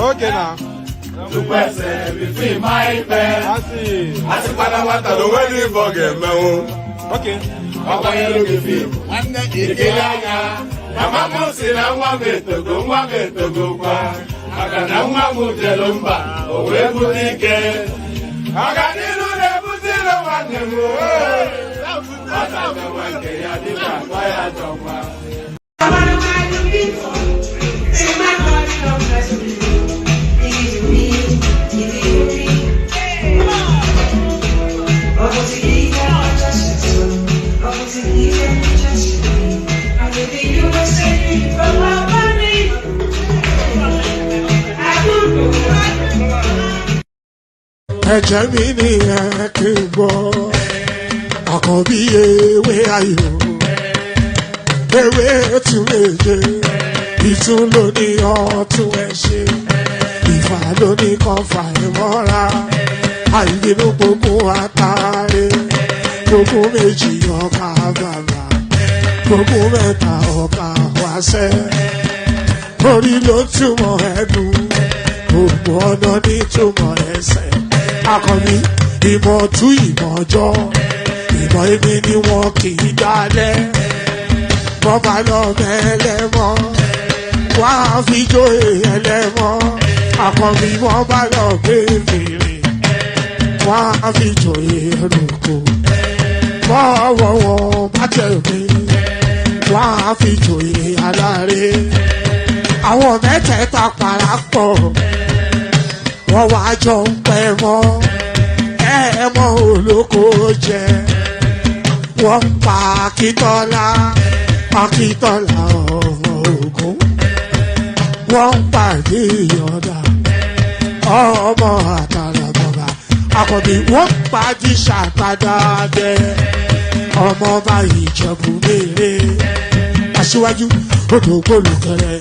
Okay now. To person between my pen. I see. I see what I want to do when you forget me. Okay. Papa, you look at me. One day you get out. Mama must say, I want me to go back. I can now move the lumber. Oh, where would he get? I got to do that, but they don't want him. I don't want to get out. Why I don't want. I want to buy the people. In my body, don't mess with me. Ẹ̀jẹ̀ mi ni ẹ kí n gbọ́, àkọ́bí ewé ayò, ewé tún méje, ìtún ló ní ọ̀tún ẹ̀ ṣe, ìfà ló ní kan fà ẹ̀ mọ́ra, àìbínú gbogbo àtàrẹ, gbogbo méjì ọkà bàbà, gbogbo mẹ́ta ọkà wáṣẹ́, orí ló túmọ̀ ẹ̀dùn, gbogbo ọ̀nà ní túmọ̀ ẹsẹ̀. Akọni ìmọ̀ tú ìmọ̀ ọjọ́, ìmọ̀ èmi ni wọn kì í dálẹ̀. Bọ́bá lọ mẹ́lẹ́mọ́, wá fi jóye ẹlẹ́mọ́. Akọni wọ́n bá lọ gbé fèrè, wá fi jóye ẹlòkò. Bọ́wọ́ wọn bá tẹ̀ mí, wá fi jóye aláre. Àwọn mẹ́tẹ̀ẹ̀ta parapọ̀. Wọ́n wá jọ ń pẹ́ mọ́, ẹ̀ẹ́mọ́ olóko jẹ. Wọ́n pa Akíntọ́lá ọmọ Ògún. Wọ́n pàdé Ìyọ̀dà ọmọ Àtàlàbọ̀bà. Àkọ́bí wọ́n pàdé Ṣàtàdàdẹ ọmọ ọba Ìjẹ̀bú Mèrè. Aṣíwájú odò gbólùkẹrẹ,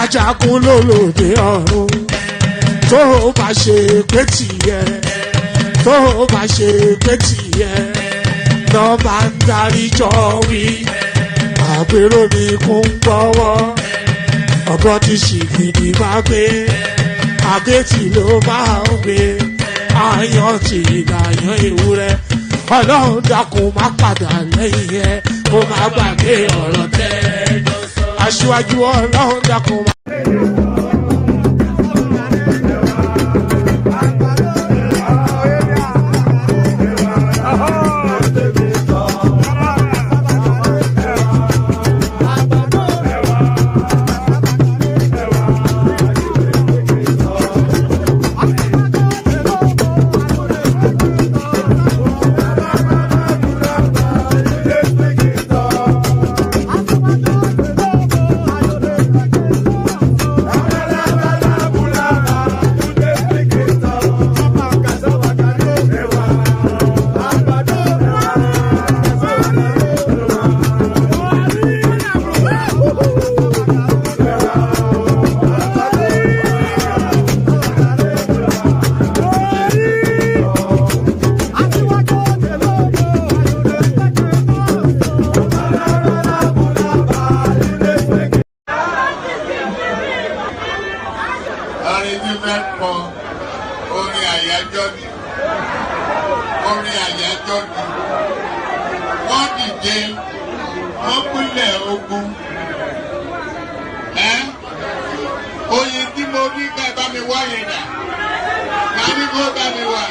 Ajagun lólòdì ọ̀run. Tó o bá ṣe pé tìyẹ, tó o bá ṣe pé tìyẹ, lọ bá ń darí jọ wí. Àgbèrò mi kún gbọ́wọ́, ọ̀gọ́ ti ṣìgìdì máa gbé, àgétì ló máa ń gbé, àyàn ti ìlàyàn ewúrẹ́. Ọlọ́run dákun má padà lẹ́yìn ẹ, kó má gbàgbé ọ̀rọ̀ tẹ́. Aṣíwájú Ọlọ́run dákun má. Wọ́n dìde, wọ́n pínlẹ̀ ogun. Oyin tí mo rí ká bá mi wá yẹn dà, ká ní kó bá mi wá.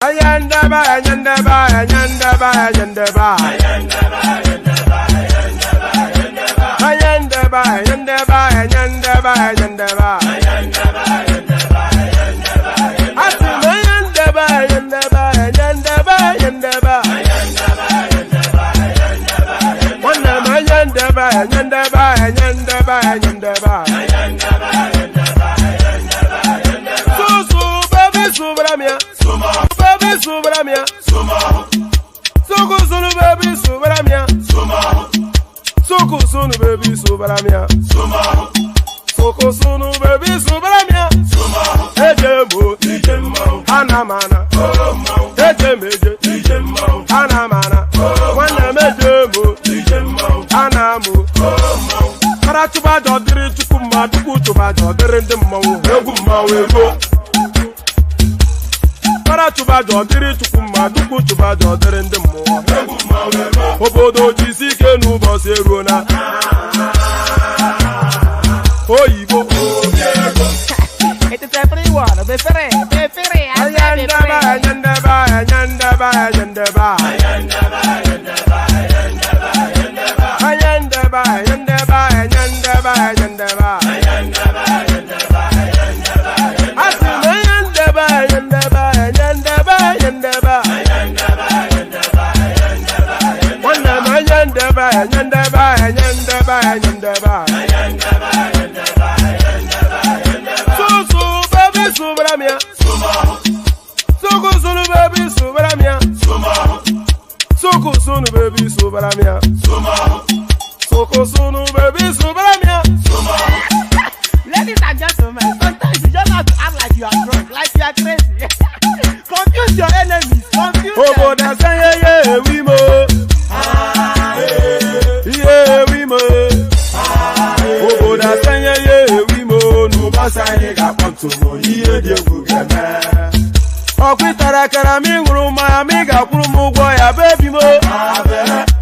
Ayandaba, ayandaba, ayandaba, ayandaba. Ayandaba, ayandaba, ayandaba, ayandaba. Atimaya. baby subramia, baby subramia, Suku sunu baby subramia, Suku sunu baby subramia, Suku sunu baby subramia, Ejemo, Anamana, Ejemeje, Anamana, Wanamejemo, Anamu, Karatuba dodiri chukuma tukutuba dodiri ndimo, Eguma wego. Karatuba dodiri chukuma tukutuba dodiri ndimo, Eguma wego. Obodo jisike nubo seruna, Oyibo. It is everyone, Suku sunu baby subramia, Suku sunu baby subramia. Ladies and gentlemen, sometimes you just have to act like you are drunk, like you are crazy. Confuse your enemies, confuse them. Oh, that's yeah, we mo. Yeah, we mo. Oh, that's yeah, we mo. No basa ye ga ponto mo ye de gugeme. Okwitara kara mi nguru ma mi ga kwuru mu gwo ya baby mo.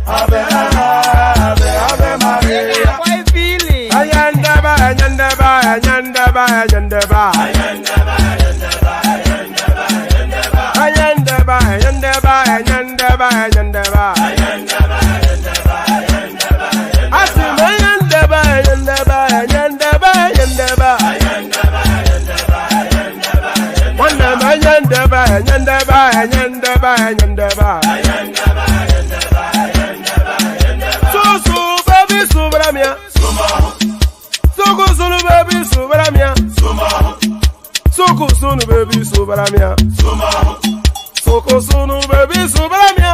Abe Maria. Why feeling? Ayandaba. Suku sunu baby subramia, Suku sunu baby subramia.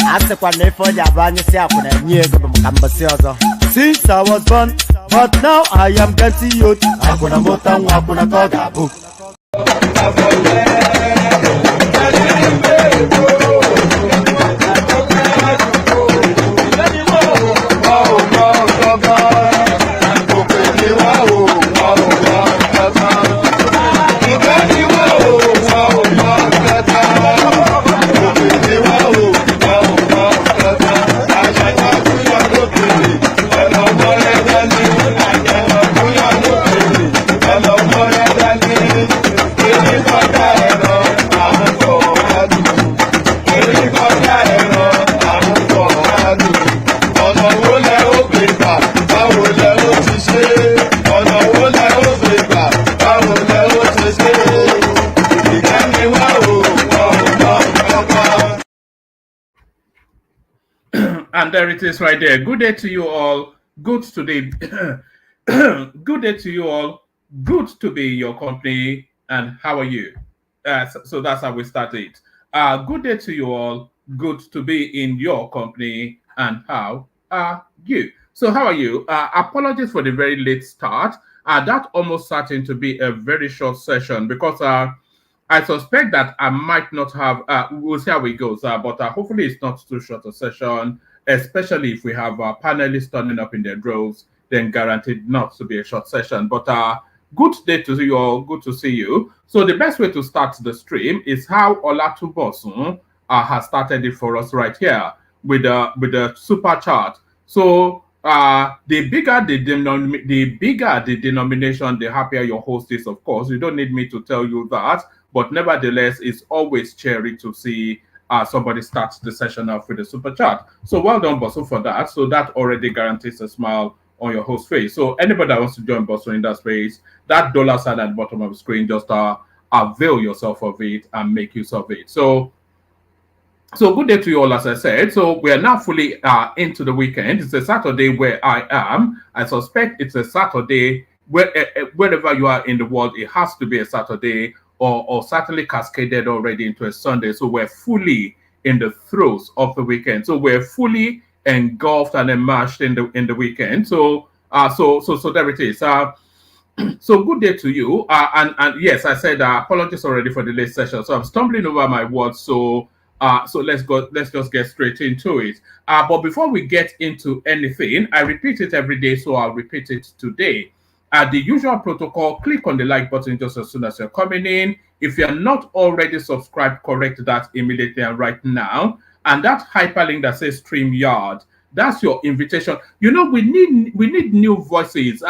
Ask what they for your brand yourself when I knew since I was born, but now I am getting youth. I'm gonna move on, I'm gonna go to book. And there it is right there. Good day to you all. Good today. Good day to you all. Good to be in your company. And how are you? So that's how we start it. Good day to you all. Good to be in your company. And how are you? So how are you? Apologies for the very late start. That almost starting to be a very short session because I suspect that I might not have, we'll see how it goes, but hopefully it's not too short a session, especially if we have panelists turning up in their droves, then guaranteed not to be a short session. But good day to you all, good to see you. So the best way to start the stream is how Olatubosun has started it for us right here with the super chart. So the bigger the denomination, the happier your host is, of course. You don't need me to tell you that. But nevertheless, it's always cheery to see somebody start the session off with a super chat. So well done, Bosso, for that. So that already guarantees a smile on your host face. So anybody that wants to join Bosso in that space, that dollar sign at the bottom of the screen, just avail yourself of it and make use of it. So So good day to you all, as I said. So we are now fully into the weekend. It's a Saturday where I am. I suspect it's a Saturday where wherever you are in the world, it has to be a Saturday or certainly cascaded already into a Sunday. So we're fully in the throes of the weekend. So we're fully engulfed and immersed in the weekend. So there it is. So good day to you. And yes, I said apologies already for the late session. So I'm stumbling over my words. So let's go. Let's just get straight into it. But before we get into anything, I repeat it every day, so I'll repeat it today. The usual protocol: click on the like button just as soon as you're coming in. If you're not already subscribed, correct that immediately and right now. And that hyperlink that says StreamYard, that's your invitation. You know, we need new voices.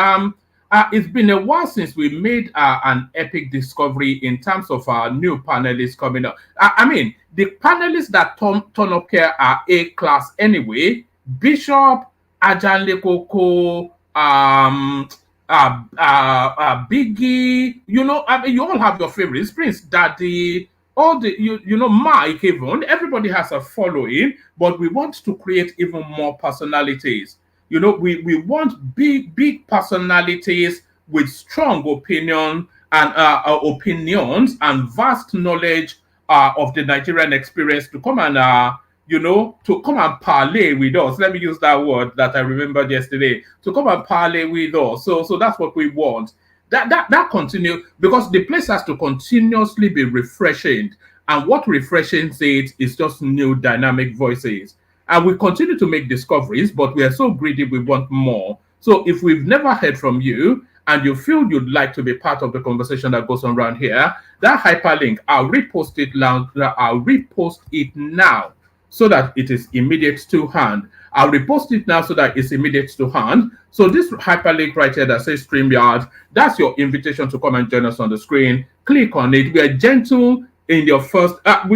It's been a while since we made an epic discovery in terms of our new panelists coming up. I mean, the panelists that turn up here are A class anyway. Bishop, Ajanle Koko, Biggie. You know, I mean, you all have your favorites. Prince Daddy, all the you know Mike even. Everybody has a following, but we want to create even more personalities. You know, we want big personalities with strong opinions and vast knowledge of the Nigerian experience to come and to come and parlay with us. Let me use that word that I remembered yesterday. To come and parlay with us. So that's what we want. That continue, because the place has to continuously be refreshing. And what refreshes it is just new dynamic voices. And we continue to make discoveries, but we are so greedy, we want more. So if we've never heard from you and you feel you'd like to be part of the conversation that goes on around here, that hyperlink, I'll repost it now so that it is immediate to hand. I'll repost it now so that it's immediate to hand. So this hyperlink right here that says StreamYard, that's your invitation to come and join us on the screen. Click on it. We are gentle in your first, I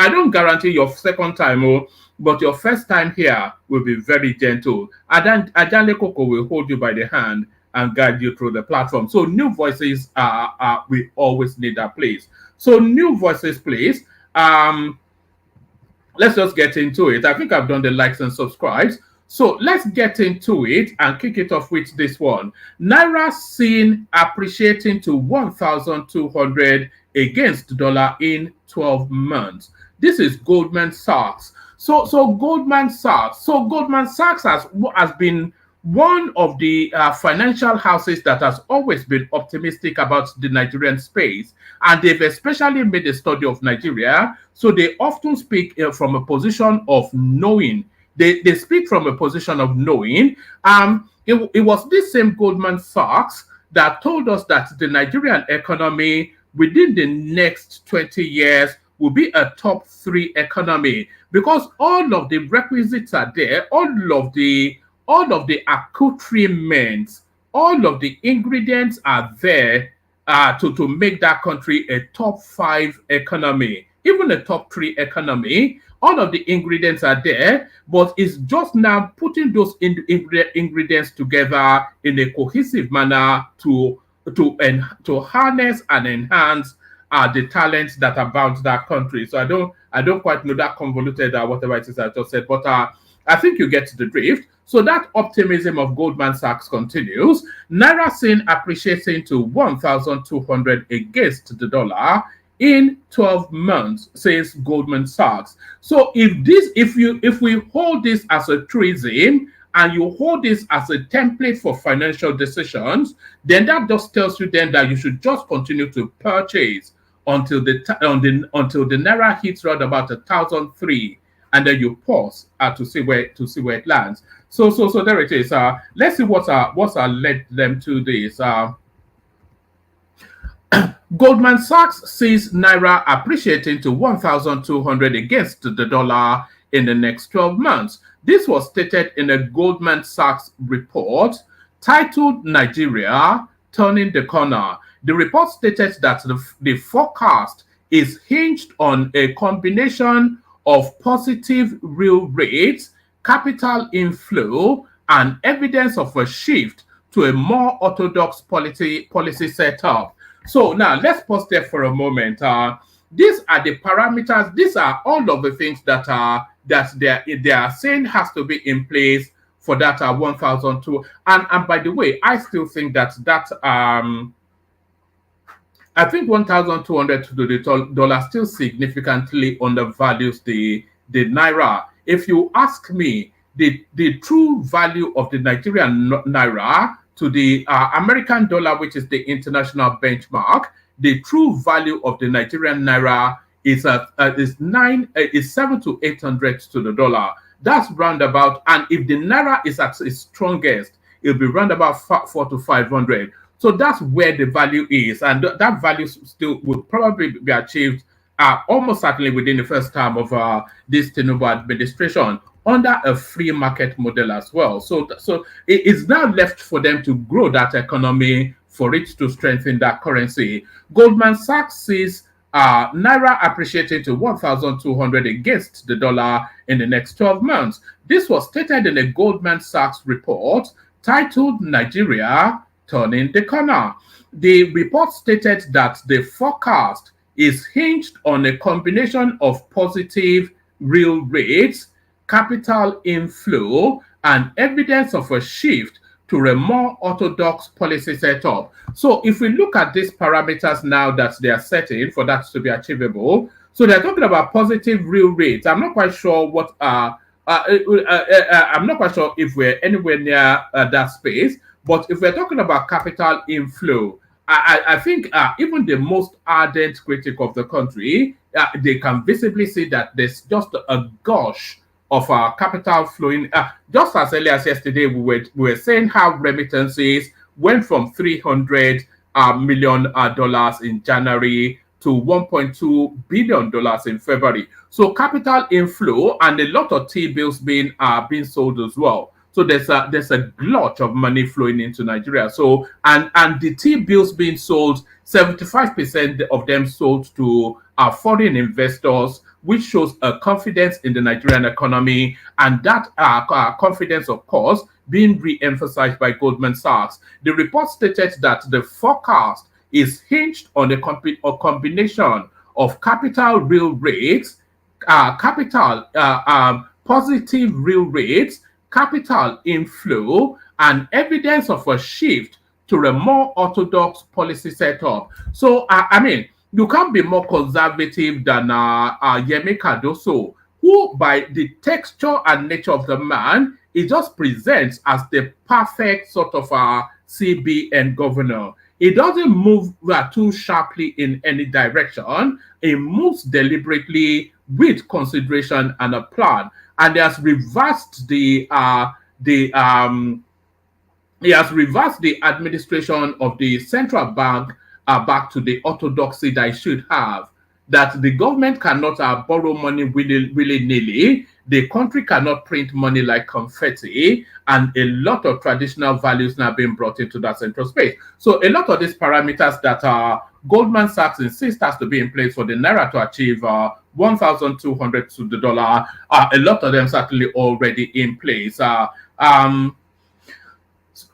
don't guarantee your second time, but your first time here will be very gentle. Ajanle Koko will hold you by the hand and guide you through the platform. So new voices, we always need that place. So new voices, please. Let's just get into it. I think I've done the likes and subscribes. So let's get into it and kick it off with this one. Naira seen appreciating to 1,200 against dollar in 12 months. This is Goldman Sachs. So Goldman Sachs has been one of the financial houses that has always been optimistic about the Nigerian space, and they've especially made a study of Nigeria. So they often speak from a position of knowing. They speak from a position of knowing. It was this same Goldman Sachs that told us that the Nigerian economy within the next 20 years will be a top 3 economy, because all of the requisites are there, all of the accoutrements, all of the ingredients are there to make that country a top 5 economy, even a top 3 economy. All of the ingredients are there, but it's just now putting those ingredients together in a cohesive manner to harness and enhance the talents that are bound to that country. So I don't quite know that convoluted whatever it is I just said, but I think you get the drift. So that optimism of Goldman Sachs continues. Naira seen appreciating to 1,200 against the dollar in 12 months, says Goldman Sachs. So if we hold this as a truism and you hold this as a template for financial decisions, then that just tells you then that you should just continue to purchase until the naira hits around about 1,003, and then you pause to see where it lands. So there it is. Let's see what's led them to this. Goldman Sachs sees naira appreciating to 1,200 against the dollar in the next 12 months. This was stated in a Goldman Sachs report titled Nigeria Turning the Corner. The report stated that the forecast is hinged on a combination of positive real rates, capital inflow, and evidence of a shift to a more orthodox policy setup. So now let's pause there for a moment. these are the parameters. These are all of the things that they are saying has to be in place for that 1,002. And by the way, I still think that I think 1,200 to the dollar still significantly undervalues the naira. If you ask me, the true value of the Nigerian naira to the American dollar, which is the international benchmark, the true value of the Nigerian naira is 7 to 800 to the dollar. That's roundabout, and if the naira is at its strongest, it'll be roundabout 4 to 500. So that's where the value is, and that value still would probably be achieved almost certainly within the first term of this Tinubu administration under a free market model as well. So it is now left for them to grow that economy, for it to strengthen that currency. Goldman Sachs sees naira appreciating to 1,200 against the dollar in the next 12 months. This was stated in a Goldman Sachs report titled Nigeria Turning the Corner. The report stated that the forecast is hinged on a combination of positive real rates, capital inflow, and evidence of a shift to a more orthodox policy setup. So if we look at these parameters now that they are setting for that to be achievable, so they're talking about positive real rates. I'm not quite sure what I'm not quite sure if we're anywhere near that space. But if we're talking about capital inflow, I think even the most ardent critic of the country, they can visibly see that there's just a gush of capital flowing. Just as early as yesterday, we were saying how remittances went from $300 million in January to $1.2 billion in February. So capital inflow and a lot of T-bills being sold as well. So there's a glut of money flowing into Nigeria. So and the T-bills being sold, 75% of them sold to foreign investors, which shows a confidence in the Nigerian economy, and that confidence, of course, being re-emphasized by Goldman Sachs. The report stated that the forecast is hinged on a combination of capital real rates, positive real rates, capital inflow, and evidence of a shift to a more orthodox policy setup. So, I mean, you can't be more conservative than Yemi Cardoso, who, by the texture and nature of the man, he just presents as the perfect sort of CBN governor. He doesn't move too sharply in any direction. He moves deliberately with consideration and a plan. And he has reversed the administration of the central bank back to the orthodoxy that it should have. That the government cannot borrow money willy-nilly. The country cannot print money like confetti, and a lot of traditional values now being brought into that central space. So a lot of these parameters that Goldman Sachs insists has to be in place for the naira to achieve 1,200 to the dollar, a lot of them certainly already in place.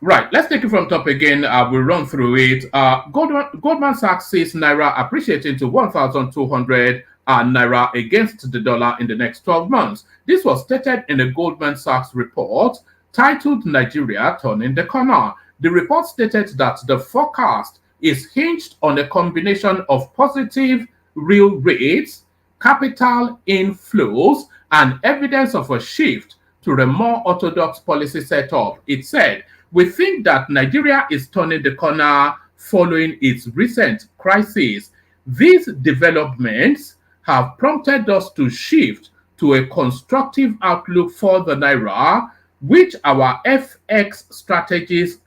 Right, let's take it from top again. We'll run through it. Goldman Sachs sees naira appreciating to 1,200 naira against the dollar in the next 12 months. This was stated in a Goldman Sachs report titled Nigeria Turning the Corner. The report stated that the forecast is hinged on a combination of positive real rates, capital inflows, and evidence of a shift to a more orthodox policy setup. It said, "We think that Nigeria is turning the corner following its recent crisis. These developments have prompted us to shift to a constructive outlook for the naira, which our FX strategists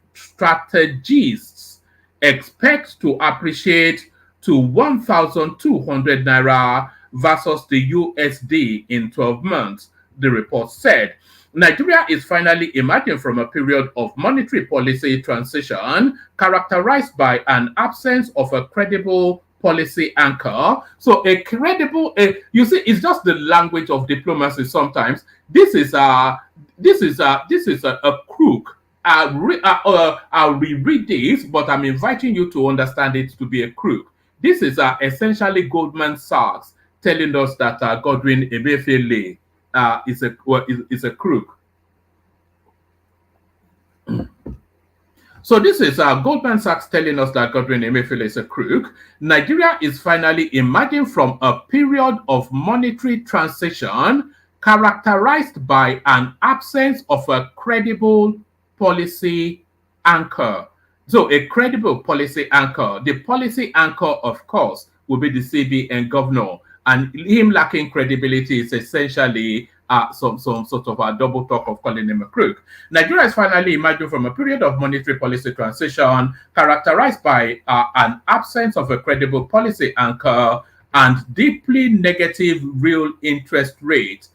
expect to appreciate to 1,200 naira versus the USD in 12 months, the report said. Nigeria is finally emerging from a period of monetary policy transition characterized by an absence of a credible policy anchor. So a credible, you see, it's just the language of diplomacy sometimes. This is a crook. I'll reread this, but I'm inviting you to understand it to be a crook. This is essentially Goldman Sachs telling us that Godwin Emefiele is a crook. So this is Goldman Sachs telling us that Godwin Emefiele is a crook. Nigeria is finally emerging from a period of monetary transition characterized by an absence of a credible policy anchor. So a credible policy anchor. The policy anchor, of course, will be the CBN governor. And him lacking credibility is essentially some sort of a double talk of calling him a crook. Nigeria is finally emerging from a period of monetary policy transition characterized by an absence of a credible policy anchor and deeply negative real interest rate.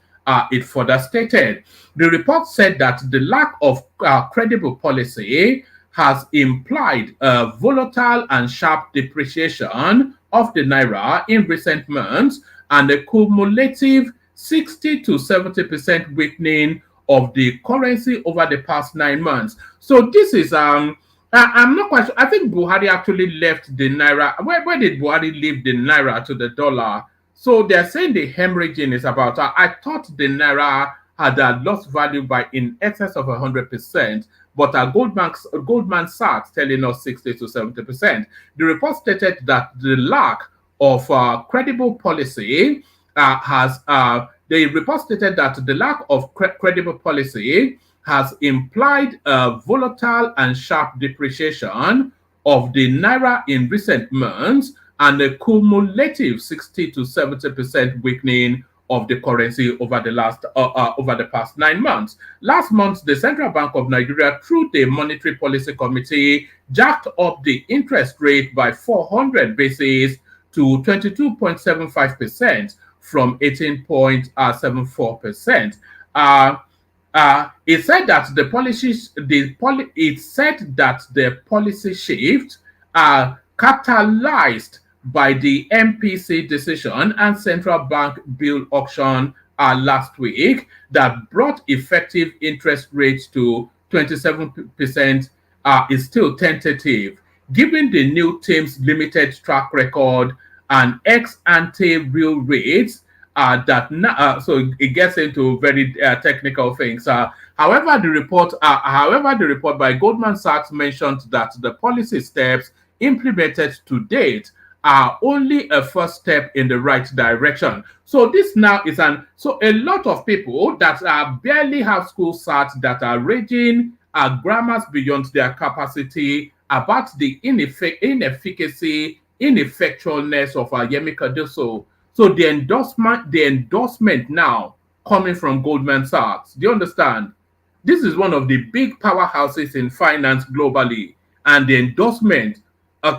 It further stated. The report said that the lack of credible policy has implied a volatile and sharp depreciation of the Naira in recent months and a cumulative 60 to 70% weakening of the currency over the past 9 months. So this is I'm not quite sure. I think Buhari actually left the Naira. Where did Buhari leave the Naira to the dollar? So they're saying the hemorrhaging is about, I thought the Naira had lost value by in excess of 100%, but Goldman Sachs telling us 60 to 70%. The report stated that the lack of credible policy the report stated that the lack of credible policy has implied a volatile and sharp depreciation of the Naira in recent months and a cumulative 60 to 70% weakening of the currency over the past 9 months. Last month, the Central Bank of Nigeria, through the Monetary Policy Committee, jacked up the interest rate by 400 basis to 22.75% from 18.74%. It said that the policy shift catalyzed by the MPC decision and central bank bill auction last week that brought effective interest rates to 27% is still tentative. Given the new team's limited track record and ex-ante real rates, so it gets into very technical things. However, the report by Goldman Sachs mentioned that the policy steps implemented to date are only a first step in the right direction. So this now is so a lot of people that barely have school sat that are raging grammars beyond their capacity about the inefficacy, ineffectualness of Yemi Cardoso. So the endorsement now coming from Goldman Sachs. Do you understand? This is one of the big powerhouses in finance globally, and the endorsement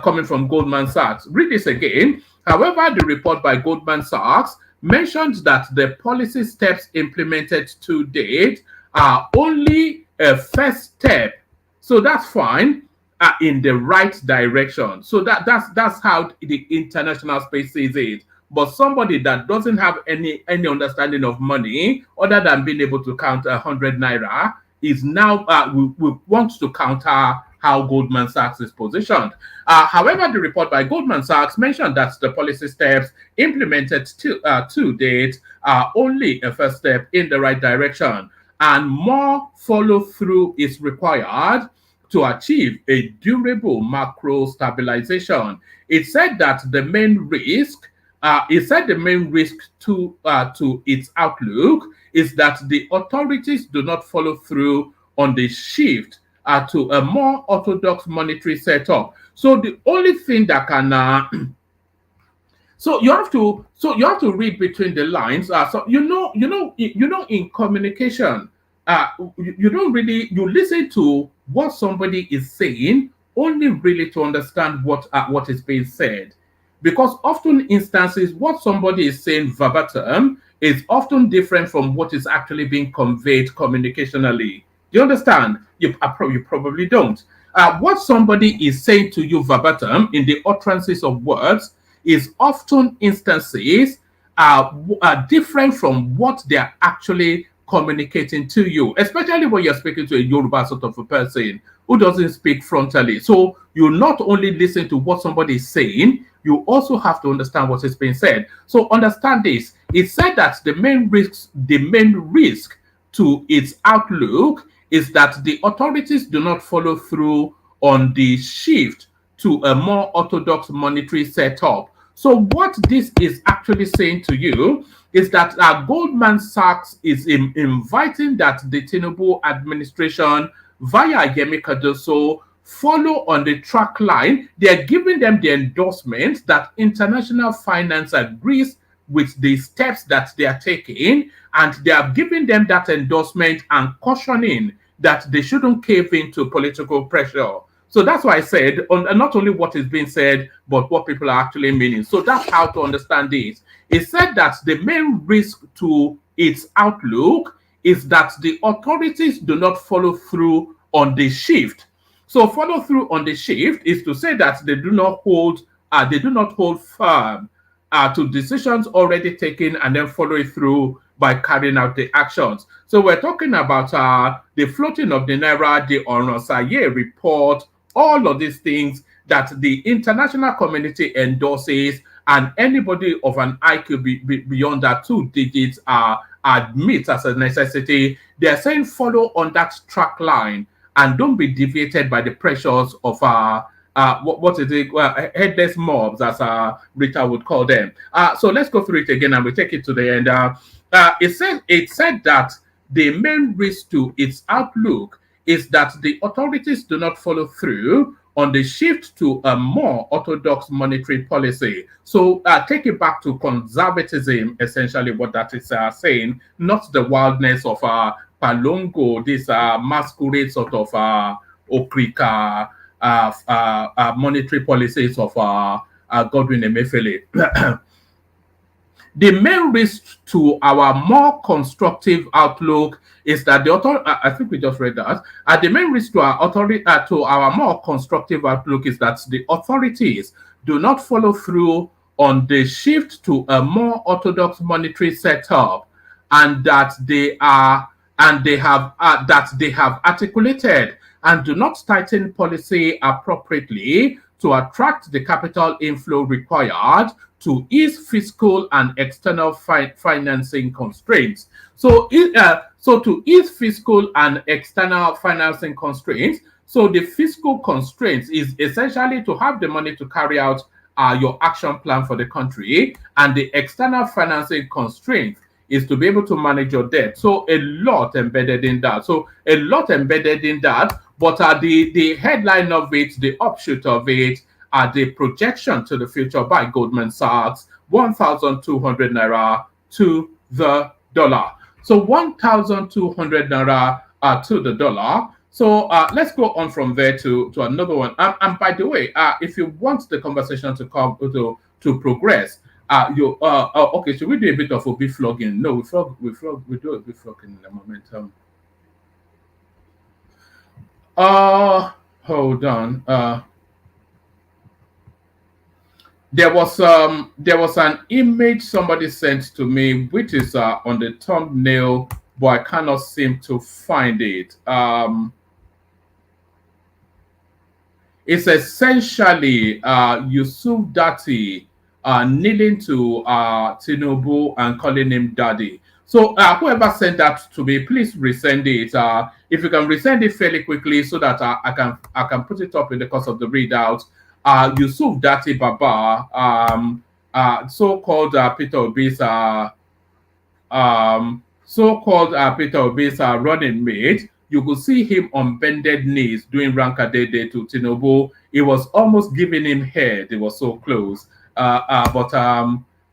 coming from Goldman Sachs. Read this again. However, the report by Goldman Sachs mentions that the policy steps implemented to date are only a first step. So that's fine. In the right direction. So that's how the international space sees it. But somebody that doesn't have any understanding of money other than being able to count 100 naira is now we want to counter how Goldman Sachs is positioned. However, the report by Goldman Sachs mentioned that the policy steps implemented to date are only a first step in the right direction, and more follow through is required to achieve a durable macro stabilization. It said that the main risk to its outlook is that the authorities do not follow through on the shift to a more orthodox monetary setup. So the only thing that can so you have to read between the lines. So in communication, you listen to what somebody is saying only really to understand what is being said, because often instances what somebody is saying verbatim is often different from what is actually being conveyed communicationally. Do you understand? You probably don't. What somebody is saying to you verbatim in the utterances of words is often instances are different from what they are actually communicating to you, especially when you're speaking to a Yoruba sort of a person who doesn't speak frontally. So you not only listen to what somebody is saying, you also have to understand what is being said. So understand this. It said that the main risk to its outlook is that the authorities do not follow through on the shift to a more orthodox monetary setup. So what this is actually saying to you is that Goldman Sachs is inviting that the Tinubu administration via Yemi Cardoso follow on the track line. They're giving them the endorsement that international finance agrees with the steps that they are taking, and they are giving them that endorsement and cautioning that they shouldn't cave into political pressure. So that's why I said not only what is being said, but what people are actually meaning. So that's how to understand this. It said that the main risk to its outlook is that the authorities do not follow through on the shift. So follow through on the shift is to say that they do not hold firm to decisions already taken and then follow it through by carrying out the actions. So we're talking about the floating of the Naira, the Oronsaye report, all of these things that the international community endorses, and anybody of an IQ beyond that 2 digits admits as a necessity. They're saying follow on that track line and don't be deviated by the pressures of what is it? Headless mobs, as Rita would call them. So let's go through it again and we take it to the end. It said that the main risk to its outlook is that the authorities do not follow through on the shift to a more orthodox monetary policy. So take it back to conservatism, essentially what that is saying, not the wildness of Palongo, this masquerade sort of Okrika monetary policies of Godwin Emefiele. The main risk to our more constructive outlook is that the I think we just read that. The main risk to our more constructive outlook is that the authorities do not follow through on the shift to a more orthodox monetary setup, and that they have articulated and do not tighten policy appropriately to attract the capital inflow required to ease fiscal and external financing constraints. So to ease fiscal and external financing constraints, so the fiscal constraints is essentially to have the money to carry out your action plan for the country, and the external financing constraint is to be able to manage your debt. So a lot embedded in that. But the headline of it, the offshoot of it, are the projection to the future by Goldman Sachs, 1,200 Naira to the dollar. So 1,200 Naira to the dollar. So let's go on from there to another one. And by the way, if you want the conversation to come to progress, okay, should we do a bit of a beef flogging? No, we do a beef flogging in a moment. Hold on. There was an image somebody sent to me, which is on the thumbnail, but I cannot seem to find it. It's essentially Yusuf Dati kneeling to Tinubu and calling him daddy. So whoever sent that to me, please resend it. If you can resend it fairly quickly so that I can put it up in the course of the readout. Yusuf Dati Baba, so-called Peter Obi's running mate. You could see him on bended knees doing Rankadede to Tinubu. It was almost giving him head. It was so close. But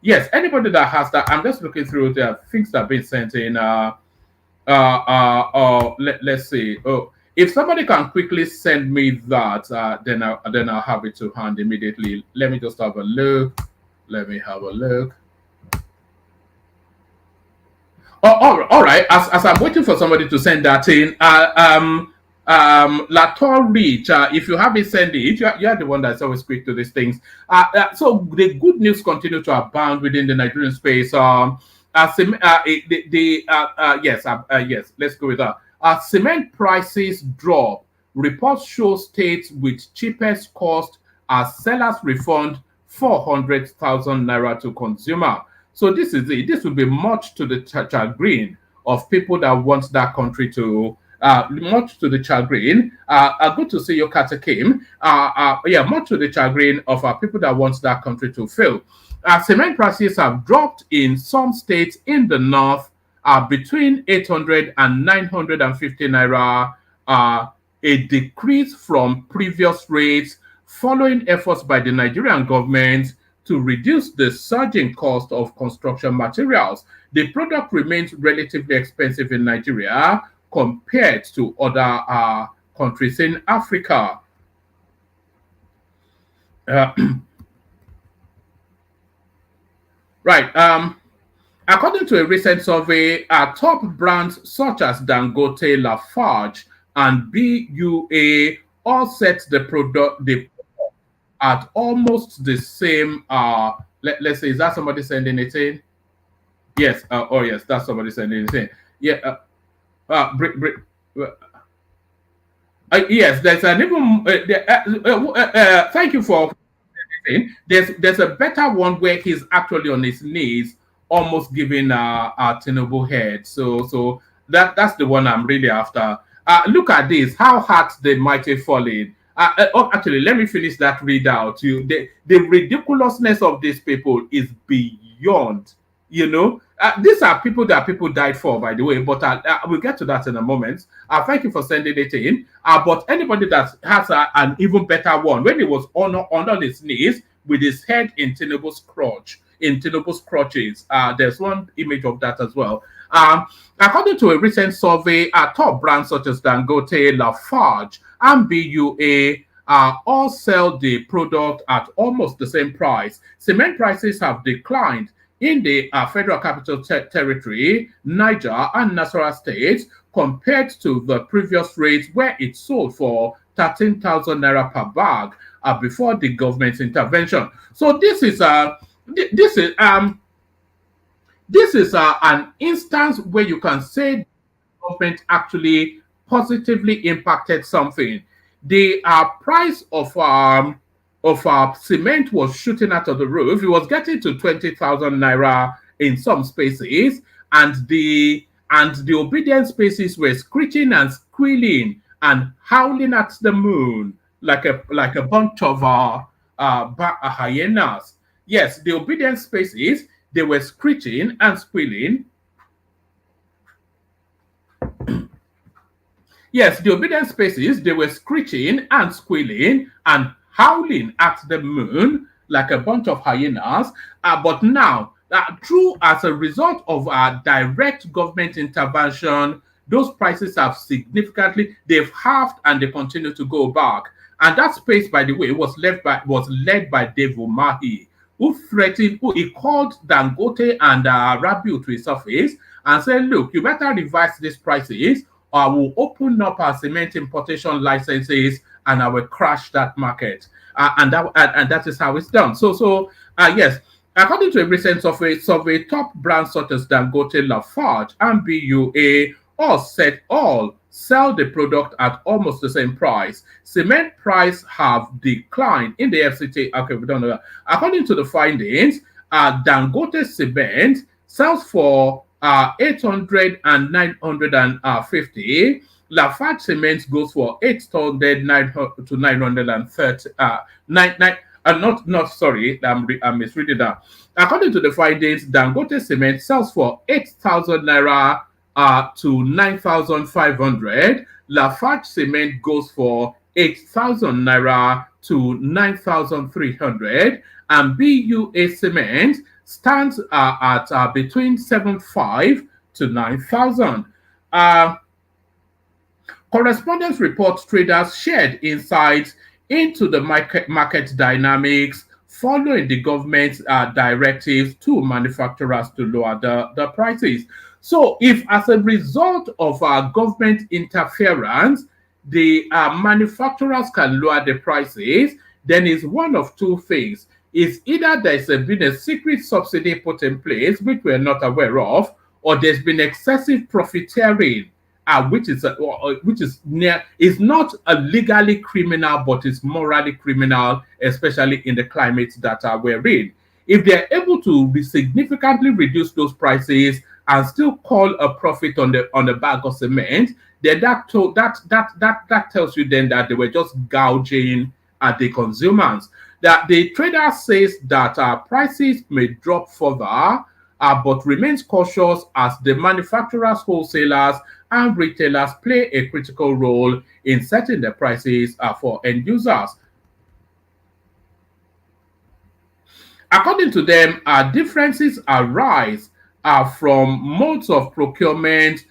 yes, anybody that has that, I'm just looking through the things that have been sent in. Let's see. Oh, if somebody can quickly send me that, then I'll have it to hand immediately. Let me just have a look. Let me have a look. Oh, all right. As I'm waiting for somebody to send that in, Lator Rich, if you haven't sent it, you're the one that's always quick to these things. So the good news continue to abound within the Nigerian space. yes, let's go with that. Cement prices drop. Reports show states with cheapest cost as sellers refund 400,000 naira to consumer. So this is it. This will be much to the chagrin of people that want that country to much to the chagrin. Good to see you, Kata Kim. Much to the chagrin of people that want that country to fail. Cement prices have dropped in some states in the north between 800 and 950 naira, a decrease from previous rates following efforts by the Nigerian government to reduce the surging cost of construction materials. The product remains relatively expensive in Nigeria compared to other countries in Africa. Right. According to a recent survey, top brands such as Dangote, Lafarge, and BUA all set the product at almost the same. Let's say, is that somebody sending it in? Yes. Yes, that's somebody sending it in. Yeah. Yes, there's an even. Thank you for. There's a better one where he's actually on his knees, almost giving Tinubu head. So that's the one I'm really after. Look at this, how hard the mighty falling. Actually, let me finish that readout. The ridiculousness of these people is beyond. These are people that people died for, by the way, but we'll get to that in a moment. Thank you for sending it in. But anybody that has an even better one, when he was on his knees with his head in Tinubu's crotches, there's one image of that as well. According to a recent survey, top brands such as Dangote, Lafarge, and BUA all sell the product at almost the same price. Cement prices have declined in the Federal Capital Territory, Niger, and Nasarawa states compared to the previous rates where it sold for 13,000 naira per bag before the government's intervention. So this is an instance where you can say the government actually positively impacted something. The price of cement was shooting out of the roof. It was getting to 20,000 naira in some spaces, and the obedient spaces were screeching and squealing and howling at the moon like a bunch of hyenas. Yes, the obedient spaces, they were screeching and squealing. Yes, the obedient spaces, they were screeching and squealing and howling at the moon like a bunch of hyenas. But now, as a result of direct government intervention, those prices have they've halved and they continue to go back. And that space, by the way, was led by Dave Umahi, who he called Dangote and Rabiu to his office and said, look, you better revise these prices, or I will open up our cement importation licenses and I will crash that market. And that is how it's done. So yes, according to a recent survey, top brands such as Dangote, Lafarge, and BUA all sell the product at almost the same price. Cement price have declined in the FCT. Okay, we don't know that. According to the findings, Dangote cement sells for 800 and 950. Lafarge cement goes for 800 to 930. I'm misreading that. According to the findings, Dangote cement sells for 8,000 naira to 9,500. Lafarge cement goes for 8,000 naira to 9,300, and BUA cement stands at between 7,500 to 9,000. Correspondence reports traders shared insights into the market dynamics following the government's directives to manufacturers to lower the prices. So if as a result of government interference, the manufacturers can lower the prices, then it's one of two things. is either there's been a secret subsidy put in place which we're not aware of, or there's been excessive profiteering, which is not a legally criminal, but is morally criminal, especially in the climate that we're in. If they're able to significantly reduce those prices and still call a profit on the bag of cement, then that tells you then that they were just gouging at the consumers. That the trader says that prices may drop further, but remains cautious as the manufacturers, wholesalers, and retailers play a critical role in setting the prices for end users. According to them, differences arise from modes of procurement,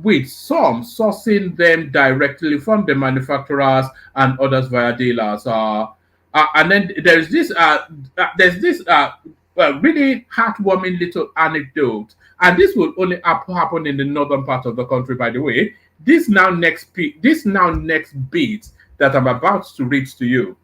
with some sourcing them directly from the manufacturers and others via dealers. And then there's this really heartwarming little anecdote, and this will only happen in the northern part of the country. By the way, this now next beat that I'm about to read to you.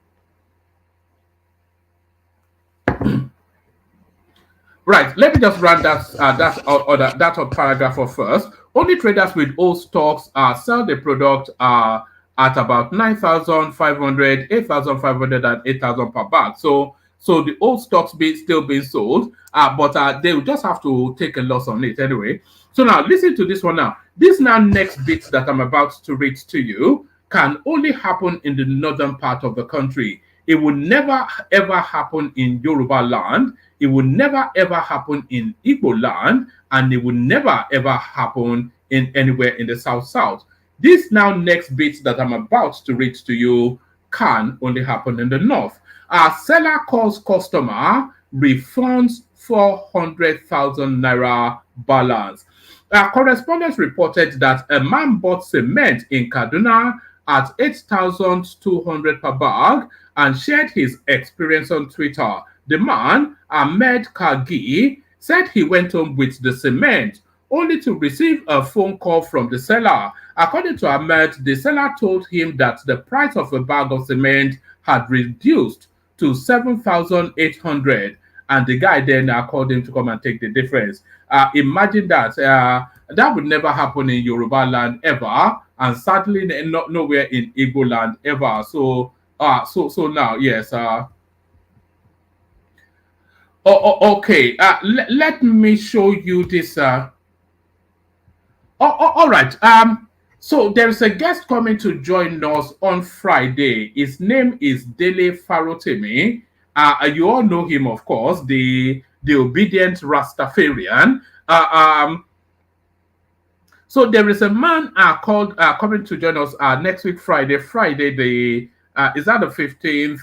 Right, let me just run that paragraph off first. Only traders with old stocks sell the product at about 9,500, 8,500, and 8,000 per bag. So the old stocks still being sold, but they will just have to take a loss on it anyway. So now listen to this one now. This now next bit that I'm about to read to you can only happen in the northern part of the country. It will never ever happen in Yoruba land. It will never ever happen in Igbo land, and it will never ever happen in anywhere in the South. This now next bit that I'm about to read to you can only happen in the north. Our seller calls customer, refunds 400,000 naira balance. Our correspondents reported that a man bought cement in Kaduna at 8,200 per bag and shared his experience on Twitter. The man, Ahmed Kagi, said he went home with the cement only to receive a phone call from the seller. According to Ahmed, the seller told him that the price of a bag of cement had reduced to 7,800, and the guy then called him to come and take the difference. Imagine that. That would never happen in Yoruba land ever, and sadly not nowhere in Igbo land ever. So now, yes. Okay. Let me show you this. All right. So there's a guest coming to join us on Friday. His name is Dele Farotimi. You all know him, of course, the obedient Rastafarian. So there is a man called coming to join us next week, Friday. Is that the 15th?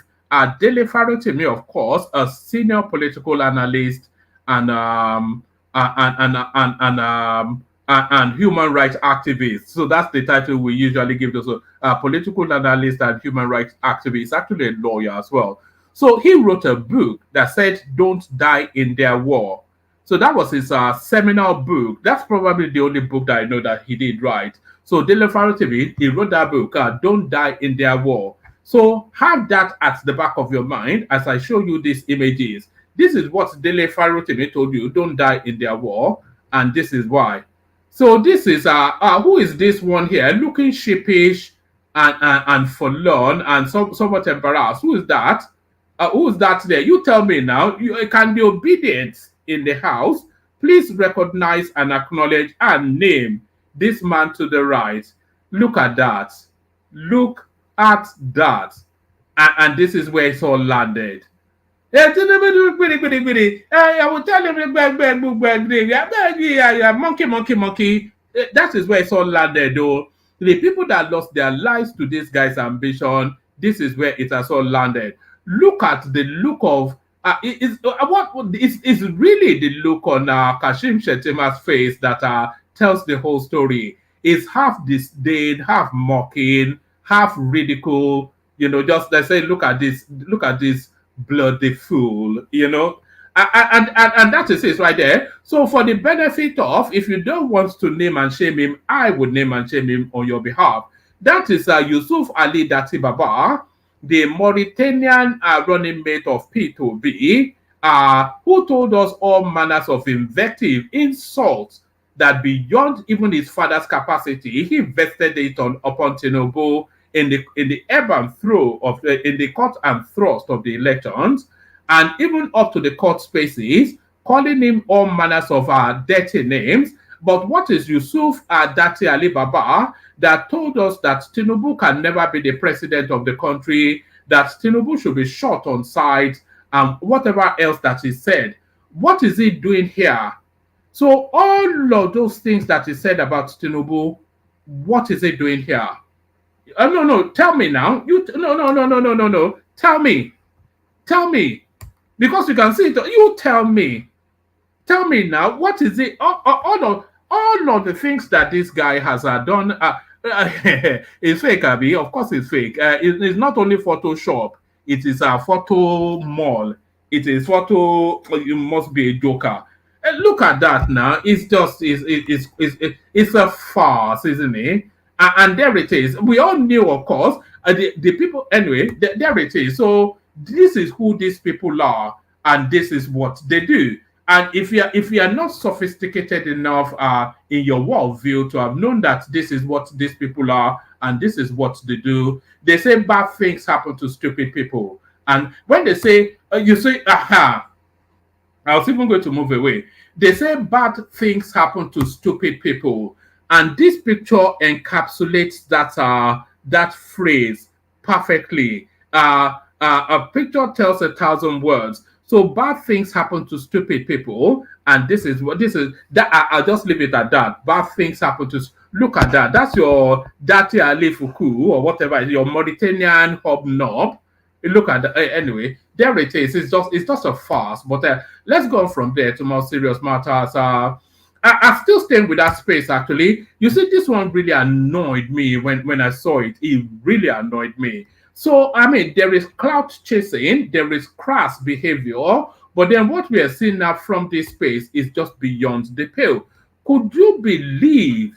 Dele Farotimi, of course, a senior political analyst and human rights activist. So that's the title we usually give those political analyst and human rights activist. Actually a lawyer as well. So he wrote a book that said, "Don't Die in Their War." So that was his seminal book. That's probably the only book that I know that he did write. So Dele Farotimi, he wrote that book, "Don't Die in Their War." So have that at the back of your mind as I show you these images. This is what Dele Farotimi told you: don't die in their war, and this is why. So this is who is this one here, looking sheepish and forlorn and somewhat embarrassed? Who is that? Who is that there? You tell me now. You can be obedient in the house. Please recognize and acknowledge and name this man to the right. Look at that. Look at that. And this is where it's all landed. I will tell you, monkey. That is where it's all landed, though. The people that lost their lives to this guy's ambition, this is where it has all landed. Look at the look of it's really the look on Kashim Shettima's face that tells the whole story. It's half disdain, half mocking, half ridicule. You know, just they say, look at this bloody fool. You know, and that is it right there. So for the benefit of, if you don't want to name and shame him, I would name and shame him on your behalf. That is Yusuf Ali Dati Baba, the Mauritanian running mate of P2B, who told us all manners of invective, insults that beyond even his father's capacity, he vested it upon Tinubu in the ebb and throw of in the cut and thrust of the elections, and even up to the court spaces, calling him all manners of dirty names. But what is Yusuf Dati Ali Baba that told us that Tinubu can never be the president of the country, that Tinubu should be shot on sight, and whatever else that he said? What is he doing here? So all of those things that he said about Tinubu, what is he doing here? No, tell me now. No. Tell me, because you can see it. You tell me now. What is it? All of the things that this guy has done is fake, Abby. Of course, it's fake. It's not only Photoshop. It is a photo mall. It is photo. You must be a joker. Look at that now. It's just it's a farce, isn't it? And there it is. We all knew, of course, the people. Anyway, there it is. So this is who these people are, and this is what they do. And if you are not sophisticated enough in your worldview to have known that this is what these people are and this is what they do, they say bad things happen to stupid people. And when they say, you say, aha, I was even going to move away. They say bad things happen to stupid people, and this picture encapsulates that phrase perfectly. A picture tells 1,000 words. So bad things happen to stupid people, and this is what this is. That I'll just leave it at that. Bad things happen to. Look at that. That's your Dati Ali Fuku or whatever. Your Mauritanian hobnob. Look at that. Anyway, there it is. It's just a farce. But let's go from there to more serious matters. I'm still staying with that space. Actually, you see, this one really annoyed me when I saw it. It really annoyed me. So, I mean, there is clout chasing, there is crass behavior, but then what we are seeing now from this space is just beyond the pale. Would you believe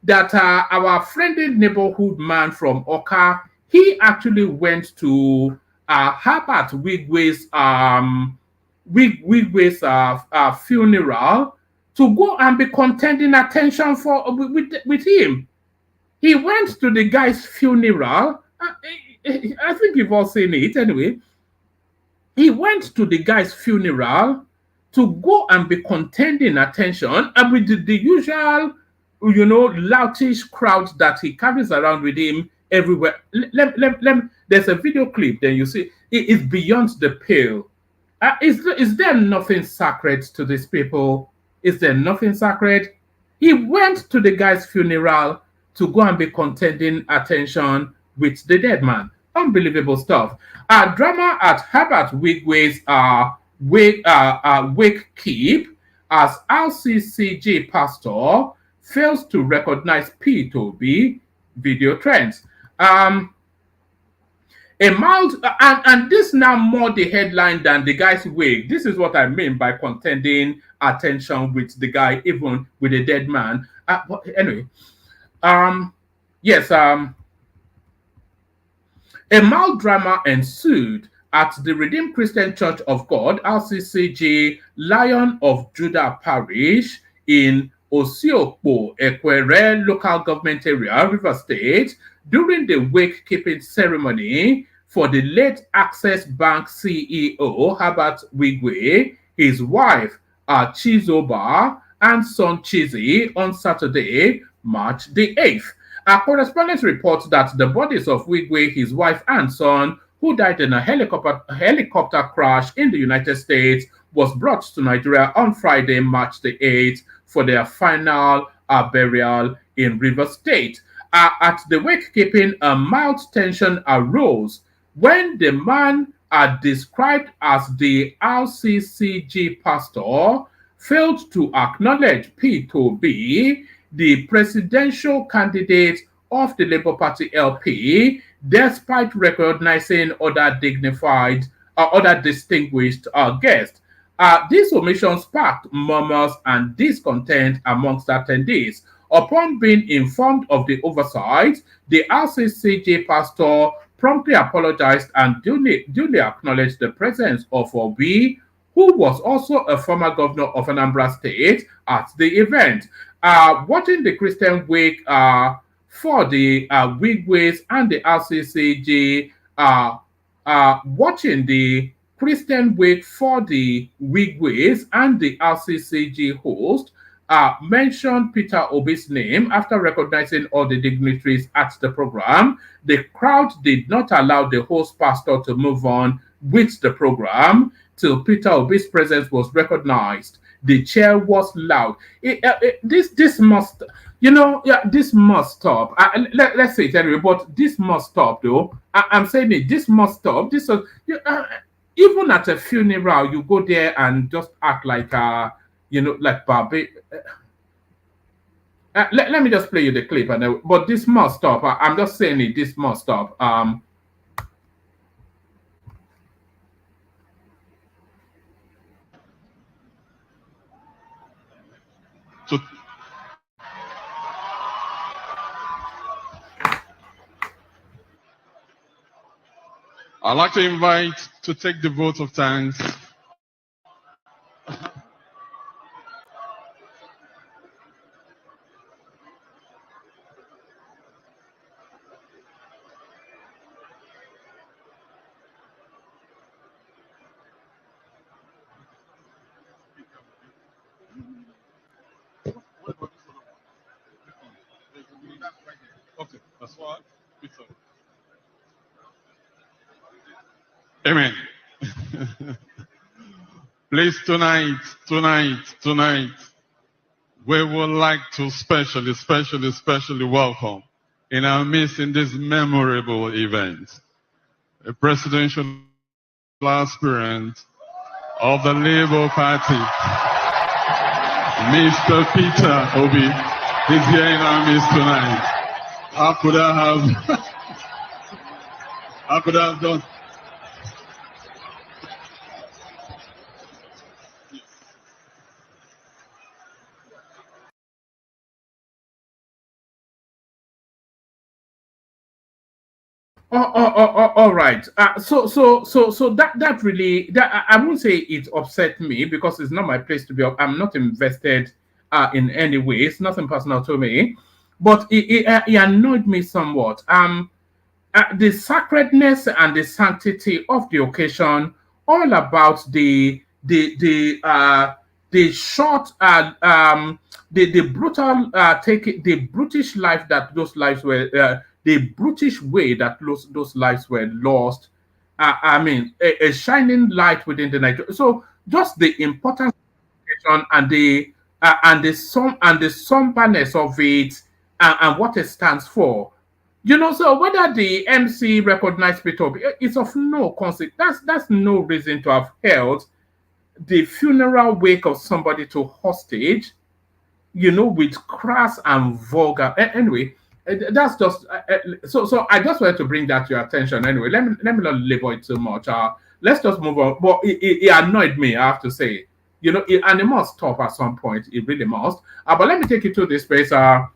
that our friendly neighborhood man from Oka, he actually went to Herbert Wigwe's funeral to go and be contending attention with him? He went to the guy's funeral. I think you've all seen it anyway. He went to the guy's funeral to go and be contending attention, and with the usual, loutish crowd that he carries around with him everywhere. There's a video clip, then you see it is beyond the pale. Is there nothing sacred to these people? Is there nothing sacred? He went to the guy's funeral to go and be contending attention with the dead man. Unbelievable stuff. Drama at Herbert Wigwe's wake keep as RCCG pastor fails to recognize P2B video trends. A mild and this now more the headline than the guy's wig. This is what I mean by contending attention with the guy, even with a dead man. But anyway. A mild drama ensued at the Redeemed Christian Church of God, RCCG, Lion of Judah Parish in Osiokpo, Ekwere local government area, River State, during the wake-keeping ceremony for the late Access Bank CEO, Herbert Wigwe, his wife, Chizoba, and son Chizzy on Saturday, March the 8th. Our correspondent reports that the bodies of Wigwe, his wife and son, who died in a helicopter crash in the United States, was brought to Nigeria on Friday, March the 8th, for their final burial in River State. At the wake-keeping, a mild tension arose when the man described as the RCCG pastor failed to acknowledge P2B, the presidential candidate of the Labour Party LP, despite recognizing other distinguished guests. This omission sparked murmurs and discontent amongst attendees. Upon being informed of the oversight, the RCCG pastor promptly apologized and duly acknowledged the presence of Obi, who was also a former governor of Anambra State, at the event. Watching the Christian Week for the Wigways and the RCCG, watching the Christian Week for the Wigways and the RCCG host, mentioned Peter Obi's name after recognizing all the dignitaries at the program. The crowd did not allow the host pastor to move on with the program till Peter Obi's presence was recognized. The chair was loud. This must, this must stop. Let's say it anyway, but this must stop, though. I'm saying it. This must stop. Even at a funeral, you go there and just act like like Barbie. Let me just play you the clip, but this must stop. I'm just saying it. This must stop. I'd like to invite to take the vote of thanks. Okay, that's what. Amen. Please, tonight, we would like to specially welcome in our midst in this memorable event, a presidential aspirant of the Labour Party, Mr. Peter Obi, is here in our midst tonight. How could I have done? All right. So that really, I won't say it upset me because it's not my place to be. I'm not invested in any way. It's nothing personal to me, but it annoyed me somewhat. The sacredness and the sanctity of the occasion, all about the short the brutal the brutish life that those lives were the brutish way that those lives were lost. I mean, a shining light within the night. So just the importance of the occasion and the somberness of it, and what it stands for. So whether the MC recognized Peter, it's of no consequence. That's no reason to have held the funeral wake of somebody to hostage, with crass and vulgar. Anyway, that's just so. I just wanted to bring that to your attention. Anyway, let me not labor it too much. Let's just move on. But it annoyed me, I have to say. And it must stop at some point. It really must. But let me take you to this space. 5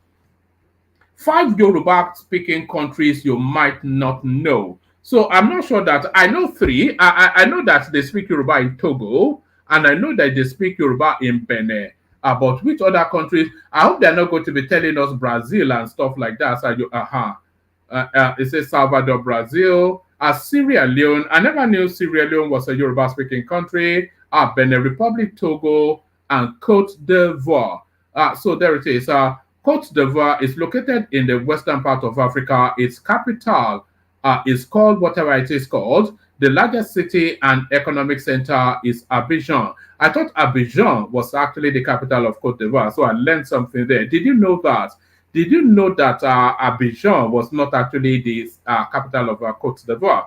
Yoruba speaking countries you might not know. So I'm not sure that I know 3. I know that they speak Yoruba in Togo, and I know that they speak Yoruba in Benin. But which other countries? I hope they're not going to be telling us Brazil and stuff like that. So it says Salvador, Brazil, Sierra Leone. I never knew Sierra Leone was a Yoruba speaking country. Benin Republic, Togo, and Cote d'Ivoire. So there it is. Cote d'Ivoire is located in the western part of Africa. Its capital is called whatever it is called. The largest city and economic center is Abidjan. I thought Abidjan was actually the capital of Cote d'Ivoire, so I learned something there. Did you know that? Did you know that Abidjan was not actually the capital of Cote d'Ivoire?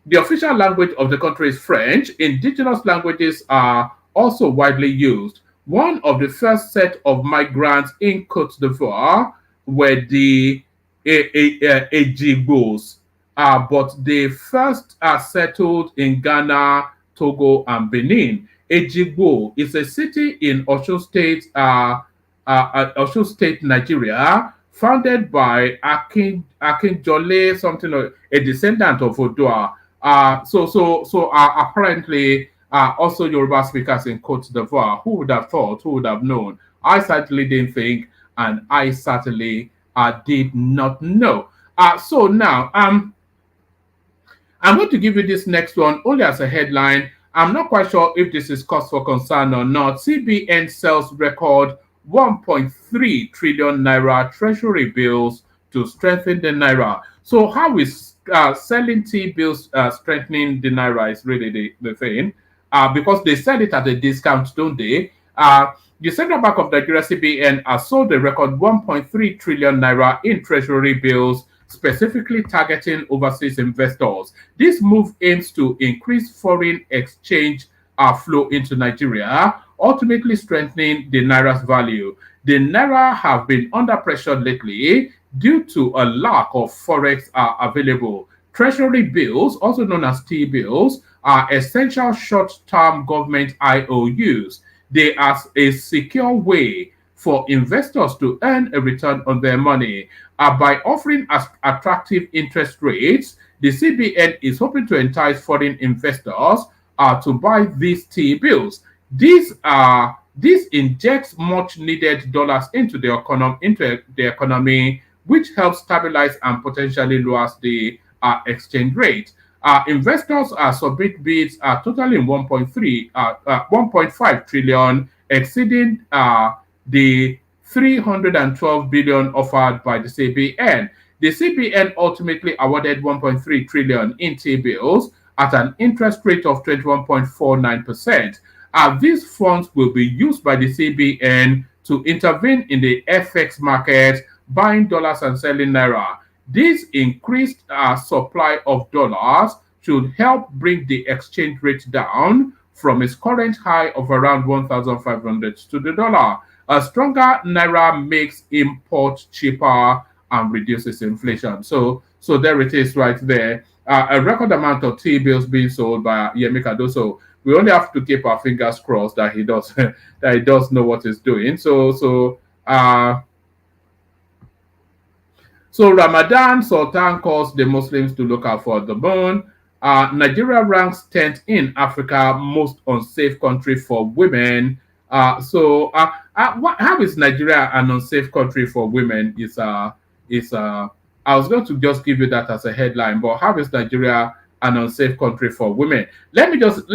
The official language of the country is French. Indigenous languages are also widely used. One of the first set of migrants in Cote d'Ivoire were the Ejigbos, but they first settled in Ghana, Togo, and Benin. Ejigbo is a city in Osun State Osun State, Nigeria, founded by Akinjole, something a descendant of Odua. Apparently, also Yoruba speakers in Cote d'Ivoire. Who would have thought? Who would have known? I certainly didn't think, and I certainly did not know. So now, I'm going to give you this next one only as a headline. I'm not quite sure if this is cause for concern or not. CBN sells record 1.3 trillion naira treasury bills to strengthen the naira. So, how is selling T bills strengthening the naira is really the thing? Because they sell it at a discount, don't they? The Central Bank of Nigeria (CBN) has sold a record 1.3 trillion naira in treasury bills, specifically targeting overseas investors. This move aims to increase foreign exchange flow into Nigeria, ultimately strengthening the naira's value. The naira have been under pressure lately due to a lack of forex available. Treasury bills, also known as T bills, are essential short-term government IOUs. They are a secure way for investors to earn a return on their money. By offering attractive interest rates, the CBN is hoping to entice foreign investors to buy these T bills. This injects much needed dollars into the economy, which helps stabilize and potentially lowers the exchange rate. Investors submit bids totaling 1.5 trillion, exceeding the 312 billion offered by the CBN. The CBN ultimately awarded 1.3 trillion in T-bills at an interest rate of 21.49%. These funds will be used by the CBN to intervene in the FX market, buying dollars and selling naira. This increased supply of dollars should help bring the exchange rate down from its current high of around 1,500 to the dollar. A stronger naira makes import cheaper and reduces inflation. So there it is right there. A record amount of T-bills being sold by Yemi Cardoso. We only have to keep our fingers crossed that he does that he does know what he's doing. So Ramadan Sultan calls the Muslims to look out for the moon. Nigeria ranks 10th in Africa most unsafe country for women. How is Nigeria an unsafe country for women? I was going to just give you that as a headline, but how is Nigeria an unsafe country for women? Let me just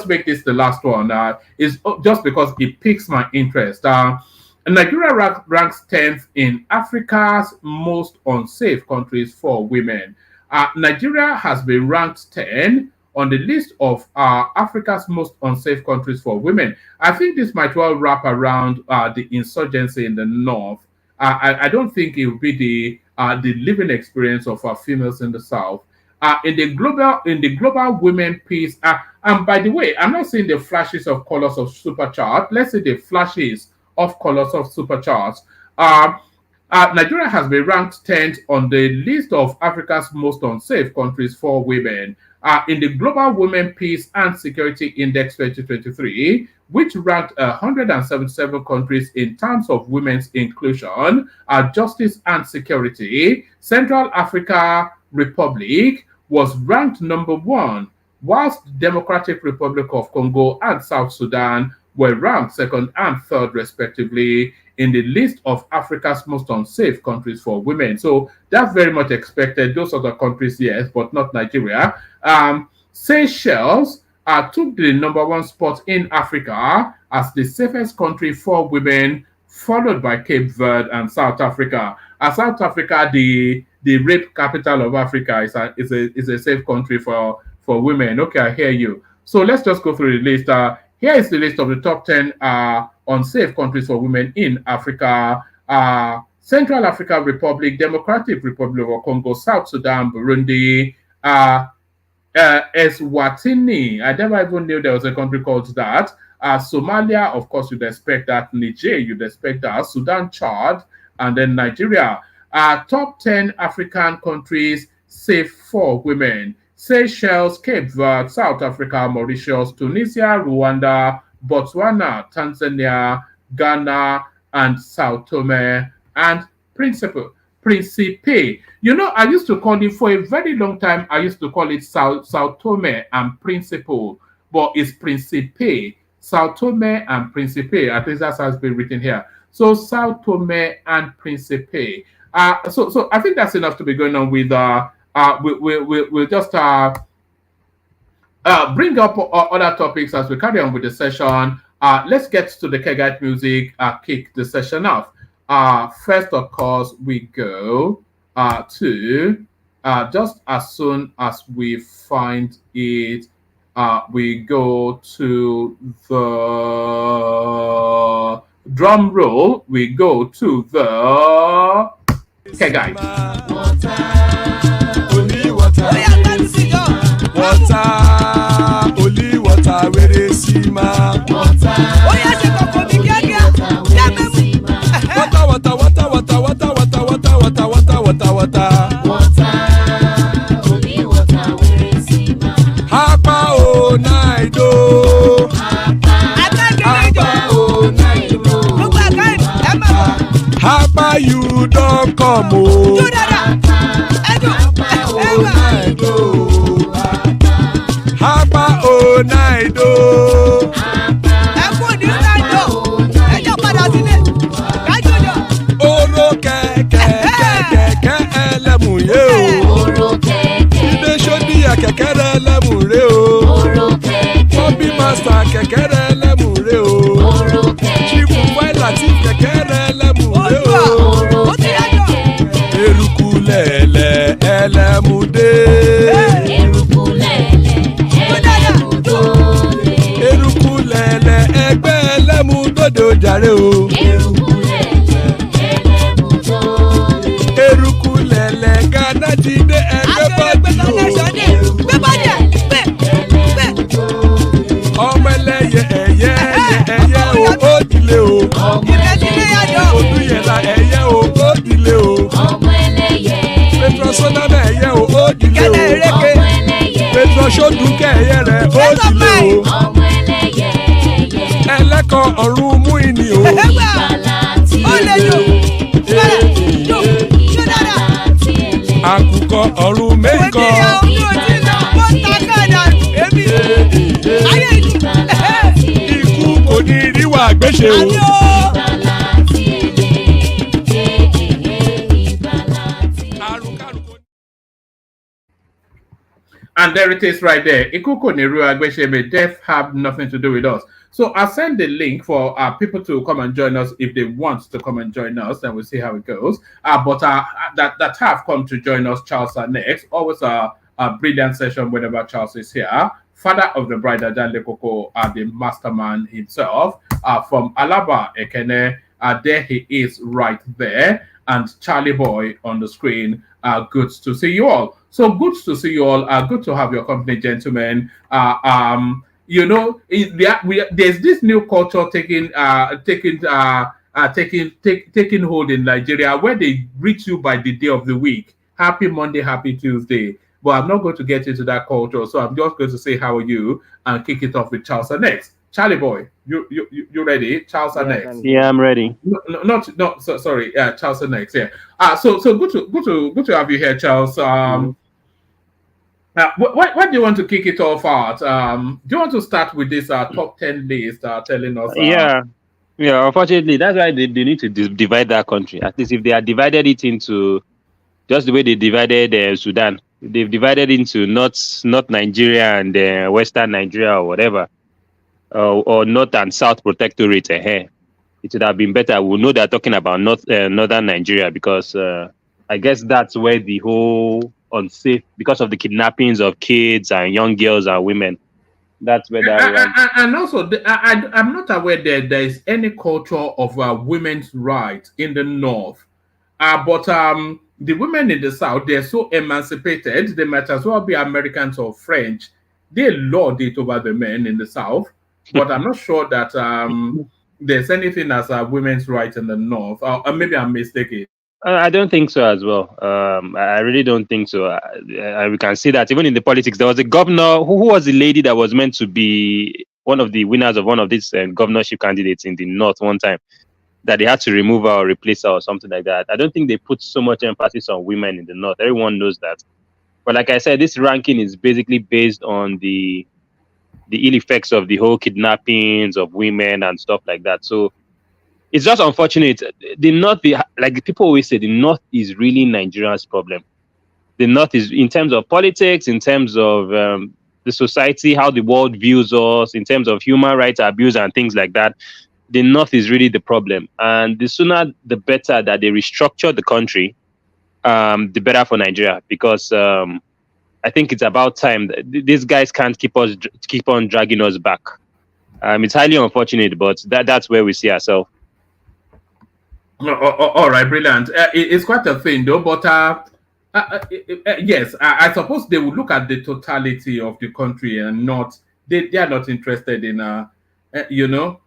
make this the last one. Is just because it piques my interest. Nigeria ranks 10th in Africa's most unsafe countries for women. Nigeria has been ranked 10 on the list of Africa's most unsafe countries for women. I think this might well wrap around the insurgency in the north. I don't think it will be the living experience of our females in the south. In the global women peace, and by the way, I'm not saying the flashes of colors of supercharged. Let's say the flashes of colors of supercharged. Nigeria has been ranked 10th on the list of Africa's most unsafe countries for women. In the Global Women Peace and Security Index 2023, which ranked 177 countries in terms of women's inclusion, justice, and security, Central Africa Republic was ranked number 1, whilst the Democratic Republic of Congo and South Sudan were ranked 2nd and 3rd, respectively, in the list of Africa's most unsafe countries for women. So that's very much expected. Those other countries, yes, but not Nigeria. Seychelles took the number 1 spot in Africa as the safest country for women, followed by Cape Verde and South Africa. South Africa, the rape capital of Africa, is a safe country for women. Okay, I hear you. So let's just go through the list. Here is the list of the top 10 unsafe countries for women in Africa. Central African Republic, Democratic Republic of Congo, South Sudan, Burundi, Eswatini. I never even knew there was a country called that. Somalia, of course, you'd expect that. Niger, you'd expect that. Sudan, Chad, and then Nigeria. Top 10 African countries safe for women. Seychelles, Cape Verde, South Africa, Mauritius, Tunisia, Rwanda, Botswana, Tanzania, Ghana, and Sao Tome and Principe. You know, I used to call it for a very long time. I used to call it Sao Tome and Principe, but it's Principe. Sao Tome and Principe. I think that's how it's been written here. So Sao Tome and Principe. So I think that's enough to be going on with. We'll just bring up other topics as we carry on with the session. Let's get to the Kegite music. Kick the session off. First, of course, we go to just as soon as we find it. We go to the drum roll. We go to the Kegite. Water, only water, where is Sima? Water, Hapa o Naido. Hapa you don't come o. Hapa o Naido. Oro kẹ̀kẹ́ ẹlẹ́mù yé o. Ilé sọ́dí kẹ̀kẹ́ rẹ̀ ẹlẹ́mù rẹ̀ o. Bobby Master kẹ̀kẹ́ rẹ̀ ẹlẹ́mù rẹ̀ o. Chief Faila ti kẹ̀kẹ́ rẹ̀ ẹlẹ́mù rẹ̀ o. Eruku lẹ̀lẹ̀ ẹlẹ́mù dé. Eruku lẹ̀lẹ̀ ẹgbẹ́ ẹlẹ́mù dòde ojàre o. Eruku lẹ̀lẹ̀ Ghana ti dé ẹgbẹ́ bọ́dì o. Ọmọ ẹlẹ́yẹ ẹ̀yẹ o ó dìlé o. Odúyẹ̀lá ẹ̀yẹ o ó dìlé o. Petrosoname ẹ̀yẹ o ó dìlé o. Petrosodúnkẹ́ ẹ̀yẹ rẹ̀ ó dìlé o. Ẹlẹ́kọ̀ ọ̀run mú ìní o. Àkùkọ ọ̀run mẹ́kọ̀. Ikú kò ní ríwà gbéṣe o. And there it is right there. Ikuko Neru Agbesheme, death have nothing to do with us. So I'll send the link for people to come and join us if they want to come and join us, and we'll see how it goes. But that have come to join us, Charles are next. Always a brilliant session whenever Charles is here. Father of the bride, Ajan Lekoko, the mastermind himself, from Alaba Ekene. There he is right there. And Charlie Boy on the screen. Good to see you all. So good to see you all. Good to have your company, gentlemen. You know, there's this new culture taking hold in Nigeria where they greet you by the day of the week. Happy Monday, happy Tuesday. But I'm not going to get into that culture, so I'm just going to say how are you and kick it off with Charles next. Charlie Boy, you ready? Charles next. Yeah, I'm ready. Sorry. Charles next. Yeah. So good to have you here, Charles. What do you want to kick it off at? Do you want to start with this top 10 list telling us? Yeah. Unfortunately, that's why they need to divide that country. At least if they are divided it into just the way they divided Sudan, they've divided into North Nigeria and Western Nigeria or whatever, or North and South Protectorate. It would have been better. We know they're talking about Northern Nigeria because I guess that's where the whole unsafe, because of the kidnappings of kids and young girls and women. That's where that. And also, I'm not aware that there is any culture of women's rights in the north. But the women in the south, they're so emancipated, they might as well be Americans or French. They lord it over the men in the south. But I'm not sure that there's anything as women's rights in the north. Or maybe I'm mistaken. I don't think so as well. I really don't think so. We can see that even in the politics, there was a governor. Who was the lady that was meant to be one of the winners of one of these governorship candidates in the north one time? that they had to remove her or replace her or something like that. I don't think they put so much emphasis on women in the North. Everyone knows that. But like I said, this ranking is basically based on the ill effects of the whole kidnappings of women and stuff like that. So it's just unfortunate. The North, like people always say, the North is really Nigeria's problem. The North is, in terms of politics, in terms of the society, how the world views us, in terms of human rights abuse and things like that. The North is really the problem. And the sooner, the better that they restructure the country, the better for Nigeria. Because I think it's about time. These guys can't keep on dragging us back. It's highly unfortunate, but that's where we see ourselves. All right, brilliant. It's quite a thing, though. But yes, I suppose they would look at the totality of the country and not they are not interested in you know,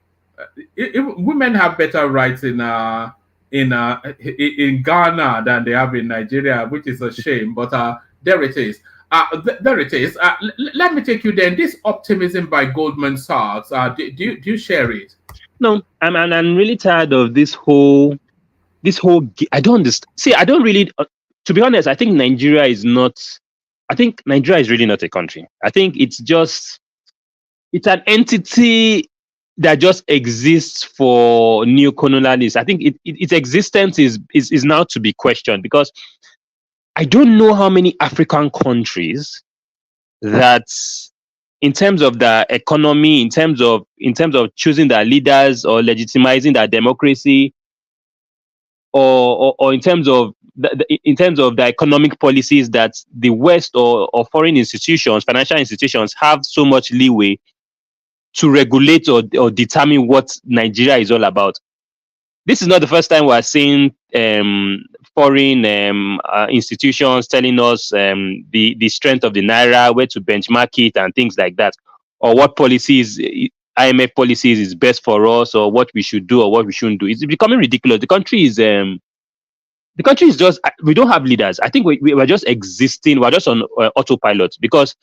if women have better rights in Ghana than they have in Nigeria, which is a shame. But there it is. There it is. Let me take you then. This optimism by Goldman Sachs. Do you share it? No, I'm really tired of this whole. I don't understand. See, I don't really. To be honest, I think Nigeria is not. I think Nigeria is really not a country. I think it's an entity that just exists for neo-colonialists. I think its existence is now to be questioned, because I don't know how many African countries that, in terms of the economy, in terms of choosing their leaders or legitimizing their democracy, or in terms of the economic policies, that the West or foreign institutions, financial institutions, have so much leeway to regulate or determine what Nigeria is all about. This is not the first time we are seeing foreign institutions telling us the strength of the Naira, where to benchmark it and things like that, or what policies, IMF policies, is best for us, or what we should do or what we shouldn't do. It's becoming ridiculous. The country is just, we don't have leaders. I think we're just existing. We're just on autopilot, because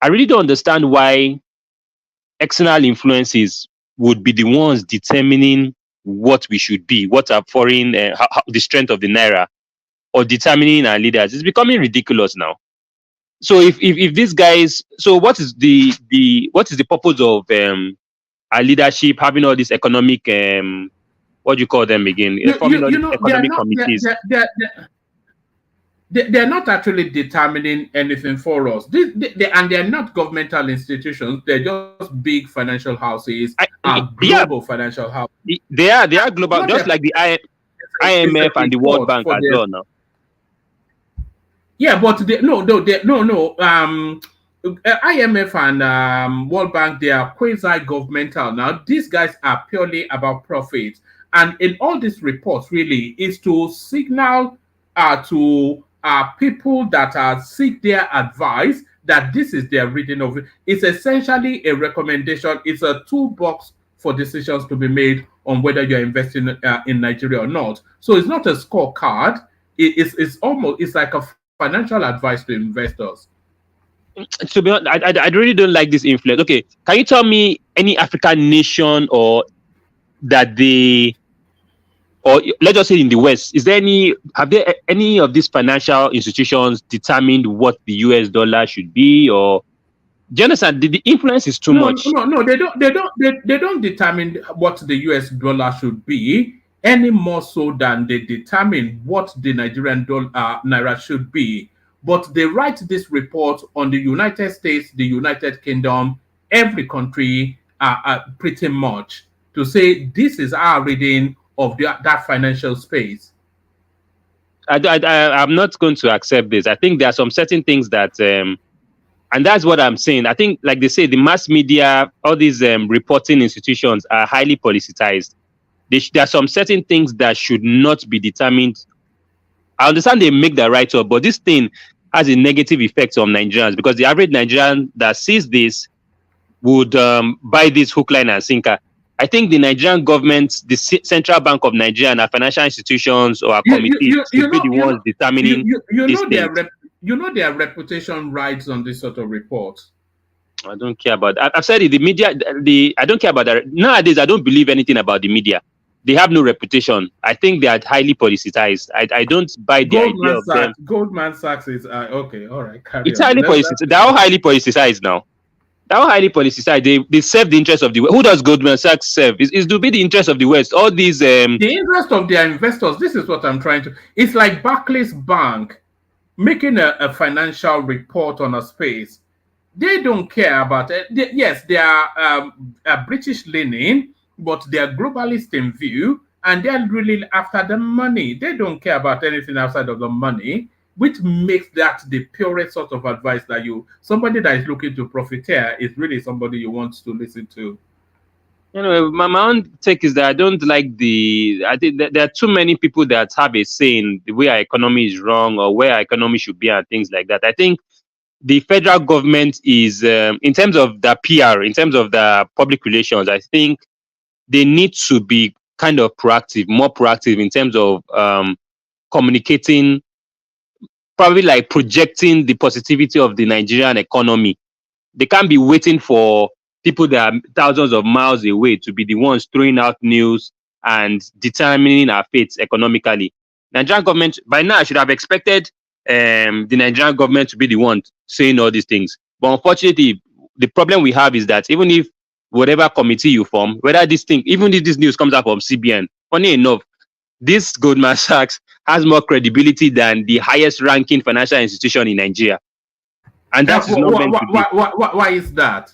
I really don't understand why external influences would be the ones determining what we should be, what are foreign, the strength of the Naira, or determining our leaders. It's becoming ridiculous now. So if these guys, so what is the purpose of our leadership having all these economic, what do you call them again? Forming all these economic committees. They're not actually determining anything for us. And they're not governmental institutions. They're just big financial houses, global financial houses. They are global, just like the IMF and the World Bank as well now. Yeah, but IMF and World Bank, they are quasi-governmental now. These guys are purely about profit. And in all these reports, really, is to signal to people that seek their advice that this is their reading of it. It's essentially a recommendation. It's a toolbox for decisions to be made on whether you're investing in Nigeria or not. So it's not a scorecard. It's like a financial advice to investors. To be honest, I really don't like this influence. Okay, can you tell me any African nation or let's just say in the West, have there any of these financial institutions determined what the US dollar should be? Or do you understand? The influence is too much. No, they don't determine what the US dollar should be any more so than they determine what the Nigerian Naira should be. But they write this report on the United States, the United Kingdom, every country pretty much, to say this is our reading of that financial space. I'm not going to accept this. I think there are some certain things that, and that's what I'm saying. I think, like they say, the mass media, all these reporting institutions are highly politicized. There are some certain things that should not be determined. I understand they make the right up, but this thing has a negative effect on Nigerians, because the average Nigerian that sees this would buy this hook, line, and sinker. I think the Nigerian government, the Central Bank of Nigeria, and our financial institutions or our committees should be the ones determining these things. Their reputation rides on this sort of report. I don't care about that. I've said it, the media, I don't care about that. Nowadays, I don't believe anything about the media. they have no reputation. I think they are highly politicized. I don't buy the idea of them. Goldman Sachs is okay. All right, carry It's on. highly politicized. They're all highly politicized now. They're all highly politicized. They serve the interest of the West. Who does Goldman Sachs serve? Is to be the interest of the West. All these The interest of their investors. This is what I'm trying to. It's like Barclays Bank making a financial report on a space. They don't care about it. Yes, they are British leaning, but they are globalist in view, and they're really after the money. They don't care about anything outside of the money, which makes that the purest sort of advice that somebody that is looking to profiteer is really somebody you want to listen to. my own take is that I don't like I think that there are too many people that have a say in the way our economy is wrong or where our economy should be and things like that. I think the federal government is, in terms of the PR, in terms of the public relations, I think they need to be kind of more proactive in terms of communicating, probably like projecting the positivity of the Nigerian economy. They can't be waiting for people that are thousands of miles away to be the ones throwing out news and determining our fate economically. Nigerian government, by now, I should have expected the Nigerian government to be the one saying all these things. But unfortunately, the problem we have is that even if whatever committee you form, whether this thing, even if this news comes out from CBN, funny enough, this Goldman Sachs has more credibility than the highest ranking financial institution in Nigeria. And that is not meant to be. Why is that?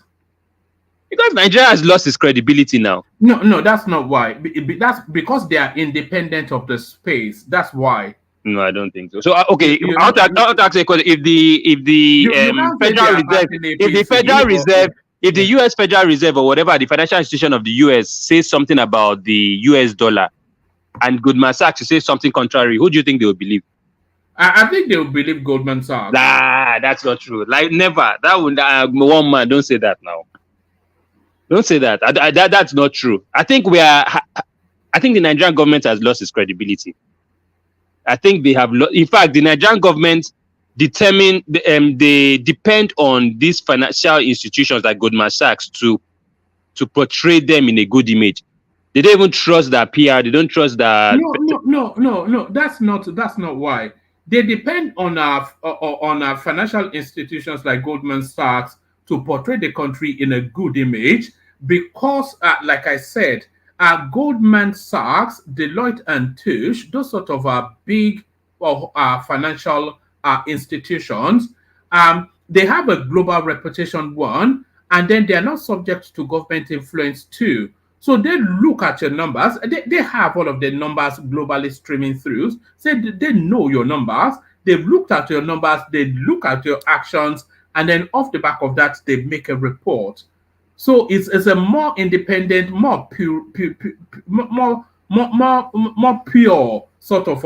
Because Nigeria has lost its credibility now. No, that's not why. That's because they are independent of the space. That's why. No, I don't think so. So okay, I'll ask a question. If the U.S. Federal Reserve or whatever the financial institution of the U.S. says something about the U.S. dollar, and Goldman Sachs says something contrary, who do you think they will believe? I think they will believe Goldman Sachs. Nah, that's not true. Like never. That would one man. Don't say that now. Don't say that. That's not true. I think the Nigerian government has lost its credibility. I think they have. In fact, the Nigerian government they depend on these financial institutions like Goldman Sachs to portray them in a good image. They don't even trust their PR. They don't trust that. No. That's not why. They depend on our financial institutions like Goldman Sachs to portray the country in a good image because, like I said, Goldman Sachs, Deloitte and Touche, those sort of big financial institutions, they have a global reputation, one, and then they are not subject to government influence, two. So they look at your numbers. They have all of the numbers globally streaming through. So they know your numbers. They've looked at your numbers. They look at your actions. And then off the back of that, they make a report. So it's a more independent, more pure sort of,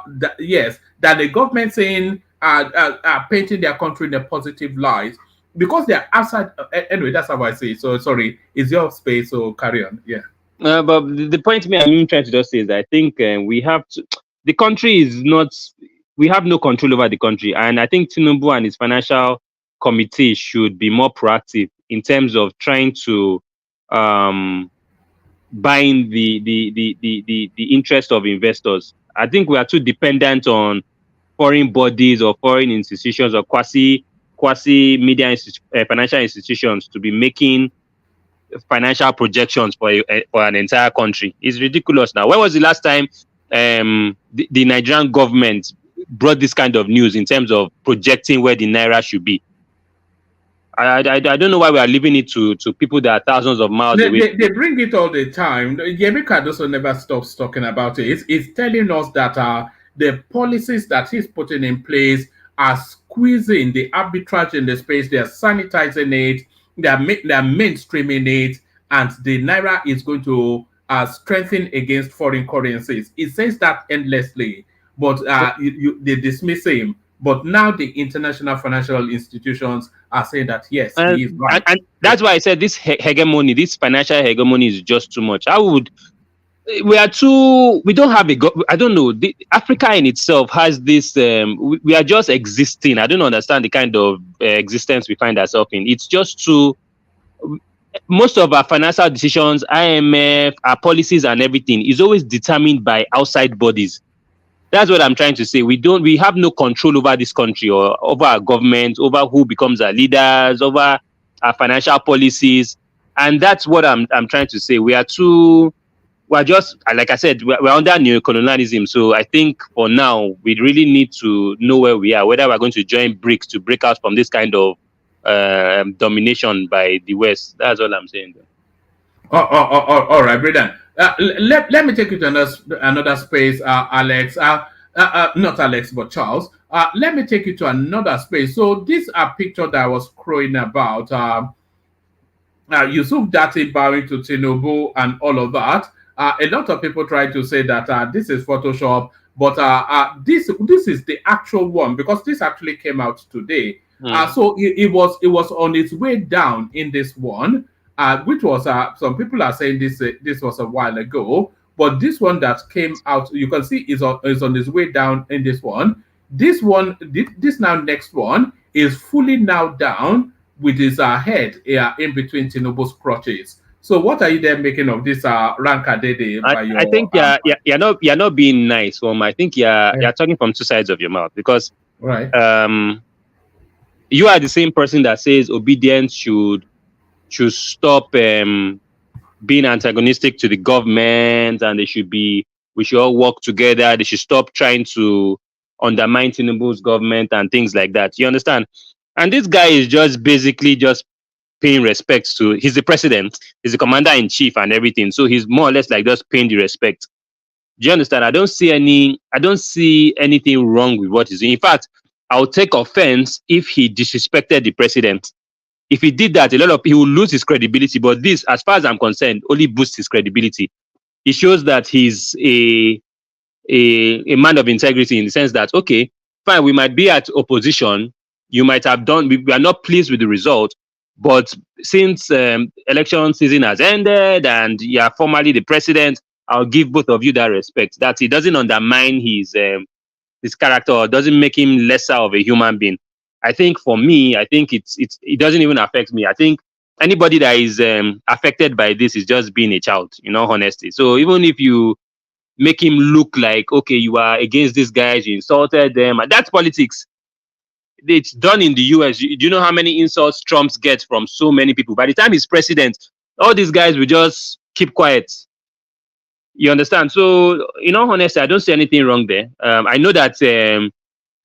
than the government saying, painting their country in a positive light. Because they're outside, anyway, that's how I say it. So sorry, it's your space, so carry on. Yeah. But the point I'm trying to just say is that I think the country is not, we have no control over the country. And I think Tinubu and his financial committee should be more proactive in terms of trying to bind the interest of investors. I think we are too dependent on foreign bodies or foreign institutions or quasi media financial institutions to be making financial projections for an entire country. It's ridiculous now. When was the last time the Nigerian government brought this kind of news in terms of projecting where the Naira should be? I don't know why we are leaving it to people that are thousands of miles away. They bring it all the time. Cardoso never stops talking about it. It's telling us that the policies that he's putting in place are squeezing the arbitrage in the space. They are sanitizing it. They are mainstreaming it, and the Naira is going to strengthen against foreign currencies. It says that endlessly, but they dismiss him. But now the international financial institutions are saying that yes, he is right. And that's why I said this hegemony, this financial hegemony is just too much. We don't have I don't know. Africa in itself has this, we are just existing. I don't understand the kind of existence we find ourselves in. It's just too, most of our financial decisions, IMF, our policies and everything is always determined by outside bodies. That's what I'm trying to say. We have no control over this country or over our government, over who becomes our leaders, over our financial policies. And that's what I'm trying to say. We're just, like I said, we're under neocolonialism. So I think for now, we really need to know where we are, whether we're going to join BRICS to break out from this kind of domination by the West. That's all I'm saying. All right, Bredan. Let me take you to another space, Alex. Not Alex, but Charles. Let me take you to another space. So this picture that I was crowing about. Yusuf Dati bowing to Tinubu and all of that. A lot of people try to say that this is Photoshop, but this is the actual one because this actually came out today. So it was on its way down in this one, which was some people are saying this was a while ago, but this one that came out you can see is on its way down in this one. This now next one is fully now down with his head in between Tinubu's crotches. So what are you then making of this Ranka Dede by your I think you're not being nice, I think you're talking from two sides of your mouth because right. You are the same person that says obedience should stop being antagonistic to the government and we should all work together. They should stop trying to undermine Tinubu's government and things like that. You understand? And this guy is just basically just paying respects to. He's the president, he's the commander in chief and everything. So he's more or less like just paying the respect. Do you understand? I don't see anything wrong with what he's doing. In fact, I'll take offense if he disrespected the president. If he did that, he will lose his credibility. But this, as far as I'm concerned, only boosts his credibility. It shows that he's a man of integrity in the sense that, okay, fine, we might be at opposition. You might have done, we are not pleased with the result. But since election season has ended and you are formally the president, I'll give both of you that respect. That it doesn't undermine his character or doesn't make him lesser of a human being. I think for me, it doesn't even affect me. I think anybody that is affected by this is just being a child, honesty. So even if you make him look like, okay, you are against these guys, you insulted them, and that's politics. It's done in the US. Do you know how many insults Trump gets from so many people? By the time he's president, all these guys will just keep quiet. You understand? So, honestly, I don't see anything wrong there. I know that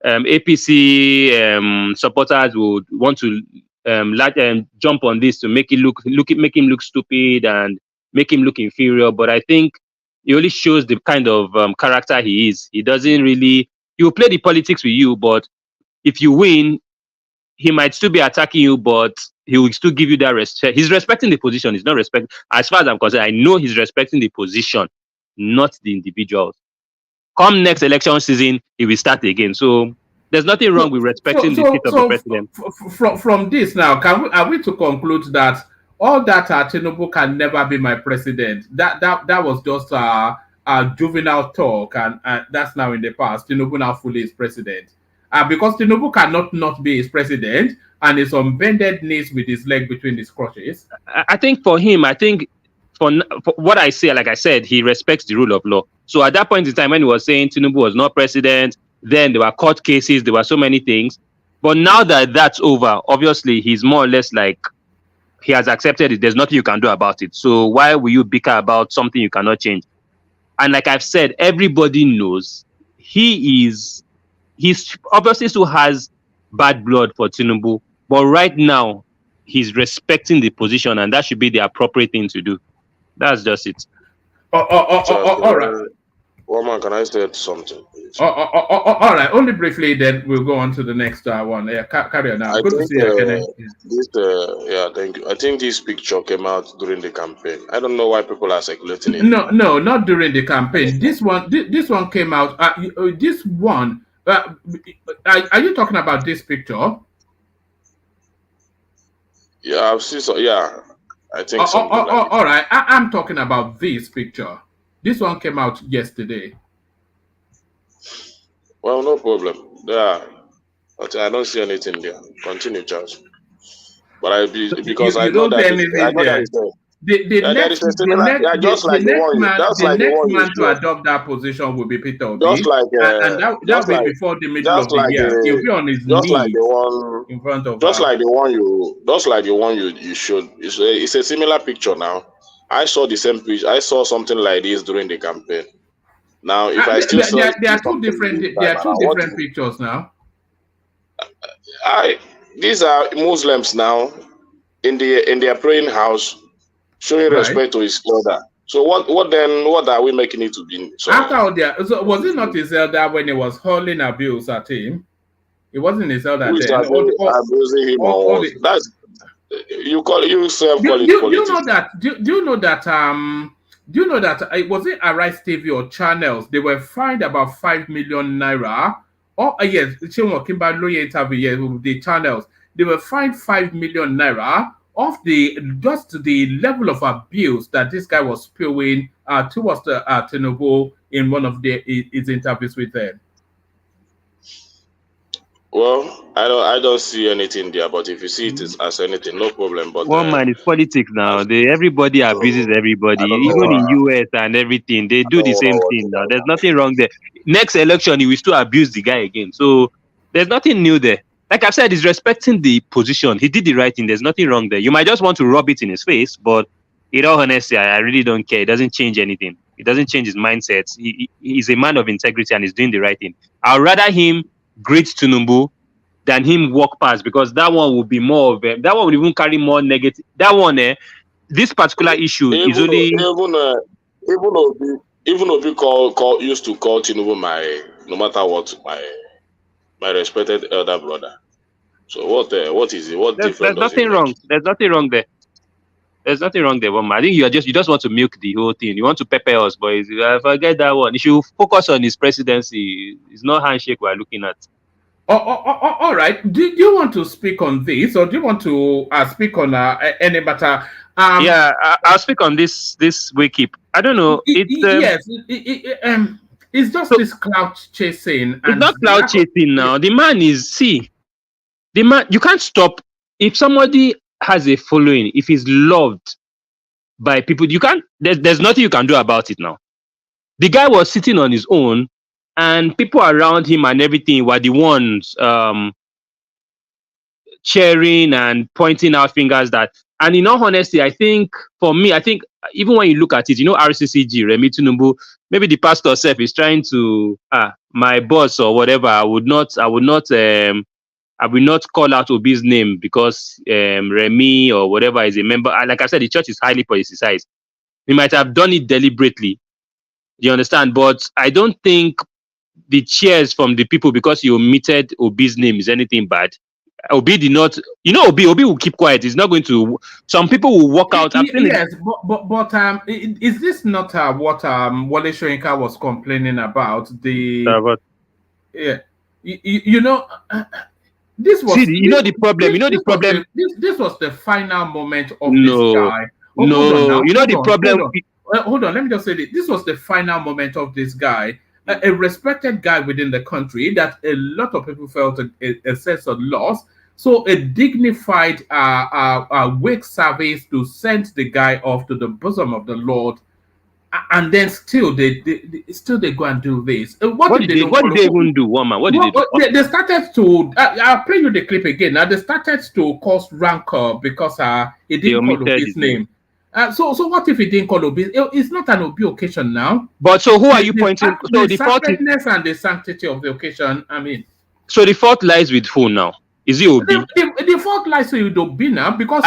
APC supporters would want to jump on this to make him look stupid and make him look inferior. But I think it only shows the kind of character he is. He doesn't really. He will play the politics with you, but if you win, he might still be attacking you, but he will still give you that respect. He's respecting the position. He's not respecting. As far as I'm concerned, I know he's respecting the position, not the individuals. Come next election season, he will start again. So there's nothing wrong with respecting the seat of the president. From this now, are we to conclude that all that Tinubu can never be my president? That was just a juvenile talk, and that's now in the past. Tinubu now fully is president. Because Tinubu cannot not be his president and is on bended knees with his leg between his crotches. I think for him, for what I say, like I said, he respects the rule of law. So at that point in time, when he was saying Tinubu was not president, then there were court cases, there were so many things. But now that that's over, obviously, he's more or less like, he has accepted it. There's nothing you can do about it. So why will you bicker about something you cannot change? And like I've said, everybody knows he's obviously still has bad blood for Tinubu, but right now he's respecting the position, and that should be the appropriate thing to do. That's just it. All right. Woman, can I say something, please? All right. Only briefly, then we'll go on to the next one. Yeah, carry on now. Good to see you. Thank you. I think this picture came out during the campaign. I don't know why people are circulating it. No, not during the campaign. This one came out. This one. Are you talking about this picture? Yeah, I've seen so. Yeah, I think so. All right. I'm talking about this picture. This one came out yesterday. Well, no problem. Yeah, but I don't see anything there. Continue, Charles. But because I You know don't that say I anything know that there. it's there. The Yeah, there next is a similar, yeah, just the like the next one you man to saw, adopt that position will be Peter just Obi, like, and that just will be like, before the middle just of the like year. He'll be on his just like the knees one, in front of just her. like the one you showed. It's a similar picture now. I saw the same picture. I saw something like this during the campaign. Now, if I still There, there see are two something different this there time are two around, different pictures now. these are Muslims now in their praying house, showing Right. respect to his elder. So what are we making it to be? After So all so was it not his elder when he was hurling abuse at him? It wasn't his elder who is then. abusing him All or what? the That's you call yourself call it do you politics. know that do you know that do you know that was it Arise TV or channels? They were fined about 5 million naira. Oh yes, Chinwo Kimba Loye interview, yes, with the channels. They were fined 5 million naira of the just the level of abuse that this guy was spewing towards the Tinubu in one of his interviews with them. Well, I don't see anything there, but if you see it as anything, no problem. But One man is politics now. Everybody abuses everybody, I don't know even in what US and everything. They I do don't the know same what thing to now. do. There's nothing wrong there. Next election, he will still abuse the guy again. So there's nothing new there. Like I've said, he's respecting the position. He did the right thing. There's nothing wrong there. You might just want to rub it in his face, but in all honesty, I really don't care. It doesn't change anything. It doesn't change his mindset. He's a man of integrity and he's doing the right thing. I'd rather him greet Tinubu than him walk past, because that one would be more of that one would even carry more negative. That one, this particular issue is Even only even even Obi used to call Tinubu my, no matter what, my respected elder brother. So what is it? What there's difference does it nothing make? wrong. There's nothing wrong there. There's nothing wrong there, one man. I think you just want to milk the whole thing. You want to pepper us, boys. Forget that one. You should focus on his presidency. It's not handshake we're looking at. All right. Do you want to speak on this, or do you want to speak on any matter? Yeah, I'll speak on this wake up. I don't know. Yes, it's just so this cloud chasing, it's and not cloud chasing now. The man is the man. You can't stop if somebody has a following. If he's loved by people, you can't. There's nothing you can do about it now. The guy was sitting on his own, and people around him and everything were the ones cheering and pointing out fingers that. And in all honesty, I think for me, even when you look at it, RCCG, Remi Tinubu, maybe the pastor self is trying to my boss or whatever. I will not call out Obi's name because Remi or whatever is a member. Like I said, the church is highly politicized. He might have done it deliberately. You understand? But I don't think the cheers from the people because he omitted Obi's name is anything bad. Obi did not, Obi will keep quiet. He's not going to. Some people will walk out. Yes, but is this not what Wale Soyinka was complaining about? Yeah, this was. the problem. The problem. This was the final moment of No, this guy. The problem. Hold on. Let me just say this. This was the final moment of this guy, a respected guy within the country that a lot of people felt a sense of loss. So a dignified wake service to send the guy off to the bosom of the Lord, and then still they go and do this. What did they even do, woman? What did they do? They started to. I'll play you the clip again. Now they started to cause rancor because he didn't call his name. So what if he didn't call Obi? It's not an Obi occasion now. But so who are you pointing? So the sacredness and the sanctity of the occasion. I mean. So the fault lies with who now? Is it Obi? The fault lies with Obi now because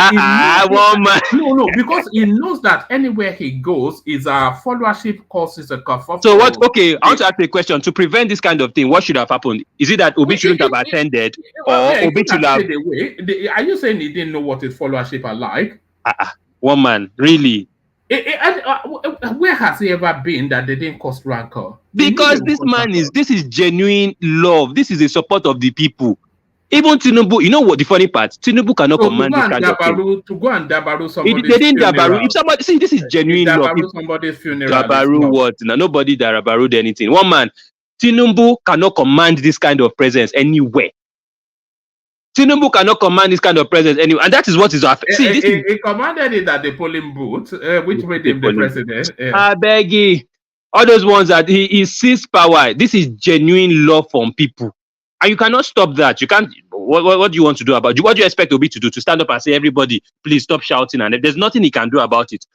because he knows that anywhere he goes, his followership causes a kerfuffle. So what? Okay, I want to ask a question. To prevent this kind of thing, what should have happened? Is it that Obi shouldn't have attended, or Obi should have? Are you saying he didn't know what his followership are like? One man, really? Where has he ever been that they didn't cause rancor? Because this is genuine love. This is a support of the people. Even Tinubu, you know what the funny part? Tinubu cannot command this kind of thing. To go and dabaru somebody's They didn't dabaru. If somebody this is genuine love. Somebody's funeral. Dabaru what? Now nobody dabarued anything. One man, Tinubu cannot command this kind of presence anywhere. Tinubu cannot command this kind of presence anyway, and that is what is see. This is He commanded it at the polling booth, which made him the president. Yeah. I beg you. All those ones that he sees power. This is genuine love from people, and you cannot stop that. You can't. What do you want to do about it? What do you expect Obi to do? To stand up and say, everybody, please stop shouting, and there's nothing he can do about it.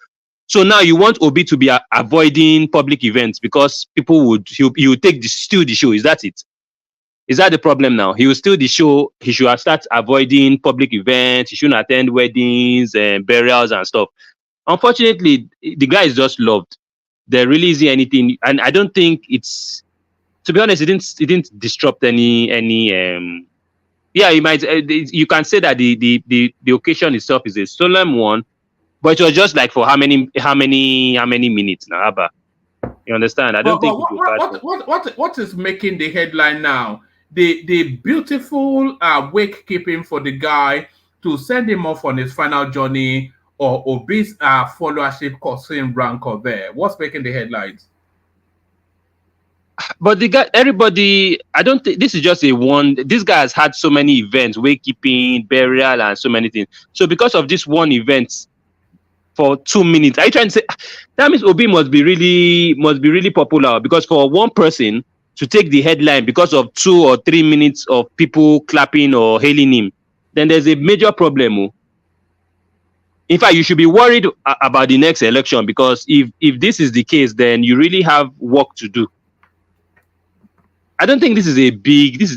So now you want Obi to be avoiding public events because people would he would steal the show. Is that it? Is that the problem now? He will steal the show. He should start avoiding public events. He shouldn't attend weddings and burials and stuff. Unfortunately, the guy is just loved. There really isn't anything, and I don't think it's. To be honest, it didn't disrupt any. Yeah, you might. You can say that the occasion itself is a solemn one, but it was just like for how many minutes now, Abba? You understand? I don't think what is making the headline now? The beautiful wake keeping for the guy to send him off on his final journey, or Obi's followership causing rancor there. What's making the headlines? But the guy, everybody, I don't think this is just a one. This guy has had so many events, wake keeping, burial, and so many things. So because of this one event, for 2 minutes, are you trying to say that means Obi must be really popular? Because for one person to take the headline because of 2 or 3 minutes of people clapping or hailing him, then there's a major problem. In fact, you should be worried about the next election, because if this is the case, then you really have work to do. I don't think this is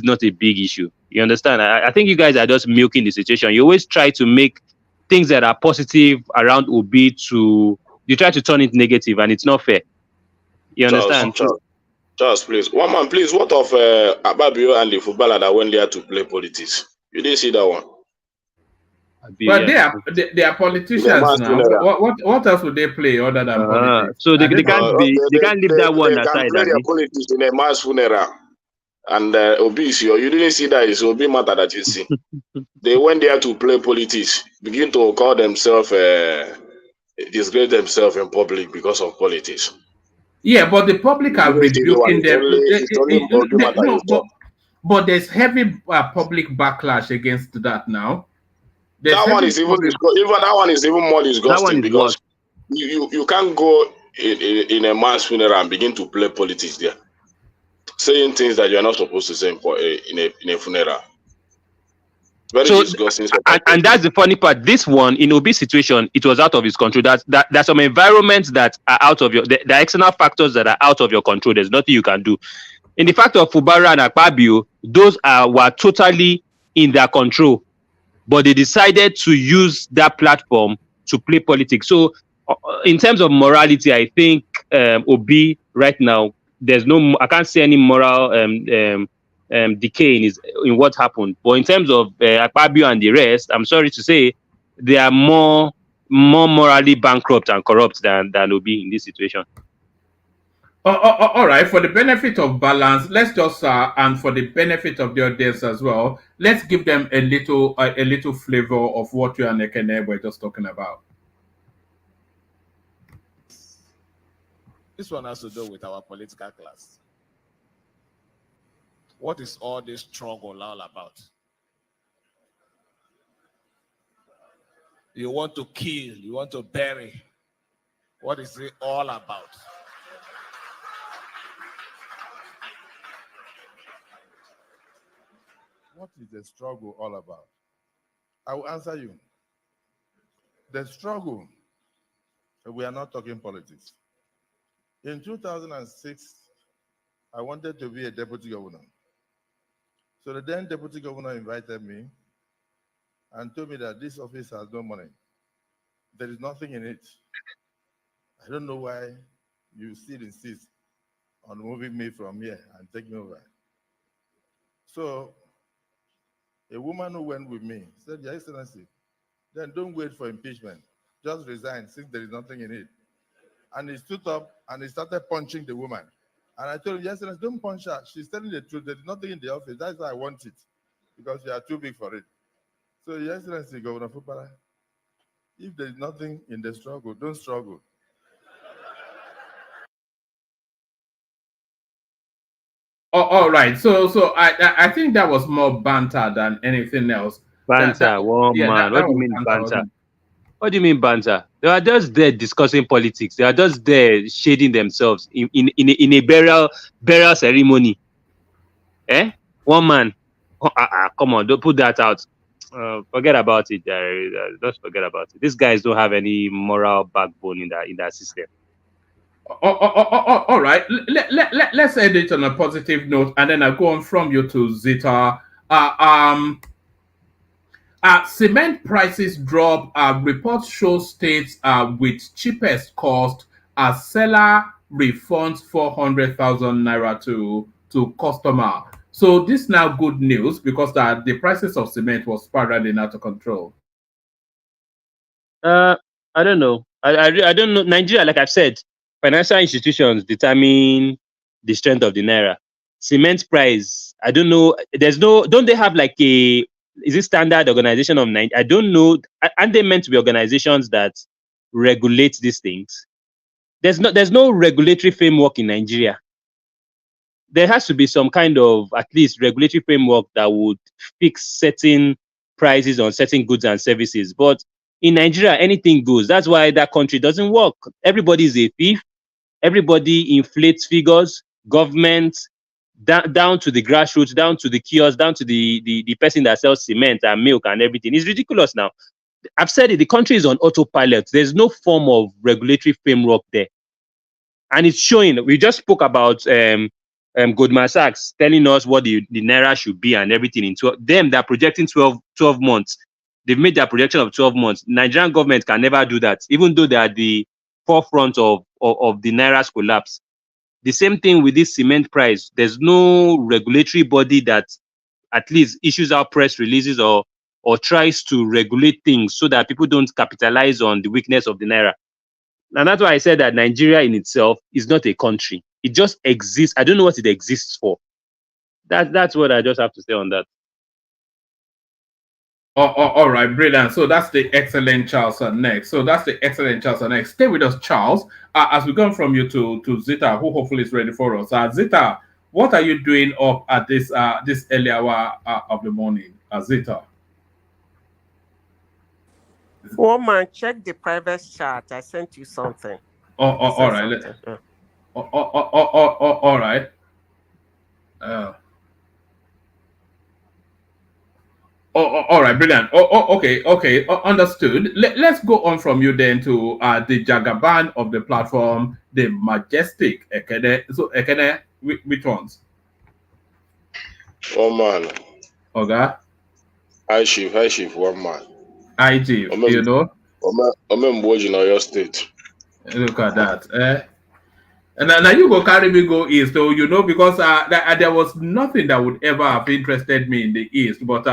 not a big issue. You understand? I think you guys are just milking the situation. You always try to make things that are positive around Obi you try to turn it negative, and it's not fair. You understand? Charles, please. One man, please. What of Ababio and the footballer that went there to play politics? You didn't see that one? But they are politicians now. What else would they play other than politics? So they can't leave that one aside. They can play their politics in a mass funeral. And Obi is here. You didn't see that. It's Obi matter that you see. They went there to play politics, begin to call themselves, disgrace themselves in public because of politics. Yeah, but the public are rebuking them. But there's heavy public backlash against that now. That one is even more disgusting, because you can't go in a man's funeral and begin to play politics there, saying things that you are not supposed to say in a funeral. Very disgusting. And that's the funny part. This one, in Obi's situation, it was out of his control. There's some environments that are out of the external factors that are out of your control. There's nothing you can do. In the fact of Fubara and Akpabio, those were totally in their control, but they decided to use that platform to play politics. So, in terms of morality, I think Obi right now, I can't see any moral decay in what happened. But in terms of Akpabio and the rest, I'm sorry to say, they are more morally bankrupt and corrupt than Obi in this situation. All right. For the benefit of balance, let's just and for the benefit of the audience as well, let's give them a little flavor of what you and Ekene were just talking about. This one has to do with our political class. What is all this struggle all about? You want to kill, you want to bury. What is it all about? What is the struggle all about? I will answer you. The struggle, we are not talking politics. In 2006, I wanted to be a deputy governor. So the then deputy governor invited me and told me that this office has no money. There is nothing in it. I don't know why you still insist on moving me from here and taking over. So a woman who went with me said, Your Excellency, then don't wait for impeachment. Just resign since there is nothing in it. And he stood up and he started punching the woman. And I told him, Your Excellency, don't punch her. She's telling the truth. There's nothing in the office. That's why I want it, because you are too big for it. So, Your Excellency, Governor Fubara, if there's nothing in the struggle, don't struggle. all right. So I think that was more banter than anything else. Banter, one Yeah, man. that What do you was mean banter, banter? wasn't it? What do you mean banter? They are just there discussing politics. They are just there shading themselves in a burial ceremony. Eh? One man. Oh, come on, don't put that out. Forget about it. Just forget about it. These guys don't have any moral backbone in that system. All right. Let's end it on a positive note, and then I'll go on from you to Zita. Uh, um, Cement prices drop. Reports show states with cheapest cost. Seller refunds 400,000 naira to customer. So this now good news because the prices of cement was spiraling out of control. I don't know. I don't know. Nigeria, like I've said, financial institutions determine the strength of the naira. Cement price, I don't know. There's no. Don't they have like a? Is it standard organization of Nigeria? I don't know. Aren't they meant to be organizations that regulate these things? There's no regulatory framework in Nigeria. There has to be some kind of at least regulatory framework that would fix certain prices on certain goods and services. But in Nigeria, anything goes. That's why that country doesn't work. Everybody is a thief. Everybody inflates figures. Government, down to the grassroots, down to the kiosk, down to the person that sells cement and milk and everything. It's ridiculous now. I've said it, the country is on autopilot. There's no form of regulatory framework there. And it's showing. We just spoke about Goldman Sachs telling us what the naira should be and everything. Them, they're projecting 12 months. They've made their projection of 12 months. Nigerian government can never do that, even though they are the forefront of the naira's collapse. The same thing with this cement price. There's no regulatory body that at least issues out press releases or tries to regulate things so that people don't capitalize on the weakness of the naira. And that's why I said that Nigeria in itself is not a country. It just exists. I don't know what it exists for. That's what I just have to say on that. All right, brilliant. So that's the excellent Charles next. Stay with us, Charles. As we go from you to Zita, who hopefully is ready for us. Zita, what are you doing up at this early hour of the morning? Zita. Woman, check the private chat. I sent you something. All right. All right. All right, brilliant. Okay. Understood. Let's go on from you then to the Jagaban of the platform, the Majestic Ekene. So Ekene, which ones? One man. Okay. High chief, one man. IG, you know. Omemboji in Oyo State. Look at that. And now you go carry me go east, so you know, because there was nothing that would ever have interested me in the east. But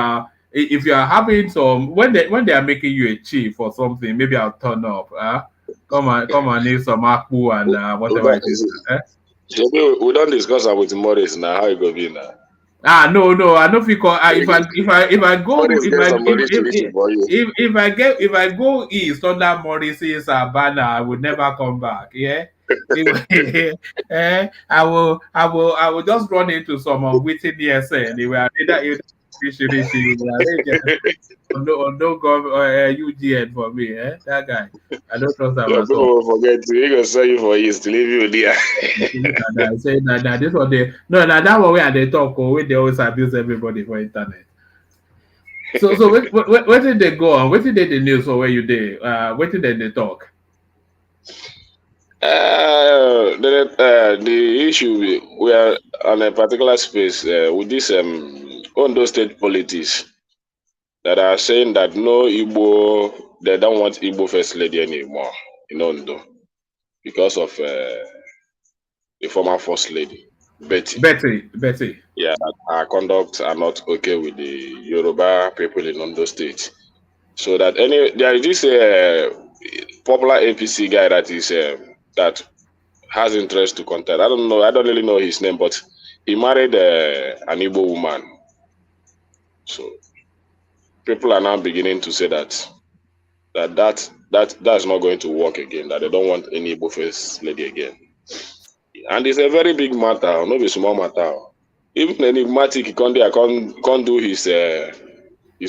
if you are having some when they are making you a chief or something, maybe I'll turn up. Come on, need some akpu and whatever it is. We don't discuss that with Morris now. How it go be now? No, I don't feel if I go east under Morris's banner, I would never come back. Yeah. I will just run into some witty DSN anyway. No UGN for me, that guy. I don't trust that. People will forget to. He gonna sell you for years to leave you there. I say that this one they that one where they talk or where they always abuse everybody for internet. So where did they go on? Where did they the news or where you did? Where did they talk? The issue we are on a particular space with this Ondo state politics that are saying that no Igbo, they don't want Igbo first lady anymore in Ondo because of the former first lady Betty. Yeah, our conduct are not okay with the Yoruba people in Ondo state. So that there is this popular APC guy that is that has interest to contest. I don't know. I don't really know his name, but he married an Igbo woman. So people are now beginning to say that's not going to work again. That they don't want any Igbo first lady again. And it's a very big matter, not a small matter. Even enigmatic, he can't do his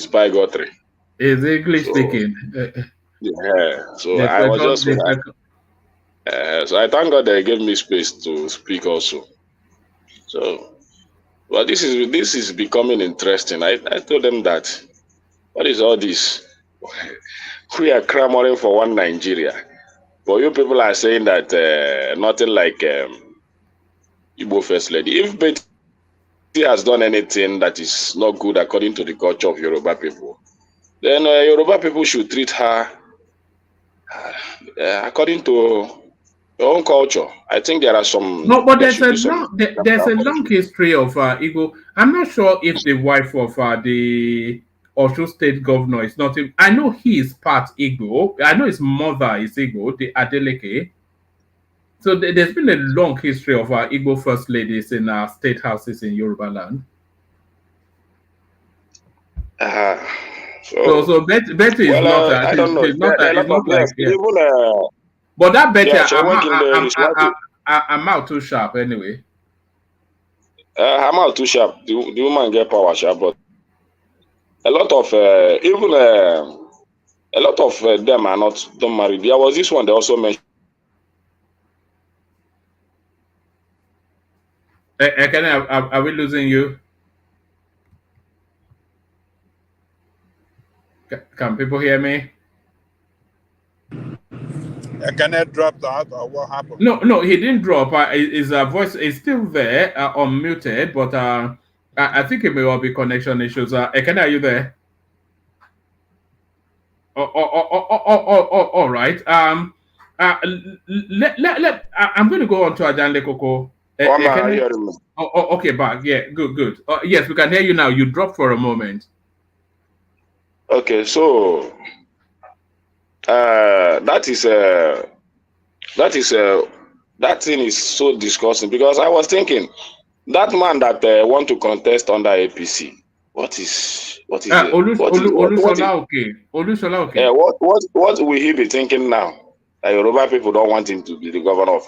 bigotry. Is English So speaking? yeah. So They I was question, just so I thank God they gave me space to speak also. So well, this is becoming interesting. I told them that what is all this? We are clamoring for one Nigeria, but you people are saying that nothing like Igbo First Lady. If Betty has done anything that is not good according to the culture of Yoruba people, then Yoruba people should treat her according to your own culture. I think there are some. No, but There should be some. there's a long history of Igbo. I'm not sure if the wife of the Osho State governor is not. I know he is part Igbo. I know his mother is Igbo, the Adeleke. So there's been a long history of Igbo first ladies in state houses in Yoruba land. Uh, So Betty is well, not. I don't know. She's not. There are a It's lot of not like yes. yeah. Even But that Betty, yeah. So working there, his wife. I'm out too sharp anyway. I'm out too sharp. The woman get power sharp, but a lot of even a lot of them are not don't marry. There was this one they also mentioned. Are we losing you? Can people hear me? Can I drop out or what happened? No, he didn't drop. His voice is still there, unmuted, but I think it may well be connection issues. Ekene, are you there? All right. I'm going to go on to Ajanle Koko. Ekene? Okay, back. Yeah, good. Yes, we can hear you now. You dropped for a moment. Okay, so that thing is so disgusting because I was thinking that man that want to contest under APC, what is Olusola okay. what will he be thinking now? That Yoruba people don't want him to be the governor of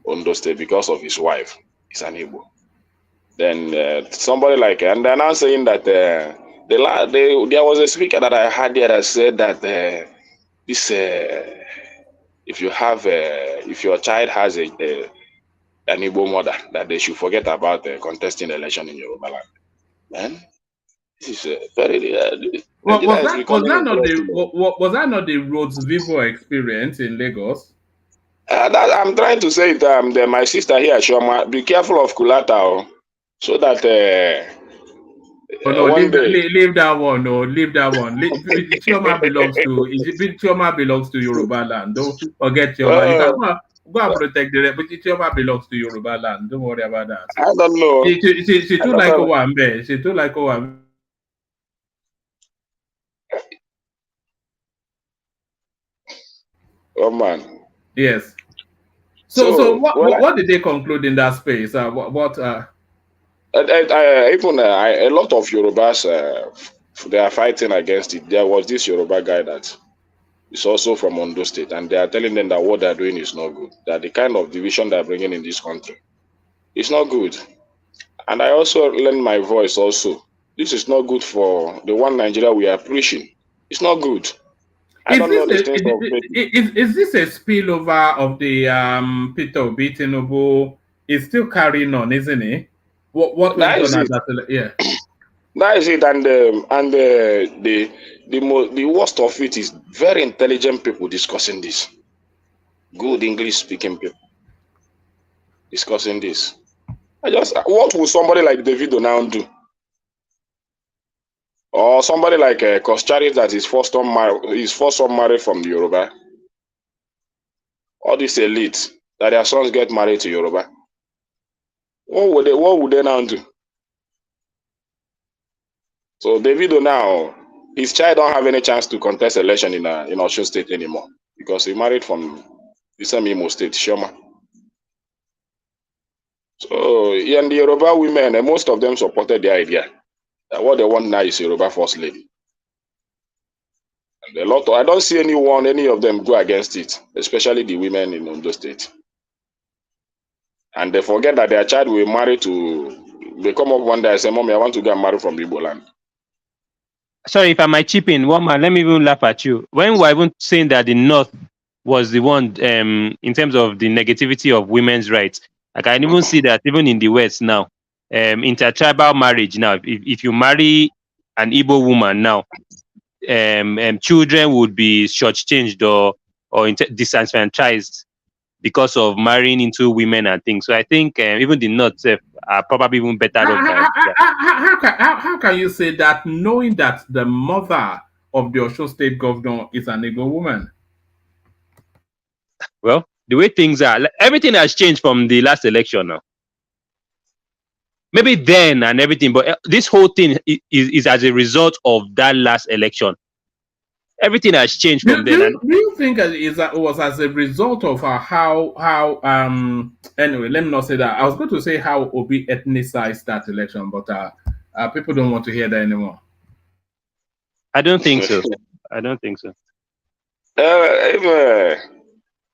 Ondo State because of his wife. He's an Igbo. Then somebody like, and they're now saying that there was a speaker that I had there that said that this if your child has an Igbo mother, that they should forget about contesting election in Yoruba land. Man, this is very. Was that not the Rhodes Vivo experience in Lagos? I'm trying to say that my sister here, Shoma, be careful of Kulata, so that. Leave that one. No, leave that one. Chioma belongs to Yoruba land. Don't forget Chioma. You can go and protect the but Chioma belongs to Yoruba land. Don't worry about that. I don't know. She too like Owambe. She too like Owambe. Oh man. Yes. So what did they conclude in that space? Even a lot of Yorubas they are fighting against it. There was this Yoruba guy that is also from Ondo State, and they are telling them that what they are doing is not good. That the kind of division they are bringing in this country is not good. And I also lend my voice also. This is not good for the one Nigeria we are preaching. It's not good. Is this a spillover of the Peter Obi Tinubu? It's still carrying on, isn't it? What went on at that? Yeah. That is it, and the worst of it is very intelligent people discussing this. Good English speaking people discussing this. What will somebody like Davido now do? Or somebody like Koschari that is first son married from the Yoruba? All this elite that their sons get married to Yoruba. What would they now do? So Davido now, his child don't have any chance to contest election in Osun State anymore because he married from the same Imo State, Shoma. So and the Yoruba women, most of them supported the idea that what they want now is Yoruba first lady. And I don't see any of them go against it, especially the women in Ondo State. And they forget that their child will marry to, they come up one day and say, Mommy, I want to get married from Igbo land. Sorry, if I might chip in, one man, let me even laugh at you. When we were even saying that the North was the one in terms of the negativity of women's rights, I can even see that even in the West now, intertribal marriage now, if you marry an Igbo woman now, children would be shortchanged or disenfranchised because of marrying into women and things. So I think even the North are probably even better off than How can you say that, knowing that the mother of the Osho State governor is an Igbo woman? Well, the way things are, everything has changed from the last election now. Maybe then and everything, but this whole thing is as a result of that last election. Everything has changed from then. Do you think it was as a result of how anyway, let me not say that. I was going to say how Obi ethnicized that election, but people don't want to hear that anymore. I don't think so. I don't think so.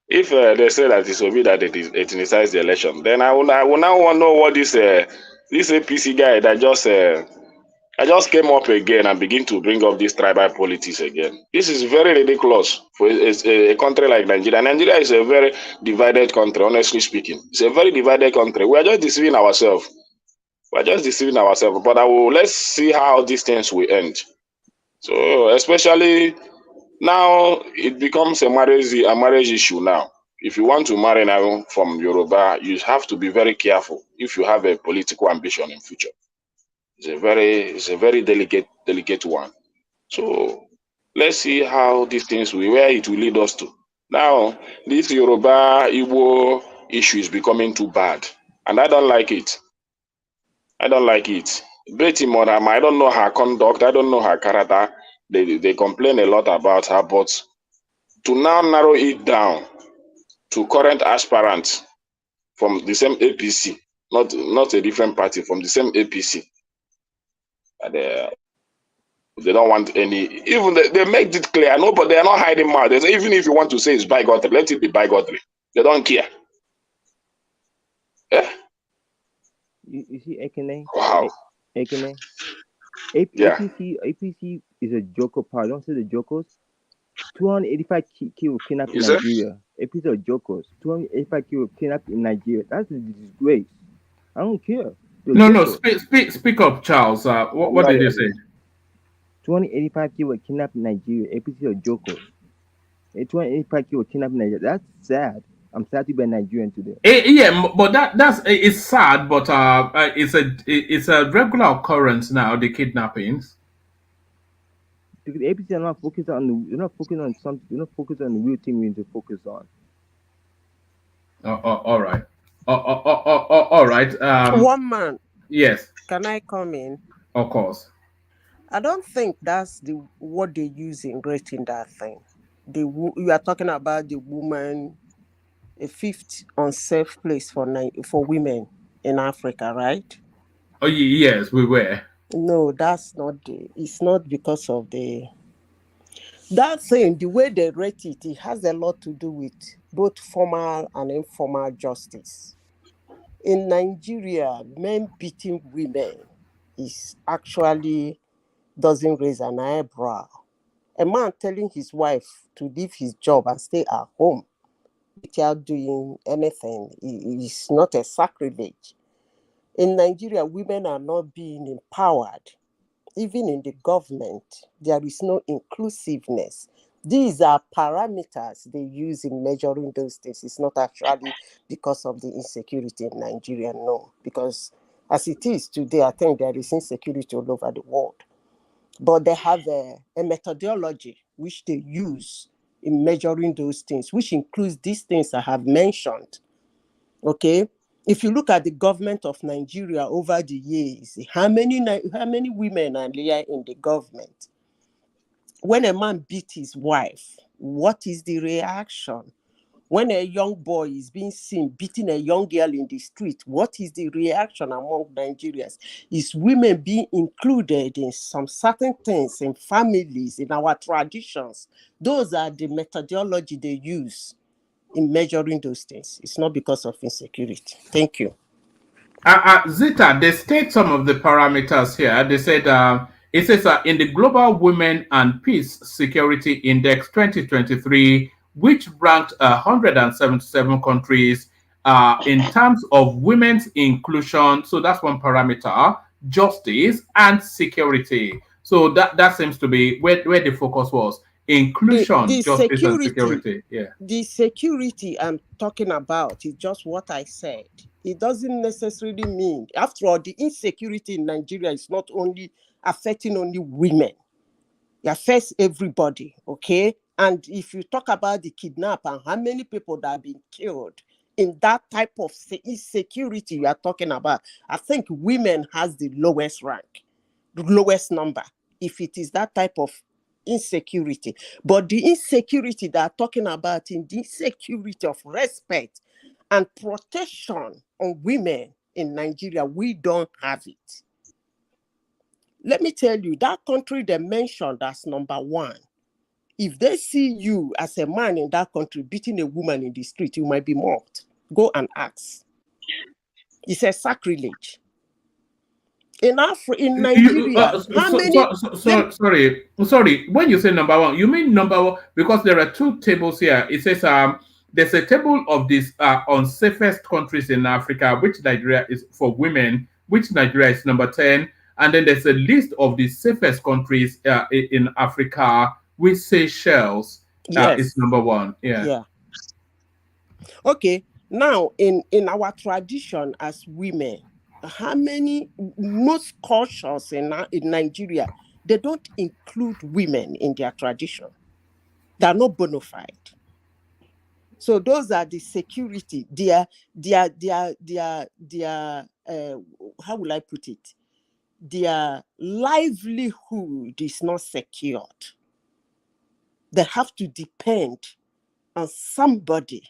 If they say that it's Obi that ethnicized the election, then I will now want to know what this APC guy that just came up again and begin to bring up this tribal politics again. This is very ridiculous for a country like Nigeria. Nigeria is a very divided country, honestly speaking. It's a very divided country. We are just deceiving ourselves. But let's see how these things will end. So especially now, it becomes a marriage issue now. If you want to marry now from Yoruba, you have to be very careful if you have a political ambition in future. It's a very delicate one. So let's see how these things where it will lead us to. Now, this Yoruba Igbo issue is becoming too bad, and I don't like it. Betty Monam, I don't know her conduct, I don't know her character. They complain a lot about her, but to now narrow it down to current aspirants from the same APC, not a different party, from the same APC. They don't want any, even they make it clear, no, but they are not hiding mouth. They say, even if you want to say it's bigotry, let it be bigotry. They don't care. Yeah? You see, Ekene? Wow. Ekene? Yeah. APC is a joker party. Don't say the jokers. 285 kilos kidnapped in Is it? Nigeria. APC are jokers. 285 kilos kidnapped in Nigeria. That's a disgrace. I don't care. No, speak up, Charles. What did you say? 285 kilos kidnapped in Nigeria. APC are jokers. 285 kilos kidnapped in Nigeria. That's sad. I'm sad to be a Nigerian today. Yeah, but it's sad, but it's a regular occurrence now. The kidnappings. Because the APC are not focused on you're not focusing on something. You're not focused on the real thing we need to focus on. All right. All right. One man. Yes. Can I come in? Of course. I don't think that's what they use in rating that thing. You are talking about the woman, a fifth unsafe place for women in Africa, right? Oh yes, we were. No, that's not it's not because of that thing, the way they rate it has a lot to do with both formal and informal justice. In Nigeria, men beating women is actually doesn't raise an eyebrow. A man telling his wife to leave his job and stay at home without doing anything is not a sacrilege. In Nigeria, women are not being empowered. Even in the government, there is no inclusiveness. These are parameters they use in measuring those things. It's not actually because of the insecurity in Nigeria, no. Because as it is today, I think there is insecurity all over the world. But they have a methodology which they use in measuring those things, which includes these things I have mentioned. Okay? If you look at the government of Nigeria over the years, how many women are there in the government? When a man beats his wife, what is the reaction? When a young boy is being seen beating a young girl in the street, what is the reaction among Nigerians? Is women being included in some certain things, in families, in our traditions? Those are the methodology they use in measuring those things. It's not because of insecurity. Thank you. Zita, they state some of the parameters here. They said it says in the Global Women and Peace Security Index 2023, which ranked 177 countries in terms of women's inclusion. So that's one parameter, justice and security. So that seems to be where the focus was. Inclusion, the justice, security, and security. Yeah. The security I'm talking about is just what I said. It doesn't necessarily mean, after all, the insecurity in Nigeria is not only affecting only women. It affects everybody, okay? And if you talk about the kidnap and how many people that have been killed in that type of insecurity you are talking about, I think women has the lowest rank, the lowest number, if it is that type of insecurity. But the insecurity that I'm talking about, in the insecurity of respect and protection on women in Nigeria, we don't have it. Let me tell you, that country they mentioned as number one, if they see you as a man in that country beating a woman in the street, you might be mocked. Go and ask. It's a sacrilege. In Nigeria, sorry. When you say number one, you mean number one because there are two tables here. It says there's a table of these on safest countries in Africa, which Nigeria is for women, which Nigeria is number 10, and then there's a list of the safest countries in Africa, which Seychelles is number 1. Yeah. Okay. Now, in our tradition as women, how many, most cultures in Nigeria, they don't include women in their tradition. They are not bona fide. So those are the security, their how will I put it? Their livelihood is not secured. They have to depend on somebody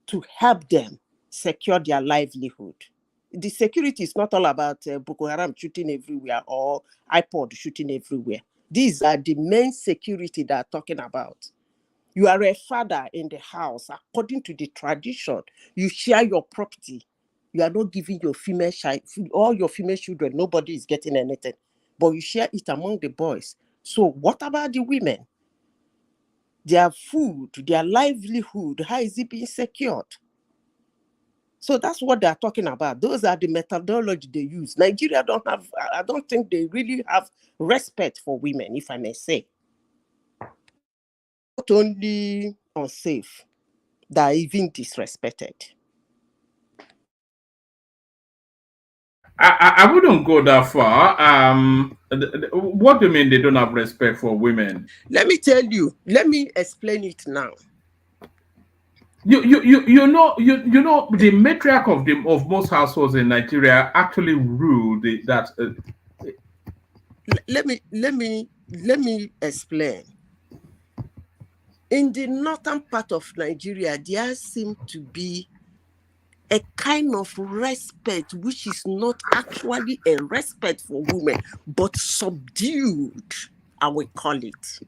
to help them secure their livelihood. The security is not all about Boko Haram shooting everywhere or iPod shooting everywhere. These are the main security that I'm talking about. You are a father in the house. According to the tradition, you share your property. You are not giving your female child, all your female children, nobody is getting anything. But you share it among the boys. So what about the women? Their food, their livelihood, how is it being secured? So that's what they're talking about. Those are the methodology they use. Nigeria I don't think they really have respect for women, if I may say. Not only unsafe, they're even disrespected. I wouldn't go that far. What do you mean they don't have respect for women? Let me tell you. Let me explain it now. You know the matriarch of most households in Nigeria actually rule that. Let me explain. In the northern part of Nigeria, there seems to be a kind of respect which is not actually a respect for women, but subdued, I will call it.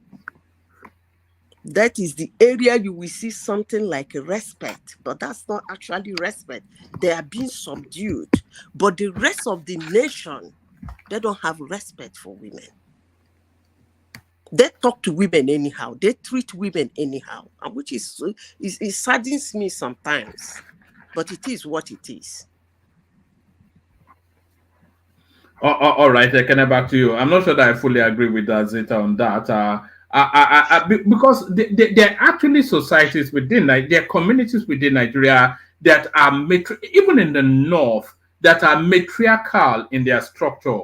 That is the area you will see something like respect, but that's not actually respect. They are being subdued. But the rest of the nation, they don't have respect for women. They talk to women anyhow. They treat women anyhow, which is it saddens me sometimes. But it is what it is. All right, can I back to you? I'm not sure that I fully agree with Zeta on that. Because there are actually societies within there are communities within Nigeria that are even in the north that are matriarchal in their structure.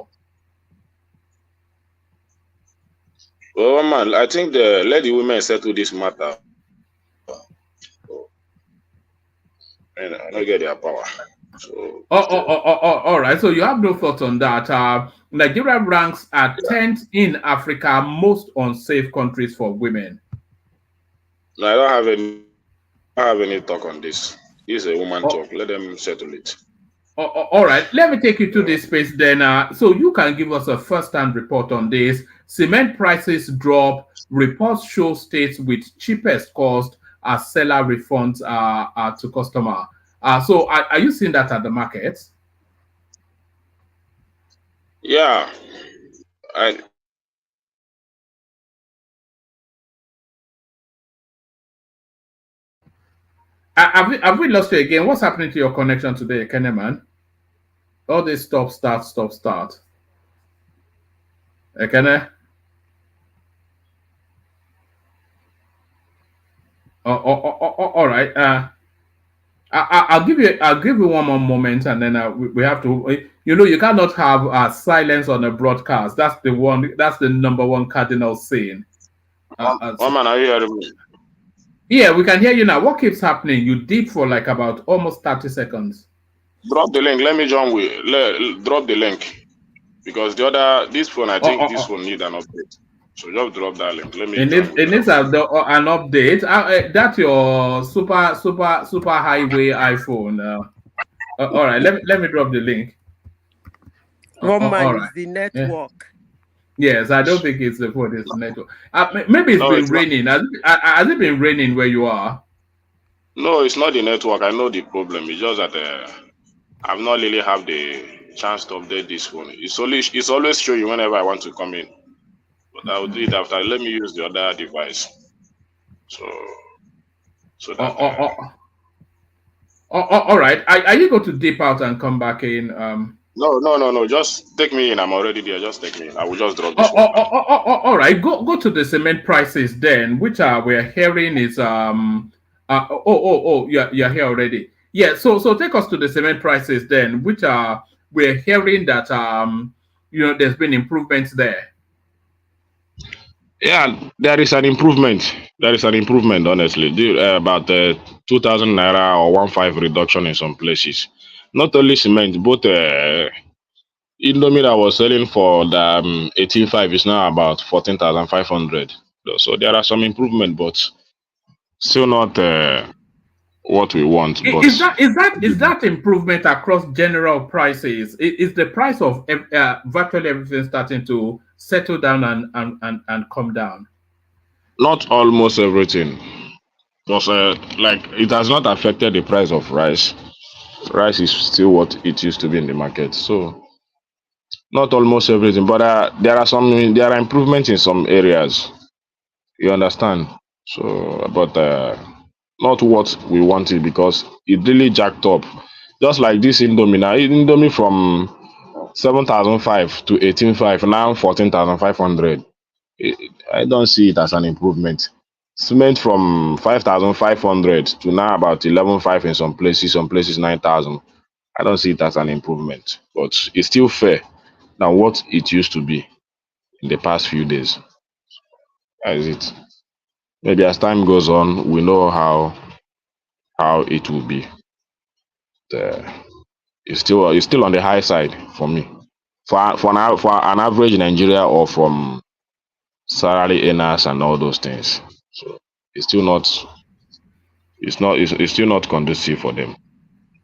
Well, man, I think let the women settle this matter. And I don't get their power. So, all right. So you have no thoughts on that. Nigeria ranks at 10th in Africa most unsafe countries for women. No, I don't have any talk on this. This is a woman talk. Let them settle it. All right. Let me take you to this space then. So you can give us a first-hand report on this. Cement prices drop. Reports show states with cheapest cost seller refunds to customer. So are you seeing that at the market? Yeah, I Have we lost you again? What's happening to your connection today, Keneman? All this stop, start, stop, start. Kene? All right. I'll give you one more moment, and then we have to. You cannot have silence on a broadcast. That's the one. That's the number one cardinal sin. man, are you hearing me? Yeah, we can hear you now. What keeps happening? You deep for like about almost 30 seconds. Drop the link. Let me join with. Drop the link because this phone, I think this phone need an update. So just drop that link. Let me. It needs an update. That's your super highway iPhone. All right, let me drop the link. Roman is the network. Yes, I don't think it's the phone. It's the network. Maybe it's been raining. Has it been raining where you are? No, it's not the network. I know the problem. It's just that I've not really have the chance to update this phone. It's always show you whenever I want to come in. But I'll do it after. Let me use the other device. So that. All right. Are you going to dip out and come back in? No. Just take me in. I'm already there. Just take me in. I will just drop this one. All right. Go to the cement prices then, which we're hearing is you're here already. Yeah. So take us to the cement prices then, which we're hearing that there's been improvements there. Yeah, there is an improvement. There is an improvement, honestly. About 2,000 naira or 1.5 reduction in some places. Not only cement, both Indomie that was selling for the 18.5 is now about 14,500. So there are some improvement, but still not what we want. But Is that improvement across general prices? Is the price of virtually everything starting to settle down and come down? not almost everything. Because like it has not affected the price of rice. Rice is still what it used to be in the market. So not almost everything, but there are improvements in some areas. You understand? So, but not what we wanted because it really jacked up. Just like this Indomie now, Indomie from 7,500 to 18,500, now 14,500. I don't see it as an improvement. Cement from 5,500 to now about 11,500 in some places 9,000. I don't see it as an improvement, but it's still fair than what it used to be in the past few days. That is it. Maybe as time goes on, we know how it will be. Uh, it's still on the high side for me. For an average Nigeria or from salary earners and all those things. So it's still not it's still not conducive for them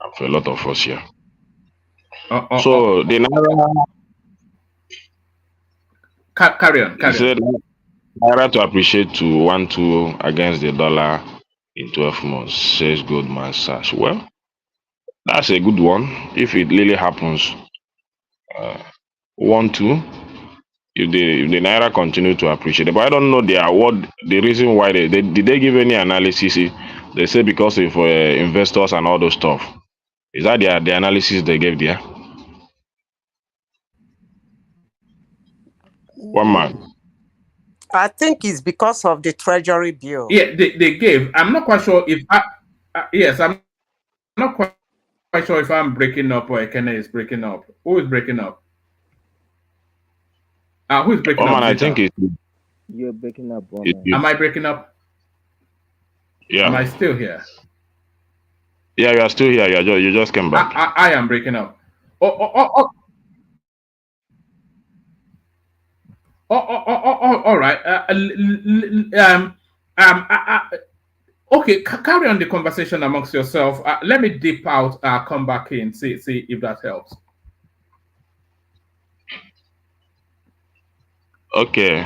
and for a lot of us here. So the Naira Carry on. said Naira to appreciate to 1-2 against the dollar in 12 months, says Goldman Sachs. Well, that's a good one. If it really happens, 1-2, if the Naira continue to appreciate. But I don't know the reason why they did they give any analysis? They say because of investors and all those stuff. Is that the analysis they gave there? One man. I think it's because of the treasury bill. Yeah, they gave. I'm not quite sure if yes, I'm not quite sure if I'm breaking up or Ekene is breaking up. Who is breaking up? Who is breaking One up? man, I think You're breaking up, it, woman. Am I breaking up? yeah. Am I still here? Yeah, you are still here. You just came back. I am breaking up. All right. Okay, carry on the conversation amongst yourself. Let me dip out. Come back in. See if that helps. Okay.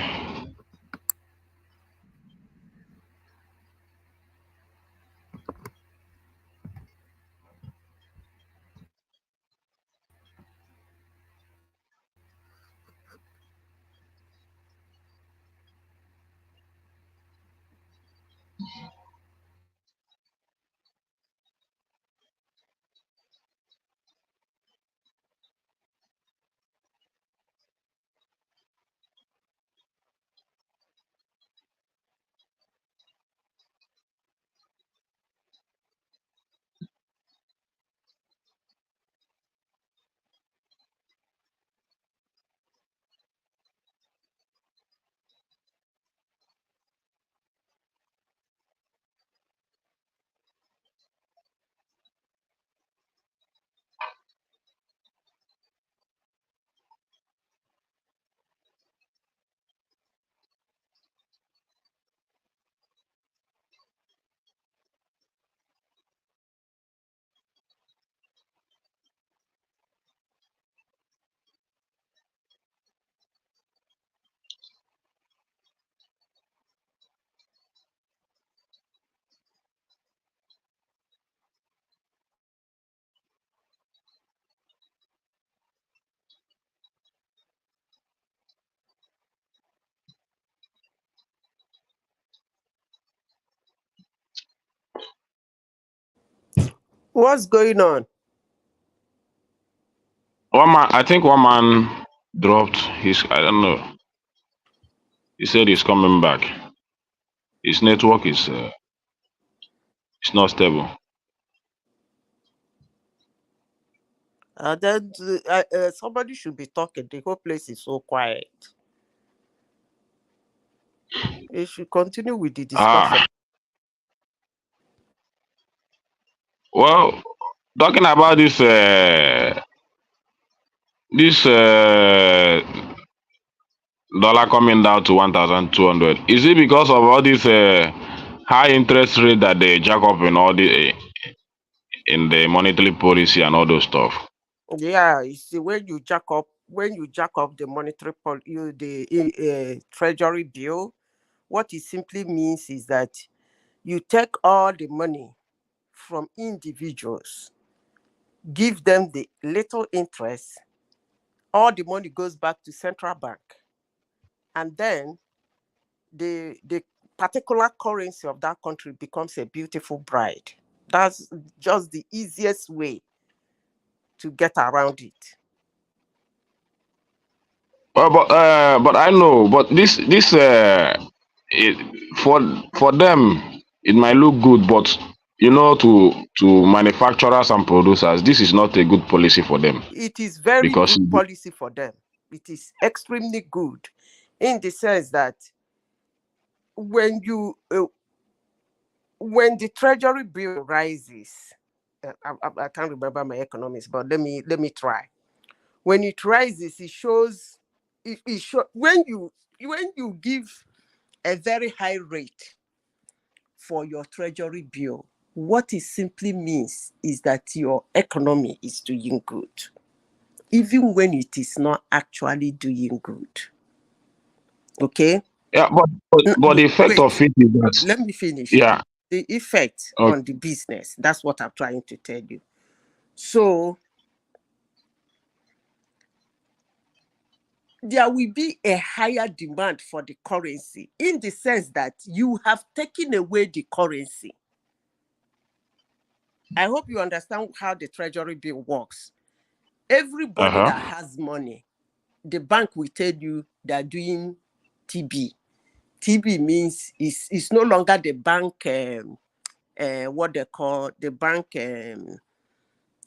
What's going on? I think one man dropped his. I don't know. He said he's coming back. His network is it's not stable. Then somebody should be talking. The whole place is so quiet. We should continue with the discussion. Well, talking about this dollar coming down to 1,200. Is it because of all this high interest rate that they jack up in all the in the monetary policy and all those stuff? Yeah, you see, when you jack up the monetary the treasury bill, what it simply means is that you take all the money from individuals, give them the little interest, all the money goes back to central bank, and then the particular currency of that country becomes a beautiful bride. That's just the easiest way to get around it. But I know, but this for them it might look good, but to manufacturers and producers, this is not a good policy for them It is very because good policy for them. It is extremely good in the sense that when the treasury bill rises, I can't remember my economics, but let me try. When it rises, it shows when you give a very high rate for your treasury bill, what it simply means is that your economy is doing good, even when it is not actually doing good. Okay? yeah, but the effect of it is that Let me finish. yeah. The effect Okay. on the business, that's what I'm trying to tell you. So there will be a higher demand for the currency in the sense that you have taken away the currency. I hope you understand how the treasury bill works. Everybody that has money, the bank will tell you they're doing TB. TB means it's no longer the bank, what they call the bank,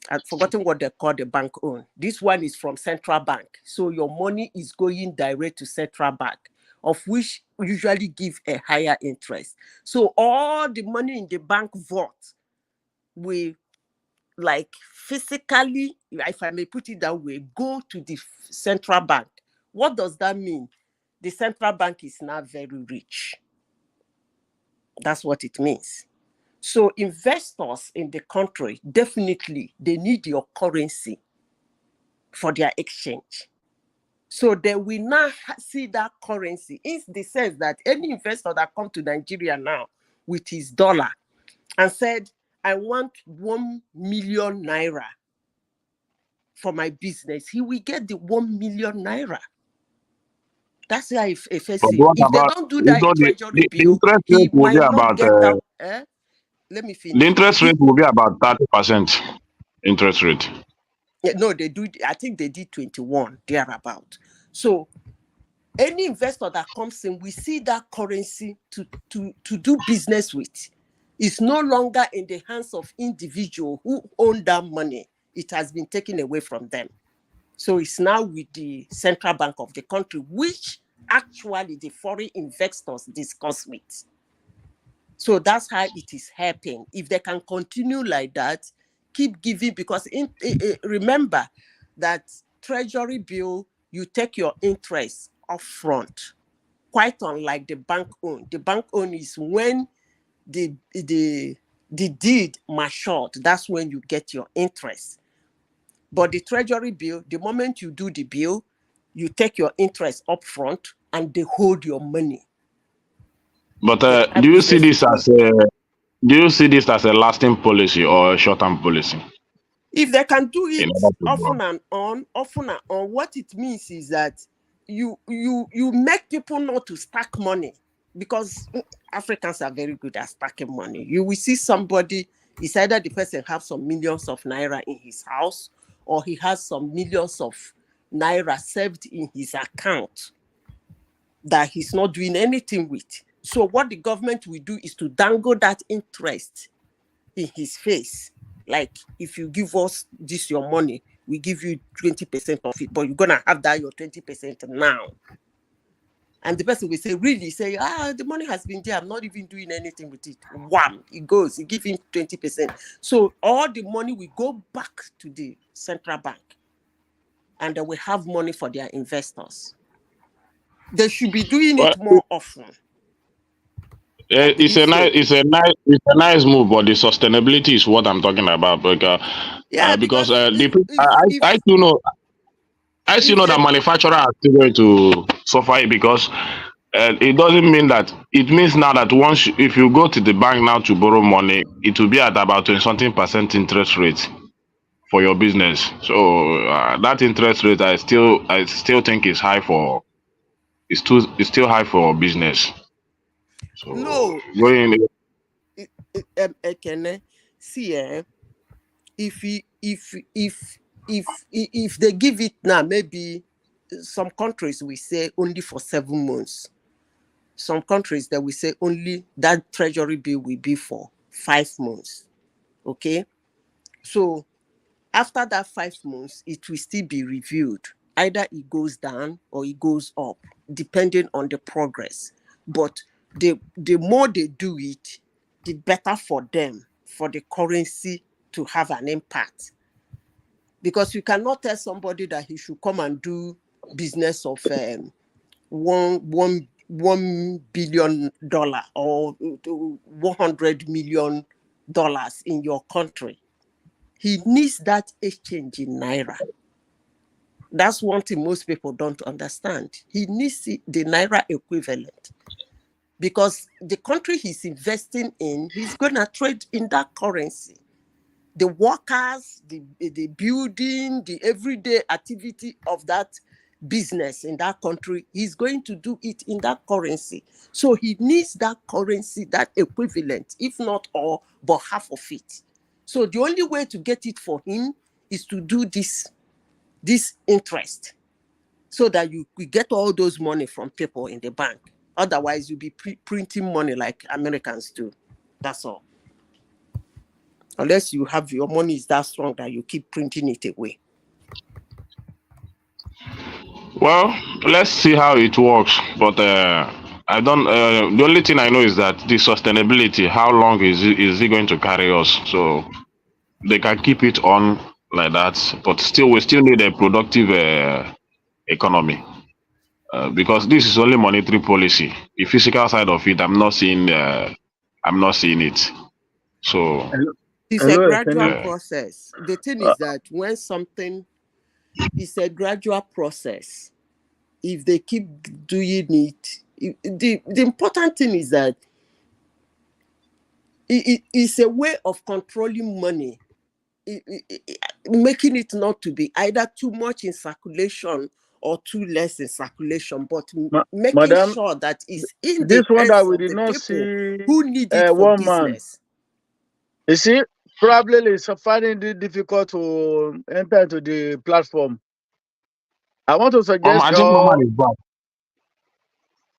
I've forgotten what they call the bank own. This one is from central bank. So your money is going direct to central bank, of which usually give a higher interest. So all the money in the bank vault will, like, physically, if I may put it that way, go to the central bank. What does that mean? The central bank is now very rich. That's what it means. So investors in the country, definitely, they need your currency for their exchange. So they will now see that currency in the sense that any investor that comes to Nigeria now with his dollar and said, I want 1 million naira for my business, he will get the 1 million naira. That's why if they don't do that in treasury bill, he might not get that. Let me finish. The interest rate will be about 30% interest rate. No, they do. I think they did 21 thereabout. So any investor that comes in, we see that currency to do business with. It's no longer in the hands of individuals who own that money. It has been taken away from them. So it's now with the central bank of the country, which actually the foreign investors discuss with. So that's how it is helping. If they can continue like that, keep giving, because remember that treasury bill, you take your interest up front, quite unlike the bank own. The bank own is when the deed matured, that's when you get your interest. But the treasury bill, the moment you do the bill, you take your interest up front and they hold your money. But do you see this as a lasting policy or a short-term policy? If they can do it often and on, what it means is that you make people not to stack money, because Africans are very good at stacking money. You will see somebody It's either the person has some millions of naira in his house, or he has some millions of naira saved in his account that he's not doing anything with. So what the government will do is to dangle that interest in his face. Like, if you give us this your money, we give you 20% of it, but you're gonna have that your 20% now. And the person will say, really? Say, the money has been there, I'm not even doing anything with it. Wham, it goes, you give him 20%. So all the money will go back to the central bank, and they will have money for their investors. They should be doing it more often. It's a nice move, but the sustainability is what I'm talking about. Because I do know that manufacturers are still going to suffer it, because it doesn't mean that, it means now that if you go to the bank now to borrow money, it will be at about 20-something% interest rate for your business. So that interest rate, I still think is high for, it's still high for business. So no, going see, if they give it now, maybe some countries we say only for 7 months. Some countries that we say only that treasury bill will be for 5 months. Okay, so after that 5 months, it will still be reviewed. Either it goes down or it goes up, depending on the progress. But the more they do it, the better for them, for the currency to have an impact. Because you cannot tell somebody that he should come and do business of $1 billion or $100 million in your country. He needs that exchange in naira. That's one thing most people don't understand. He needs the naira equivalent, because the country he's investing in, he's going to trade in that currency. The workers, the building, the everyday activity of that business in that country, he's going to do it in that currency. So he needs that currency, that equivalent, if not all, but half of it. So the only way to get it for him is to do this interest, so that you get all those money from people in the bank. Otherwise, you'll be printing money like Americans do. That's all. Unless you have your money is that strong that you keep printing it away. Well, let's see how it works. But I don't. The only thing I know is that the sustainability. How long is it going to carry us? So they can keep it on like that, but we still need a productive economy, because this is only monetary policy. The physical side of it, I'm not seeing it. So it's a gradual process. The thing is that when something is a gradual process, if they keep doing it, the important thing is that it's a way of controlling money, making it not to be either too much in circulation or too less in circulation, but making sure that it's in this the one that hands we of did the not people see who need it for one business. Man. You see, probably it's finding it difficult to enter into the platform. I want to suggest I think one man is back.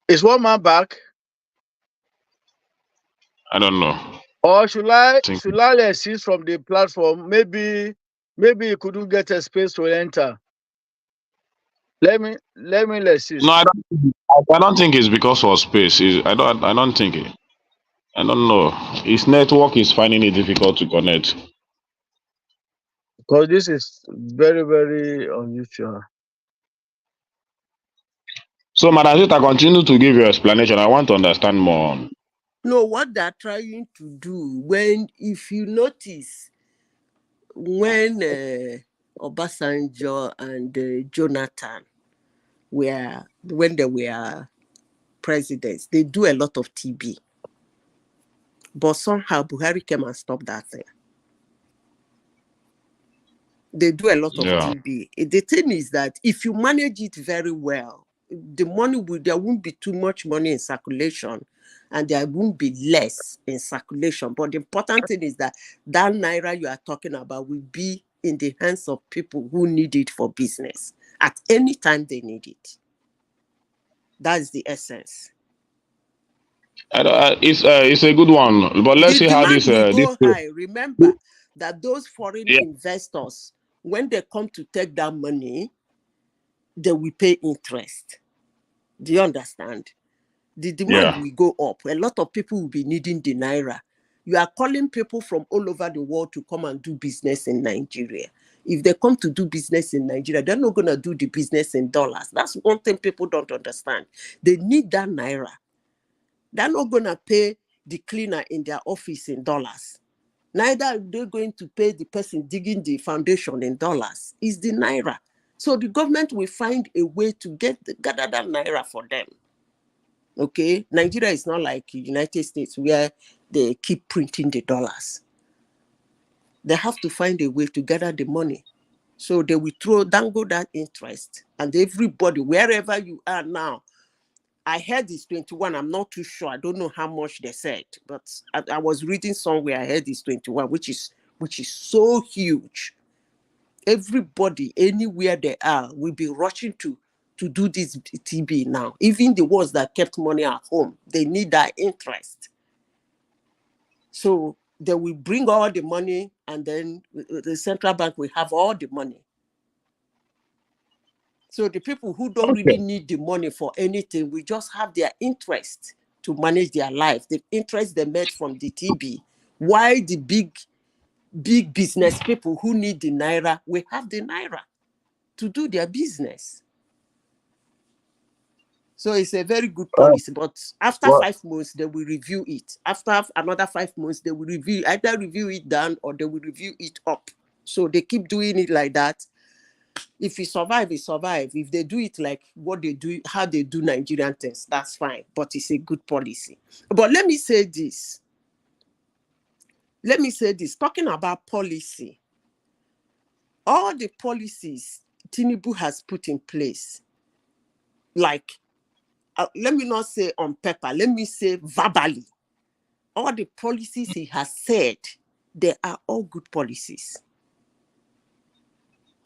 Is one man back? I don't know. Or should I assist from the platform? Maybe you couldn't get a space to enter. Let me assist. No, I don't think it's because of space. I don't think it. I don't know. His network is finding it difficult to connect. Because this is very, very unusual. So, Madam, I continue to give you explanation. I want to understand more. No, what they're trying to do, if you notice, when Obasanjo and Jonathan when they were presidents, they do a lot of TB. But somehow Buhari came and stopped that thing. They do a lot of TB. The thing is that if you manage it very well, there won't be too much money in circulation, and there won't be less in circulation. But the important thing is that naira you are talking about will be in the hands of people who need it for business at any time they need it. That's the essence. It's a good one, but let's see how demand this will this. go high. Remember that those foreign Yeah. investors, when they come to take that money, they will pay interest. Do you understand? The demand will go up. A lot of people will be needing the naira. You are calling people from all over the world to come and do business in Nigeria. If they come to do business in Nigeria, they're not going to do the business in dollars. That's one thing people don't understand. They need that naira. They're not going to pay the cleaner in their office in dollars. Neither are they going to pay the person digging the foundation in dollars. It's the naira. So the government will find a way to gather that naira for them. Okay, Nigeria is not like the United States where they keep printing the dollars. They have to find a way to gather the money. So they will dangle that interest, and everybody, wherever you are now, I heard it's 21. I'm not too sure. I don't know how much they said, but I was reading somewhere. I heard it's 21, which is so huge. Everybody, anywhere they are, will be rushing to do this TB now. Even the ones that kept money at home, they need that interest. So they will bring all the money, and then the central bank will have all the money. So the people who don't really need the money for anything will just have their interest to manage their life, the interest they made from the TB. While the big business people who need the naira will have the naira to do their business. So it's a very good policy, but after 5 months, they will review it. After another 5 months, they will either review it down or they will review it up. So they keep doing it like that. If it survive, it survive. If they do it like what they do, how they do Nigerian things, that's fine. But it's a good policy. But let me say this. Talking about policy, all the policies Tinubu has put in place, like, let me not say on paper, let me say verbally, all the policies he has said, they are all good policies.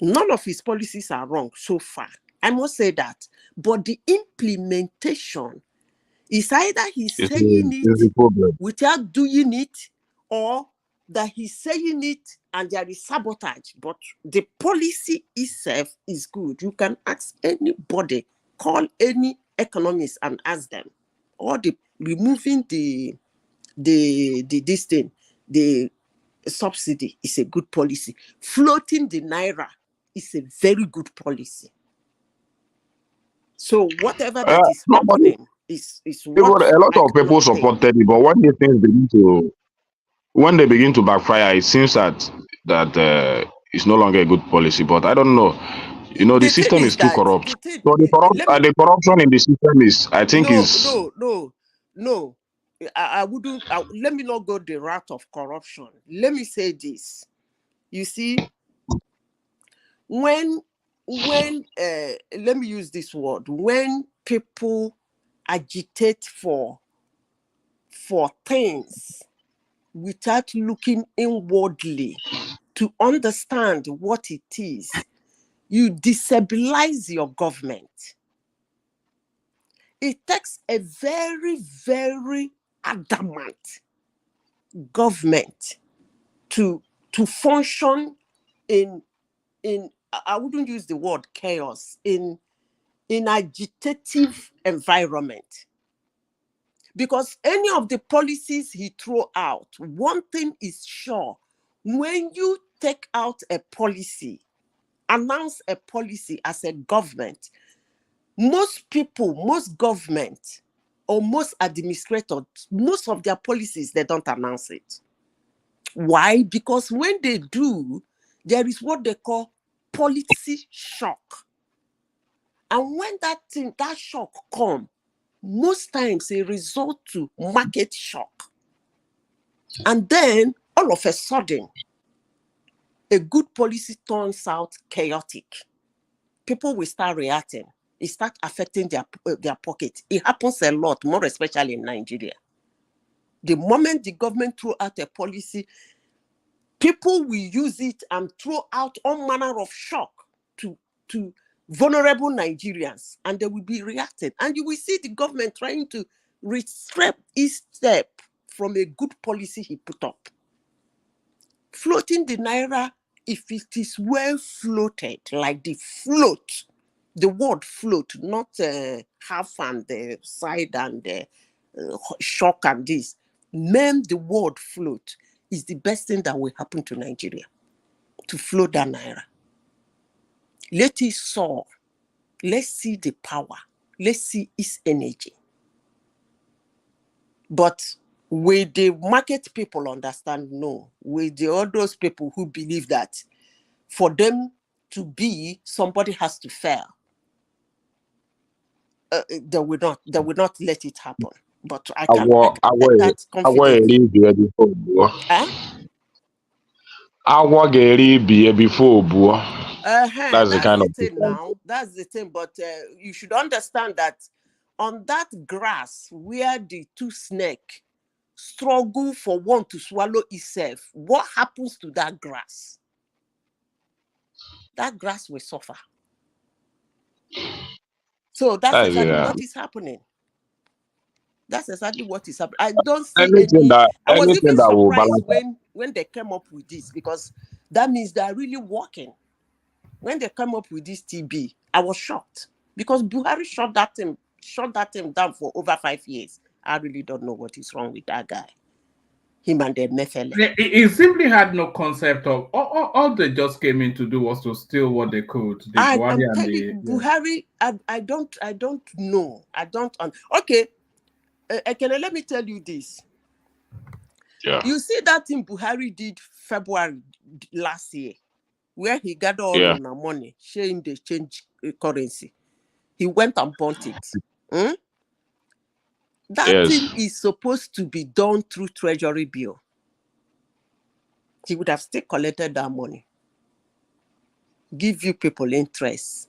None of his policies are wrong so far. I must say that. But the implementation is either he's saying it without doing it, or that he's saying it and there is sabotage. But the policy itself is good. You can ask anybody, call any economist and ask them. Or removing the subsidy is a good policy. Floating the naira is a very good policy. So whatever that is happening is what a lot of people supported it, but when they begin to backfire, it seems that it's no longer a good policy. But I don't know. You know, the system is too corrupt. So the corruption in the system is, I think, No. I wouldn't. Let me not go the route of corruption. Let me say this. You see, when let me use this word, when people agitate for things without looking inwardly to understand what it is, you destabilize your government. It takes a very, very adamant government to function in I wouldn't use the word chaos, in agitative environment. Because any of the policies he throw out, one thing is sure: when you take out a policy, announce a policy as a government, most people, most government, or most administrators, most of their policies, they don't announce it. Why? Because when they do, there is what they call policy shock. And when that shock comes, most times it results to market shock. And then all of a sudden, a good policy turns out chaotic. People will start reacting. it starts affecting their pocket. It happens a lot, more especially in Nigeria. The moment the government throw out a policy, people will use it and throw out all manner of shock to vulnerable Nigerians, and they will be reacting. And you will see the government trying to restrain each step from a good policy he put up. Floating the Naira, if it is well floated, like the float, the word float, not half and the side and the shock and this. Name the word float is the best thing that will happen to Nigeria, to float the Naira. Let it soar. Let's see the power. Let's see its energy. But will the market people understand? No. Will the all those people who believe that for them to be, somebody has to fail? They will not let it happen. But I can that's confident. That's the kind of thing now. That's the thing. But you should understand that on that grass where the two snakes struggle for one to swallow itself, what happens to that grass? That grass will suffer. So that's exactly what is happening. That's exactly what is happening. I don't see any. I was even surprised when they came up with this, because that means they're really working. When they come up with this TB, I was shocked, because Buhari shut that thing down for over 5 years. I really don't know what is wrong with that guy. Him and the Mefele. He simply had no concept of all they just came in to do was to steal what they could. Buhari, I don't know. Okay, let me tell you this. Yeah. You see that thing Buhari did February last year, where he gathered all on the money, sharing the change currency. He went and bought it. That thing is supposed to be done through treasury bill. He would have still collected that money, give you people interest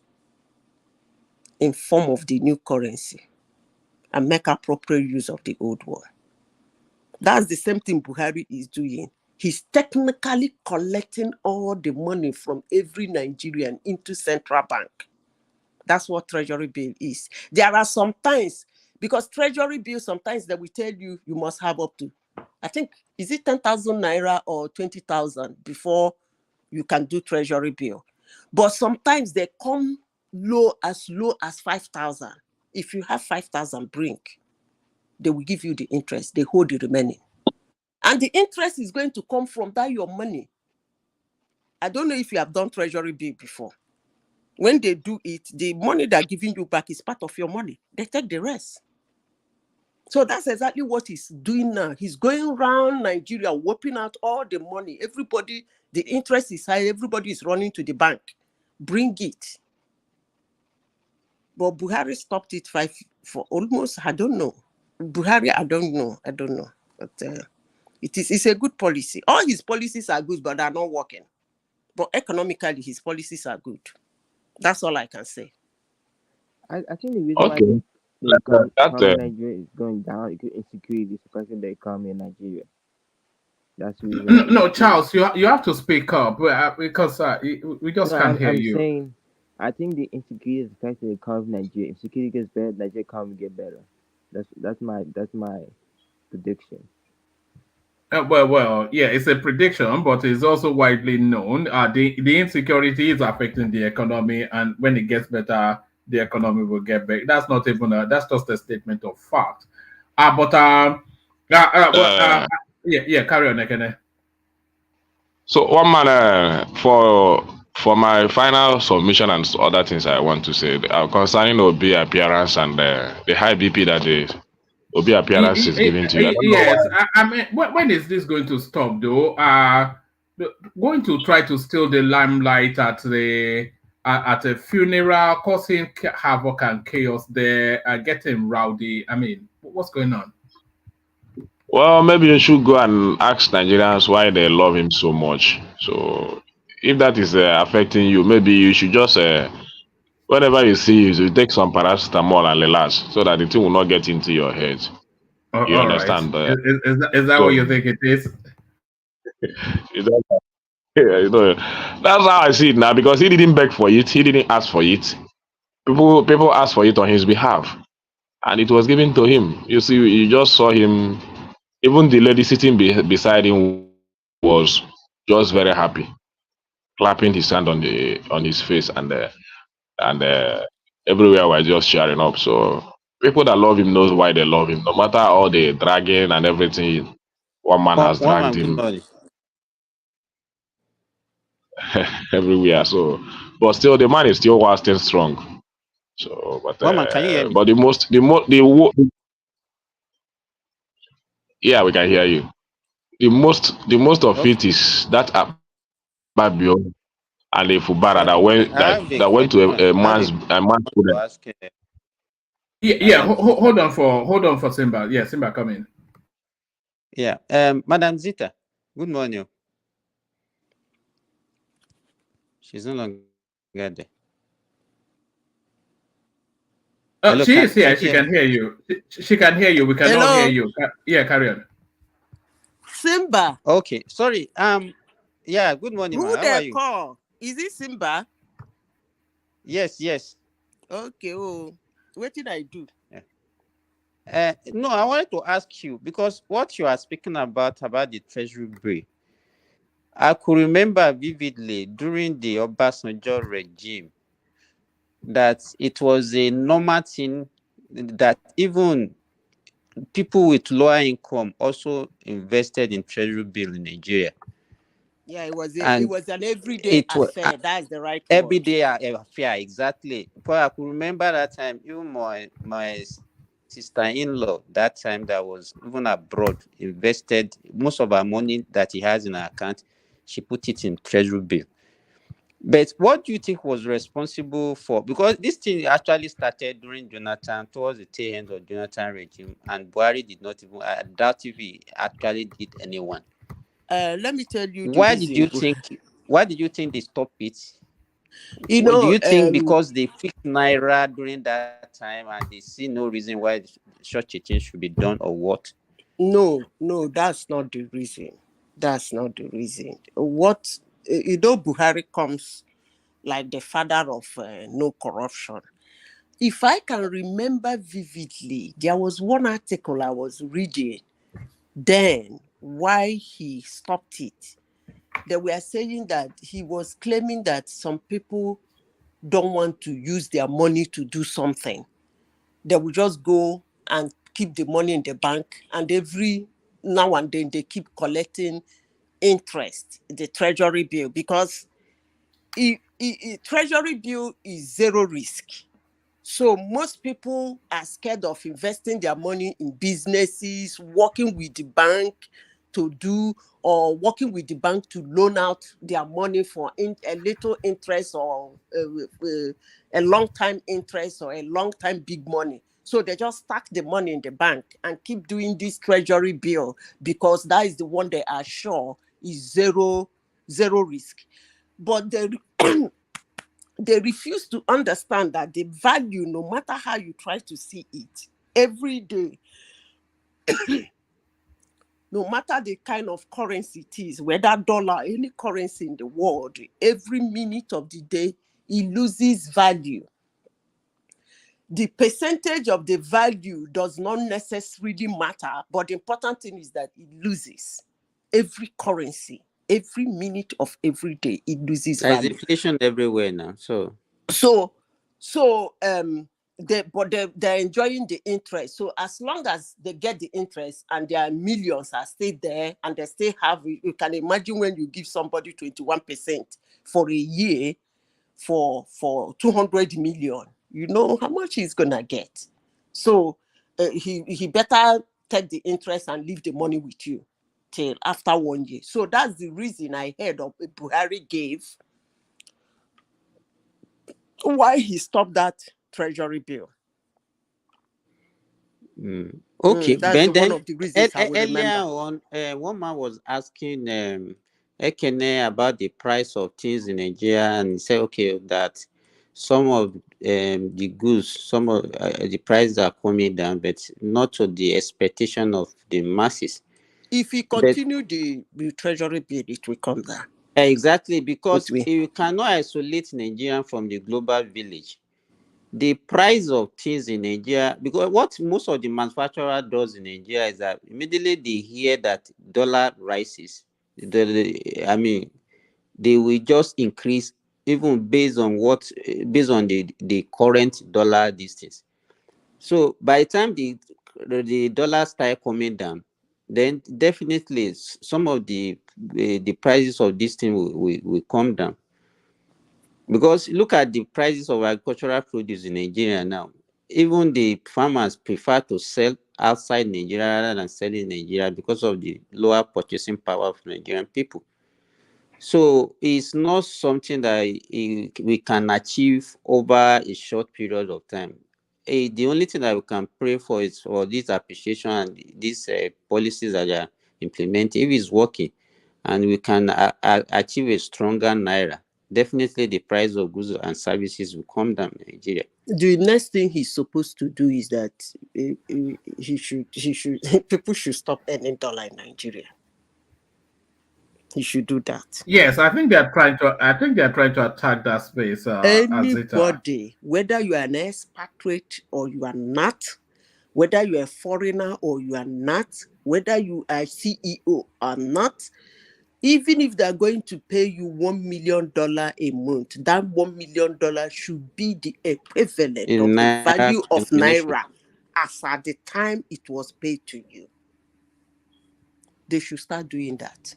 in form of the new currency, and make appropriate use of the old one. That's the same thing Buhari is doing. He's technically collecting all the money from every Nigerian into central bank. That's what treasury bill is. There are some times, because treasury bill, sometimes they will tell you must have up to, I think, is it 10,000 Naira or 20,000 before you can do treasury bill. But sometimes they come low as 5,000. If you have 5,000, bring. They will give you the interest. They hold the remaining. And the interest is going to come from that your money. I don't know if you have done treasury bill before. When they do it, the money they're giving you back is part of your money. They take the rest. So that's exactly what he's doing now. He's going around Nigeria, whopping out all the money. Everybody, the interest is high. Everybody is running to the bank. Bring it. But Buhari stopped it for almost, I don't know. Buhari, I don't know. But it's a good policy. All his policies are good, but they're not working. But economically, his policies are good. That's all I can say. I think the reason why the economy in Nigeria is going down because insecurity is affecting the economy in Nigeria. That's the reason. No, Charles, you have to speak up because we just can't hear you. I'm saying, I think the insecurity is affecting the economy in Nigeria. If security gets better, Nigeria economy get better. That's my prediction. Well, yeah, it's a prediction, but it's also widely known. The insecurity is affecting the economy, and when it gets better, the economy will get better. That's not even that's just a statement of fact. Yeah, carry on, Ekene. So one man for my final submission and other things I want to say concerning Obi appearance and the high BP that the Obi appearance is given to you. Yes, I mean, when is this going to stop, though? Going to try to steal the limelight at a funeral, causing havoc and chaos there, getting rowdy. I mean, what's going on? Well, maybe you should go and ask Nigerians why they love him so much. So, if that is affecting you, maybe you should just whenever you see you take some paracetamol and relax so that the thing will not get into your head. You All right. understand? Is that what So you think it is? you know, yeah, that's how I see it now because he didn't beg for it, he didn't ask for it. People asked for it on his behalf, and it was given to him. You see, you just saw him. Even the lady sitting beside him was just very happy, clapping his hand on his face, and everywhere were just cheering up. So people that love him knows why they love him. No matter all the dragging and everything, one man has One dragged man, good him morning. everywhere. So, but still, the man is still still strong. So, One man, can you hear me? but yeah, we can hear you. The most of Okay. it is that Babio and the Fubara that Okay. went I that, have a that went to question. I have a a man's question to student. ask Yeah. Madam Zita. Hold on for Simba. Yeah, Simba, come in. Yeah. Madam Zita. Good morning. She's no longer there. Hello, She is can here. you She hear me? can hear you. She can hear you. We cannot hear Hello, you. Yeah, carry on. Simba. Okay. Sorry. Yeah, good morning, Who man. How are they you? call? Is it Simba? Yes. Okay. Oh, what did I do? Yeah. No, I wanted to ask you because what you are speaking about the treasury bill, I could remember vividly during the Obasanjo regime that it was a normal thing that even people with lower income also invested in treasury bill in Nigeria, Yeah, it and was an everyday it was affair. That's the right word. everyday affair exactly. Because I could remember that time, even my sister-in-law that time that was even abroad invested most of her money that he has in her account. She put it in treasury bill. But what do you think was responsible for? Because this thing actually started during Jonathan, towards the tail end of Jonathan regime, and Buhari did not even. I doubt if he actually did anyone. Let me tell you the Why did you reason. think? Why did you think they stopped it? You Do know, you think because they fixed Naira during that time and they see no reason why such a thing should be done, or what? no, that's not the reason. That's not the reason. Buhari comes like the father of no corruption. If I can remember vividly, there was one article I was reading then why he stopped it. They were saying that he was claiming that some people don't want to use their money to do something. They will just go and keep the money in the bank, and every now and then they keep collecting interest, the treasury bill, because treasury bill is zero risk. So most people are scared of investing their money in businesses, working with the bank or working with the bank to loan out their money for a little interest or a long time interest or a long time big money. So they just stack the money in the bank and keep doing this treasury bill because that is the one they are sure is zero risk. But they refuse to understand that the value, no matter how you try to see it, every day, no matter the kind of currency it is, whether dollar, any currency in the world, every minute of the day, it loses value. The percentage of the value does not necessarily matter, but the important thing is that it loses. Every currency, every minute of every day, it loses There is value. inflation everywhere now. So they're enjoying the interest. So as long as they get the interest and their millions are still there and they still have, you can imagine when you give somebody 21% for a year for 200 million, you know how much he's gonna get. So he better take the interest and leave the money with you till after 1 year. So that's the reason I heard of Buhari gave why he stopped that treasury bill. Okay, That's but one then of the reasons I will earlier remember. on, one man was asking Ekene about the price of things in Nigeria, and he said, okay, that some of the goods, some of the prices are coming down, but not to the expectation of the masses. If we But continue the treasury bill, it will come down. exactly, because It will. you cannot isolate Nigeria from the global village. The price of things in Nigeria, because what most of the manufacturer does in Nigeria is that immediately they hear that dollar rises, I mean, they will just increase even based on the current dollar distance. So by the time the dollar start coming down, then definitely some of the prices of this thing will come down. Because look at the prices of agricultural produce in Nigeria now. Even the farmers prefer to sell outside Nigeria rather than selling in Nigeria because of the lower purchasing power of Nigerian people. So it's not something that we can achieve over a short period of time. The only thing that we can pray for is for this appreciation and these policies that are implemented. If it's working and we can achieve a stronger Naira, definitely the price of goods and services will come down in Nigeria. The next thing he's supposed to do is that he should people should stop earning dollar in Nigeria. He should do that. Yes, I think they're trying to. I think they're trying to attack that space. Anybody, whether you are an expatriate or you are not, whether you are a foreigner or you are not, whether you are CEO or not, even if they're going to pay you $1 million a month, that $1 million should be the equivalent In of the Naira value of denomination. Naira as at the time it was paid to you. They should start doing that.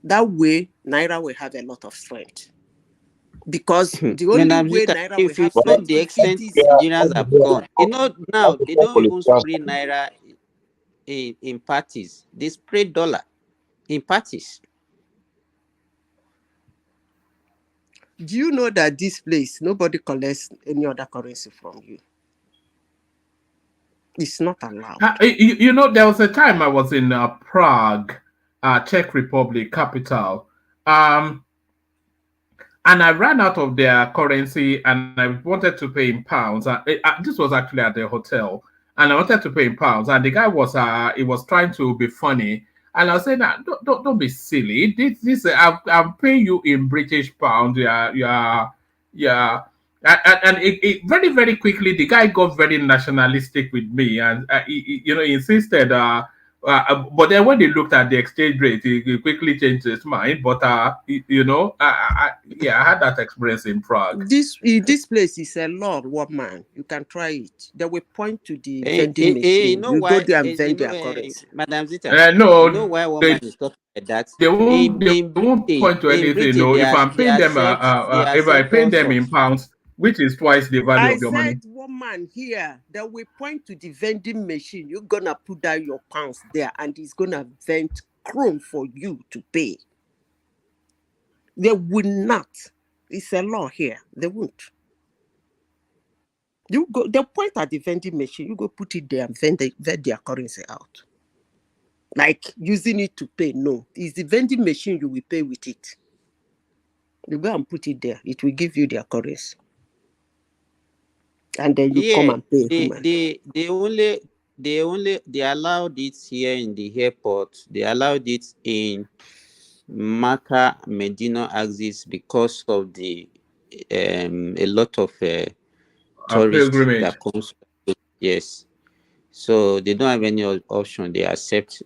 That way, Naira will have a lot of strength. Because the only way Naira will if you have saw strength the if extent it is Nigerians have gone, now they don't even spray Naira in parties. They spray dollar in parties. Do you know that this place, nobody collects any other currency from you? It's not allowed. You know, there was a time I was in Prague, Czech Republic capital, and I ran out of their currency, and I wanted to pay in pounds. This was actually at the hotel, and I wanted to pay in pounds, and the guy was trying to be funny, and I was saying, nah, don't be silly. I'm paying you in British pounds. Yeah. And it very, very quickly, the guy got very nationalistic with me, and he insisted. But then when they looked at the exchange rate, he quickly changed his mind. But I had that experience in Prague. This place is a lot, what man. You can try it. They will point to the vending You machine. know You why? go there and vend their currency. Madam Zita, No, you know why woman is talking like that? they won't Britain, point to in anything. Britain, No, if I'm paying them, they if I accept pay all them in sorts. pounds, which is twice the value I of your money. said, woman, here, they will point to the vending machine. You're going to put down your pounds there and it's going to vend chrome for you to pay. They will not. It's a law here. They won't. You go, they'll point at the vending machine. You go put it there and vend their currency out. Like using it to pay. No. It's the vending machine you will pay with it. You go and put it there. It will give you their currency. And then you come and pay. They allowed it here in the airport. They allowed it in Mecca Medina axis because of the a lot of tourists pilgrimage. that comes. Yes, so they don't have any option. They accept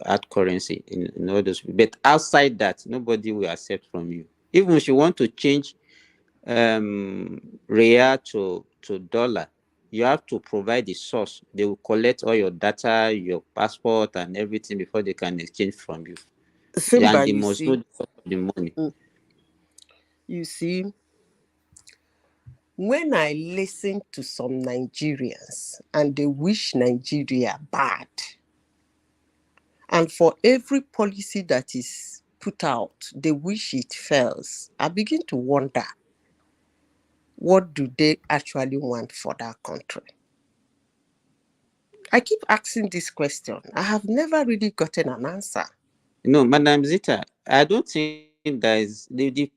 hard currency in others, but outside that, nobody will accept from you. Even if you want to change real to dollar, you have to provide the source. They will collect all your data, your passport, and everything before they can exchange from you. And they must know the cost of the money. You see, when I listen to some Nigerians and they wish Nigeria bad, and for every policy that is put out, they wish it fails, I begin to wonder, what do they actually want for that country? I keep asking this question. I have never really gotten an answer. No, Madam Zita, I don't think there is the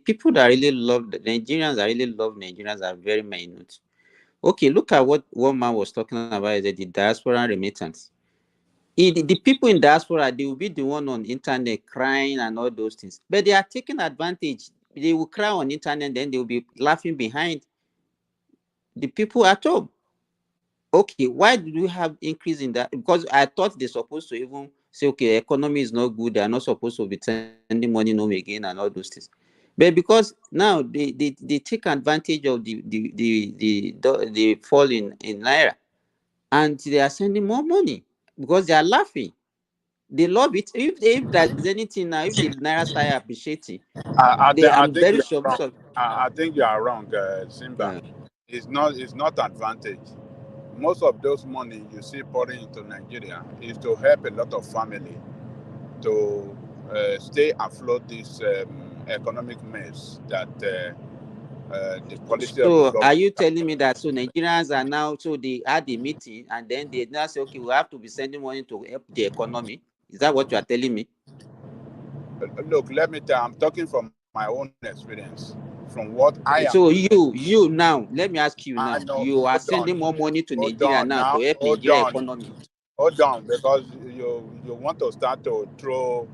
people that really love the Nigerians that really love Nigerians are very minute. Okay, look at what one man was talking about is that the diaspora remittance. The people in diaspora, they will be the one on internet crying and all those things, but they are taking advantage. They will cry on internet, then they will be laughing behind the people at home. Okay, why do we have increase in that? Because I thought they're supposed to even say, okay, economy is not good, they are not supposed to be sending money home again and all those things. But because now they take advantage of the fall in naira, and they are sending more money because they are laughing. They love it. If there's anything now, if the naira start appreciating, I I'm think very you sure. are wrong. I think you are wrong, Simba. Uh, It's not advantage. Most of those money you see pouring into Nigeria is to help a lot of family to stay afloat this economic mess that the policy of the So are government. you telling me that so Nigerians are now, so they had a meeting and then they now say, okay, we have to be sending money to help the economy? Is that what you are telling me? Look, let me tell you, I'm talking from my own experience, from what I am So doing. you now, let me ask you I now, know. you are Hold sending on. more money to Hold Nigeria on now to now. help Hold Nigeria on. economy. Hold on, because you want to start to throw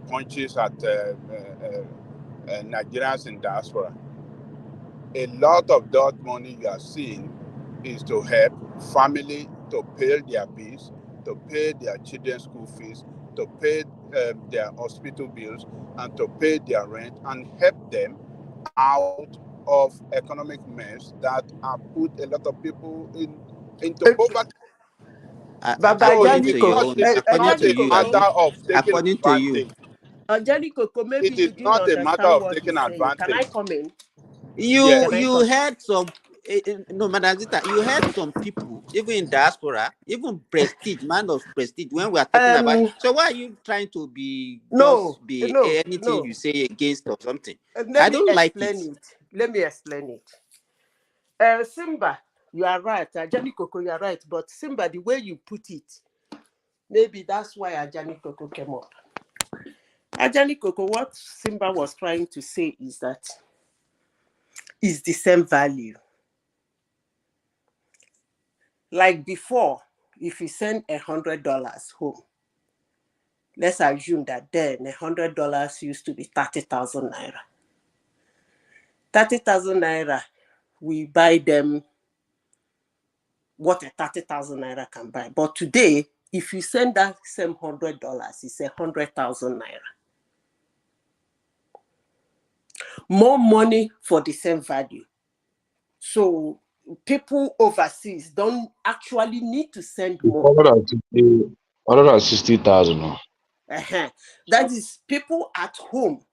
punches at Nigerians in diaspora. A lot of that money you are seeing is to help family to pay their bills, to pay their children's school fees, to pay their hospital bills, and to pay their rent, and help them out of economic mess that have put a lot of people into poverty. Baba So According it to is your Jaliko, not own, it is not according to a you, matter Abi, of taking according to you, advantage. Jaliko, maybe It is you didn't not a matter understand of what taking he's saying. Can I advantage. come in? you Can I Yes. you come? had some no, Madam Zita, you had some people even in diaspora, even prestige, man of prestige, when we are talking about. Um, So why are you trying to be no, just be no, anything no. you say against or something? Let I me don't like it. explain it. Let me explain it. Simba, you are right. Ajani Koko, you are right. But Simba, the way you put it, maybe that's why Ajani Koko came up. Ajani Koko, what Simba was trying to say is that it's the same value. Like before, if you send $100 home, let's assume that then $100 used to be 30,000 naira. 30,000 naira, we buy them what a 30,000 naira can buy. But today, if you send that same $100, it's 100,000 naira. More money for the same value. So people overseas don't actually need to send more. 160,000. That is, people at home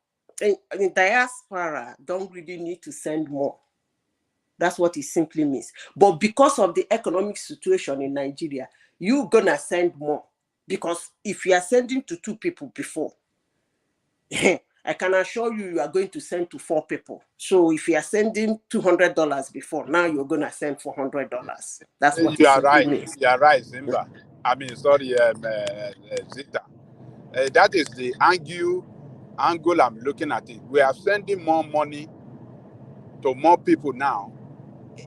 in diaspora don't really need to send more. That's what it simply means. But because of the economic situation in Nigeria, you're gonna send more. Because if you are sending to 2 people before, I can assure you, you are going to send to 4 people. So if you are sending $200 before, now you're gonna send $400. That's what it You are simply right. means. You are right, Simba. I mean, sorry, Zita. That is the angle I'm looking at it. We are sending more money to more people now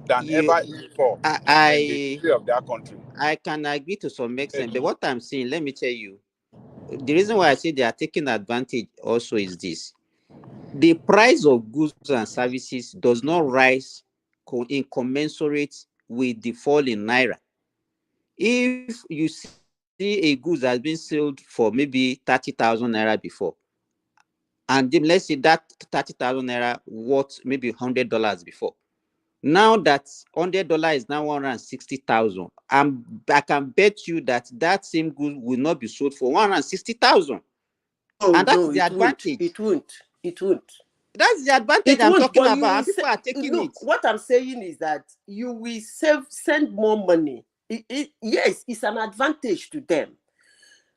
than You, ever before in the I history of that country. I can agree to some extent, but Maybe. what I'm saying, let me tell you, the reason why I say they are taking advantage also is this: the price of goods and services does not rise in commensurate with the fall in naira. If you see a goods has been sold for maybe 30,000 naira before, and then let's say that 30,000 naira worth maybe $100 before. Now that $100 is now 160,000, I can bet you that that same good will not be sold for 160,000, Oh and that no, is the it won't. advantage. It won't. It won't. That's the advantage It I'm won't, talking but you about, will and say, people are taking look, it. what I'm saying is that you will send more money. Yes, it's an advantage to them.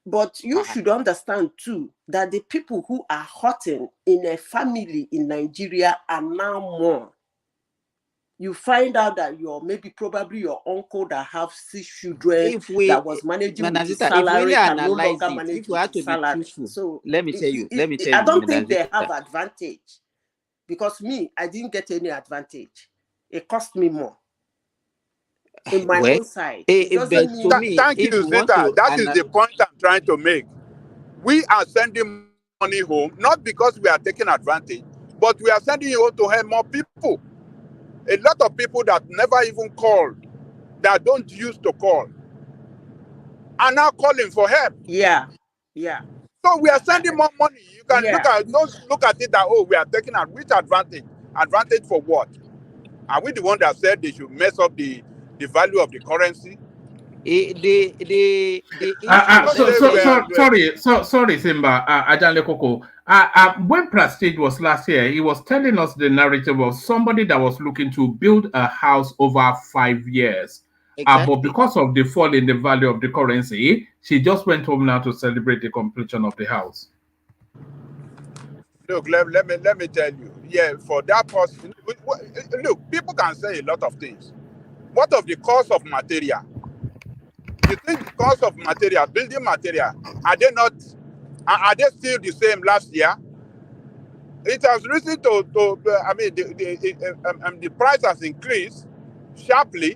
But you should understand too that the people who are hurting in a family in Nigeria are now more. you find out that maybe probably your uncle that have 6 children If we, that was managing with Madam his Zita, if we really salary can no analyze longer it, manage if we with have his to be salary. truthful, So let me tell you, I don't Madam think they Zita. have advantage, because me, I didn't get any advantage. It cost me more in my own side. It doesn't mean. To me, Thank if you, we want Zita. to That is the point I'm trying to make. We are sending money home, not because we are taking advantage, but we are sending it home to help more people. A lot of people that never even called, that don't used to call, are now calling for help. Yeah. So we are sending more money. You can Yeah. don't look at it that, oh, we are taking at which advantage? Advantage for what? Are we the one that said they should mess up the value of the currency? The issue, let me tell you. Sorry, Simba, Ajanle Koko. When Prestige was last year, he was telling us the narrative of somebody that was looking to build a house over 5 years. But Exactly. because of the fall in the value of the currency, she just went home now to celebrate the completion of the house. Look, let me tell you. Yeah, for that person, look, people can say a lot of things. What of the cost of material? You think the cost of material, building material, are they still the same last year? It has risen I mean, the price has increased sharply,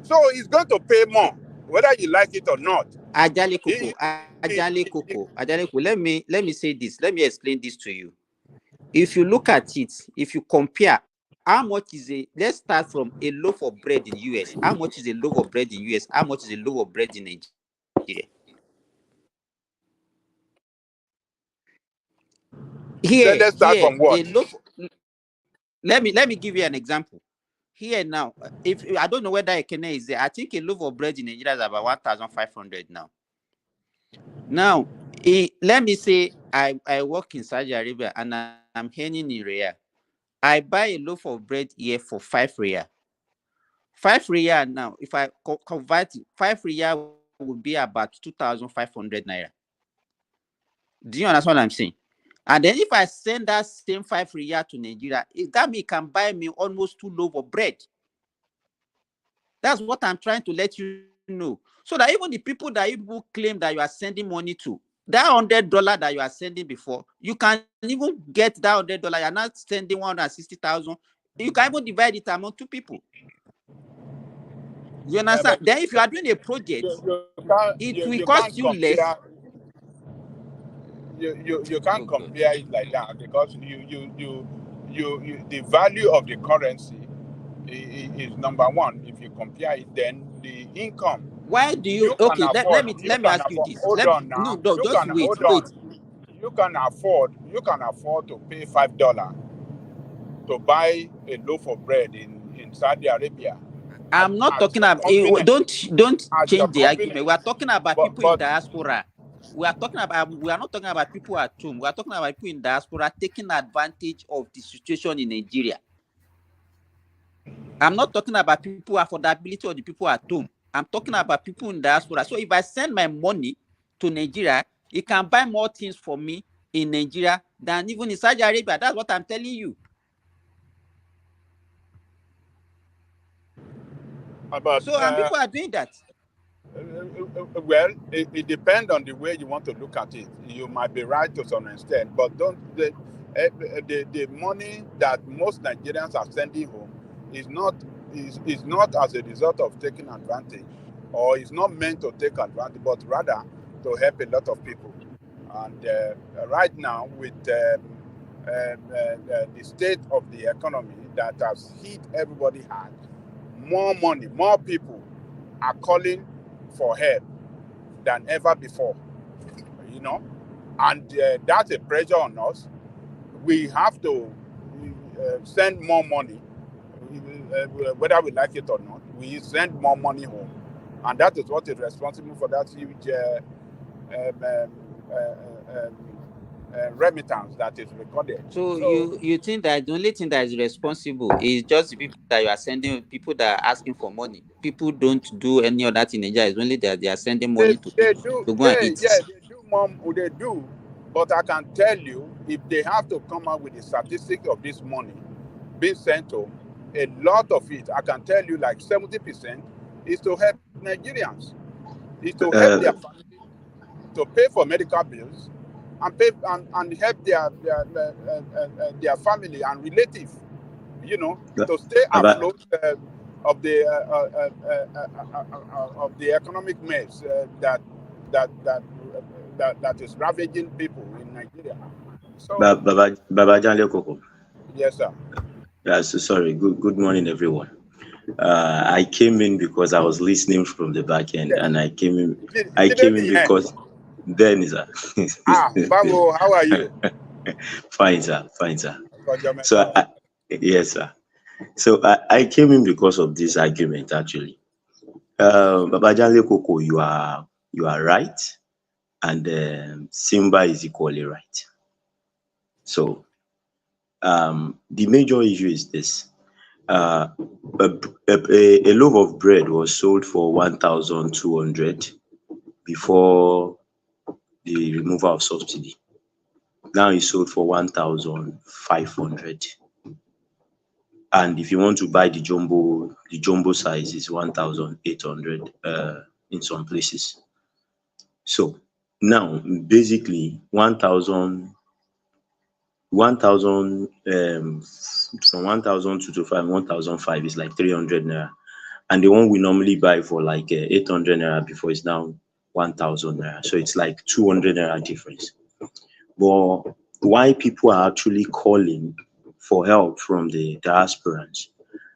so he's going to pay more, whether you like it or not. Ajale Koko. Let me say this. Let me explain this to you. If you look at it, if you compare, how much let's start from a loaf of bread in US. How much is a loaf of bread in US? How much is a loaf of bread in Nigeria? Let's start from what? A loaf. Let me give you an example. Here now, if I don't know whether Ekene is there, I think a loaf of bread in Nigeria is about 1,500 now. Now, let me say I work in Saudi Arabia and I'm earning in Riyadh. I buy a loaf of bread here for 5 Riyadh. 5 Riyadh now, if I convert it, 5 Riyadh would be about 2,500 naira. Do you understand what I'm saying? And then if I send that same 5 Riyadh to Nigeria, that means can buy me almost 2 loaves of bread. That's what I'm trying to let you know. So that even the people that you claim that you are sending money to, that $100 that you are sending before, you can even get that $100. You're not sending 160,000. You can even divide it among 2 people. You understand? Then if you are doing a project, it will cost you less. You can't compare it like that, because the value of the currency is number one. If you compare it, then the income. Why do you? Okay, let me ask you this. Hold on now. No, just wait. You can afford to pay $5 to buy a loaf of bread in Saudi Arabia. I'm not talking about. Don't change the argument. We are talking about people in diaspora. We are not talking about people at home. We are talking about people in diaspora taking advantage of the situation in Nigeria. I'm not talking about people affordability or the people at home. I'm talking about people in diaspora. So if I send my money to Nigeria, it can buy more things for me in Nigeria than even in Saudi Arabia. That's what I'm telling you. And people are doing that. Well, it depends on the way you want to look at it. You might be right to some extent, but the money that most Nigerians are sending home is not as a result of taking advantage, or is not meant to take advantage, but rather to help a lot of people. And right now, with the state of the economy that has hit everybody hard, more money, more people are calling for help than ever before, and that's a pressure on us. We have to send more money, whether we like it or not. We send more money home, and that is what is responsible for that huge remittance that is recorded. So you think that the only thing that is responsible is just the people that you are sending, people that are asking for money? People don't do any of that in Nigeria. It's only that they are sending money to go and eat. Yeah, they do. But I can tell you, if they have to come out with the statistics of this money being sent home, a lot of it, I can tell you like 70%, is to help Nigerians, is to help their family, to pay for medical bills, and pay and help their family and relatives, you know, to stay afloat of the economic mess that is ravaging people in Nigeria. So, yes, sir. Yeah, so sorry. Good morning, everyone. I came in because I was listening from the back end, and I came in. I came in because then, sir. Bago, how are you? Fine, sir. Fine, sir. So, yes, sir. So I came in because of this argument, actually. Babajale Koko, you are right, and Simba is equally right. So, the major issue is this. A loaf of bread was sold for 1,200 before the removal of subsidy. Now it's sold for 1,500. And if you want to buy the jumbo size is 1,800 in some places. So now basically 1,000 from 1,225 1,005 is like 300 naira, and the one we normally buy for like 800 naira before is now 1,000 naira. So it's like 200 naira difference. But why people are actually calling for help from the diasporans,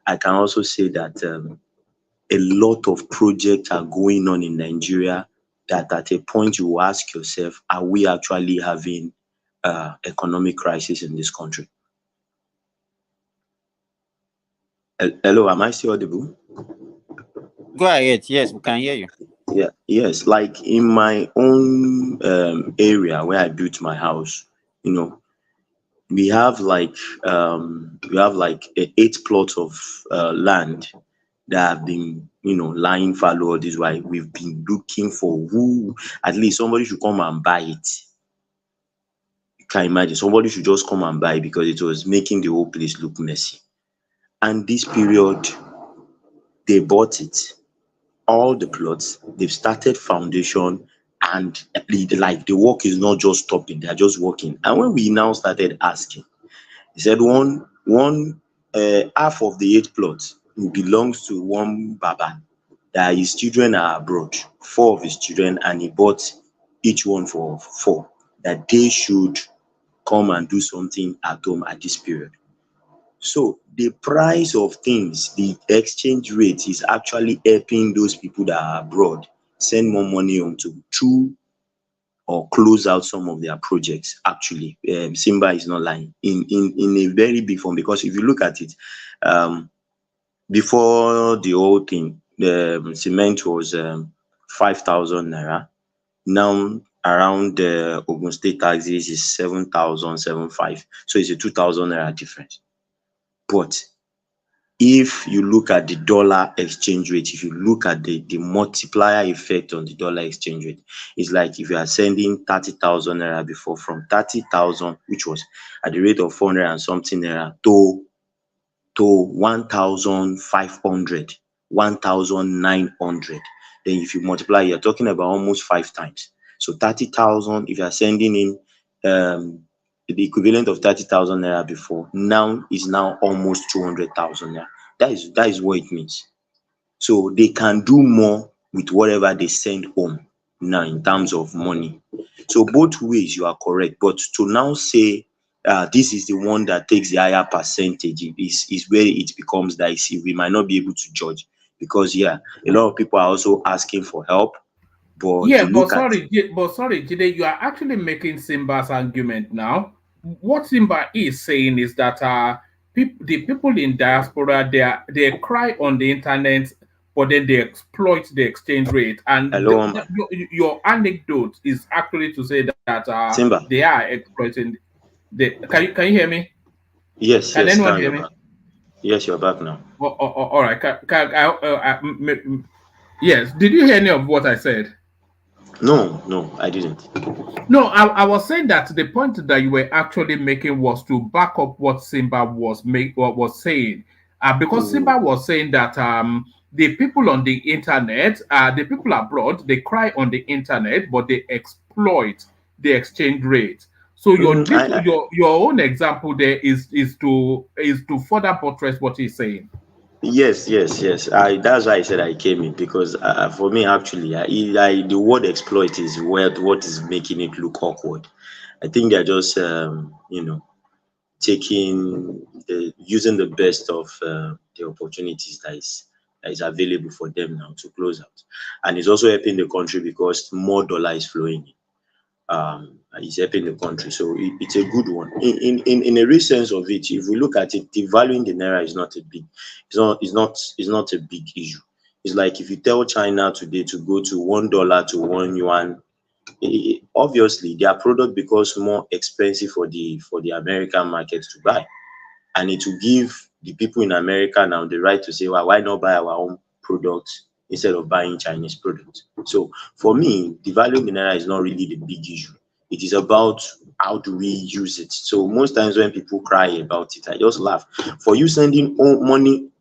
I can also say that a lot of projects are going on in Nigeria that at a point you will ask yourself, are we actually having economic crisis in this country? Hello, am I still audible? Go ahead. Yes, we can hear you. Yeah, yes. Like in my own area where I built my house, you know, we have like 8 plots of land that have been, lying fallow all this while. We've been looking for who, at least somebody should come and buy it. You can imagine somebody should just come and buy it because it was making the whole place look messy. And this period, they bought it, all the plots, they've started foundation, and the work is not just stopping, they're just working. And when we now started asking, he said one half of the 8 plots belongs to one Baba, that his children are abroad, 4 of his children, and he bought each one for 4, that they should come and do something at home at this period. So the price of things, the exchange rate is actually helping those people that are abroad send more money home to true or close out some of their projects. Actually, Simba is not lying in a very big form, because if you look at it, before the whole thing, the cement was 5,000 naira. Now around the Ogun State taxes is 7,075. So it's a 2,000 naira difference. But if you look at the dollar exchange rate, if you look at the multiplier effect on the dollar exchange rate, it's like if you are sending 30,000 naira before, from 30,000, which was at the rate of 400 and something naira, to 1,500, 1,900. Then if you multiply, you're talking about almost 5 times. So 30,000, if you are sending in the equivalent of 30,000 naira before, now is now almost 200,000 naira. That is what it means. So they can do more with whatever they send home now in terms of money. So both ways you are correct, but to now say this is the one that takes the higher percentage is where it becomes dicey. We might not be able to judge, because a lot of people are also asking for help. But sorry, Jide, you are actually making Simba's argument now. What Simba is saying is that the people in diaspora, they cry on the internet, but then they exploit the exchange rate. And your anecdote is actually to say that they are exploiting. Can you hear me? Yes. Can anyone hear me? Yes, you're back now. All right. Yes. Did you hear any of what I said? No, I didn't. No, I was saying that the point that you were actually making was to back up what Simba was saying. Because Simba was saying that the people on the internet, the people abroad, they cry on the internet, but they exploit the exchange rate. So your own example there is to further buttress what he's saying. Yes, yes, yes. That's why I said I came in because for me, actually, the word exploit is what is making it look awkward. I think they're just, using the best of the opportunities that is available for them now to close out, and it's also helping the country because more dollar is flowing in. Is helping the country. So it's a good one. In a real sense of it, if we look at it, devaluing the naira is not a big, it's not a big issue. It's like if you tell China today to go to $1 to $1 yuan, obviously their product becomes more expensive for the American market to buy, and it will give the people in America now the right to say, well, why not buy our own products instead of buying Chinese products? So for me, devaluing the naira is not really the big issue. It is about how do we use it. So most times when people cry about it, I just laugh. For you sending money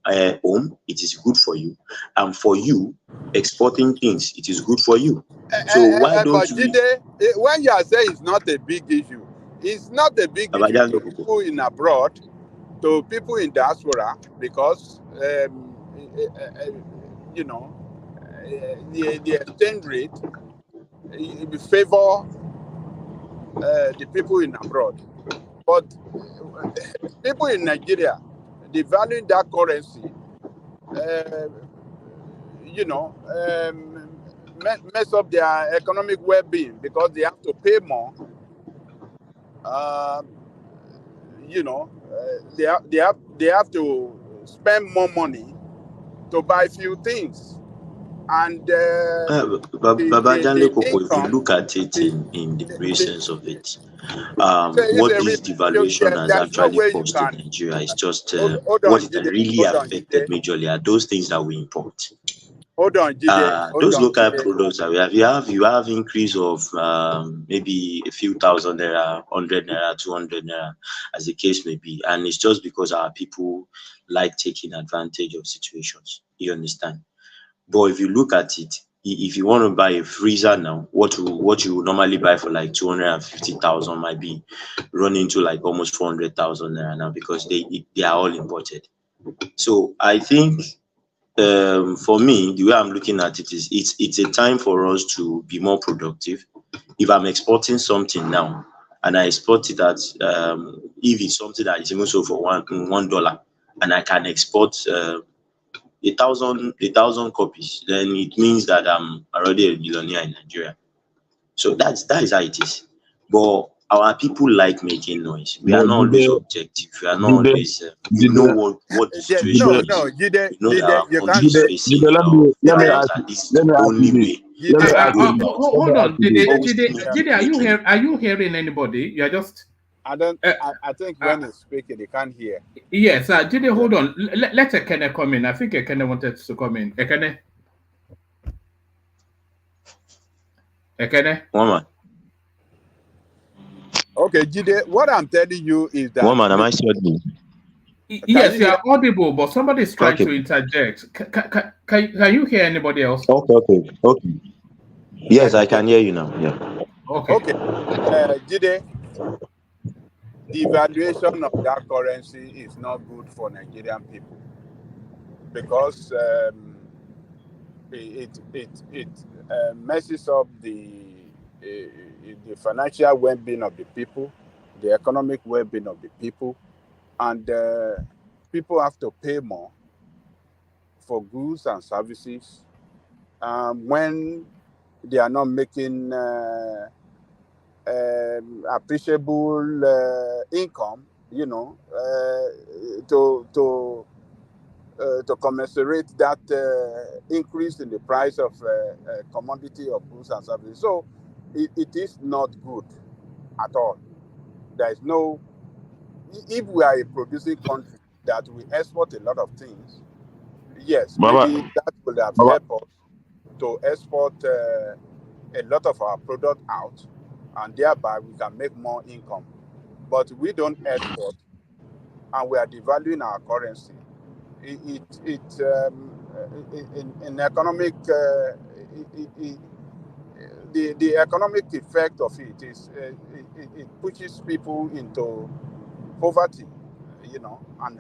home, it is good for you, and for you exporting things, it is good for you. So why don't but we? Jide, when you are saying it's not a big issue, it's not a big issue to people in abroad, to people in diaspora, because the exchange rate favor the people in abroad, but people in Nigeria devaluing that currency, mess up their economic well-being because they have to pay more. They have to spend more money to buy few things, and Babajale Koko, if you income. look at it in the real sense of it, It's what a this devaluation has there's no actually way you caused in can. Nigeria is just Hold what on, it Jide. really Hold on, affected Jide. majorly are those things that we import. Hold on, Jide. Hold Those on, local Jide. products that we have, you have increase of maybe a few thousand naira, 100 naira, 200 naira, as the case may be, and it's just because our people like taking advantage of situations. You understand? But if you look at it, if you want to buy a freezer now, what you would normally buy for like 250,000 might be running to like almost 400,000 naira now because they are all imported. So I think for me, the way I'm looking at it is it's a time for us to be more productive. If I'm exporting something now and I export it at if it's something that is even sold for $1 and I can export 1,000 copies, then it means that I'm already a billionaire in Nigeria. So that is how it is. But our people like making noise. We are But not always objective. We are not always. We know what the situation No, is. Jide, We know that our you country can't is say. facing a lot of problems, and this is the only way let me to ask go you about it. Hold on, Always Jide, are you hearing anybody? You're just. I don't. I think when he's speaking, he can't hear. Yes, Jide, hold on. Let Ekene come in. I think Ekene wanted to come in. Ekene. Woman. Okay, Jide, what I'm telling you is that. Woman, am I still audible? Yes, you are audible, but somebody is trying Okay. to interject. Can you hear anybody else? Okay. Yes, I can hear you now. Yeah. Okay. Jide, the valuation of that currency is not good for Nigerian people because it messes up the financial well-being of the people, the economic well-being of the people, and people have to pay more for goods and services when they are not making appreciable income, to commensurate that increase in the price of commodity of goods and services. So it is not good at all. There is no, if we are a producing country that we export a lot of things, yes, maybe that would have helped us to export a lot of our product out, and thereby we can make more income. But we don't export, and we are devaluing our currency. in economic the economic effect of it is it pushes people into poverty, and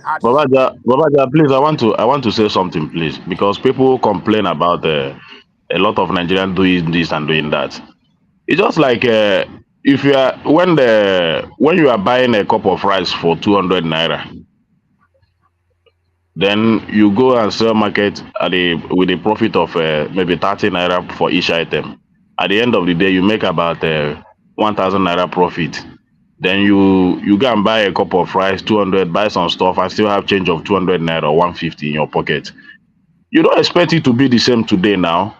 hardship. Babaja, please, I want to say something, please, because people complain about a lot of Nigerians doing this and doing that. It's just like if you are when you are buying a cup of rice for 200 naira, then you go and sell market at with a profit of maybe 30 naira for each item. At the end of the day, you make about 1,000 naira profit. Then you go and buy a cup of rice, 200, buy some stuff, and still have change of 200 naira or 150 in your pocket. You don't expect it to be the same today now,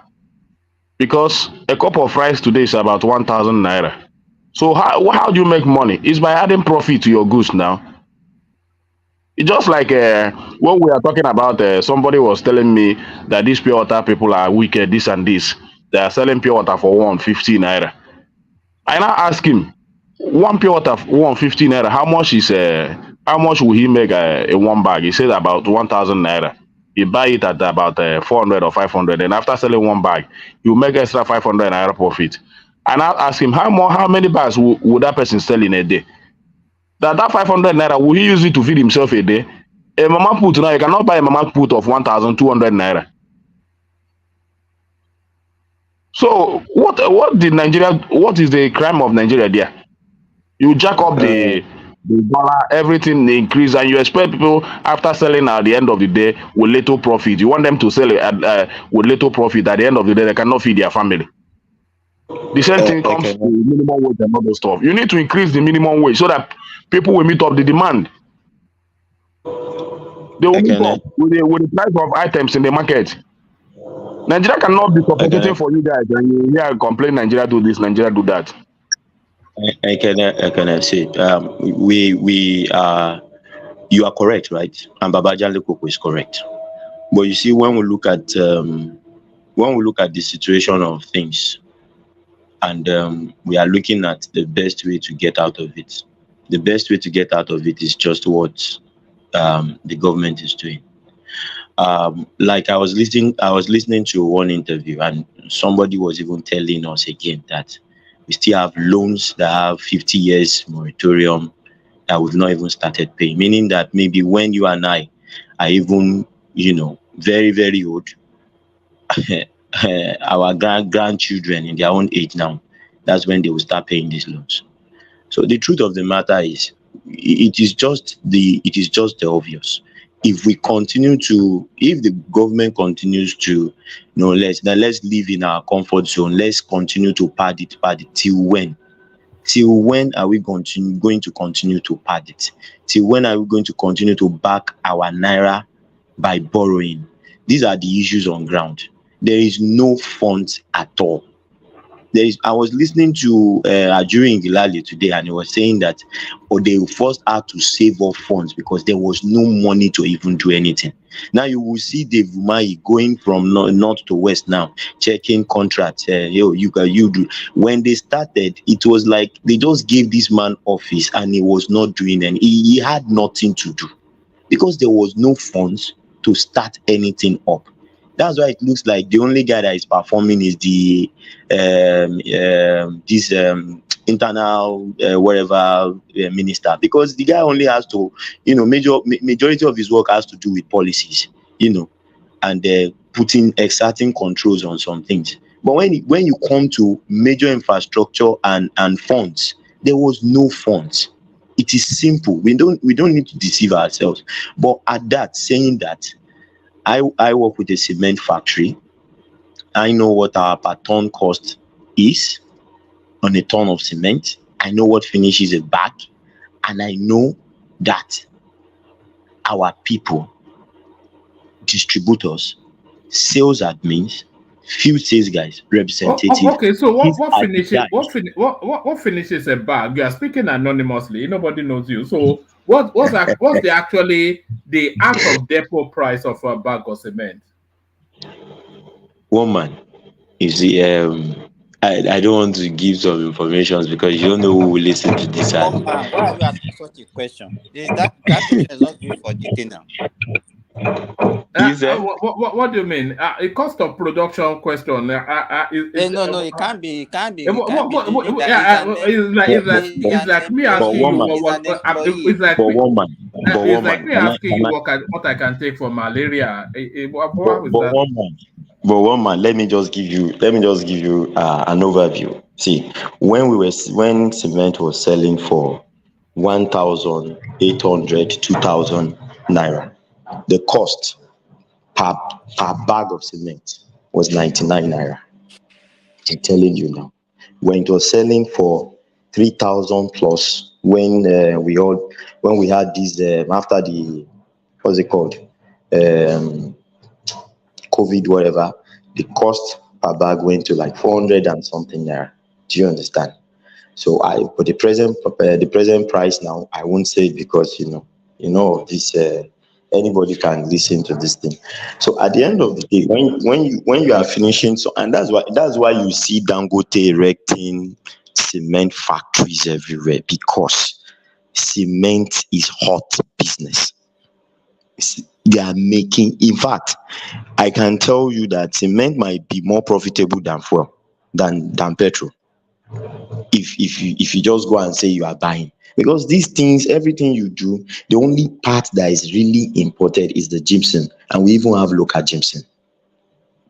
because a cup of rice today is about 1,000 naira. So how do you make money? It's by adding profit to your goods now. It's just like when we are talking about somebody was telling me that these pure water people are wicked, this and this. They are selling pure water for 150 naira. I now ask him, one pure water 150 naira, how much will he make in one bag? He said about 1,000 naira. He buy it at about 400 or 500, and after selling one bag, you make extra 500 naira profit. And I ask him, how many bags would that person sell in a day? That 500 naira, will he use it to feed himself a day? A mama put now, you cannot buy a mama put of 1,200 naira. So what is the crime of Nigeria there? You jack up the dollar, everything they increase, and you expect people after selling at the end of the day with little profit. You want them to sell it with little profit. At the end of the day, they cannot feed their family. The same thing comes to minimum wage and other stuff. You need to increase the minimum wage so that people will meet up the demand. They will meet up with the price of items in the market. Nigeria cannot be suffocating for you guys, and you hear complain Nigeria do this, Nigeria do that. I can say we are, you are correct, right? And Babajan Lekoko is correct. But you see, when we look at the situation of things, and we are looking at the best way to get out of it. The best way to get out of it is just what the government is doing. Like I was listening to one interview, and somebody was even telling us again that we still have loans that have 50 years moratorium that we've not even started paying. Meaning that maybe when you and I are even, very, very old, our grandchildren in their own age now, that's when they will start paying these loans. So the truth of the matter is, it is just the obvious. If the government continues to, let's live in our comfort zone. Let's continue to pad it till when? Till when are we going to continue to pad it? Till when are we going to continue to back our naira by borrowing? These are the issues on ground. There is no funds at all. I was listening to Ajuri Ngilali today, and he was saying that they first had to save up funds because there was no money to even do anything. Now you will see Dave Umahi going from north to west now, checking contracts. You do. When they started, it was like they just gave this man office and he was not doing any. He had nothing to do because there was no funds to start anything up. That's why it looks like the only guy that is performing is the internal minister, because the guy only has to, majority of his work has to do with policies, and putting exerting controls on some things. But when you come to major infrastructure and funds, there was no funds. It is simple. We don't need to deceive ourselves. But at that, saying that, I work with a cement factory. I know what our per ton cost is on a ton of cement. I know what finishes a bag, and I know that our people, distributors, sales admins, field sales guys, representatives. Okay, so what finishes a bag? You are speaking anonymously. Nobody knows you. So what's the out of depot price of a bag of cement? Woman, you see, I don't want to give some information because you don't know who will listen to this. Why are you asking such a question? That question is not good for detail now. What do you mean? A cost of production question. No, it can't be. It can't be. It's like me But asking you one man, it's like but me. one man, but It's one like man. me asking you what I can take for malaria. What was But that? one man, let me just give you an overview. See, when cement was selling for 1,800, 2,000 naira, the cost per bag of cement was 99 naira. I'm telling you now. When it was selling for 3,000 plus, when we had this after the what's it called, COVID, whatever, the cost per bag went to like 400 and something naira. Do you understand? So but the present price now, I won't say it because this anybody can listen to this thing. So at the end of the day, when you are finishing, so and that's why you see Dangote erecting cement factories everywhere, because cement is hot business. They are making, in fact, I can tell you that cement might be more profitable than fuel, than petrol. If you just go and say you are buying, because these things, everything you do, the only part that is really imported is the gypsum, and we even have local gypsum.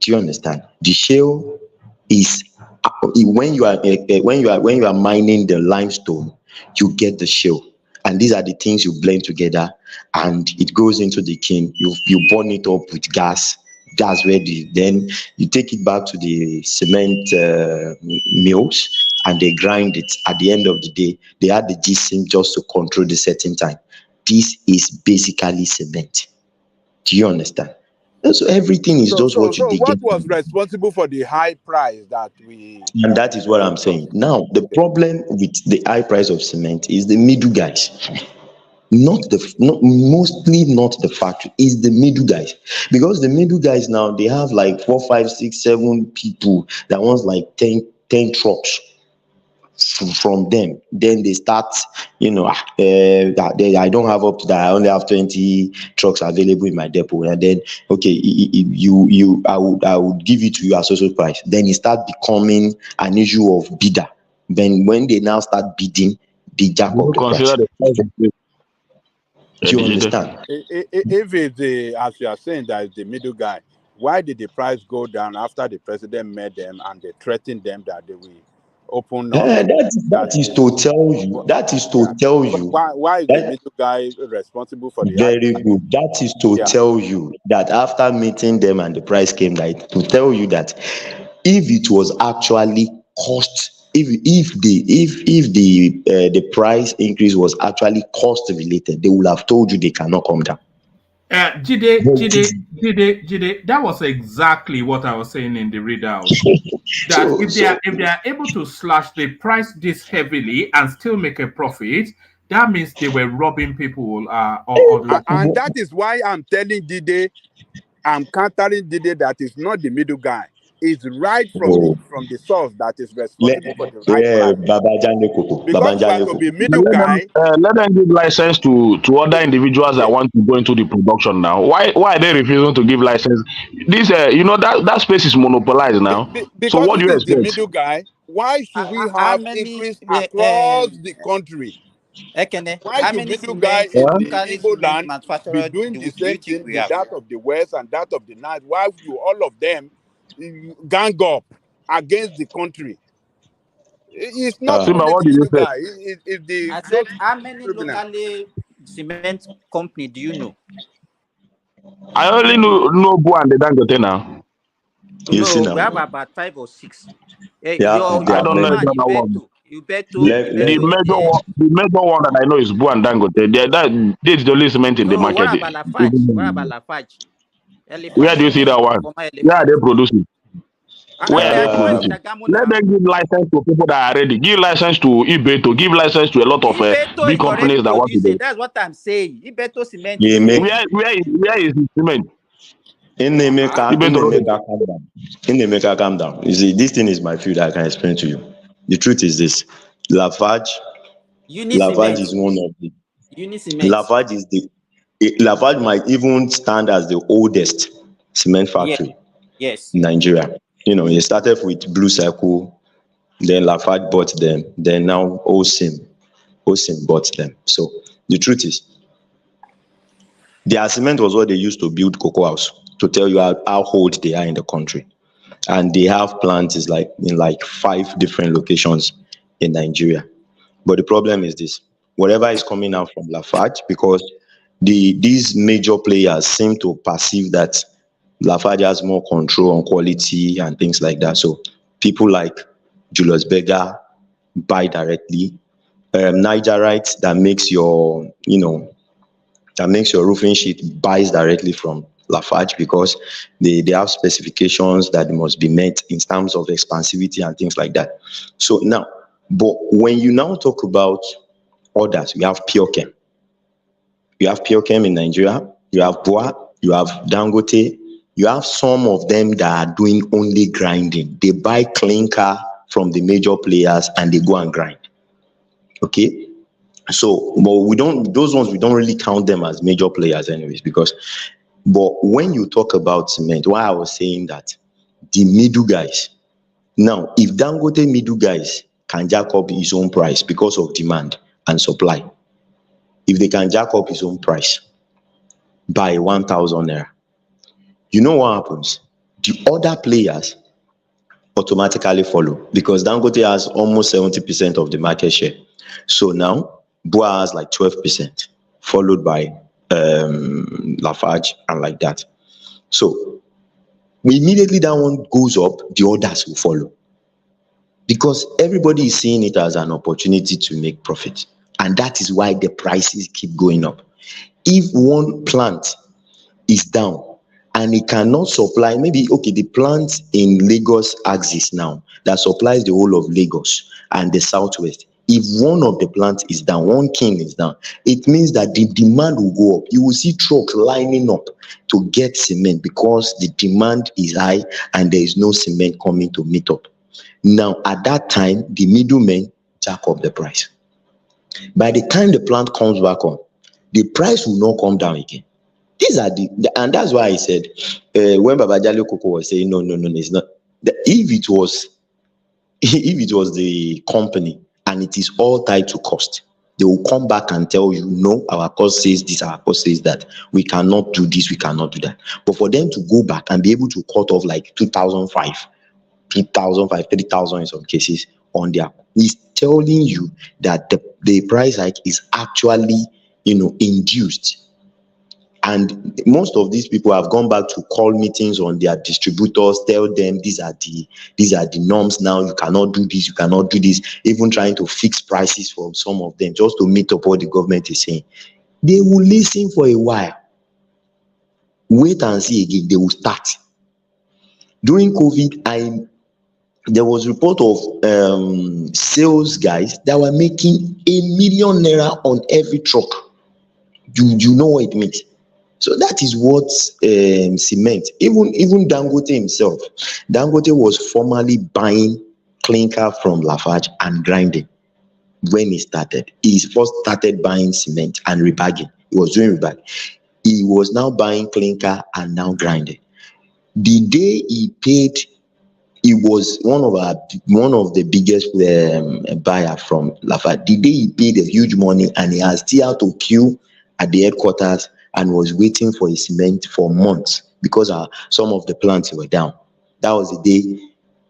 Do you understand? The shale is when you are mining the limestone, you get the shale, and these are the things you blend together, and it goes into the kiln. You burn it up with gas. That's where then you take it back to the cement mills, and they grind it. At the end of the day, they add the gypsum just to control the setting time. This is basically cement. Do you understand? So everything is just what you So what get. was responsible for the high price that we? And that is what I'm saying. Now, the problem with the high price of cement is the middle guys. Mostly not the factory, is the middle guys, because the middle guys now, they have like 4, 5, 6, 7 people that wants like 10 trucks from them. Then they start, I don't have up to that, I only have 20 trucks available in my depot, and then okay, I would give it to you at social price. Then it start becoming an issue of bidder. Then when they now start bidding, they jack up the price. Do you understand? If it's as you are saying, that is the middle guy, why did the price go down after the president met them and they threatened them that they will open up? That is to tell you. Why is the middle guy responsible for the very good? That is to tell you that after meeting them and the price came down, to tell you that if it was actually cost, if the price increase was actually cost related, they would have told you they cannot come down. Jide, that was exactly what I was saying in the readout. That if they are able to slash the price this heavily and still make a profit, that means they were robbing people. And that is why I'm telling Jide, I'm countering Jide that is not the middle guy. It's right from the source that is responsible for the right price. Because you are to be middle guy. Let them give license to other individuals that want to go into the production now. Why are they refusing to give license? This that space is monopolized now. So what do you expect? The middle guy, why should we have increase across the country? Why should middle guy in the Igbo land be doing the same thing with that of the West and that of the North? Why do all of them gang up against the country? It's not only the middle guy. It's the I said, how many locally cement company do you know? I only know Bu and the Dangote now. We have about 5 or 6. I don't know the other one. The major one that I know is Bu and Dangote. That's the only cement in the market. What about Lafarge? Where do you see that one? Where are they producing? Where are they producing? Let them give license to people that are ready. Give license to Ibeto. Give license to a lot of big companies that want to do. That's what I'm saying. Ibeto cement. Where is the cement? In the maker, calm down. You see, this thing is my field. I can explain to you. The truth is this: Lafarge is one of the. Lafarge is Lafarge might even stand as the oldest cement Yeah. factory Yes. in Nigeria. It started with Blue Circle, then Lafarge bought them, then now Osim bought them. So the truth is, their cement was what they used to build cocoa house, to tell you how old they are in the country. And they have plants in 5 different locations in Nigeria. But the problem is this: whatever is coming out from Lafarge, because these major players seem to perceive that Lafarge has more control on quality and things like that. So people like Julius Berger buy directly. Nigerite that makes your roofing sheet buys directly from Lafarge, because they have specifications that must be met in terms of expansivity and things like that. So now, but when you now talk about others, we have Pure-Chem. You have Pure-Chem in Nigeria, you have Boa, you have Dangote, you have some of them that are doing only grinding. They buy clinker from the major players and they go and grind. Okay? So, but those ones, we don't really count them as major players anyways, but when you talk about cement, why I was saying that the middle guys, now, if Dangote middle guys can jack up his own price because of demand and supply, if they can jack up his own price by 1,000 naira, you know what happens? The other players automatically follow, because Dangote has almost 70% of the market share. So now Boa has like 12%, followed by Lafarge and like that. So immediately that one goes up, the others will follow, because everybody is seeing it as an opportunity to make profit, and that is why the prices keep going up. If one plant is down and it cannot supply, maybe the plant in Lagos axis now that supplies the whole of Lagos and the southwest, if one of the plants is down, one kiln is down, it means that the demand will go up. You will see trucks lining up to get cement because the demand is high and there is no cement coming to meet up. Now, at that time, the middlemen jack up the price. By the time the plant comes back on, the price will not come down again. These are and that's why I said, when Babajale Koko was saying, no, it's not. If it was the company and it is all tied to cost, they will come back and tell you, no, our cost says this, our cost says that. We cannot do this, we cannot do that. But for them to go back and be able to cut off like 2,500, 3,000 in some cases on their, is telling you that the price hike is actually, induced. And most of these people have gone back to call meetings on their distributors, tell them these are the norms now, you cannot do this, you cannot do this, even trying to fix prices for some of them just to meet up what the government is saying. They will listen for a while. Wait and see again, they will start. During COVID, there was report of sales guys that were making 1 million naira on every truck. You know what it means? So that is what cement, even Dangote himself. Dangote was formerly buying clinker from Lafarge and grinding when he started. He first started buying cement and rebagging. He was doing rebag. He was now buying clinker and now grinding. The day he paid, he was one of the biggest buyer from Lafarge. The day he paid a huge money and he has still had to queue at the headquarters and was waiting for his cement for months because some of the plants were down. That was the day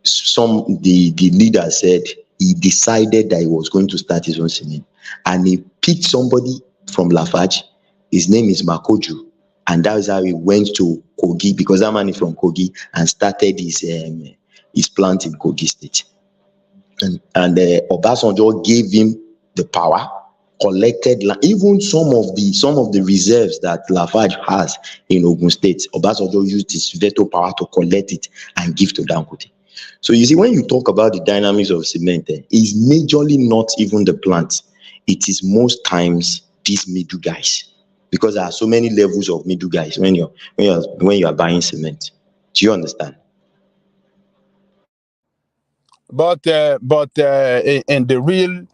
the leader said he decided that he was going to start his own cement, and he picked somebody from Lafarge. His name is Makoju, and that is how he went to Kogi, because that man is from Kogi, and started his plant in Kogi State. And Obasanjo gave him the power, collected even some of the reserves that Lafarge has in Ogun State. Obasanjo used his veto power to collect it and give to Dangote. So you see, when you talk about the dynamics of cement, it's majorly not even the plant. It is most times these middle guys, because there are so many levels of middle guys when you are buying cement. Do you understand? But in the real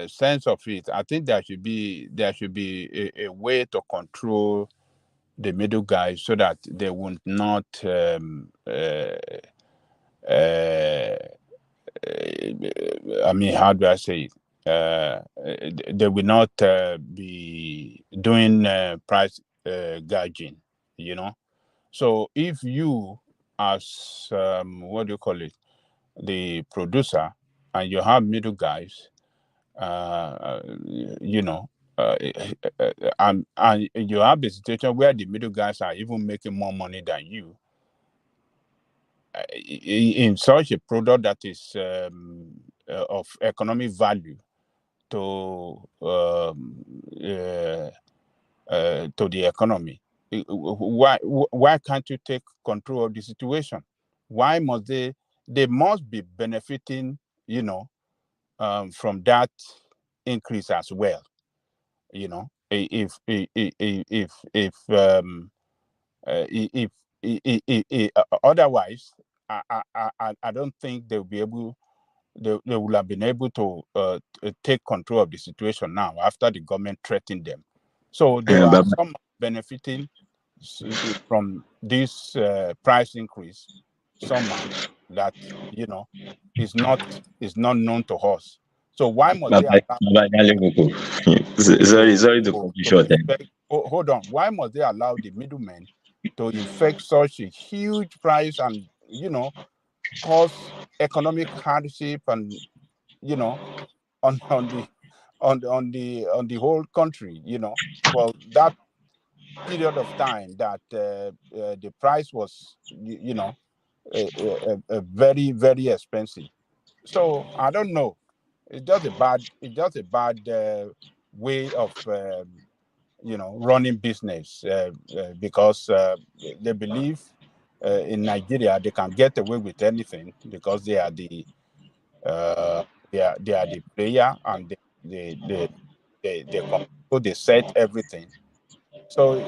sense of it, I think there should be a way to control the middle guys so that they would not I mean, how do I say it? They will not be doing price gouging, you know. So if you, as what do you call it, the producer, and you have middle guys, you know, and you have a situation where the middle guys are even making more money than you in such a product that is of economic value to the economy. Why can't you take control of the situation? Why must they must be benefiting, you know, from that increase as well, you know. If otherwise, I don't think they'll be able. They will have been able to take control of the situation now after the government threatened them. So they are some benefiting from this price increase. Some that, you know, is not known to us. So why must they allow sorry to cut you short. hold on? Why must they allow the middlemen to infect such a huge price and, you know, cause economic hardship and, you know, on the whole country, you know, for that period of time that the price was, you know, very, very expensive. So I don't know. It's just a bad way of you know, running business because they believe in Nigeria they can get away with anything because they are the player, and they control, they set everything. So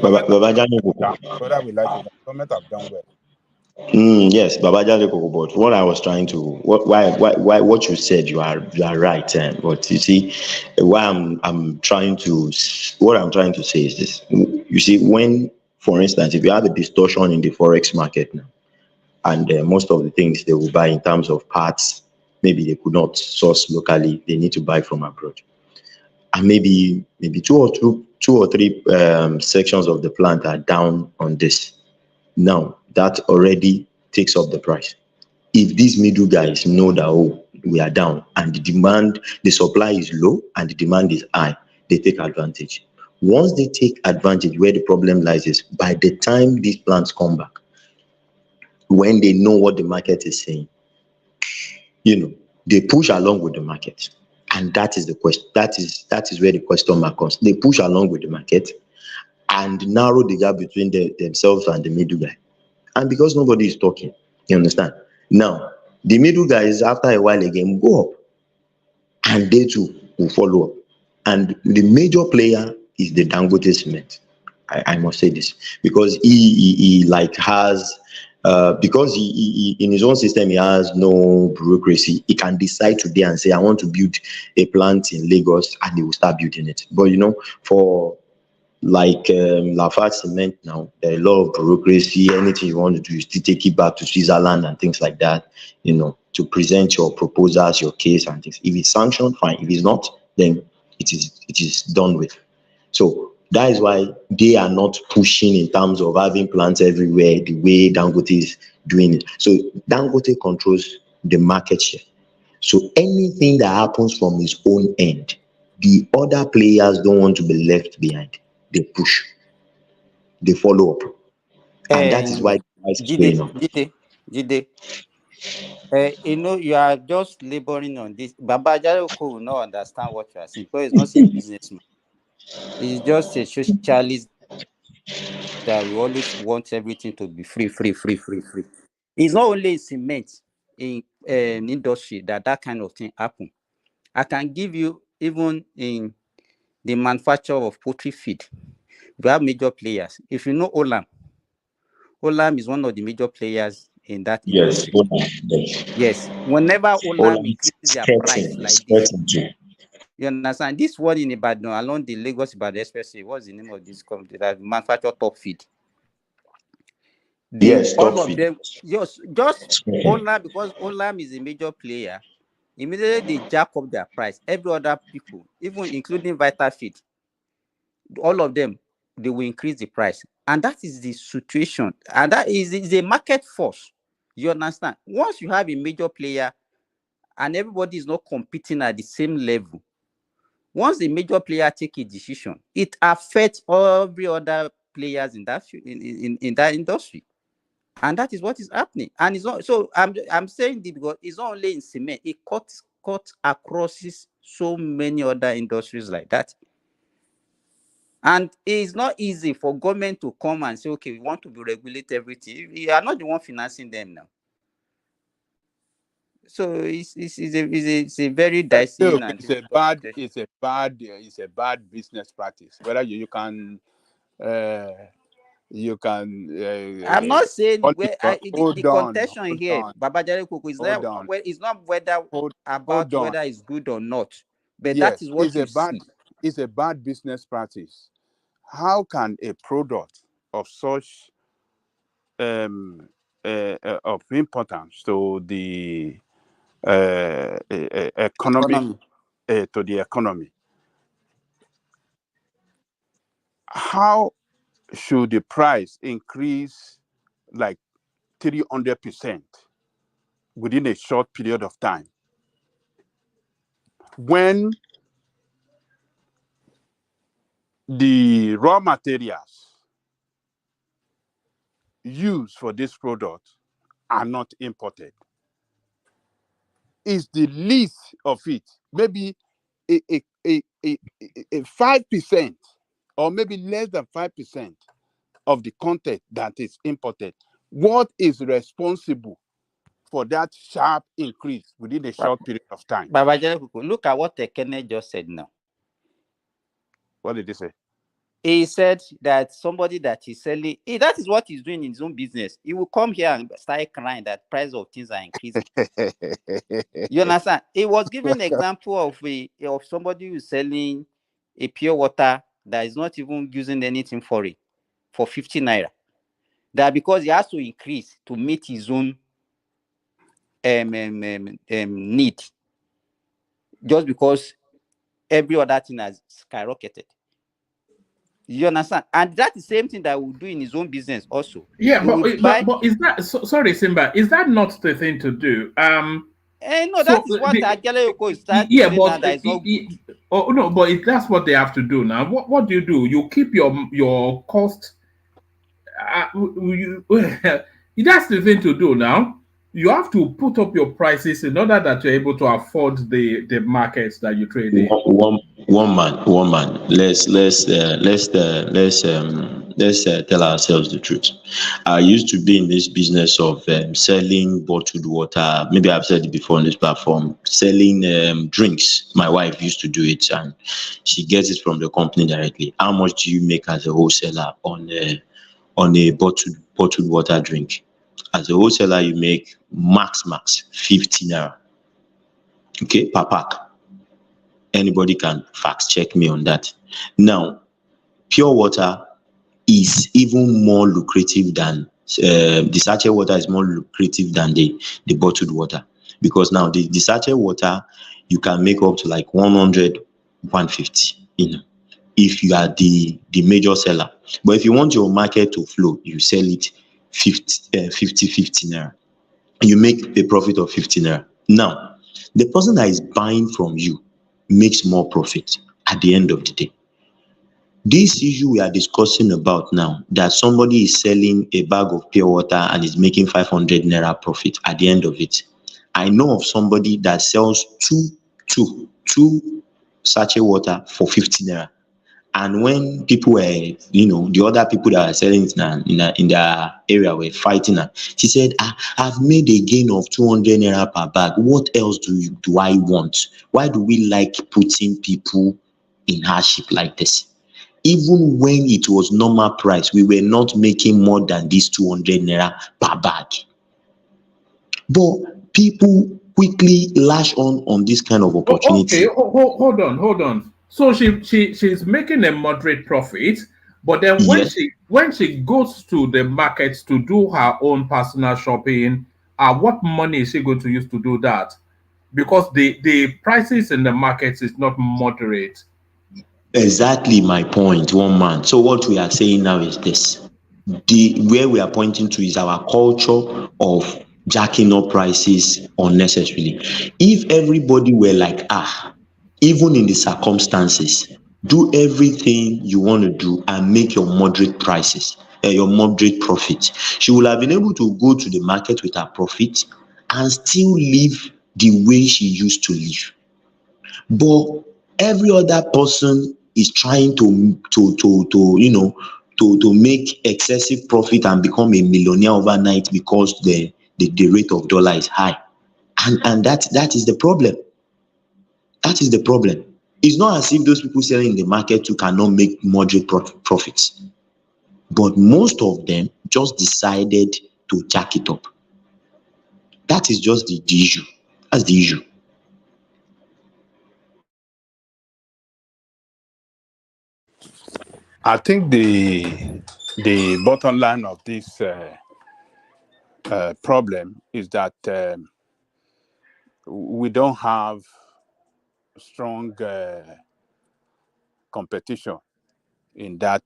whether we like it, government have done well. Yes, Babajale Koko, but what I was trying to, why, what you said, you are right, but you see, what I'm trying to say is this. You see, when, for instance, if you have a distortion in the forex market now, and most of the things they will buy in terms of parts, maybe they could not source locally, they need to buy from abroad, and maybe two or three sections of the plant are down on this. Now that already takes up the price. If these middle guys know that, oh, we are down and the supply is low and the demand is high, they take advantage. Once they take advantage, where the problem lies is by the time these plants come back, when they know what the market is saying, you know, they push along with the market. And that is the question. That is where the question mark comes. They push along with the market and narrow the gap between themselves and the middle guy. And because nobody is talking, you understand? Now, the middle guys, after a while again, go up. And they too will follow up. And the major player is the Dangote cement. I must say this. Because he like has, because he in his own system, he has no bureaucracy. He can decide today and say, I want to build a plant in Lagos, and he will start building it. But, you know, for like Lafarge Cement now, there are a lot of bureaucracy. Anything you want to do, you still take it back to Switzerland and things like that, you know, to present your proposals, your case and things. If it's sanctioned, fine. If it's not, then it is done with. So that is why they are not pushing in terms of having plants everywhere the way Dangote is doing it. So Dangote controls the market share. So anything that happens from his own end, the other players don't want to be left behind. They push, they follow up, and that is why the price is going up. Jide, you know, you are just laboring on this. Baba Jaroko will not understand what you are saying because he's not a businessman. He's just a socialist that we always want everything to be free. It's not only in cement, in industry that kind of thing happen. I can give you even in the manufacture of poultry feed. We have major players. If you know Olam is one of the major players in that Yes, industry. yes. Yes, whenever Olam increases their price Skirting, like this, skirting too. you understand? This one in Ibadan along the Lagos Ibadan Expressway, what's the name of this company that manufacture top feed? Yes, top All of feed. them, just Skirting. Olam, because Olam is a major player. Immediately they jack up their price. Every other people, even including Vital Feed, all of them, they will increase the price. And that is the situation. And that is a market force. You understand? Once you have a major player and everybody is not competing at the same level, once the major player take a decision, it affects every other players in that in that industry. And that is what is happening. And it's not so I'm saying this because it's not only in cement, it cuts across so many other industries like that. And it's not easy for government to come and say, okay, we want to regulate everything. You are not the one financing them now. So it's a very dicey Look, and it's a bad business practice. Whether you can I'm not saying call where it, the contention here, Babajare Koko, is that it's not whether about hold on. whether it's good or not, but that Yes, is what you see. it's a bad business practice. How can a product of such of importance to the economic to the economy, how should the price increase like 300% within a short period of time when the raw materials used for this product are not imported? Is the least of it maybe a 5% or maybe less than 5% of the content that is imported? What is responsible for that sharp increase within a short period of time? Babajare Koko, look at what Tekene just said now. What did he say? He said that somebody that is selling, that is what he's doing in his own business. He will come here and start crying that price of things are increasing. You understand? He was giving an example of somebody who is selling a pure water that is not even using anything for it for 50 naira. That because he has to increase to meet his own need, just because every other thing has skyrocketed. You understand? And that's the same thing that we do in his own business also. Yeah, He will buy. but is that sorry, Simba? Is that not the thing to do? No, that is what Akele Oko is trying to say now. That is not good. Oh no, but that's what they have to do now. What do? You keep your cost. That's the thing to do now. You have to put up your prices in order that you're able to afford the markets that you trade in. One man. Let's tell ourselves the truth. I used to be in this business of selling bottled water. Maybe I've said it before on this platform. Selling drinks. My wife used to do it, and she gets it from the company directly. How much do you make as a wholesaler on a bottled water drink? As a wholesaler, you make max 50 naira. Okay, per pack. Anybody can fact check me on that. Now, pure water is even more lucrative than the sachet water is more lucrative than the bottled water, because now the sachet water you can make up to like 100, 150, if you are the major seller. But if you want your market to flow, you sell it 50 naira. You make a profit of 50 naira. Now, the person that is buying from you makes more profit at the end of the day. This issue we are discussing about now, that somebody is selling a bag of pure water and is making 500 naira profit at the end of it. I know of somebody that sells two sachet water for 50 naira. And when people were, the other people that are selling it in their area were fighting her, she said, I've made a gain of 200 naira per bag. What else do I want? Why do we like putting people in hardship like this? Even when it was normal price, we were not making more than this 200 naira per bag. But people quickly lash on this kind of opportunity. Okay, hold on. So she's making a moderate profit, but then Yes, when she goes to the markets to do her own personal shopping, what money is she going to use to do that? Because the prices in the markets is not moderate. exactly my point, one man. So what we are saying now is this. Where we are pointing to is our culture of jacking up prices unnecessarily. If everybody were like, even in the circumstances, do everything you want to do and make your moderate prices, your moderate profit, she will have been able to go to the market with her profit and still live the way she used to live. But every other person is trying to make excessive profit and become a millionaire overnight because the rate of dollar is high, and that is the problem. That is the problem. It's not as if those people selling in the market too cannot make moderate profits, but most of them just decided to jack it up. That is just the issue. That's the issue. I think the bottom line of this problem is that we don't have strong competition in that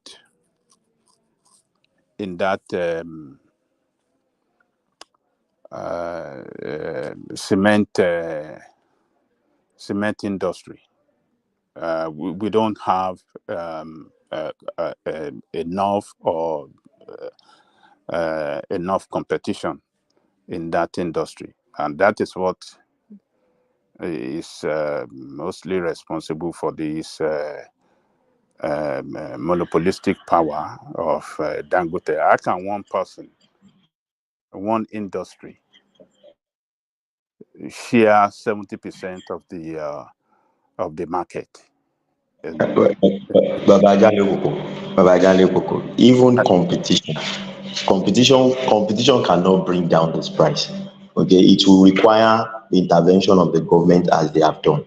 cement industry. We don't have enough competition in that industry, and that is what is mostly responsible for this monopolistic power of Dangote. How can one person, one industry, share 70% of the market? Baba Jale Koko, even competition cannot bring down this price. Okay, it will require the intervention of the government as they have done.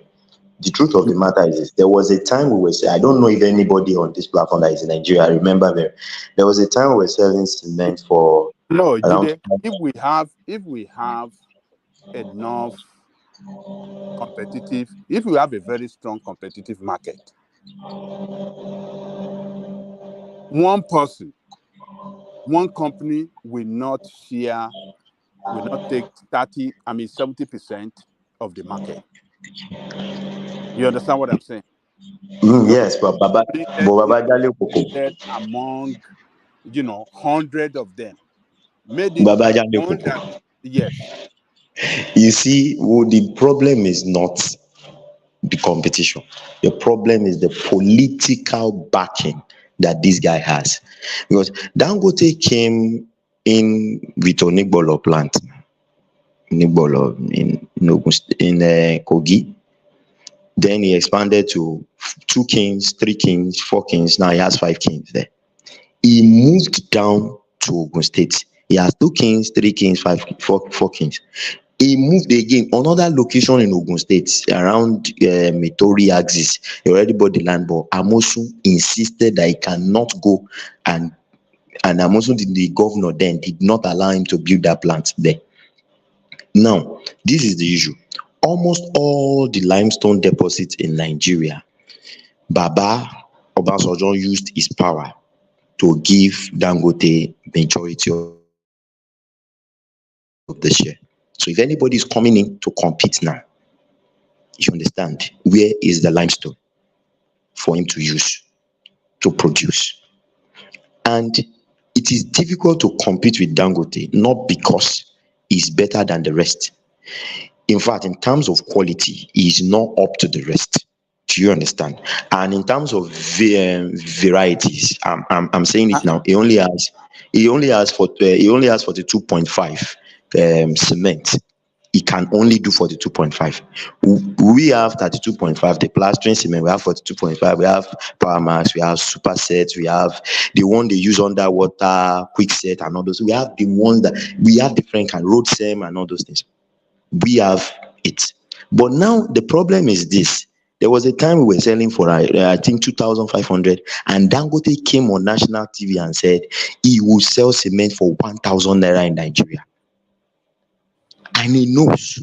The truth of the matter is this. There was a time we were saying, I don't know if anybody on this platform that is in Nigeria, I remember there was a time we were selling cement for around. If we have enough competitive, if we have a very strong competitive market, one person, one company will not take 70% of the market. You understand what I'm saying? Yes, but Baba Jale Koko. Among 100 of them, made it Baba Jale one Koko. that, yes. You see, the problem is not the competition. The problem is the political backing that this guy has. Because Dangote came in with Onigbolo plant, Onigbolo in Kogi. Then he expanded to 2 kings, 3 kings, 4 kings. Now he has 5 kings there. He moved down to Ogun State. He has 2 kings, 3 kings, 4 kings. He moved again another location in Ogun State around Mitori axis. He already bought the land, but Amosun insisted that he cannot go, and Amosun, the governor then, did not allow him to build that plant there. Now, this is the issue. Almost all the limestone deposits in Nigeria, Baba Obasanjo used his power to give Dangote majority of the share. So if anybody is coming in to compete now, you understand, where is the limestone for him to use to produce? And it is difficult to compete with Dangote, not because he's better than the rest. In fact, in terms of quality, he is not up to the rest. Do you understand? And in terms of varieties, I'm saying it now. He only has 42.5 cement. he can only do 42.5. We have 32.5, the plastering cement, we have 42.5, we have Power Max, we have Super Set, we have the one they use underwater, Quick Set and all those. We have the ones that we have different kind, Road Sem and all those things. We have it. But now the problem is this. There was a time we were selling for I think 2,500, and Dangote came on national TV and said he will sell cement for 1,000 naira in Nigeria. And he knows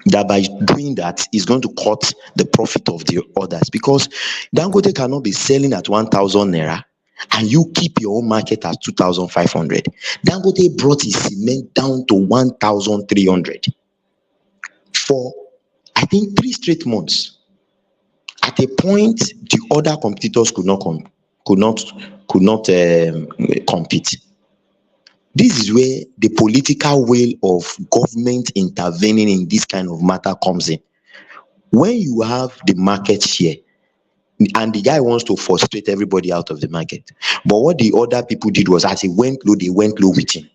that by doing that, he's going to cut the profit of the others, because Dangote cannot be selling at 1,000 naira and you keep your own market at 2,500. Dangote brought his cement down to 1,300 for I think 3 straight months. At a point, the other competitors could not compete. This is where the political will of government intervening in this kind of matter comes in. When you have the market share and the guy wants to frustrate everybody out of the market, but what the other people did was, as he went low, they went low with him,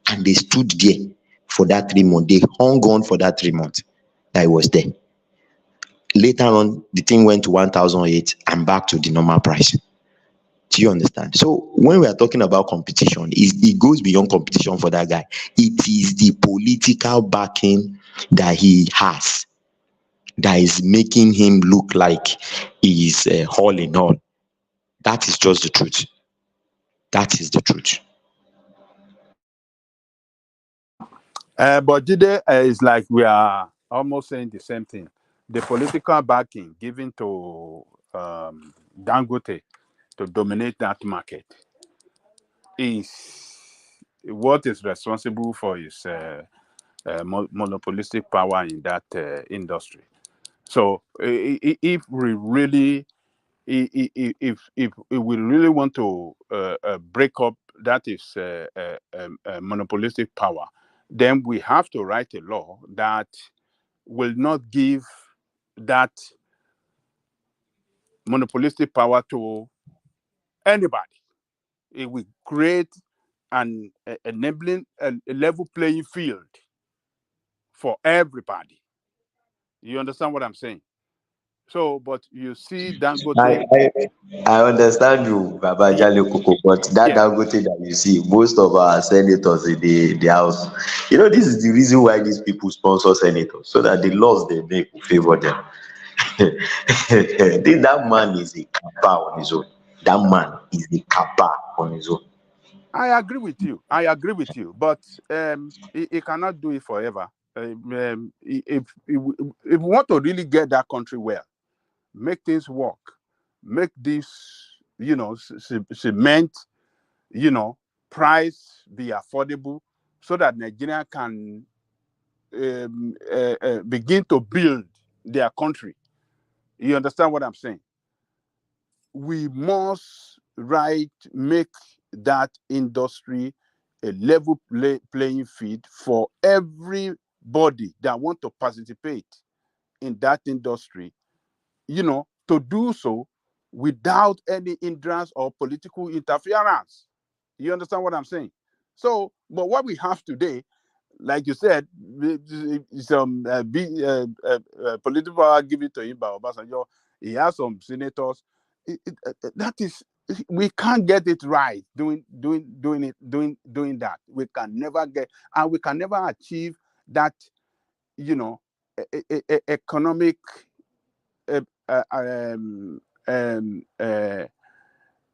and they stood there for that 3 months. They hung on for that 3 months that he was there. Later on, the thing went to 1,008 and back to the normal price. Do you understand? So when we are talking about competition, it goes beyond competition for that guy. It is the political backing that he has that is making him look like he is all in all. That is just the truth. That is the truth. But today is like we are almost saying the same thing. The political backing given to Dangote to dominate that market is what is responsible for his monopolistic power in that industry. So if we really want to break up that is monopolistic power, then we have to write a law that will not give that monopolistic power to anybody. It will create an enabling a level playing field for everybody. You understand what I'm saying? So, but you see Dangote. I understand you, Baba Jale Koko, but that Dangote that you see, most of our senators in the house, this is the reason why these people sponsor senators, so that the laws they make will favor them. That man is a kappa on his own. That man is a kappa on his own. I agree with you. But he cannot do it forever. If we want to really get that country well, make things work, make this, cement, price be affordable, so that Nigeria can begin to build their country. You understand what I'm saying? We must make that industry a level playing field for everybody that want to participate in that industry, to do so without any hindrance or political interference. You understand what I'm saying? So, but what we have today, like you said, some political power given to him by Obasanjo. He has some senators. That is, we can't get it right doing that. We can never get, and we can never achieve that, economic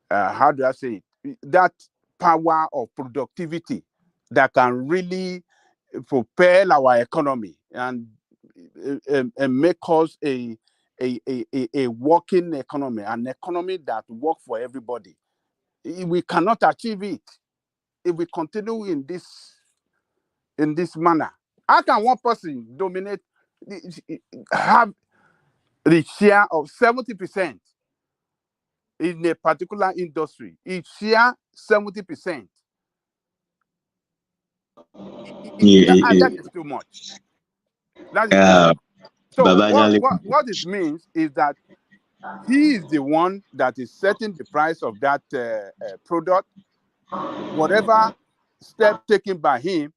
how do I say it? That power of productivity that can really propel our economy and make us a working economy, an economy that works for everybody. We cannot achieve it if we continue in this manner. How can one person dominate, have the share of 70% in a particular industry? Each share 70%. That is too much. That is too much. So what it means is that he is the one that is setting the price of that product. Whatever step taken by him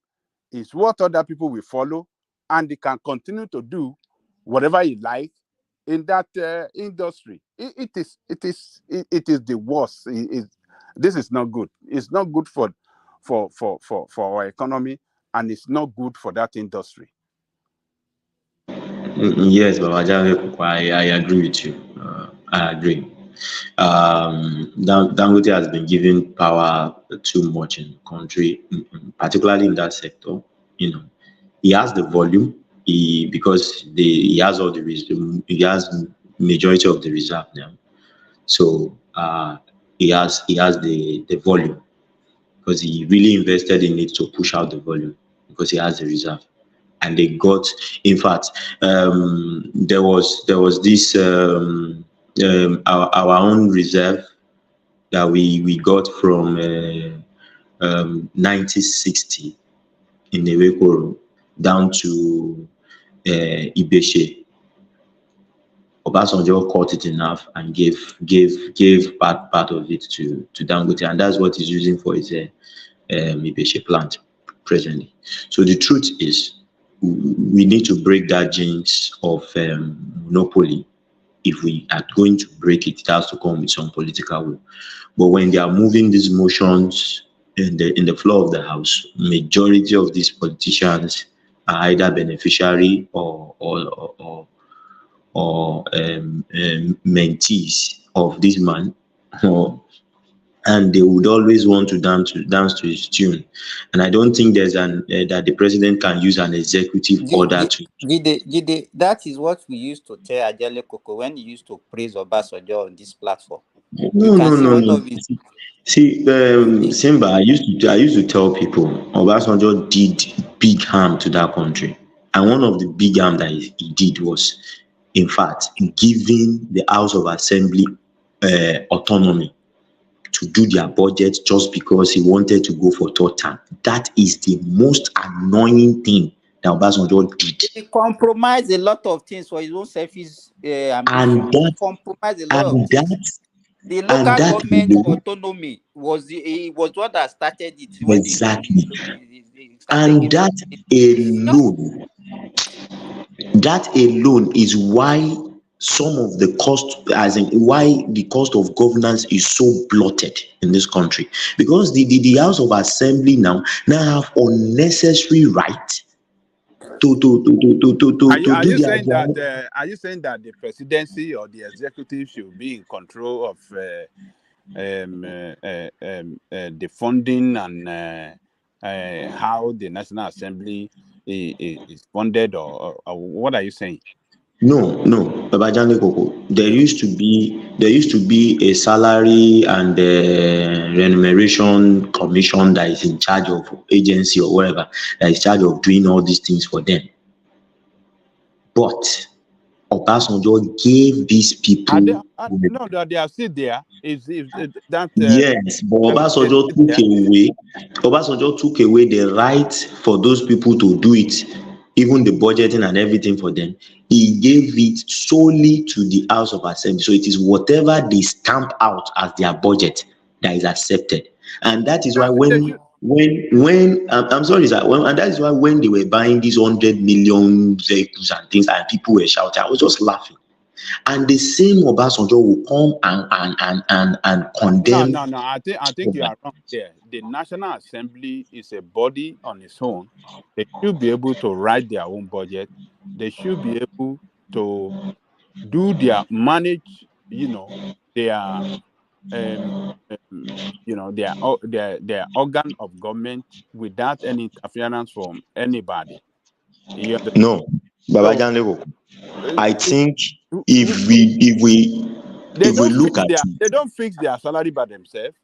is what other people will follow. and he can continue to do whatever he likes in that industry. It is the worst. This is not good. It's not good for our economy, and it's not good for that industry. Yes, Babajane, I agree with you. I agree. Dangote has been given power too much in the country, particularly in that sector. You know, he has the volume. He has all the reserve. He has majority of the reserve now. So he has the volume because he really invested in it to push out the volume because he has the reserve. And they got, in fact, there was this our own reserve that we got from 1960 in Ewekoro down to Ibeshe. Obasanjo caught it enough and gave part of it to Dangote, and that's what he's using for his Ibeshe plant presently. So the truth is, we need to break that jinx of monopoly. If we are going to break it, it has to come with some political will. But when they are moving these motions in the floor of the House, majority of these politicians are either beneficiary or mentees of this man, and they would always want to dance to his tune. And I don't think there's that the president can use an executive order to. Gide, that is what we used to tell Ajale Koko when he used to praise Obasanjo on this platform. No. See, Simba, I used to tell people Obasanjo did big harm to that country, and one of the big harm that he did was, in fact, giving the House of Assembly autonomy to do their budget just because he wanted to go for third term. That is the most annoying thing that Obasanjo did. He compromised a lot of things for his own selfish ambition. He compromised a lot of things. The local government autonomy was what that started it. Exactly. And that alone is why some of the cost, as in why the cost of governance is so blotted in this country, because the House of Assembly now have unnecessary right to do their job. Are you saying that the presidency or the executive should be in control of the funding and how the National Assembly is funded, or what are you saying? No, Babajane Koko. There used to be a salary and remuneration commission that is in charge of agency or whatever, that is in charge of doing all these things for them. But Obasanjo gave these people. No, they are still there. Yes, but Obasanjo took away the right for those people to do it, even the budgeting and everything for them. He gave it solely to the House of Assembly. So it is whatever they stamp out as their budget that is accepted. And that is why when I'm sorry, sir, and that is why when they were buying these 100 million vehicles and things and people were shouting, I was just laughing. And the same Obasanjo will come and condemn. No. I think you are wrong there. The National Assembly is a body on its own. They should be able to write their own budget. They should be able to manage, their their organ of government without any interference from anybody. No, Babajane, I think if we look at it, they don't fix their salary by themselves.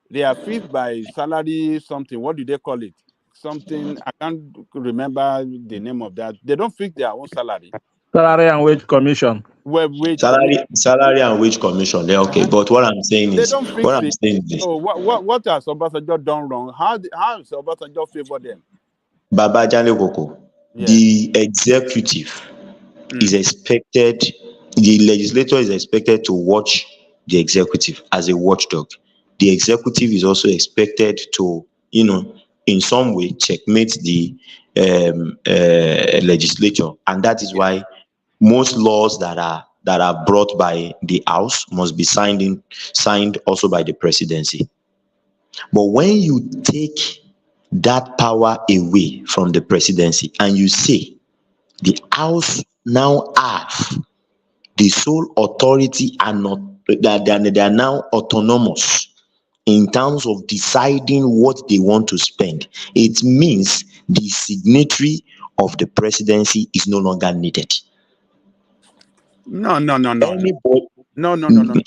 They are fixed by salary something. What do they call it? Something I can't remember the name of that. They don't fix their own salary. Salary and Wage Commission. Salary and Wage Commission. They're okay, but what I'm saying is, So what has Obasanjo done wrong? How has Obasanjo favor them? Babajane Koko, the executive is expected. The legislature is expected to watch the executive as a watchdog. The executive is also expected to, in some way, checkmate the legislature, and that is why most laws that are brought by the House must be signed also by the presidency. But when you take that power away from the presidency and you say the House now have the sole authority and not that they are now autonomous in terms of deciding what they want to spend, it means the signatory of the presidency is no longer needed. No. Anybody, No. no.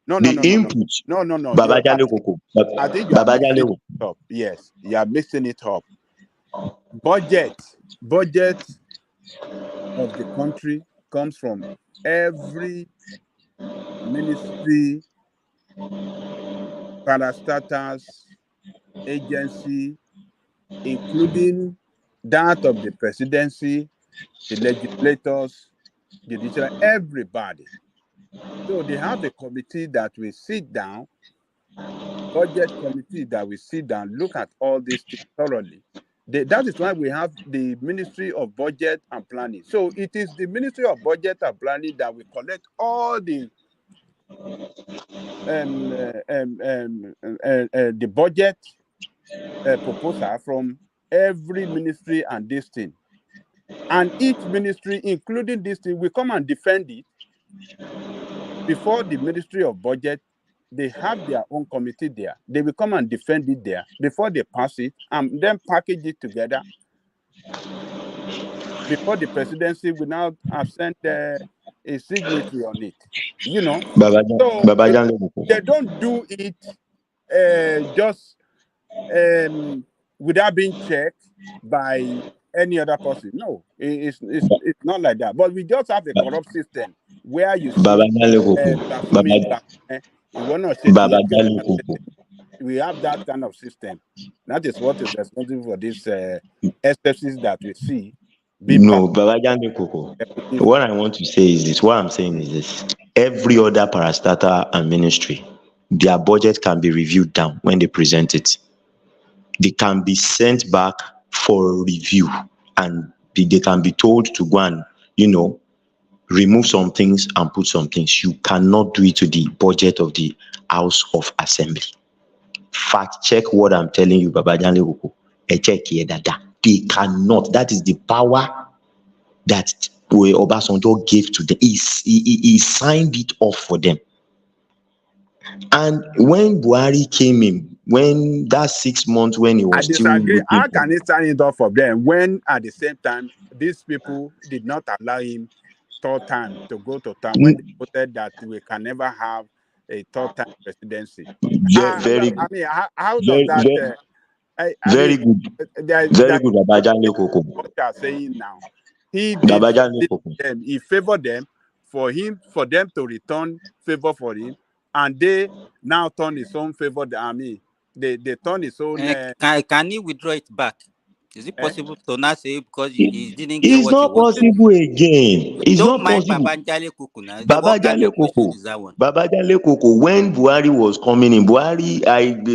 The input, No. Babajale Koko, I think you are mixing Babajale it up. Yes, you are mixing it up. Budget of the country comes from every ministry, parastatals, agency, including that of the presidency, the legislators, judicial, everybody. So they have a committee that will sit down, budget committee that will sit down, look at all these things thoroughly. That is why we have the Ministry of Budget and Planning. So it is the Ministry of Budget and Planning that will collect all the budget proposal from every ministry and this thing. And each ministry, including this thing, will come and defend it before the Ministry of Budget. They have their own committee there. They will come and defend it there before they pass it and then package it together. Before the presidency will now have sent a signature on it. You know, so they don't do it just without being checked by any other person. No, it's not like that. But we just have a corrupt system where you see transforming back. We have that kind of system. That is what is responsible for these excesses that we see. No, Babajande Koko. What I want to say is this. What I'm saying is this. Every other parastatal and ministry, their budget can be reviewed down when they present it. They can be sent back for review and they can be told to go and, remove some things and put some things. You cannot do it to the budget of the House of Assembly. Fact check what I'm telling you, Babajande Koko. They cannot. That is the power that Obasanjo gave to them. He signed it off for them. And when Buhari came in, when that 6 months when he was I disagree. How can he sign it off for them when at the same time these people did not allow him third time to go to town when they voted that we can never have a third time presidency? Very good. I mean, how does that? Very good. Very good, Babajande Koko. What you are saying now, he did he favored them for them to return favor for him, and they now turn his own favor. I mean, they turn his own. Can he withdraw it back? Is it possible to not say because he didn't get it's what not he wanted? Possible again. It's Don't not mind possible. Babajale Koko now. Babajale Koko, when Buhari was coming in,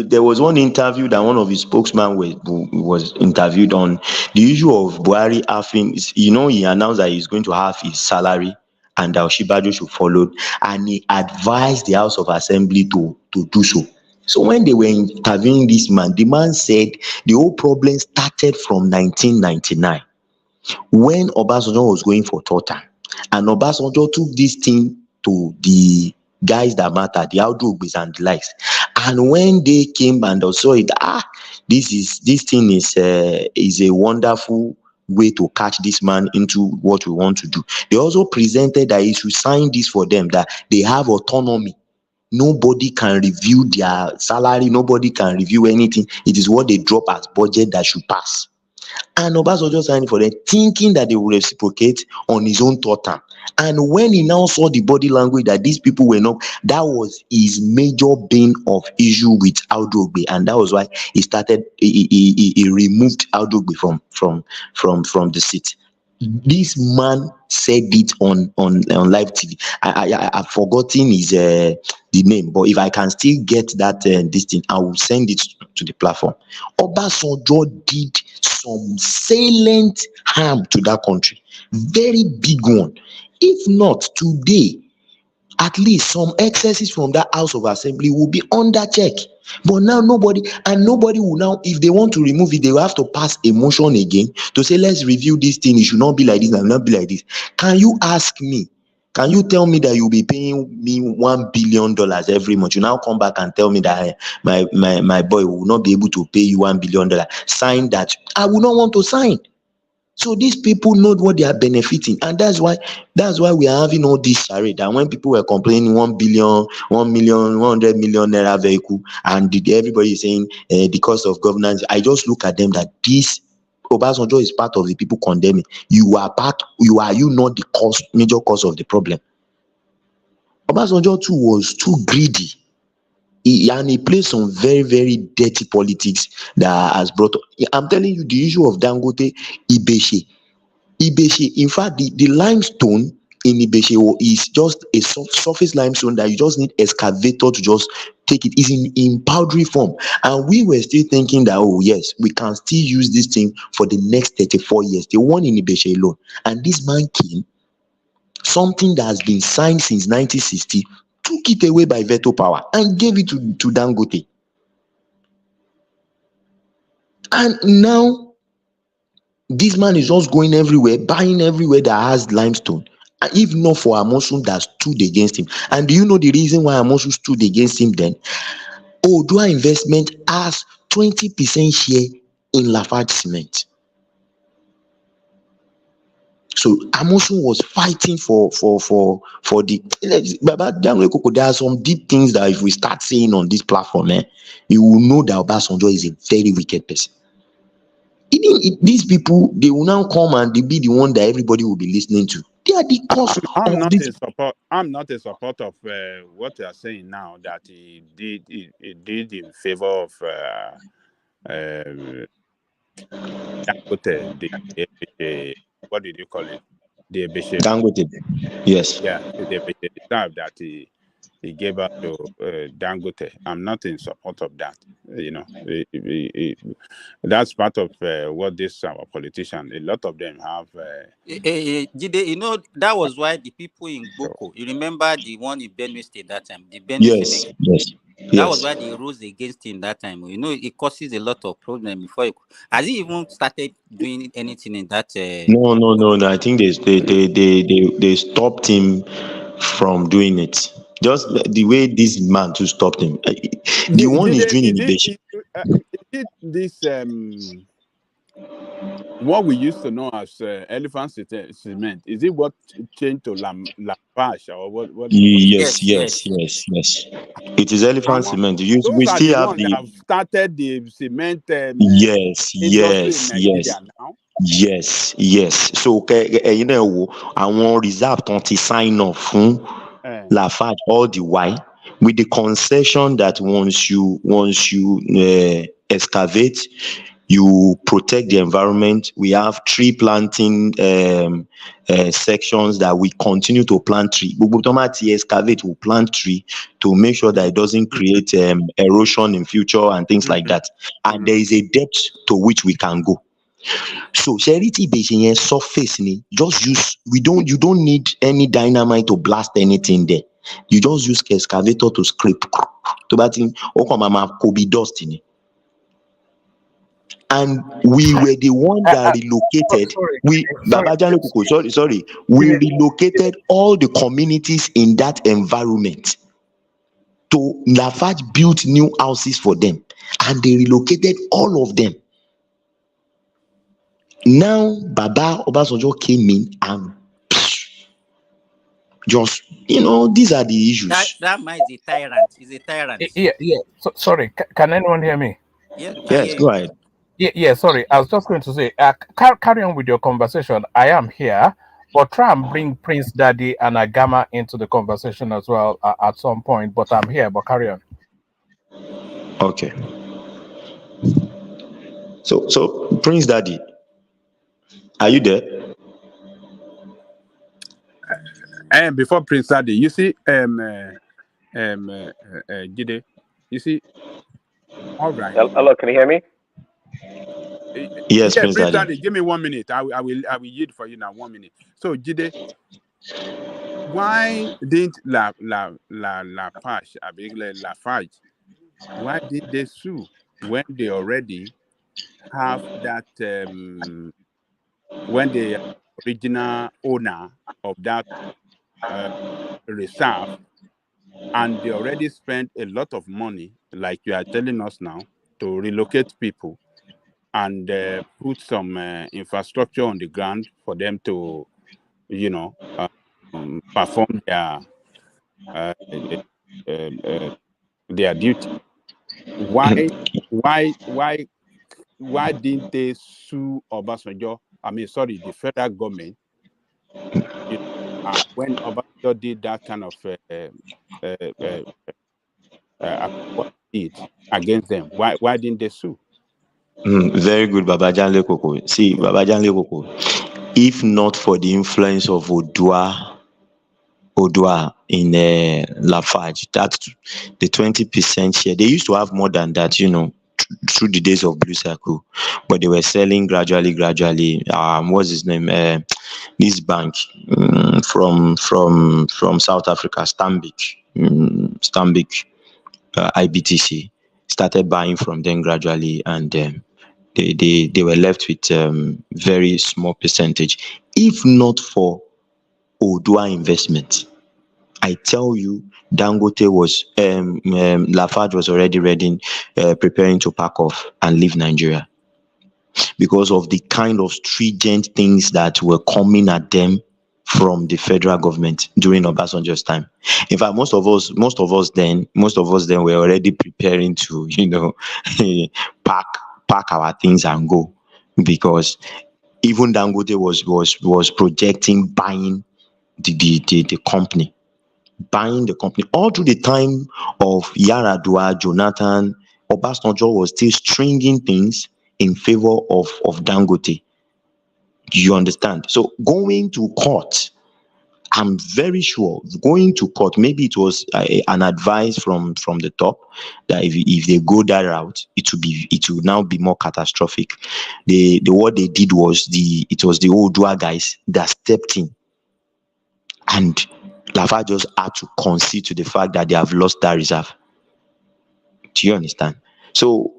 there was one interview that one of his spokesman was interviewed on the issue of Buhari having, he announced that he's going to have his salary and that Oshibajo should follow, and he advised the House of Assembly to do so. So when they were interviewing this man, the man said the whole problem started from 1999 when Obasanjo was going for third time, and Obasanjo took this thing to the guys that matter, the Audogbes and the likes. And when they came and saw it, this thing is a wonderful way to catch this man into what we want to do. They also presented that he should sign this for them, that they have autonomy. Nobody can review their salary. Nobody can review anything. It is what they drop as budget that should pass. And Obasanjo signed for them, thinking that they will reciprocate on his own third term. And when he now saw the body language that these people were not, that was his major bane of issue with Audogbe, and that was why he started. He removed Audogbe from the seat. This man said it on live TV. I've forgotten his the name, but if I can still get that this thing, I will send it to the platform. Obasanjo did some salient harm to that country, very big one. If not today, at least some excesses from that House of Assembly will be under check. But now nobody will now, if they want to remove it, they will have to pass a motion again to say, let's review this thing. It should not be like this and not be like this. Can you ask me? Can you tell me that you'll be paying me $1 billion every month? You now come back and tell me that my boy will not be able to pay you $1 billion. Sign that. I will not want to sign. So these people know what they are benefiting, and that's why we are having all this charade. And when people were complaining 1 billion, 1 million, 100 million naira vehicle, and everybody is saying the cost of governance, I just look at them that this Obasanjo is part of the people condemning. You are you not the major cause of the problem. Obasanjo too was too greedy. And he plays some very, very dirty politics that has brought up. I'm telling you, the issue of Dangote, Ibeshe, in fact, the limestone in Ibeshe is just a surface limestone that you just need excavator to just take it. Is in powdery form. And we were still thinking that, oh yes, we can still use this thing for the next 34 years. The one in Ibeshe alone. And this man came, something that has been signed since 1960, took it away by veto power and gave it to Dangote. And now this man is just going everywhere, buying everywhere that has limestone. And if not for Amosun that stood against him. And do you know the reason why Amosun stood against him then? Odua Investment has 20% share in Lafarge Cement. So Amosun was fighting for the Baba Daniel Koko. There are some deep things that if we start saying on this platform, you will know that Obasanjo is a very wicked person. These people, they will now come and they be the one that everybody will be listening to. They are the cause I'm of this. I'm not a support of what you are saying now, that he did in favor of Dangote, the what did you call it? The Ebeshe. Dangote. Yes. Yeah, the Ebeshe reserve that he gave out to Dangote. I'm not in support of that. You know, that's part of what this our politician. A lot of them have. Jide, you know, that was why the people in Boko, you remember the one in Benue State that time, the Benue State. Yes. That was why they rose against him that time. You know, it causes a lot of problem before. Has he even started doing anything in that? No. I think they stopped him from doing it. Just the way this man to stopped him. The one is doing innovation. Is it this what we used to know as elephant cement? Is it what changed to Lafarge or what? Yes. It is elephant cement. We still have that have started the cement industry in Nigeria now. Yes. So you know, àwọn reserve don't sign off from Lafarge all the while with the concession that once you excavate, you protect the environment. We have tree planting sections that we continue to plant tree. Excavate, will plant tree to make sure that it doesn't create erosion in future and things like that. And there is a depth to which we can go. So charity based surface ni just use you don't need any dynamite to blast anything there. You just use excavator to scrape to batin could be dust in it. And we were the one that relocated. We relocated all the communities in that environment. To Lafarge built new houses for them, and they relocated all of them. Now Baba Obasanjo came in and just, these are the issues. That man is a tyrant. He's a tyrant. Yeah. So, sorry, can anyone hear me? Yes, go ahead. Yeah, sorry. I was just going to say, carry on with your conversation. I am here, but try and bring Prince Daddy and Agama into the conversation as well at some point. But I'm here, but carry on. Okay. So Prince Daddy, are you there? And before Prince Adi, you see, Jide, you see, all right. Hello, can you hear me? Yes, Yeah, Prince Prince Adi. Adi, give me 1 minute. I will yield for you now. 1 minute. So, Jide, why didn't Lafarge, why did they sue when they already have that when the original owner of that uh, reserve, and they already spent a lot of money, like you are telling us now, to relocate people and put some infrastructure on the ground for them to, perform uh, uh, uh, their duty. Why, why, why, why didn't they sue Obasanjo? I mean, sorry, the federal government. When Obasanjo did that kind of what he did against them, why didn't they sue? Very good, Babajan Lekoko. See, Babajan Lekoko, if not for the influence of Odua in Lafarge, that's the 20% share. They used to have more than that, through the days of Blue Circle, but they were selling gradually. What's his name? This bank from South Africa, Stanbic, IBTC, started buying from them gradually, and they were left with very small percentage. If not for Odua investment, I tell you, Dangote was Lafarge was already ready, preparing to pack off and leave Nigeria, because of the kind of stringent things that were coming at them from the federal government during Obasanjo's time. In fact, most of us then were already preparing to, pack our things and go, because even Dangote was projecting buying the company. Buying the company all through the time of Yaradua, Jonathan. Obasanjo was still stringing things in favor of Dangote. You understand? So going to court, I'm very sure going to court, maybe it was an advice from the top that if they go that route, it will now be more catastrophic. What they did was it was the Odua guys that stepped in, and Lafarge just had to concede to the fact that they have lost that reserve. Do you understand? So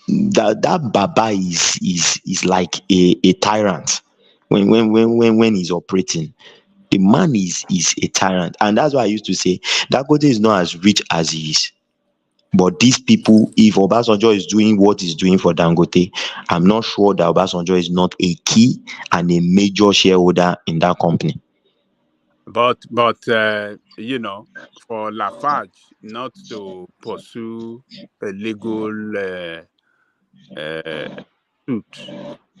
that Baba is like a tyrant when he's operating. The man is a tyrant, and that's why I used to say Dangote is not as rich as he is. But these people, if Obasanjo is doing what he's doing for Dangote, I'm not sure that Obasanjo is not a key and a major shareholder in that company. But for Lafarge not to pursue a legal suit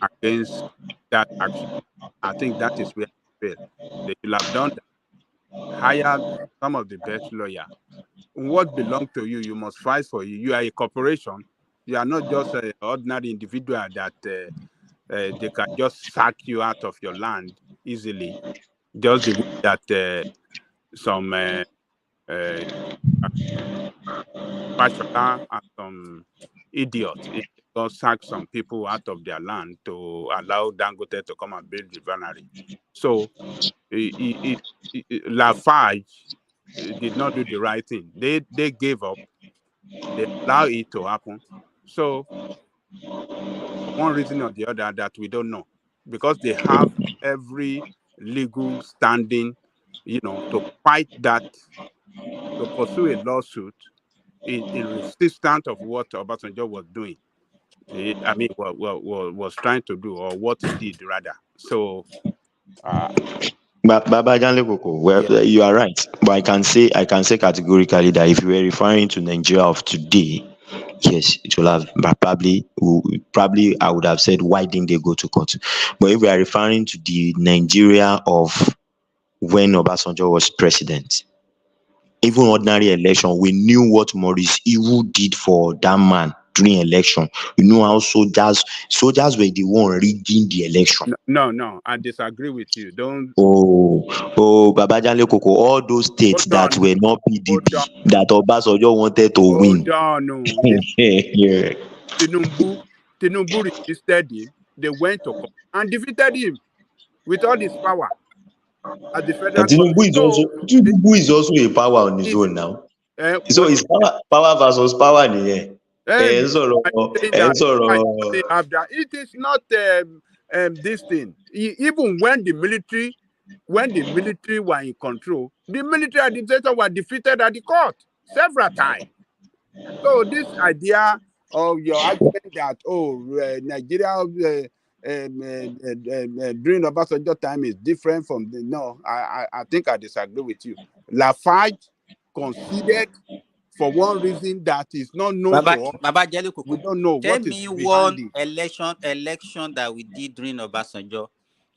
against that action, I think that is where they failed. They should have done that. Hire some of the best lawyers. What belongs to you, you must fight for you. You are a corporation. You are not just an ordinary individual that they can just sack you out of your land easily, just the way that some Fashola and some idiots just sack some people out of their land to allow Dangote to come and build the refinery. So Lafarge did not do the right thing. They gave up. They allow it to happen. So for one reason or the other that we don't know, because they have every legal standing, to fight that, to pursue a lawsuit in resistance of what Obasanjo was doing. I mean, was trying to do, or what he did rather. So, Baba Janlekoko, well, yeah. you are right, but I can say categorically that if you were referring to Nigeria of today, yes, it will have, but probably I would have said, why didn't they go to court? But if we are referring to the Nigeria of when Obasanjo was president, even ordinary election, we knew what Maurice Iwu did for that man during election. You know how soldiers were the one rigging the election. No, I disagree with you. Don't. Babajale Koko, all those states Hold that on. were not Hold on. PDP, that Obasanjo wanted to Hold win. on. No. Yeah. Tinubu resisted him. They went to court and defeated him with all his power at the And federal court. So Tinubu is also a power on his is own now. So well, it's power versus power nìyẹn. you Sọ̀rọ̀ are saying that I sọ̀rọ̀. only have that. It is not this thing. Even when the military were in control, the military administrators were defeated at the court several times. So this idea of your argument that Nigeria during Obasanjo time is different from the I think I disagree with you. Lafarge conceded for one reason that is not known to us. Baba Jelly We Koko, don't know tell what is me behind one it. election that we did during Obasanjo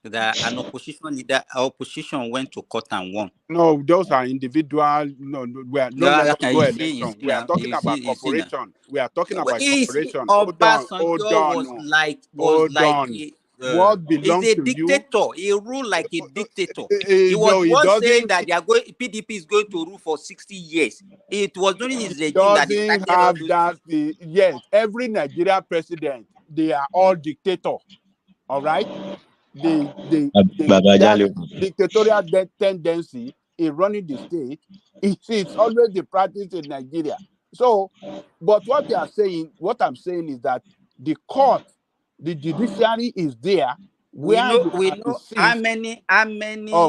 that an opposition went to court and won. No, those are individual. No, don't let us go election. We are talking about corporation. We are talking about corporation. Obasanjo was like what belongs is a to dictator. He ruled like a dictator. you? He was It once saying doesn't. that PDP is going to rule for 60 years. It was during his regime that he Doesn't started all have those that. things. Yes, every Nigeria president, they are all dictator. All right, they have Babajale. dictatorial tendency in running the state. It's always the practice in Nigeria. So, but what I'm saying is that the court, the judiciary is there We where know you can how insist. many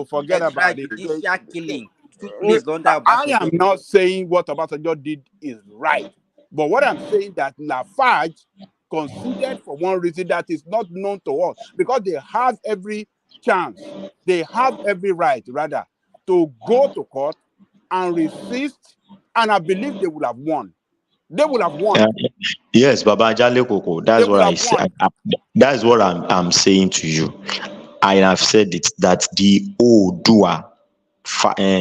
Forget about it. extrajudicial killing took place under I am Obasanjo. not saying what Obasanjo did is right, but what I'm saying that Lafarge considered for one reason that is not known to us, because they have every chance, they have every right rather to go to court and resist, and I believe they would have won. They would have won. Yes, Babajale Koko. That's what I say. That's what I'm saying to you. I have said it that the Odua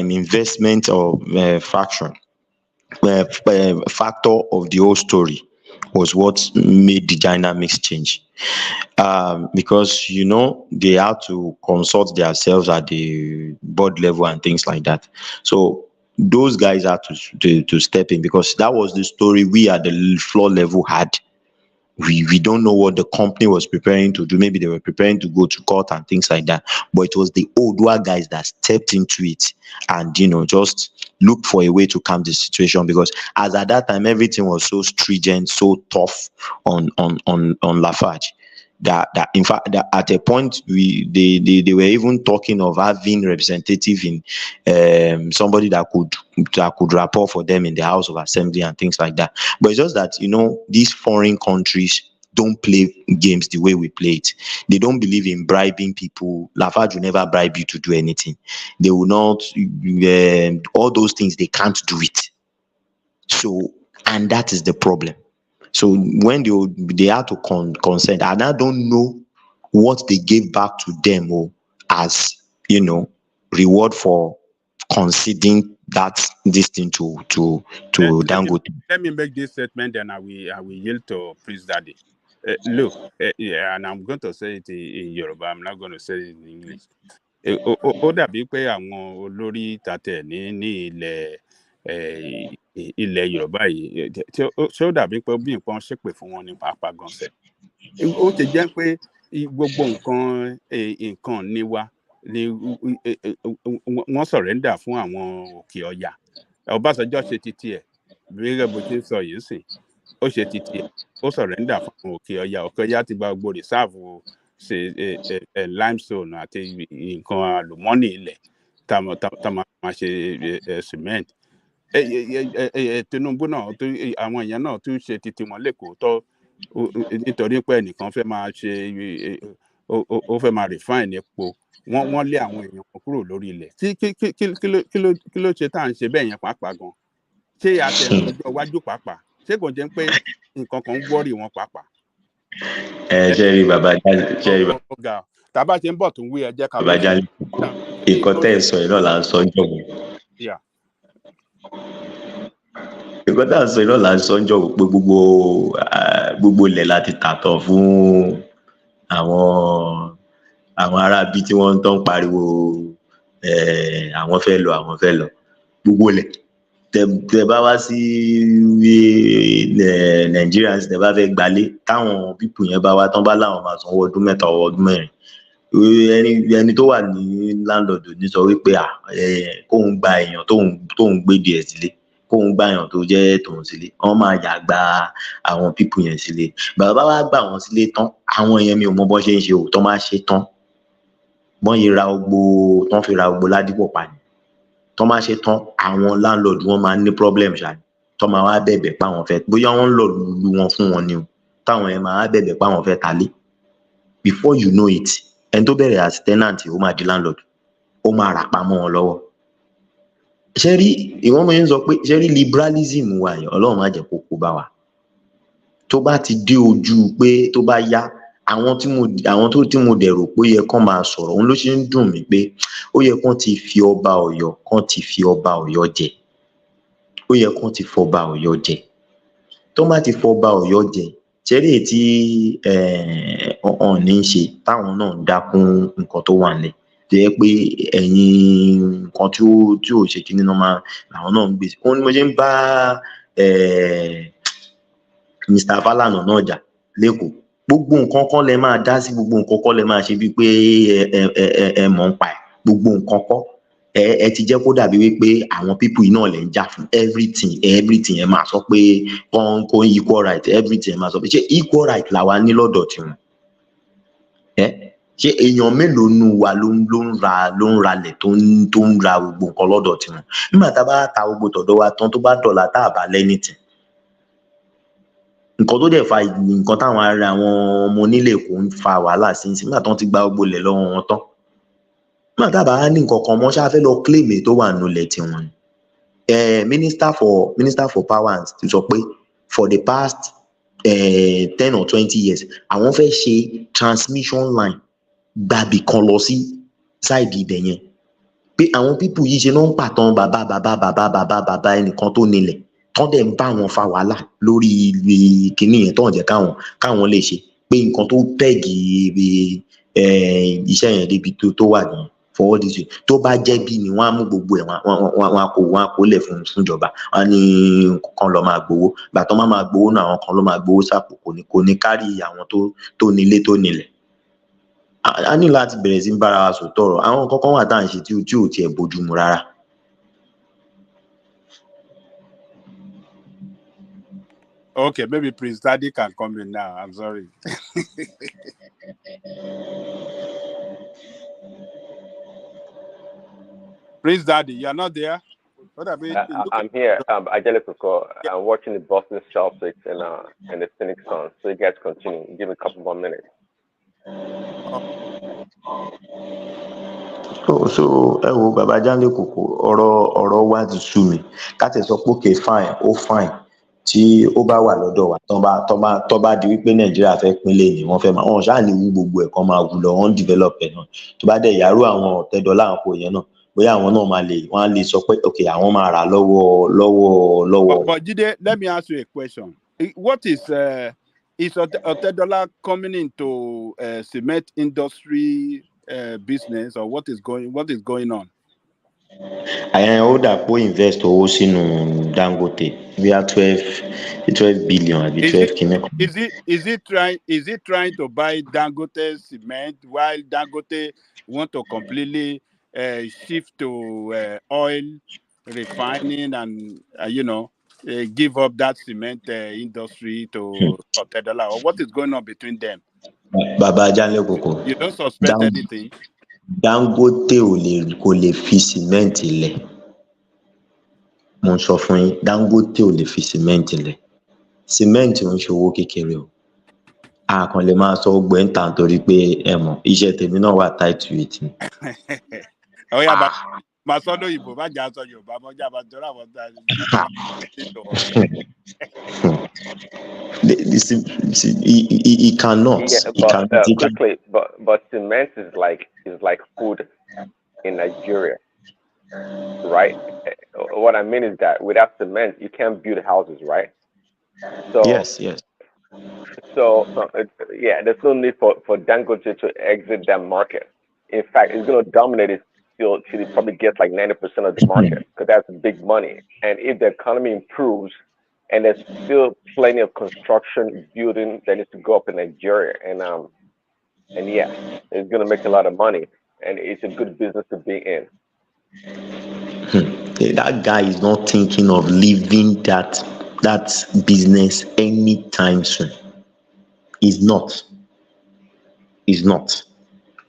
investment or factor of the whole story was what made the dynamics change. Because they had to consult themselves at the board level and things like that. So those guys had to step in, because that was the story we at the floor level had. We don't know what the company was preparing to do. Maybe they were preparing to go to court and things like that. But it was the Odua guys that stepped into it and just looked for a way to calm the situation, because as at that time everything was so stringent, so tough on Lafarge. That in fact that at a point they were even talking of having representative in somebody that could rapport for them in the House of Assembly and things like that. But it's just that these foreign countries don't play games the way we play it. They don't believe in bribing people. Lafarge will never bribe you to do anything. They will not all those things, they can't do it. So, and that is the problem. So when they had to consent, and I don't know what they gave back to them as reward for conceding this thing to Dangote. Let me make this statement, and I will yield to Prince Daddy. Look, and I'm going to say it in Yoruba. I'm not going to say it in English. Ó dàbí pé àwọn olórí tàtẹ̀ ní ilẹ̀ Yorùbá yìí, ṣé ó dàbí pé bí nǹkan ṣépè fún wọn ní pàápàá gan sẹ̀. Ó ti jẹ́ pé gbogbo nǹkan ní wa ni wọ́n sọ̀rẹ́ndà fún àwọn òkè ọya. Ọbásanjọ́ ṣe titi ẹ̀ gẹ́gẹ́ bó ṣe ń sọ yìí sìn, ó ṣe titi ẹ̀, ó sọ̀rẹ́ndà fún àwọn òkè ọya ti gba gbogbo rìsáàfù limestone àti nǹkan àlùmọ́nì ilẹ̀ tá máa ṣe cement. Tinubu náà àwọn èèyàn náà tún ṣe titi wọn lẹ́kọ̀ọ́ tó nítorí pé ẹnìkan fẹ́ máa ó fẹ́ máa refine epo, wọ́n lé àwọn èèyàn kan kúrò lórí ilẹ̀. Kí ló ṣe tá à ń ṣe bẹ́ẹ̀ yẹn pàápàá gan? Ṣé àtẹnudọ́jọ́ iwájú pàápàá? Ṣé kò jẹ́ pé nǹkan kan ń wọ́rì wọn pàápàá? Jerry Babajale. Tàbá ṣe ń bọ̀ tó ń wí ẹ jẹ́ ká lọ. Babajale, ìkọ́ tẹ́ ẹ̀ sọ yìí náà là ń sọ jọ̀wọ́. nǹkan tá à ń sọ iná là ń sọ ń jọ pé gbogbo ilẹ̀ láti tàtọ̀ fún àwọn aráabí tí wọ́n ń tán pariwo àwọn fẹ́ lọ gbogbo ilẹ̀ tẹ bá wá sí Nàìjíríà tẹ bá fẹ́ gbalé táwọn pípù yẹn bá wá tán bá láwọn máa sanwó ọdún mẹ́ta ọdún mẹ́rin ẹni tó wà ní láńlọ́ọ̀dù ní sọ wípé kóun gba èèyàn tóun gbé díẹ̀ sílé kóun gba èèyàn tó jẹ́ tòun sílé wọ́n máa yà gba àwọn pípù yẹn sílé bàbá wa gbà wọ́n sílé tán àwọn yẹn mi ò mọ bọ́n ṣe ń ṣe ò tán máa ṣe tán wọ́n yìí ra ogbó tán fi ra ogbó ládìpọ̀ pa ni tán máa ṣe tán àwọn láńlọ́ọ̀dù wọn máa ń ní problem ṣáà tán máa wá bẹ̀bẹ̀ pa àwọn fẹ́ bóyá wọ́n ń lọ lu wọn fún wọn ni o táwọn yẹn máa wá bẹ̀bẹ̀ pa àwọn fẹ́ talé before you know it ẹni tó bẹ̀rẹ̀ as tenant ó máa di landlord ó máa rà pamọ́ wọn lọ́wọ́ ṣé rí ìwọ́n mọ̀ ń sọ pé ṣé rí liberalism wa yẹn ọlọ́run má jẹ́ kó kó bá wa tó bá ti dé ojú pé tó bá yá àwọn tí mo dẹ̀ rò pé ó yẹ kán máa sọ̀rọ̀ òun ló ṣe ń dùn mí pé ó yẹ kán ti fi ọba Ọ̀yọ́ jẹ ó yẹ kán ti fọba Ọ̀yọ́ jẹ tó bá ti fọba Ọ̀yọ́ jẹ ṣẹ́rí tí ọ̀ọ́nì ń ṣe táwọn náà ń dákún nǹkan tó wà nílẹ̀ tó yẹ pé ẹ̀yìn nǹkan tí ò ṣe kíní náà làwọn náà ń gbé sí. òun ni mo ṣe ń bá Mr. Falana náà jà lẹ́kọ̀ọ́ gbogbo nǹkan kọ́ lẹ máa dá sí gbogbo nǹkan kọ́ lẹ máa ṣe bíi pé ẹ mọ̀ ń pa ẹ̀ gbogbo nǹkan kọ́ ẹ ti jẹ́ kó dàbí wípé àwọn pípù yìí náà lè ń jà fún everything ẹ máa sọ pé kò ń equal right everything ẹ máa sọ pé ṣé equal right làwa ní lọ́dọ̀ tiwọn ṣé èèyàn mélòó nu wa ló ń ralẹ̀ tó ń ra gbogbo nǹkan lọ́dọ̀ tiwọn nígbà tá a bá ta gbogbo tọ̀dọ̀ wa tán tó bá dọ̀la tá a bá lẹ́nìtì nǹkan tó dẹ̀ fa nǹkan táwọn ará àwọn ọmọ onílé kò ń fa wàhálà sí nígbà tán ti gba gbogbo ilẹ̀ lọ́wọ́ wọn tán nígbà tá a bá ní nǹkan kan mọ́ ṣáà fẹ́ lọ claim tó wà nulẹ̀ tiwọn minister for power ti sọ pé for the past 10 or 20 years àwọn fẹ́ ṣe transmission line gbàbí kan lọ sí ṣáìdì ibẹ̀ yẹn pé àwọn pípù yìí ṣe náà ń pàtàn bàbá ẹnìkan tó nílẹ̀ tán dẹ̀ ń bá wọn fa wàhálà lórí kìíní yẹn tán jẹ́ káwọn lè ṣe pé nǹkan tó pẹ́ẹ̀gì iṣẹ́ yẹn débi tó wà nìyẹn for all this way tó bá jẹ́ bí ni wọ́n á mú gbogbo ẹ̀ wọ́n á kó lẹ̀ fún ìjọba wọ́n á ní kan lọ́ọ́ máa gbowó gbà tán máa gbowó náà àwọn kan ló máa gbowó sápò kò ní kárí àwọn tó nílé tó nílẹ̀ a ní láti bẹ̀rẹ̀ sí bára wa sòtọ̀ ọ̀rọ̀ àwọn kankan wà tá à ń ṣe tí ò tiẹ̀ bójúmu rárá. Okay, maybe Prince Daddy can come in now. I'm sorry. Prince Daddy, you're not there? I'm here. Angelico, I'm watching the Boston Celtics and the Phoenix Suns. So you guys continue. Give me a couple more minutes. So ẹ wo bàbá Jánlé Kòkó ọ̀rọ̀ wa ti sú mi ká tẹ̀ sọ pé okay fine ó fine tí ó bá wà lọ́dọ̀ wa tó bá di wípé Nàìjíríà fẹ́ pínlẹ̀ ni wọ́n fẹ́ máa wọ́n ṣáà ní wú gbogbo ẹ̀ kan máa wù lọ wọ́n develop ẹ̀ náà tó bá dẹ̀ yàrá àwọn ọ̀tẹ́dọ́là àwọn kò yẹn náà bóyá àwọn náà wọ́n á lè sọ pé okay àwọn máa rà lọ́wọ́. But Jide, let me ask you a question. What is Otedola coming into cement industry business, or what is going on? Ó dà pé invest owó sínú Dangote bí i 12 billion àbí 12 kìíní. Is it trying to buy Dangote cement while Dangote want to completely shift to oil refining and give up that cement industry to Otedola? Or what is going on between them? Baba Jánlé Kòkó. You don't suspect anything? Dangote kò lè fi cement lẹ̀. Mo sọ fún yín, Dangote ò lè fi cement lẹ̀. Cement ò ń ṣe owó kékeré o. A kàn lè máa sọ ọgbẹ́ ń tàn torí pé ẹ mọ̀ iṣẹ́ tèmi náà wà tight to it. Màá sọ́dọ̀ ìbò má jà sọ Yorùbá mọ́ jà bá jọra àwọn ọ̀tá he cannot. Quickly, but cement is like food in Nigeria. right? What I mean is that without cement, you can't build houses, right? So, Yes, yes. yeah, there's no need for Dangote to exit that market. In fact, it's going to dominate it till it probably gets like 90% of the market because that's big money. And if the economy improves, and there's still plenty of construction building that needs to go up in Nigeria, and yes, it's going to make a lot of money, and it's a good business to be in. That guy is not thinking of leaving that business anytime soon. He's not. He's not.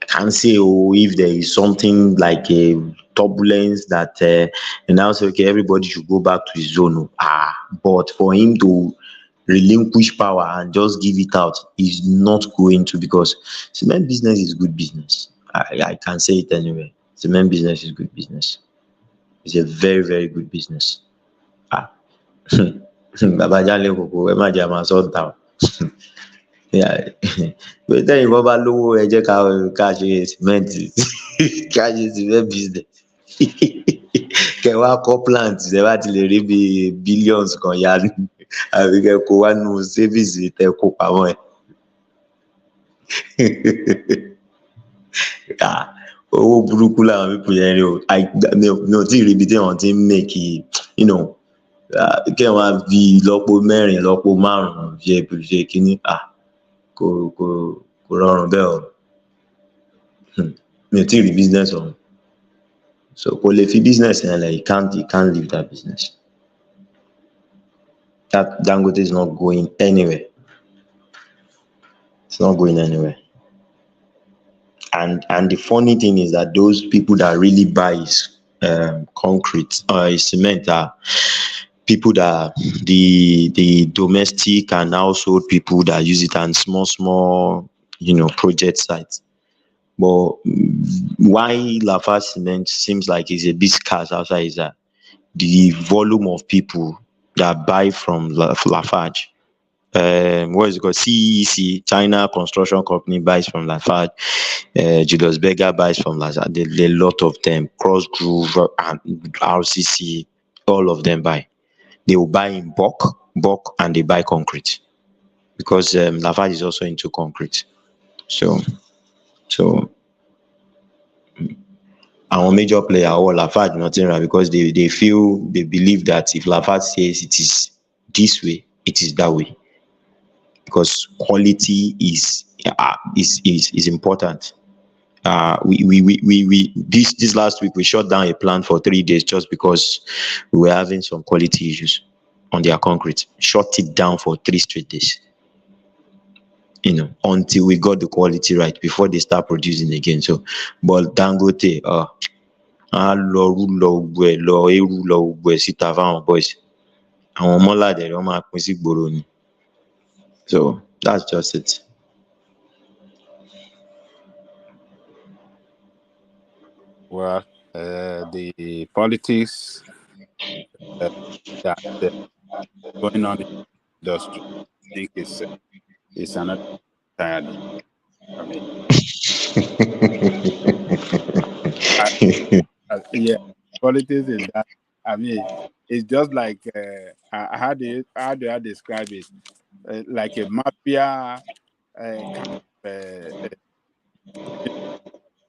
I can't say, oh, if there is something like a turbulence that and now say, okay, everybody should go back to his zone. But for him to relinquish power and just give it out is not going to, because cement business is good business. I can say it anyway. Cement business is good business. It's a very, very good business. Baba Jale Koko, ẹ má jẹ́ àmà sọ́ọ̀tà o. Pé tẹ́yìn bọ́ bá lówó ẹ jẹ́ ká ṣe cement ká ṣe cement business. Kẹ wá kọ́ plant ẹ bá ti lè rí bí billions kan yá àbí kẹ kó wá nù savings tẹ kó pamọ́ ẹ. Owó burúkú làwọn pípọ̀ yẹn rí o. Mi ò tí ì rí ibi tí wọ́n ti ń make, you know, kí wọ́n á fi lọ́pọ̀ mẹ́rin lọ́pọ̀ márùn-ún ṣe kínní. Kò rọrùn bẹ́ẹ̀ o. Mi ò tí ì rí business ọ̀hún. So kò lè fi business yẹn lẹ̀, he can't leave that business. That Dangote is not going anywhere. It's not going anywhere. And the funny thing is that those people that really buy concrete cement are people that the domestic and household people that use it, and small you know, project sites. But why Lafarge cement seems like it's a bit scarce outside is that the volume of people that buy from Lafarge, what is it called? CEC, China Construction Company, buys from Lafarge. Julius Berger buys from Lafarge. A lot of them, Cross Groove and RCC, all of them buy. They will buy in bulk, and they buy concrete because Lafarge is also into concrete. So our major player or Lafarge nothing right, because they believe that if Lafarge says it is this way, it is that way, because quality is important. This last week we shut down a plant for 3 days just because we were having some quality issues on their concrete. Shut it down for 3 straight days, you know, until we got the quality right before they start producing again. So, but Dangote, boys. So that's just it. Well, the politics that going on in the industry, I think it's another entirely. I mean, yeah, politics is that. I mean, it's just like how do I describe it? Like a mafia kind of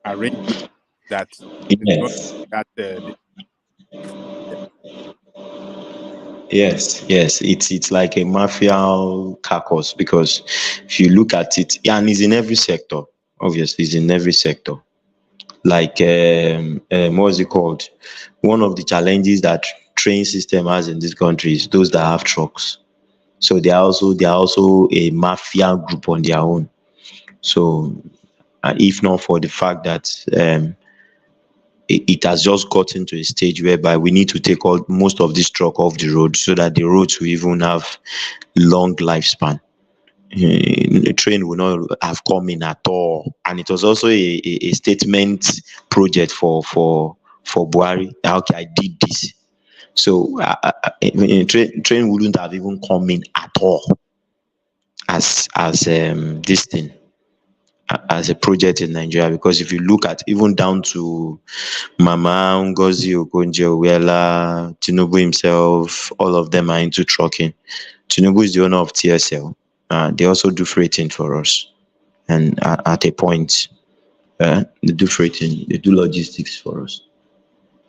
arrangement that Yes. Yes, it's like a mafia carcass, because if you look at it, and it's in every sector. Obviously, it's in every sector. Like what is it called? One of the challenges that train system has in this country is those that have trucks. So they are also a mafia group on their own. So if not for the fact that it has just gotten to a stage whereby we need to take most of this truck off the road so that the roads will even have long lifespan. The train will not have come in at all, and it was also a statement project for Buhari. Okay, I did this, so train wouldn't have even come in at all as this thing. as a project in Nigeria, because if you look at even down to Mama Ngozi Okonjo-Iweala, Tinubu himself, all of them are into trucking. Tinubu is the owner of TSL. They also do freighting for us, and at a point, they do freighting, they do logistics for us.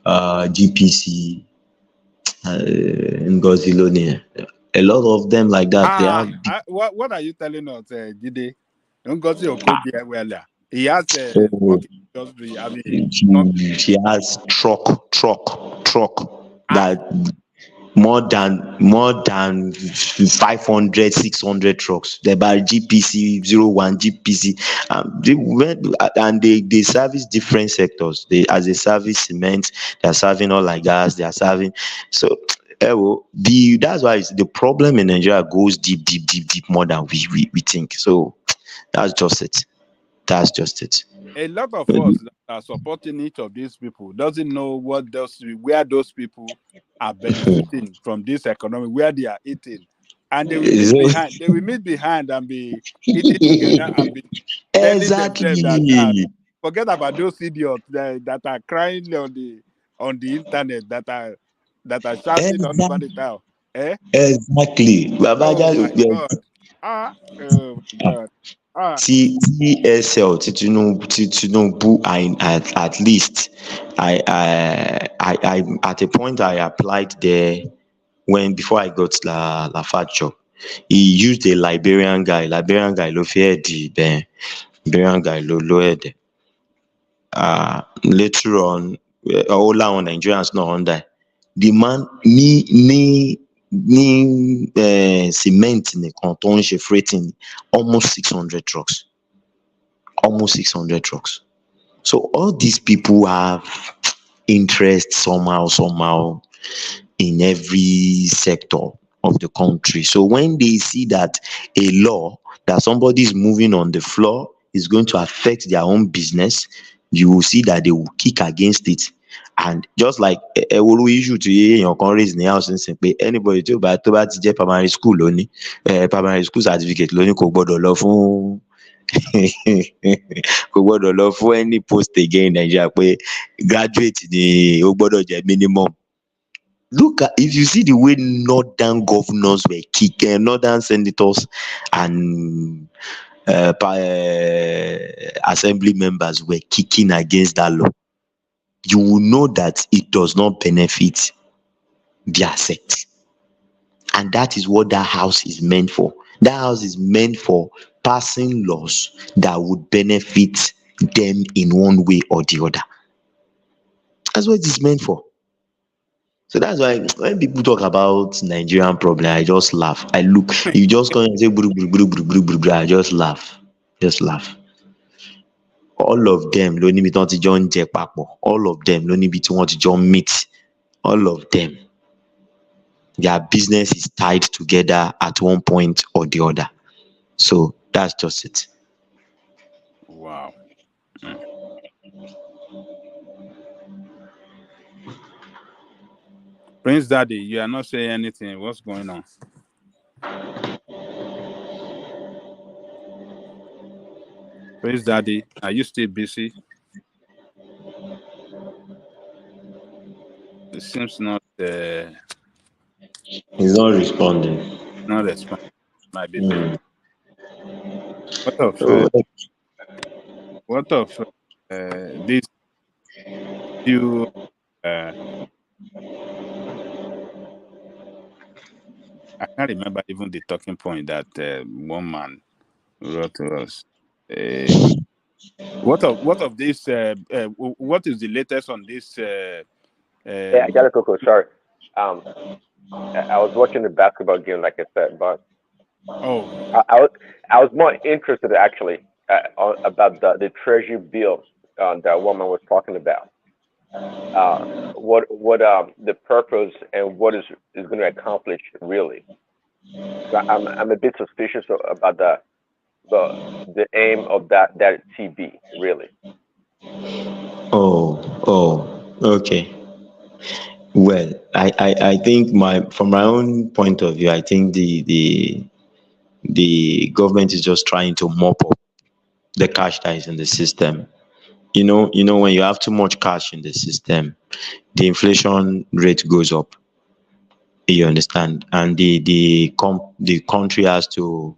GPC, Ngozi Loni, a lot of them like that. They have. What are you telling us, Jide? Ngozi Okonjo-Iweala. He has Oh, industry. I mean, he has truck that more than 500, 600 trucks. They buy GPC 01, GPC, and they service different sectors. As they service cement, they are serving oil and gas. They are serving so. That's why the problem in Nigeria goes deep more than we think. So that's just it. A lot of us that are supporting each of these people doesn't know where those people are benefiting from this economy, where they are eating, and they will meet behind and be eating together and be telling themselves that forget about those idiots that are crying on the internet, that are shouting all over the town. Exactly. Oh my God. Oh my God. TSL, Tinubu, at least I at a point I applied there before I got Lafarge job. He used a Liberian guy ló fi head ibẹ̀, Liberian guy ló head. Later on, ó láwọn Nigerians náà under. The man ní cement nìkan tó ń ṣe freighting almost 600 trucks. So all these people have interest somehow in every sector of the country. So when they see that a law that somebody is moving on the floor is going to affect their own business, you will see that they will kick against it. And just like issue to èèyàn kan raise ní house nísìnyí pé anybody tó bá ti jẹ́ primary school lónìí, primary school certificate lónìí kò gbọ́dọ̀ lọ fún kò gbọ́dọ̀ lọ fún any post again in Nigeria pé graduate ni ó gbọ́dọ̀ jẹ́ minimum. Look at, if you see the way northern governors were kicking, northern senators and assembly members were kicking against that law, you will know that it does not benefit their sect. And that is what that house is meant for. That house is meant for passing laws that would benefit them in one way or the other. That's what it is meant for. So that's why when people talk about Nigerian problem, I just laugh. You just come and say, I just laugh. All of them, ló níbi tí wọ́n ti jọ ń jẹ papọ̀. All of them, ló níbi tí wọ́n ti jọ ń meet. All of them, their business is tied together at one point or the other. So that's just it. Wow. Prince Daddy, you are not saying anything. What's going on? Prince Daddy, are you still busy? It seems not. He's not responding. Not responding. Might be busy. What of this? You. I can't remember even the talking point that one man wrote to us. What of this? What is the latest on this? Yeah, I got a Coco. Sorry, I was watching the basketball game, like I said, but I was more interested actually about the treasury bill that woman was talking about. What the purpose and what is going to accomplish really. So I'm a bit suspicious about the aim of that TB really. Oh, okay. Well, I think from my own point of view, I think the government is just trying to mop up the cash that is in the system. When you have too much cash in the system, the inflation rate goes up. You understand? And the country has to,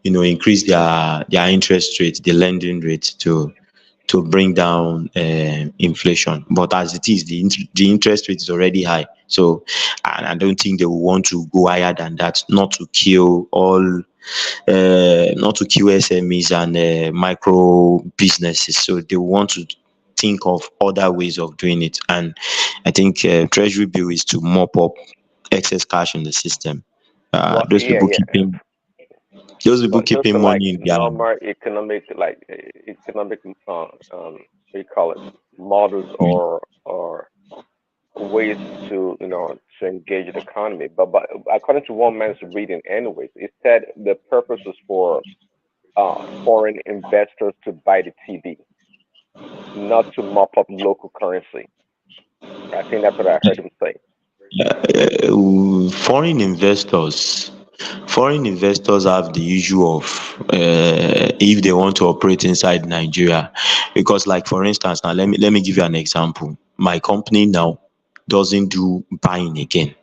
increase their interest rate, the lending rate to bring down inflation. But as it is, the interest rate is already high. So, and I don't think they will want to go higher than that, not to kill SMEs and micro businesses. So they want to think of other ways of doing it. And I think Treasury bill is to mop up excess cash in the system. Well, Those yeah, people yeah. Well, just keeping like money in their normal economic, what do you call it, models or ways to to engage the economy. But according to one man's reading, anyways, it said the purpose was for foreign investors to buy the TB, not to mop up local currency. I think that's what I heard him say. foreign investors have the issue of if they want to operate inside Nigeria, because like for instance, now let me give you an example. My company now doesn't do buying again,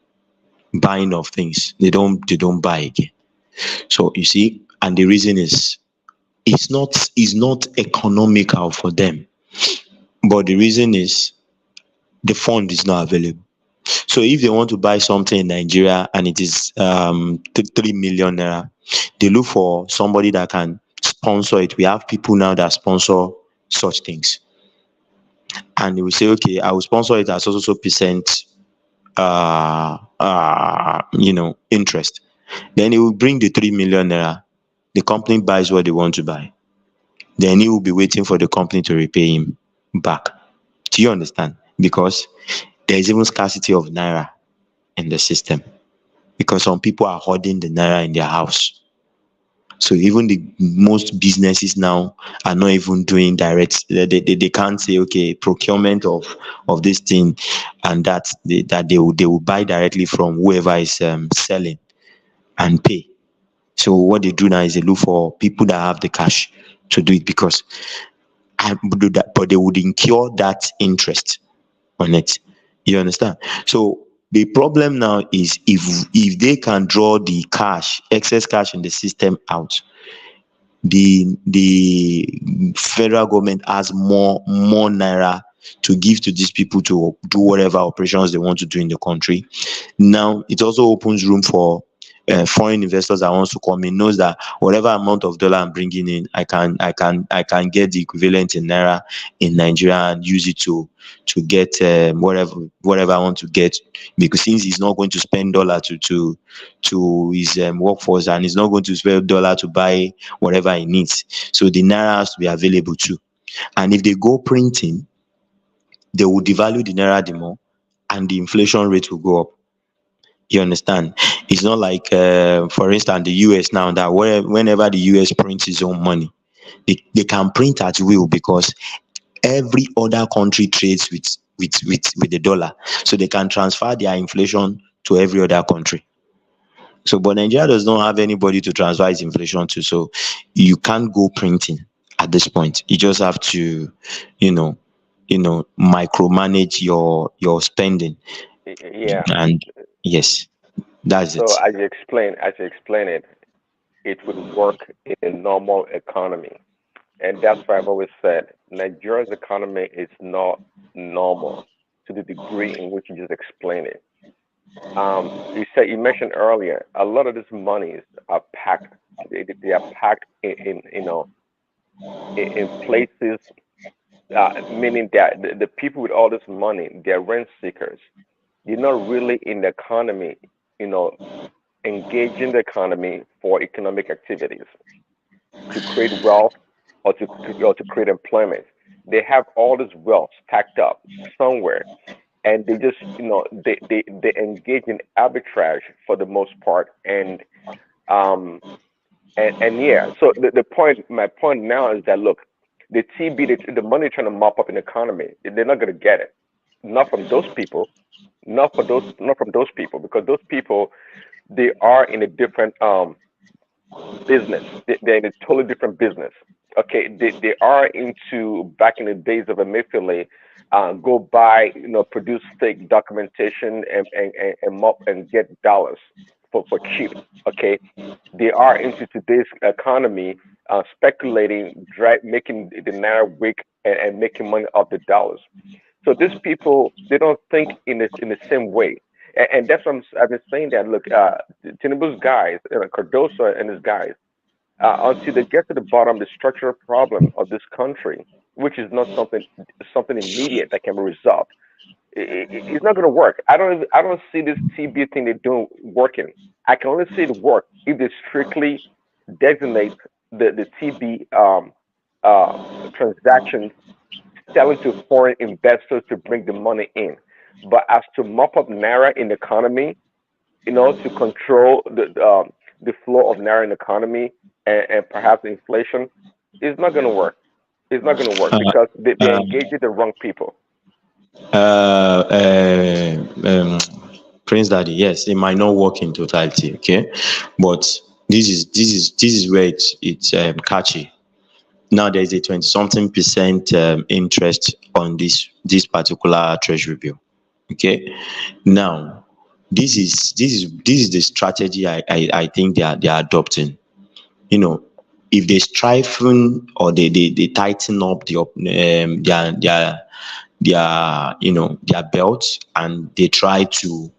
buying of things. They don't buy again. So you see, and the reason is it's not economical for them, but the reason is the fund is not available. So if they want to buy something in Nigeria and it is 3 million naira, they look for somebody that can sponsor it. We have people now that sponsor such things, and they will say, okay, I will sponsor it at so percent interest. Then it will bring the 3 million naira. The company buys what they want to buy. Then he will be waiting for the company to repay him back. Do you understand? Because there is even scarcity of naira in the system, because some people are hoarding the naira in their house. So even the most businesses now are not even doing direct. They can't say, okay, procurement of this thing, and that they will buy directly from whoever is selling and pay. So what they do now is they look for people that have the cash to do it, because but they would incur that interest on it. You understand? So the problem now is if they can draw the excess cash in the system out, the federal government has more naira to give to these people to do whatever operations they want to do in the country. Now it also opens room for foreign investors that wants to come in, knows that whatever amount of dollar I'm bringing in, I can get the equivalent in naira in Nigeria and use it to get whatever I want to get, because since he's not going to spend dollar to his workforce, and he's not going to spend dollar to buy whatever he needs, so the naira has to be available too. And if they go printing, they will devalue the naira the more, and the inflation rate will go up. You understand? It's not like, for instance, the US now, that whenever the US prints its own money, they can print at will, because every other country trades with the dollar, so they can transfer their inflation to every other country. So, but Nigeria does not have anybody to transfer its inflation to, so you can't go printing at this point. You just have to, micromanage your spending, Yeah. and yes, that's So it. as you explain it, it would work in a normal economy. And that's why I've always said Nigeria's economy is not normal to the degree in which you just explained it. You mentioned earlier, a lot of these monies are packed. They are packed in places, meaning that the people with all this money, they're rent seekers. They're not really in the economy, you know, engaging the economy for economic activities to create wealth or to create employment. They have all this wealth stacked up somewhere, and they just they engage in arbitrage for the most part, um and yeah. So my point now is that, look, the TB, the money trying to mop up an economy, they're not going to get it, not from those people, not from those people, because those people, they are in a different business. They're in a totally different business. Okay, they are into back in the days of Emefiele, go buy, produce fake documentation and get dollars for cheap. Okay, they are into today's economy, speculating, making the naira weak and making money off the dollars. So these people, they don't think in the same way, and that's what I've been saying. That look, Tinubu's guys, Cardoso and his guys, until they get to the bottom of the structural problem of this country, which is not something immediate that can be resolved, it's not going to work. I don't see this TB thing they're doing working. I can only see it work if they strictly designate the TB transactions selling to foreign investors to bring the money in. But as to mop up naira in the economy, to control the flow of naira in the economy and perhaps inflation, it's not going to work. It's not going to work because they're Uh, engaging the wrong people. uh, uh, um, Prince Daddy, yes, it might not work in totality, okay, but this is where it's catchy. Now there is a 20-something% interest on this particular treasury bill. Okay, now this is the strategy I think they are adopting. If they strengthen or they tighten up their belts, and they try to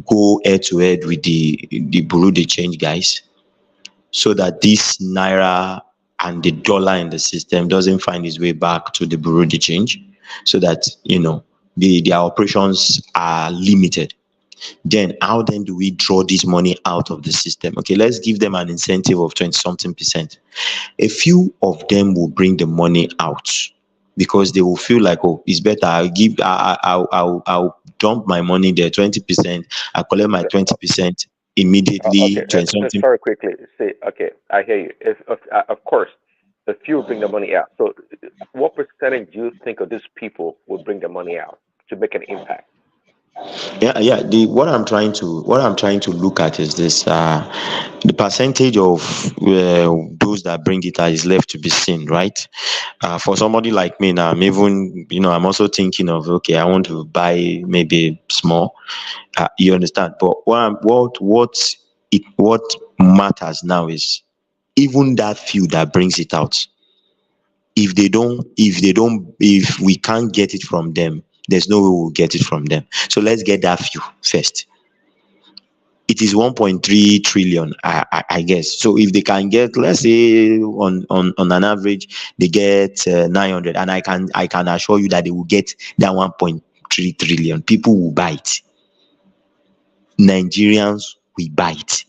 go head to head with the bureau de change guys, so that this naira and the dollar in the system doesn't find its way back to the bureau de change, so that their operations are limited. Then how then do we draw this money out of the system? Okay, let's give them an incentive of 20-something%. A few of them will bring the money out because they will feel like, oh, it's better. I'll dump my money there, 20%. I collect my 20% Okay, immediately, 20-something. sorry, quickly. Say, okay, I hear you. Of course, a few bring the money out. So, what percentage do you think of these people will bring the money out to make an impact? Yeah. What I'm trying to look at is this: the percentage of those that bring it out is left to be seen, right? For somebody like me now, I'm even, I'm also thinking of, okay, I want to buy maybe small. You understand? But what matters now is even that few that brings it out. If we can't get it from them, there's no way we'll get it from them. So let's get that few first. It is 1.3 trillion, I guess. So if they can get, let's say, on an average, they get 900, and I can assure you that they will get that 1.3 trillion. People will buy it. Nigerians will buy it.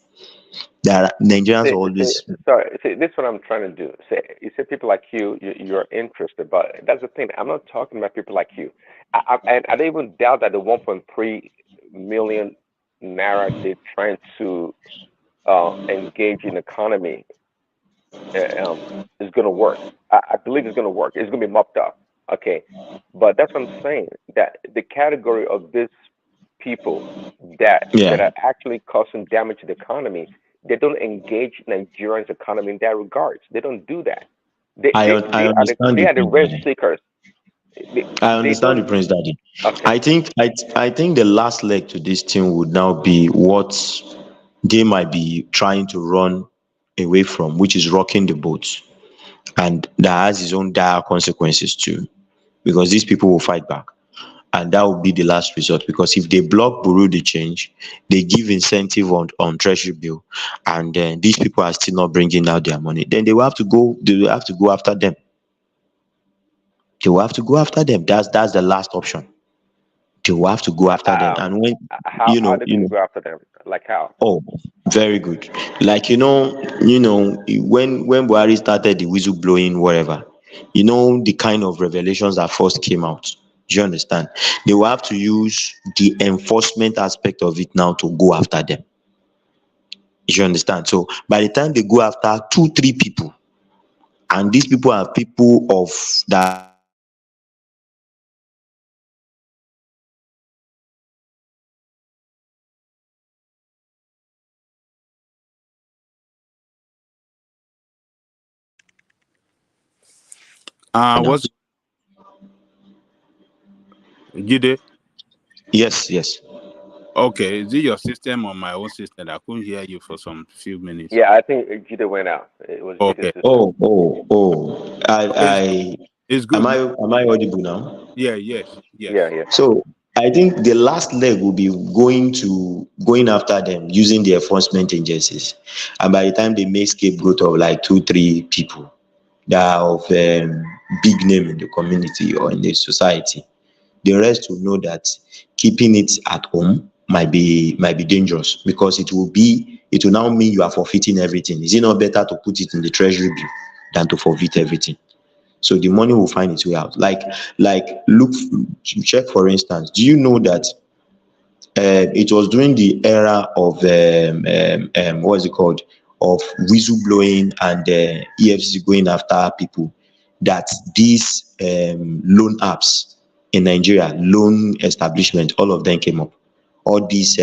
Nigerians always. Sorry. See, this is what I'm trying to do. Say, you say people like you're interested, but that's the thing. I'm not talking about people like you. And I don't even doubt that the 1.3 million naira they're trying to engage in economy is going to work. I believe it's going to work. It's going to be mopped up. Okay, but that's what I'm saying. That the category of these people that Yeah, are actually causing damage to the economy, they don't engage Nigerians' economy in that regards. They don't do that. They I they, un- I they are understand they the are the Prince rent Daddy. seekers. I They understand the don't. Prince Daddy. Okay. I think the last leg to this thing would now be what they might be trying to run away from, which is rocking the boat, and that has its own dire consequences too, because these people will fight back, and that will be the last resort. Because if they block bureau de change, they give incentive on treasury bill, and then these people are still not bringing out their money, then they will have to go. They will have to go after them. They will have to go after them. That's the last option. They will have to go after them, Um. and when How they're going to go after them? Like how? oh, very good. Like, when Buhari started the whistle blowing, whatever, the kind of revelations that first came out. Do you understand? They will have to use the enforcement aspect of it now to go after them. Do you understand? So by the time they go after two, three people, and these people are people of that What's Jide? Yes. Okay, is it your system or my own system? I couldn't hear you for some few minutes. Yeah, I think Jide went out. It was Jide's Okay. system. Oh. It's good. Am I audible now? Yes. Yeah. So I think the last leg will be going after them using the enforcement agencies, and by the time they make scapegoat of like 2-3 people that are of big name in the community or in the society, the rest will know that keeping it at home might be dangerous, because it will now mean you are forfeiting everything. Is it not better to put it in the treasury bill than to forfeit everything? So the money will find its way out. Like look, check for instance. Do you know that it was during the era of what is it called, of whistleblowing and EFCC going after people, that these loan apps in Nigeria, loan establishment, all of them came up. All these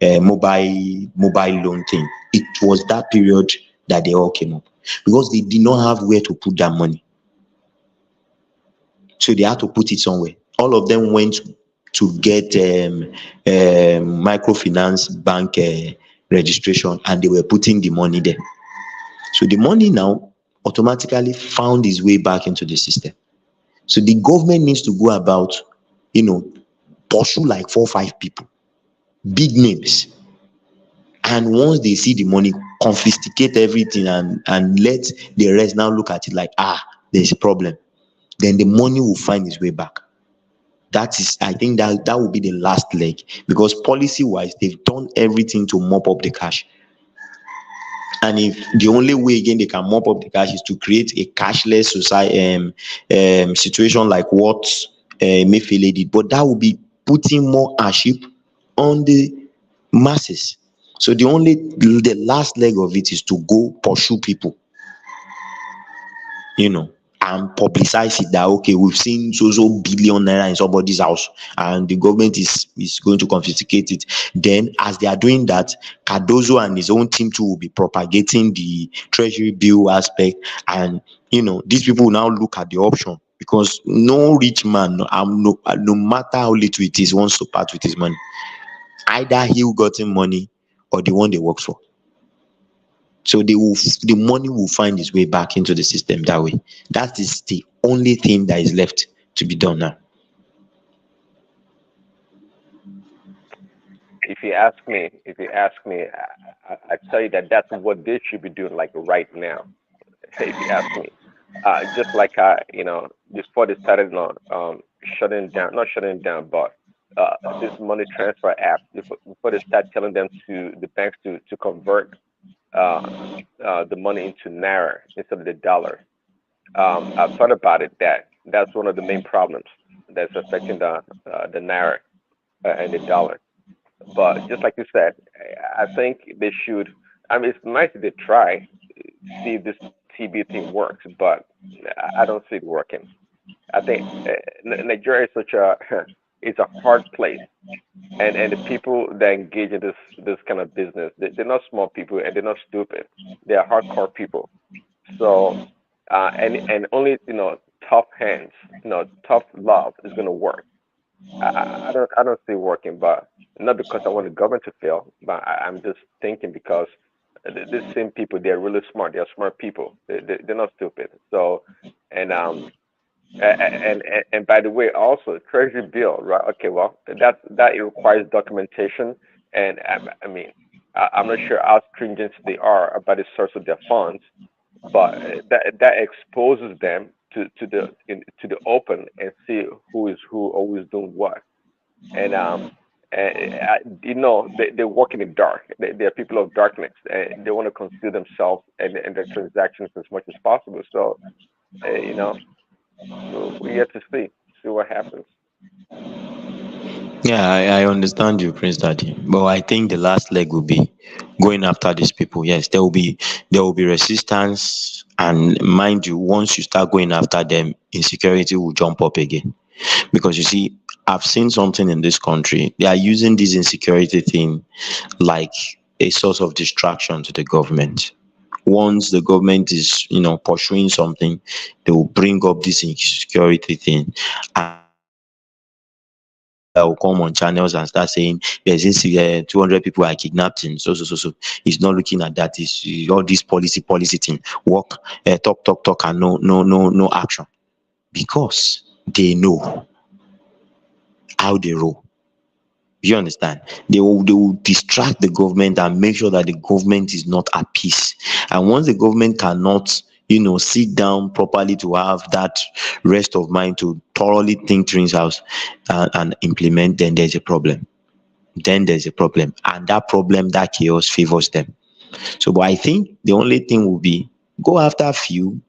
mobile loan thing. It was that period that they all came up, because they did not have where to put that money. So they had to put it somewhere. All of them went to get microfinance bank registration, and they were putting the money there. So the money now automatically found its way back into the system. So the government needs to go about, pursue like 4 or 5 people, big names, and once they see the money, confiscate everything and let the rest now look at it like, there's a problem. Then the money will find its way back. I think that will be the last leg, because policy wise they've done everything to mop up the cash. And if the only way again they can mop up the cash is to create a cashless society situation like what Emefiele did, but that will be putting more hardship on the masses. So the last leg of it is to go pursue people, and publicize it, that okay, we've seen so billion naira in somebody's house and the government is going to confiscate it. Then as they are doing that, Cardoso and his own team too will be propagating the treasury bill aspect, and these people will now look at the option, because no rich man, no matter how little it is, wants to part with his money. Either he who gotten money or the one they work for. So the money will find its way back into the system that way. That is the only thing that is left to be done now. If you ask me, I tell you that that's what they should be doing, like right now. If you ask me, just like before they started not shutting down, but this money transfer app, before they start telling them the banks to convert the money into naira instead of the dollar. I've thought about it. That's one of the main problems that's affecting the naira and the dollar. But just like you said, I think they should. I mean, it's nice if they try, see if this TB thing works, but I don't see it working. I think Nigeria is it's a hard place, and the people that engage in this kind of business, they're not small people and they're not stupid. They are hardcore people. So and only tough hands, tough love is gonna work. I don't see it working, but not because I want the government to fail, but I'm just thinking because these same people, they're really smart. They're smart people. They're not stupid. So and and by the way, also treasury bill, right? Okay, well that it requires documentation, and I mean I'm not sure how stringent they are about the source of their funds, but that exposes them to the open and see who is who, always doing what, and they work in the dark. They're people of darkness, and they want to conceal themselves and their transactions as much as possible. So we have to see what happens. Yeah, I understand you, Prince Daddy. But I think the last leg will be going after these people. Yes, there will be resistance, and mind you, once you start going after them, insecurity will jump up again. Because you see, I've seen something in this country. They are using this insecurity thing like a source of distraction to the government. once the government is, pursuing something, they will bring up this insecurity thing, and will come on channels and start saying there's this 200 people are kidnapped in so. He's not looking at that. Is all this policy thing work, talk and no action, because they know how they roll. You understand? They will distract the government and make sure that the government is not at peace. And once the government cannot, sit down properly to have that rest of mind to thoroughly think things out and implement, then there's a problem. And that chaos favors them. So, but I think the only thing will be go after a few,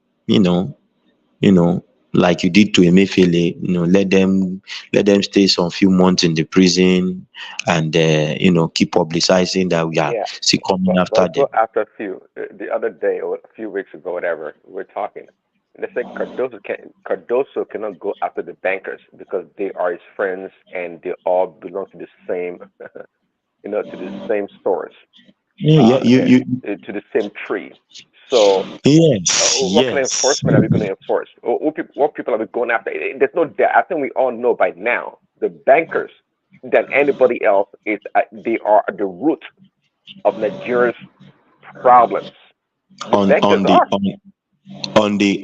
like you did to Emefiele, let them stay some few months in the prison, and keep publicizing that we are still coming after them. Go after a few. The other day, or a few weeks ago, whatever, we're talking. They said Cardoso cannot go after the bankers because they are his friends and they all belong to the same, to the same stores. To the same tree. So what kind of enforcement are we going to enforce? What people are we going after? There's no doubt. I think we all know by now the bankers than anybody else they are at the root of Nigeria's problems. On the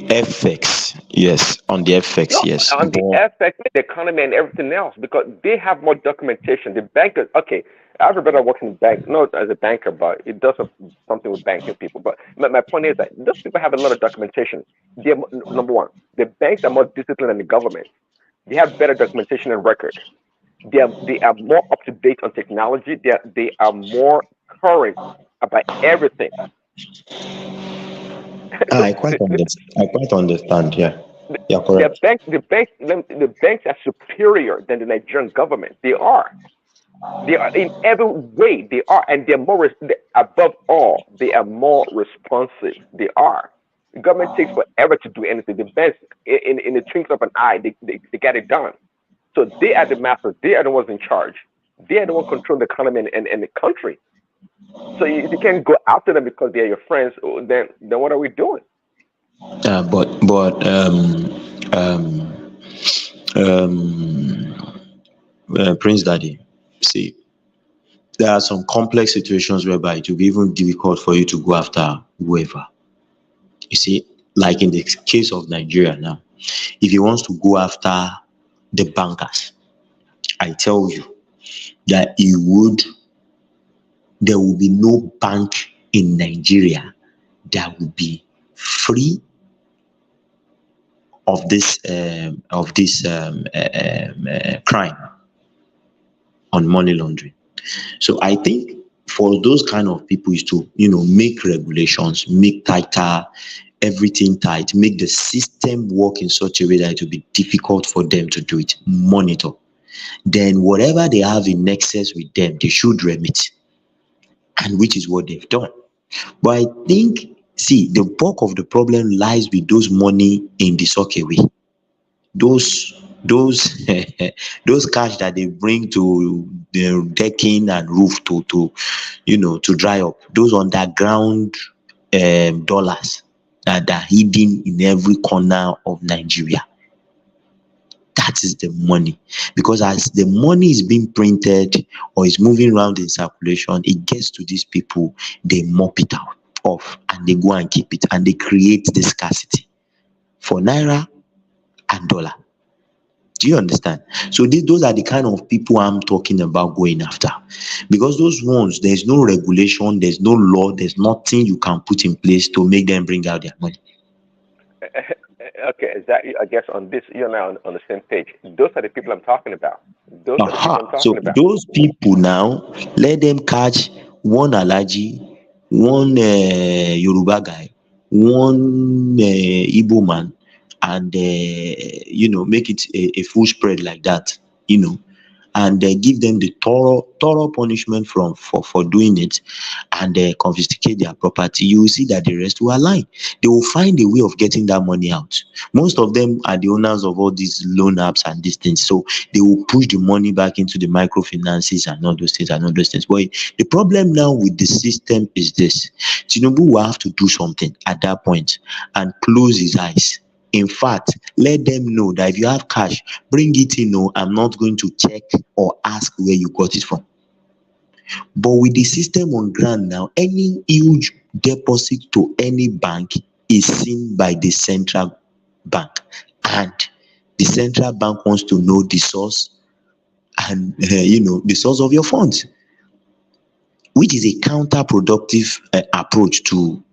FX, yes. On the FX, yes. On the FX, the economy and everything else, because they have more documentation. The bankers, okay, I have a brother working in bank, not as a banker, but it does something with banking people. But my point is that those people have a lot of documentation. They're, number one, the banks are more disciplined than the government. They have better documentation and record. They are more up to date on technology. They are more current about everything. I quite understand. Yeah, correct. The banks are superior than the Nigerian government. They are in every way. They are, and they're more. Above all, they are more responsive. They are. The government takes forever to do anything. The banks, in the twinkle of an eye, they get it done. So they are the masters. They are the ones in charge. They are the ones controlling the economy and the country. So if you can't go after them because they're your friends, then what are we doing? Prince Daddy, see, there are some complex situations whereby it will be even difficult for you to go after whoever. You see, like in the case of Nigeria now, if he wants to go after the bankers, I tell you that there will be no bank in Nigeria that will be free of this crime on money laundering. So I think for those kind of people is to make regulations, make tighter, everything tight, make the system work in such a way that it will be difficult for them to do it. Monitor. Then whatever they have in excess with them, they should remit, and which is what they've done. But I think, see, the bulk of the problem lies with those money in the sockaway. Those cash that they bring to the decking and roof to dry up. Those underground dollars that are hidden in every corner of Nigeria. That is the money, because as the money is being printed or is moving around in circulation, it gets to these people, they mop it out off and they go and keep it, and they create the scarcity for naira and dollar. Do you understand? So those are the kind of people I'm talking about going after, because those ones, there's no regulation, there's no law, there's nothing you can put in place to make them bring out their money. Okay, exactly. I guess on this, you're now on the same page. Those are the people I'm talking about. Those people now, let them catch one Alaji, one Yoruba guy, one Igbo man, and make it a full spread like that, and give them the thorough punishment for doing it, and confiscate their property, you will see that the rest will align. They will find a way of getting that money out. Most of them are the owners of all these loan apps and these things, so they will push the money back into the microfinances and all those things and all those things. But the problem now with the system is this: Tinubu will have to do something at that point and close his eyes. In fact, let them know that if you have cash, bring it in. No, I'm not going to check or ask where you got it from. But with the system on ground now, any huge deposit to any bank is seen by the central bank, and the central bank wants to know the source and the source of your funds, which is a counterproductive approach to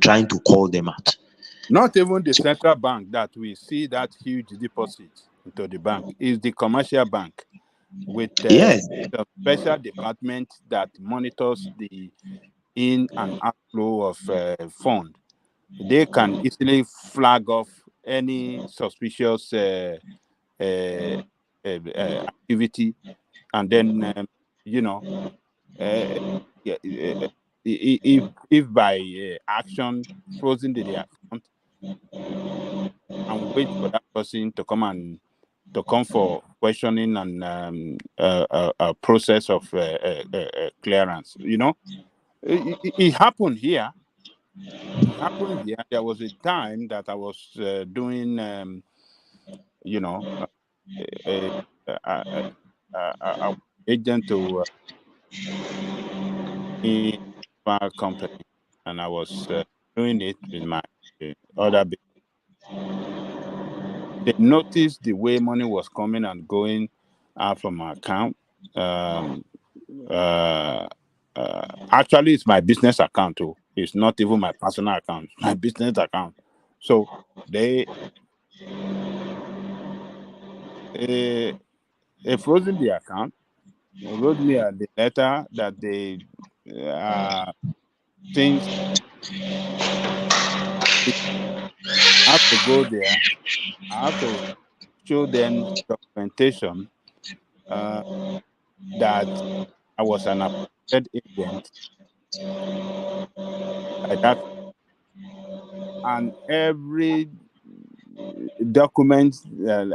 trying to call them out. Not even the central bank that we see that huge deposit into the bank is the commercial bank with the special department that monitors the in and outflow of fund. They can easily flag off any suspicious activity, and then if by action frozen the account and wait for that person to come for questioning and a process of clearance. It happened here. It happened here. There was a time that I was doing, a agent to a company, and I was doing it with my other business. They noticed the way money was coming and going out from my account. Actually, it's my business account too. It's not even my personal account, my business account. So they frozen the account. They wrote me the letter that they since I have to go there, I have to show them documentation that I was an appointed agent by that, and every document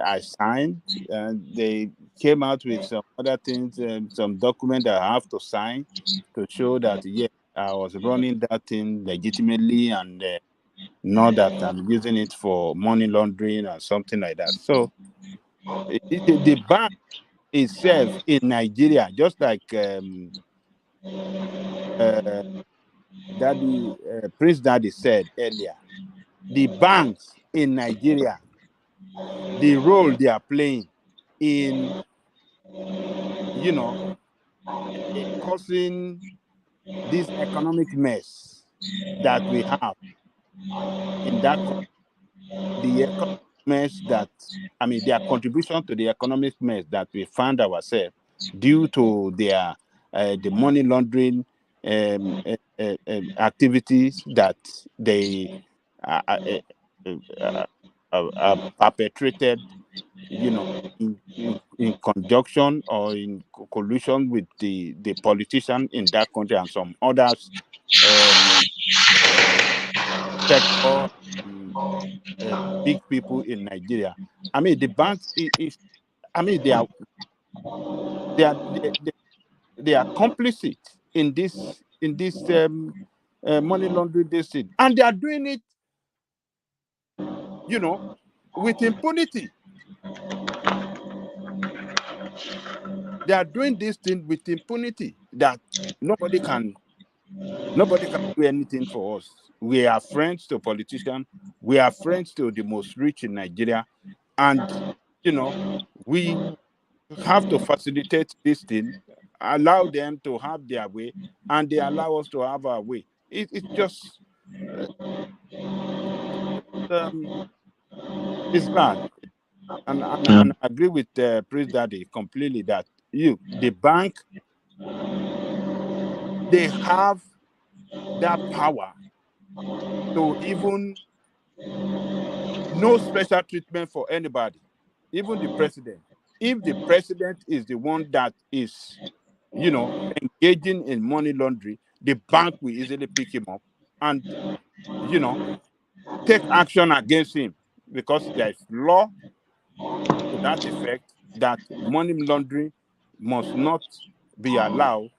I signed, they came out with some other things, some document that I have to sign to show that yes, I was running that thing legitimately and not that I'm using it for money laundering or something like that. So the bank itself in Nigeria, just like Prince Daddy said earlier, the banks in Nigeria, the role they are playing in, causing this economic mess that we have in that country, the economic mess their contribution to the economic mess that we found ourselves due to their the money laundering activities that they perpetrated, in conjunction or in collusion with the politician in that country and some others sector, big people in Nigeria. The banks is they are complicit in this money laundering thing, and they are doing it with impunity. They are doing this thing with impunity that nobody can do anything for us. We are friends to politicians. We are friends to the most rich in Nigeria, and we have to facilitate this thing, allow them to have their way, and they allow us to have our way. It's just it's bad, and I agree with Prince Daddy completely that the bank, they have that power to even no special treatment for anybody, even the president. if the president is the one that is, engaging in money laundering, the bank will easily pick him up and, take action against him, because there is law to that effect that money laundering must not be allowed.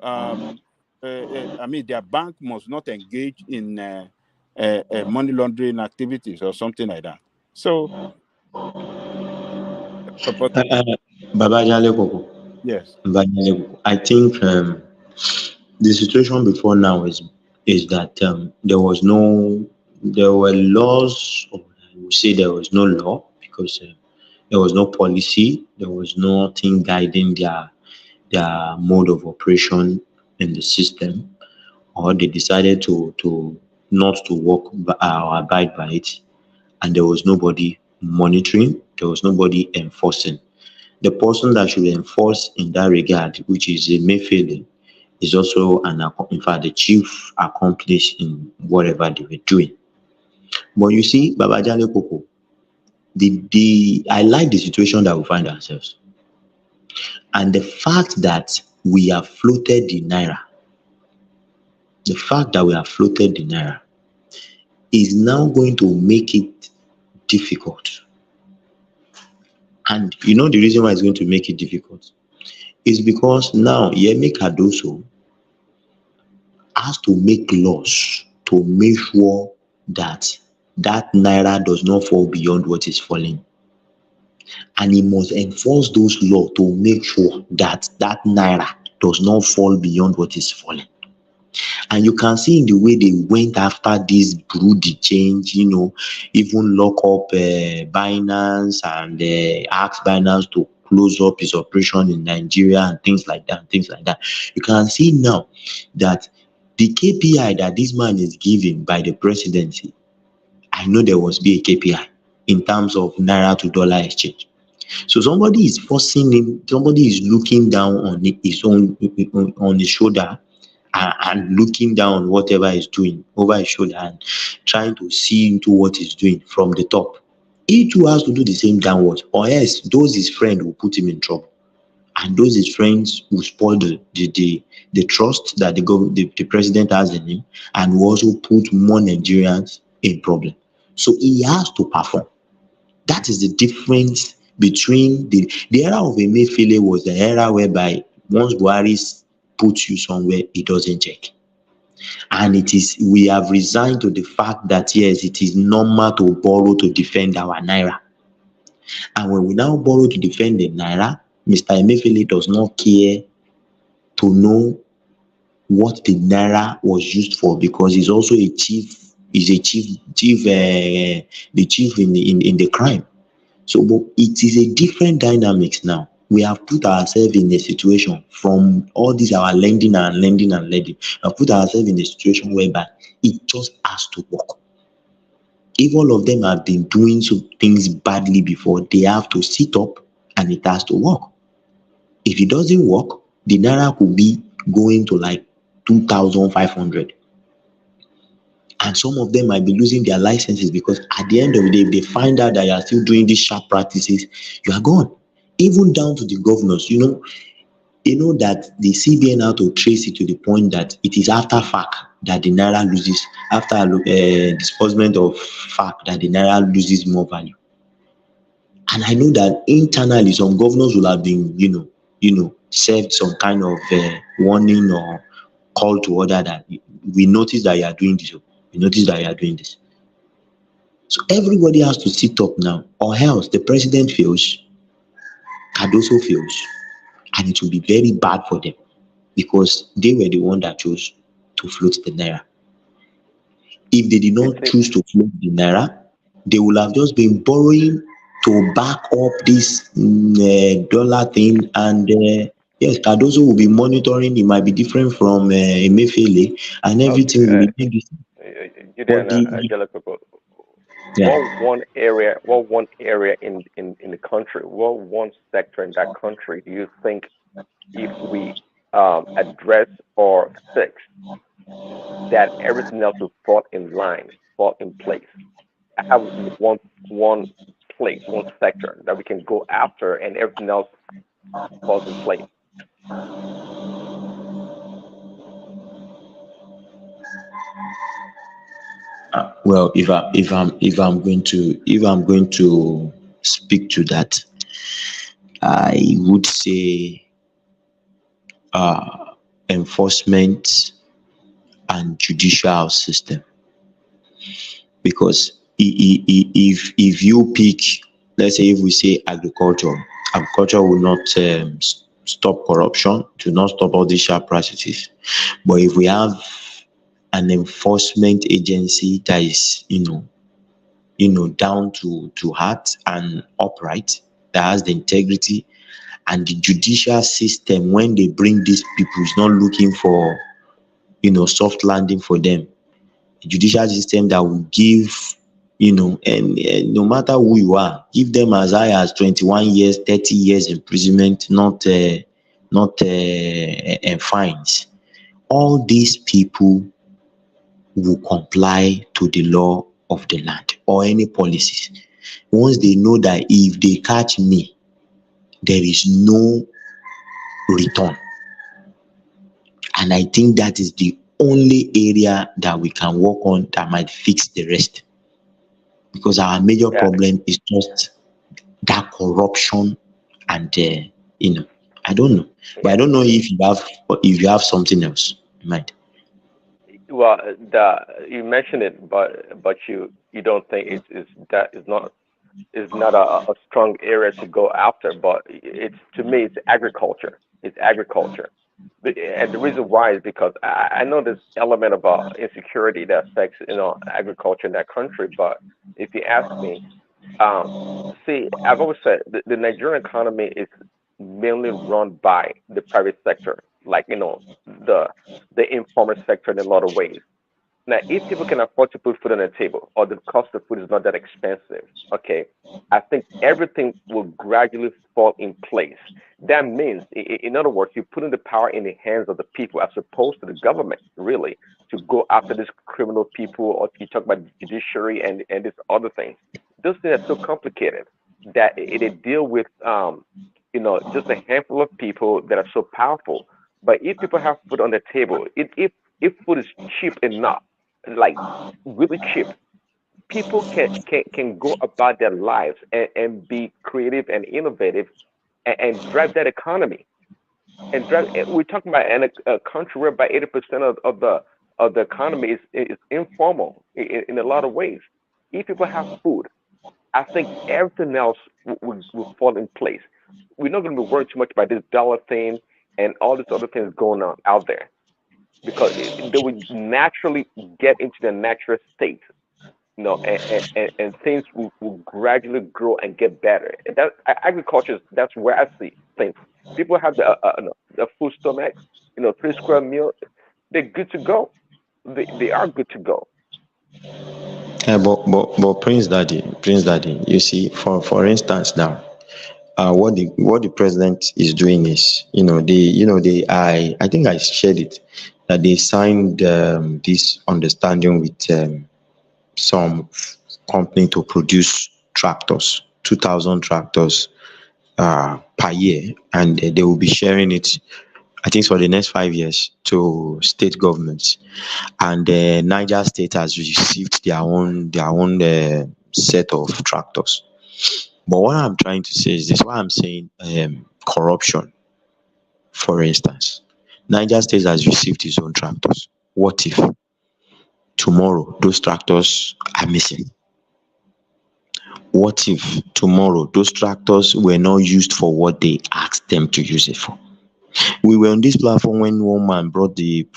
I mean, their bank must not engage in money laundering activities or something like that. So, Baba Jale Koko. yes. I think the situation before now is that there were laws, or I would say there was no law, because there was no policy, there was nothing guiding their mode of operation in the system, or they decided to not to work or abide by it, and there was nobody monitoring, there was nobody enforcing. The person that should enforce in that regard, which is Emefiele, is also in fact, the chief accomplice in whatever they were doing. But you see, Babajale Koko, I like the situation that we find ourselves, and the fact that we have floated the naira. The fact that we have floated the naira is now going to make it difficult. And you know the reason why it's going to make it difficult is because now Yemi Cardoso has to make laws to make sure that that naira does not fall beyond what is falling, and he must enforce those laws to make sure that that naira does not fall beyond what is falling. And you can see in the way they went after this broody change, even lock up Binance and ask Binance to close up his operation in Nigeria and things like that. You can see now that the KPI that this man is given by the presidency, I know there must be a KPI in terms of naira to dollar exchange. So somebody is forcing him, somebody is looking down on his own, on his shoulder, and looking down whatever he's doing over his shoulder and trying to see into what he's doing from the top. He too has to do the same downwards, or else those his friends will put him in trouble. And those his friends will spoil the trust that the president has in him, and will also put more Nigerians in problem. So he has to perform. That is the difference between the era of Emefiele was the era whereby once Buhari puts you somewhere, it doesn't check. And we have resigned to the fact that yes, it is normal to borrow to defend our naira. And when we now borrow to defend the naira, Mr. Emefiele does not care to know what the naira was used for, because he's also the chief in the crime. So but it is a different dynamics now. We have put ourselves in a situation from all this our lending. We have put ourselves in a situation whereby it just has to work. If all of them have been doing some things badly before, they have to sit up and it has to work. If it doesn't work, the naira could be going to like 2,500. And some of them might be losing their licenses, because at the end of the day, if they find out that you are still doing these sharp practices, you are gone. Even down to the governors, you know that the CBN had to trace it to the point that it is after FAC that the naira loses, after disbursement of FAC that the naira loses more value. And I know that internally some governors will have been, served some kind of warning or call to order that we notice that you are doing this. We notice that you are doing this. So everybody has to sit up now, or else the president fails, Cardoso fails, and it will be very bad for them, because they were the one that chose to float the naira. If they did not choose to float the naira, they would have just been borrowing to back up this dollar thing, and yes, Cardoso will be monitoring. It might be different from Emefiele, and everything will remain the same. What one area in the country, what one sector in that country do you think, if we address or fix, that everything else will fall in line, fall in place? I have one place, one sector that we can go after, and everything else falls in place. Well, if I'm going to speak to that, I would say enforcement and judicial system, because if you pick, let's say if we say agriculture will not stop corruption, to not stop all these sharp practices. But if we have an enforcement agency that is down to heart and upright, that has the integrity, and the judicial system, when they bring these people, is not looking for soft landing for them. The judicial system that will give, and no matter who you are, give them as high as 21 years, 30 years imprisonment, not fines. All these people will comply to the law of the land or any policies. Once they know that if they catch me, there is no return. And I think that is the only area that we can work on that might fix the rest. Because our major problem is just that corruption, and I don't know. But I don't know if you have something else in mind. Well, you mentioned it, but you don't think it's not a strong area to go after. But to me it's agriculture. It's agriculture, and the reason why is because I know this element of insecurity that affects agriculture in that country. But if you ask me, see, I've always said the Nigerian economy is mainly run by the private sector, like the informal sector in a lot of ways. Now, if people can afford to put food on the table, or the cost of food is not that expensive, okay, I think everything will gradually fall in place. That means, in other words, you're putting the power in the hands of the people as opposed to the government, really, to go after these criminal people, or you talk about judiciary and this other things. Those things are so complicated that they deal with, just a handful of people that are so powerful. But if people have food on the table, if food is cheap enough, like really cheap, people can go about their lives and be creative and innovative, and drive that economy. And we're talking about a country where about 80% of the economy is informal in a lot of ways. If people have food, I think everything else will fall in place. We're not going to be worried too much about this dollar thing and all these other things going on out there, because they would naturally get into the natural state, and things will gradually grow and get better. And that agriculture, that's where I see things. People have the full stomach, 3 square meal, they're good to go. They are good to go. Yeah, but Prince Daddy, you see, for instance now, what the president is doing is, I think I shared it, that they signed this understanding with some company to produce tractors, 2,000 tractors per year, and they will be sharing it, I think, for the next 5 years to state governments. And Niger State has received their own set of tractors. But what I'm trying to say is this: why I'm saying corruption. For instance, Niger State has received its own tractors. What if tomorrow those tractors are missing? What if tomorrow those tractors were not used for what they asked them to use it for? We were on this platform when one man brought an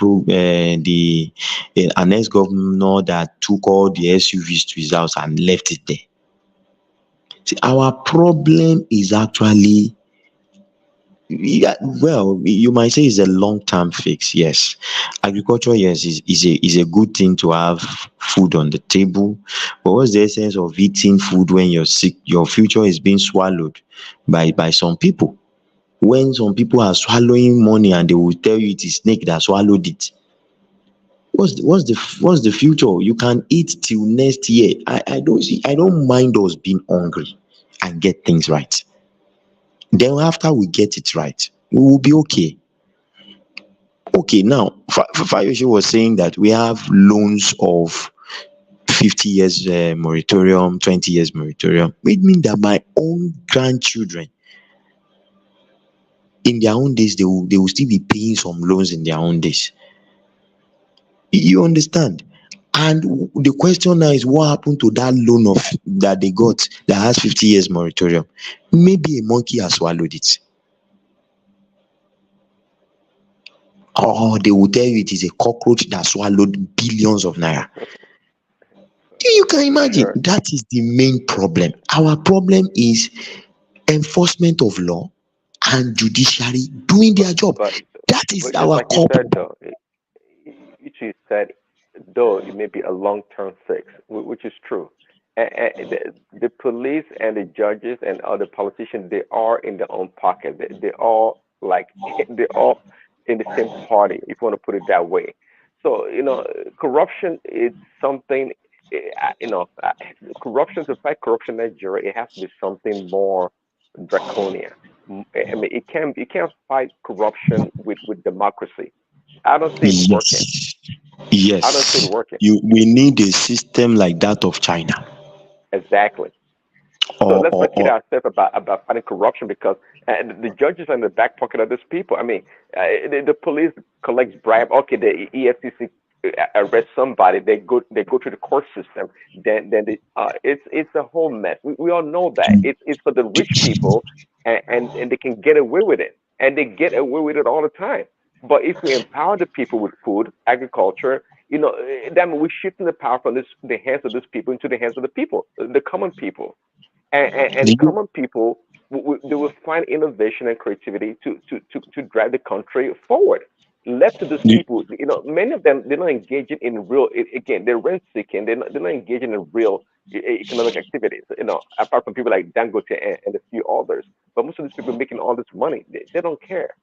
ex-governor that took all the SUVs to his house and left it there. See, our problem is actually, well, you might say it's a long-term fix. Yes, agriculture, yes, is a good thing to have food on the table. But what's the essence of eating food when you're sick? Your future is being swallowed by some people. When some people are swallowing money and they will tell you it is snake that swallowed it. What's the future? You can eat till next year. I don't mind us being hungry. and get things right. Then after we get it right, we will be okay. Okay, now Fayoshe was saying that we have loans of 50 years moratorium, 20 years moratorium. It means that my own grandchildren, in their own days, they will still be paying some loans in their own days. You understand? And the question now is, what happened to that loan of that they got that has 50 years moratorium? Maybe a monkey has swallowed it. Or they will tell you it is a cockroach that swallowed billions of naira. You can imagine. Sure. That is the main problem. Our problem is enforcement of law and judiciary doing their job. But That is just our like you core said, problem. though, you said, though it may be a long-term fix, which is true. And the police and the judges and other politicians, they are in their own pocket. They all like they're all in the same party, if you want to put it that way. So corruption is something. Corruption, to fight corruption in Nigeria, it has to be something more draconian. I mean, it can't fight corruption with democracy. I don't see it working. Yes, I don't see it yes. working. We need a system like that of China, Exactly. So or let's or, not kid or ourselves about fighting corruption, because the judges are in the back pocket of these people. I mean, the police collects bribe. Okay, the EFCC arrest somebody. They go through the court system. It's a whole mess. We all know that it's for the rich people, and they can get away with it, and they get away with it all the time. But if we empower the people with food, agriculture, that means we're shifting the power from the hands of these people into the hands of the people, the common people. And the do you common people, they will find innovation and creativity to drive the country forward. Left to these do, people, many of them, they're not engaging in real. Again, they're rent seeking. They're not engaging in real economic activities. Apart from people like Dangote and a few others. But most of these people making all this money, they don't care.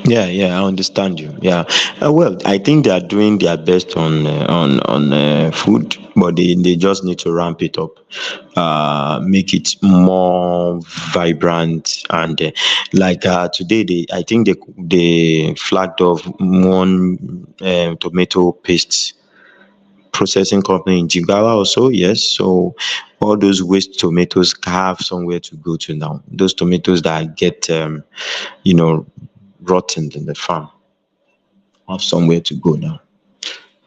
yeah, I understand you. Yeah, well, I think they are doing their best on food, but they just need to ramp it up, make it more vibrant, and like today I think they flagged off one tomato paste processing company in Jigawa also. Yes, so all those waste tomatoes have somewhere to go to now. Those tomatoes that get you know rotten in the farm have somewhere to go now.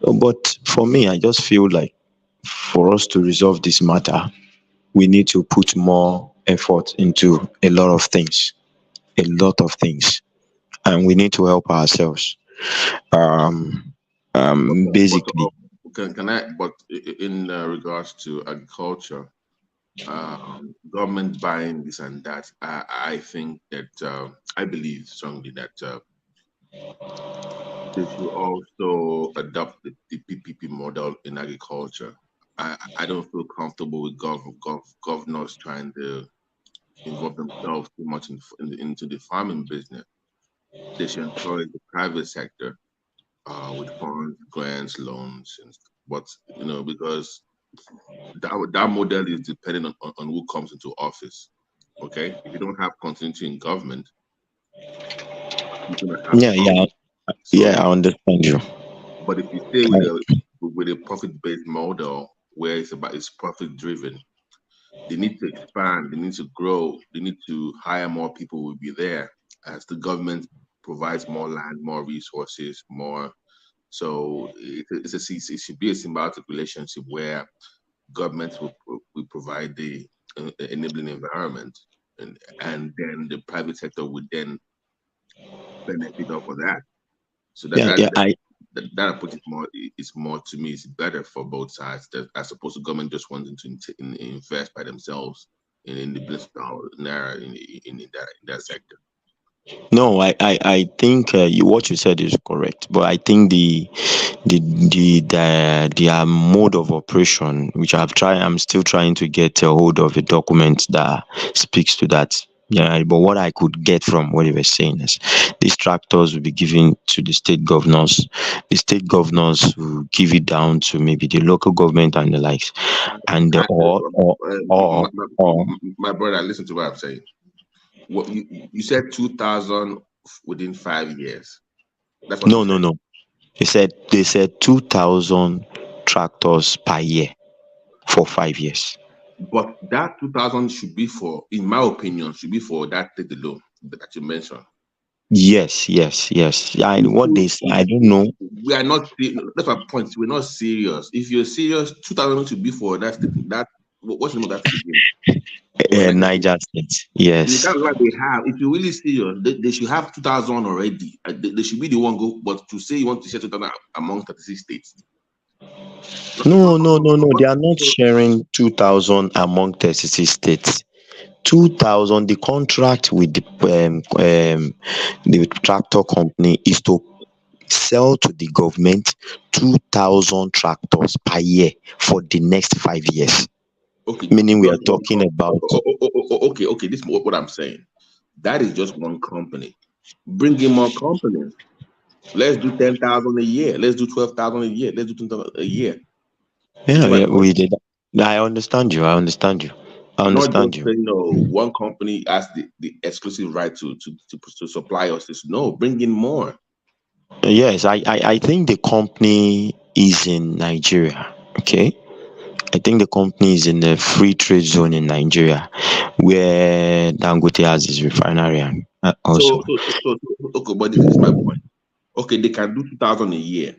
But for me, I just feel like for us to resolve this matter, we need to put more effort into a lot of things, a lot of things, and we need to help ourselves. Um, But basically, can I? But in regards to agriculture, government buying this and that, I think that I believe strongly that they should also adopt the PPP model in agriculture. I don't feel comfortable with governors trying to involve themselves too much into the farming business. They should encourage the private sector with funds, grants, loans, and but because that model is dependent on who comes into office. Okay, if you don't have continuity in government, you're gonna have yeah, yeah, problems. So yeah, I understand you. but if you stay I, with a profit-based model where it's profit-driven, they need to expand, they need to grow, they need to hire more people will be there as the government provides more land, more resources, more. So it should be a symbiotic relationship where government will provide the enabling environment, and then the private sector would then benefit off of that. So that yeah, that yeah, that, that approach is more to me. It's better for both sides. That as opposed to government just wanting to invest by themselves in the billions of dollars naira in that sector. no, I think what you said is correct, but I think their mode of operation, which I'm still trying to get a hold of a document that speaks to that. Yeah, but what I could get from what you were saying is these tractors will be given to the state governors. The state governors will give it down to maybe the local government and the likes. And the, or, or My brother, listen to what I'm saying. What you said 2,000 within 5 years. That's what no, no. They said 2,000 tractors per year for 5 years. But that 2,000 should be for, in my opinion, should be for that thing alone that you mentioned. Yes. I what they say, I don't know. We are not. That's my point. We're not serious. If you're serious, 2,000 should be for that. What's the name of that again? Niger State. That's Yes. what they have. If you're really serious, they should have 2,000 already. They should be the one go. But to say you want to share 2,000 among 36 states. No. They are not sharing 2,000 among 36 states. 2,000. The contract with the tractor company is to sell to the government 2,000 tractors per year for the next 5 years. Okay. Meaning we are talking about. Okay. This is what I'm saying. That is just one company. Bring in more companies. Let's do 10,000 a year. Let's do 12,000 a year. Let's do 10,000 a year. Yeah, we did. I understand you. Not just saying one company has the exclusive right to supply us this. No, bring in more. Yes, I think the company is in Nigeria. Okay. I think the company is in the free trade zone in Nigeria, where Dangote has his refinery also. So, okay, but this is my point. Okay, they can do 2,000 a year.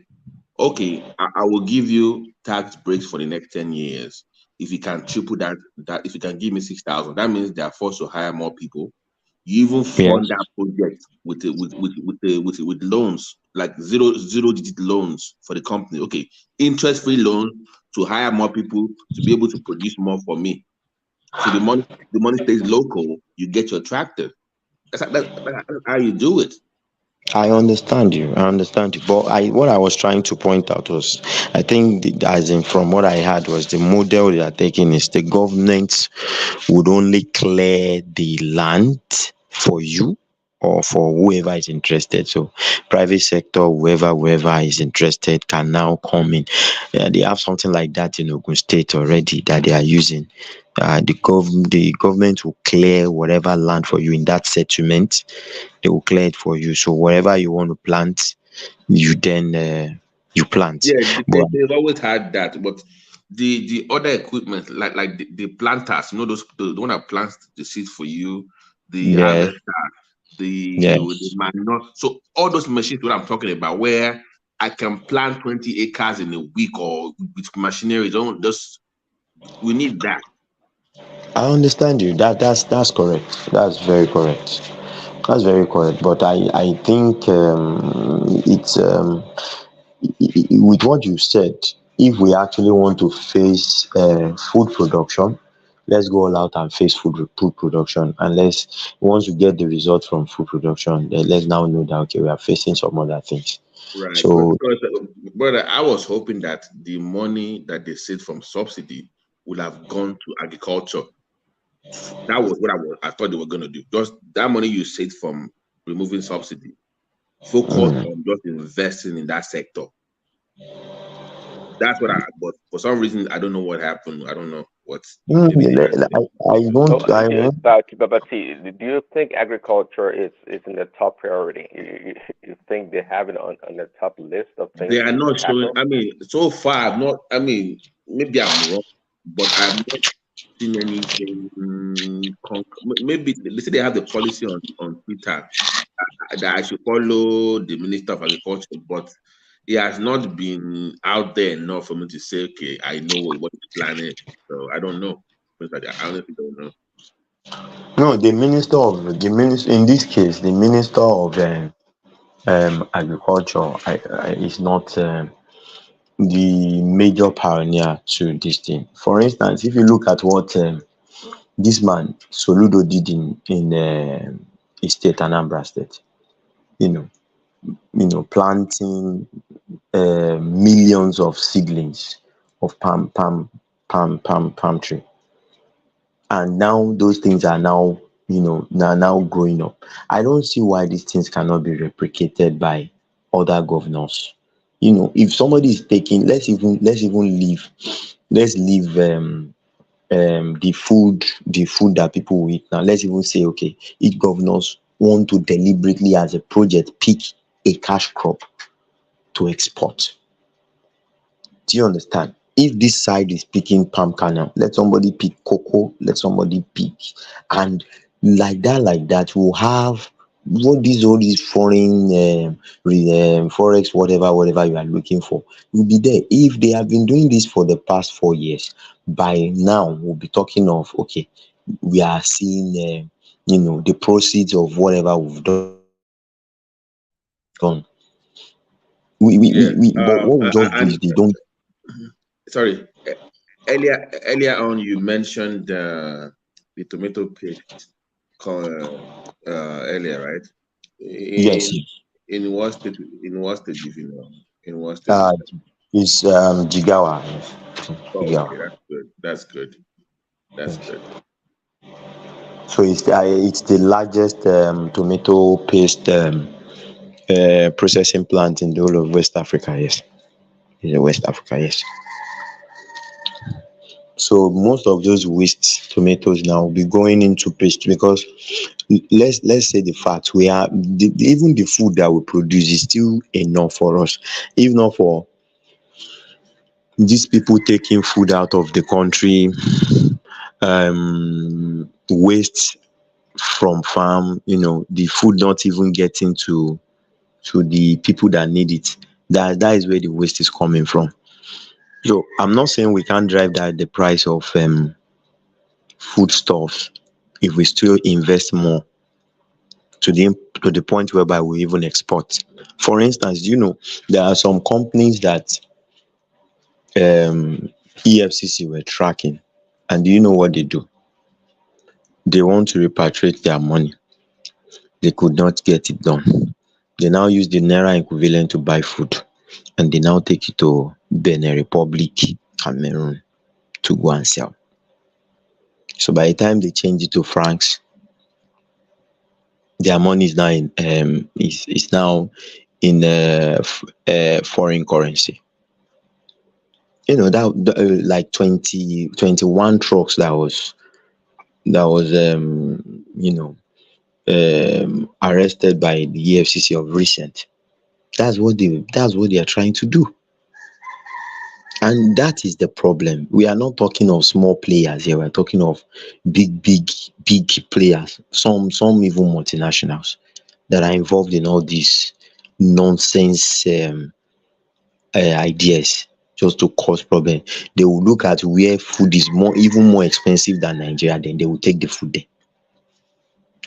Okay, I will give you tax breaks for the next 10 years. If you can triple that if you can give me 6,000, that means they are forced to hire more people. You even fund that project with loans, like zero digit loans for the company. Okay, interest free loan to hire more people to be able to produce more for me. So the money stays local. You get your tractor. That's how you do it. I understand you. But what I was trying to point out was, I think, as in from what I heard, was the model they are taking is the government would only clear the land for you or for whoever is interested. So private sector, whoever is interested can now come in. They have something like that in Ogun State already that they are using. The government will clear whatever land for you in that settlement. They will clear it for you. So whatever you want to plant, you then you plant. Yeah, But they've always had that, but the other equipment, like the planters, the one that plants the seeds for you, the harvester, the manure. So all those machines, what I'm talking about, where I can plant 20 acres in a week or with machinery. We need that. I understand you. That's correct. That's very correct. That's very correct. But I think it's with what you said. If we actually want to face food production, let's go all out and face food production. Unless once we get the result from food production, then let's now know that okay, we are facing some other things. Right. So, But I was hoping that the money that they saved from subsidy would have gone to agriculture. That was what I thought they were going to do. Just that money you saved from removing subsidy, focus on just investing in that sector. That's what but for some reason, I don't know what happened. I don't know what's. I won't. Do you think agriculture is in the top priority? You think they have it on the top list of things? They are not showing. I mean, so far, I've not. I mean, maybe I'm wrong, but I've not seen anything. Maybe they say they have the policy on Twitter that I should follow the Minister of Agriculture, but it has not been out there enough for me to say, okay, I know what he's planning. So I don't know. I honestly don't know. No, in this case, the Minister of Agriculture is not the major pioneer to this thing. For instance, if you look at what this man Soludo did in his state, Anambra State, planting millions of seedlings of palm tree, and now those things are now now growing up. I don't see why these things cannot be replicated by other governors. If somebody is taking, let's leave the food that people will eat now. Let's even say, okay, each governors want to deliberately as a project pick a cash crop to export. Do you understand? If this side is picking palm kernel, let somebody pick cocoa, let somebody pick, and like that, we'll have all these foreign forex, whatever you are looking for, will be there. If they have been doing this for the past 4 years, by now we'll be talking of, okay, we are seeing the proceeds of whatever we've done. Yeah. But what we just do And is they don't. sorry, earlier on you mentioned the tomato paste earlier, right? Yes, In in what state? In what state, if you know? In what state uh is that? it's Jigawa. Yes. Oh, Jigawa. okay, that's good. That's good. That's Yes. good. So it's the largest tomato paste processing plant in the whole of West Africa. Yes, in the West Africa. Yes. So most of those waste tomatoes now will be going into paste, because let's say the fact, even the food that we produce is still enough for us, if not for these people taking food out of the country, waste from farm, the food not even getting to the people that need it. That is where the waste is coming from. So I'm not saying we can't drive that the price of foodstuffs if we still invest more to the point whereby we even export. For instance, there are some companies that EFCC were tracking, and do you know what they do? They want to repatriate their money. They could not get it done. They now use the naira equivalent to buy food, and they now take it to Benin Republic, Cameroon, to go and sell. So by the time they change it to francs, their money is now in foreign currency. Like 21 trucks that was arrested by the EFCC of recent. That's what they are trying to do. And that is the problem. We are not talking of small players here. We're talking of big players. Some even multinationals that are involved in all these nonsense ideas just to cause problem. They will look at where food is even more expensive than Nigeria, then they will take the food there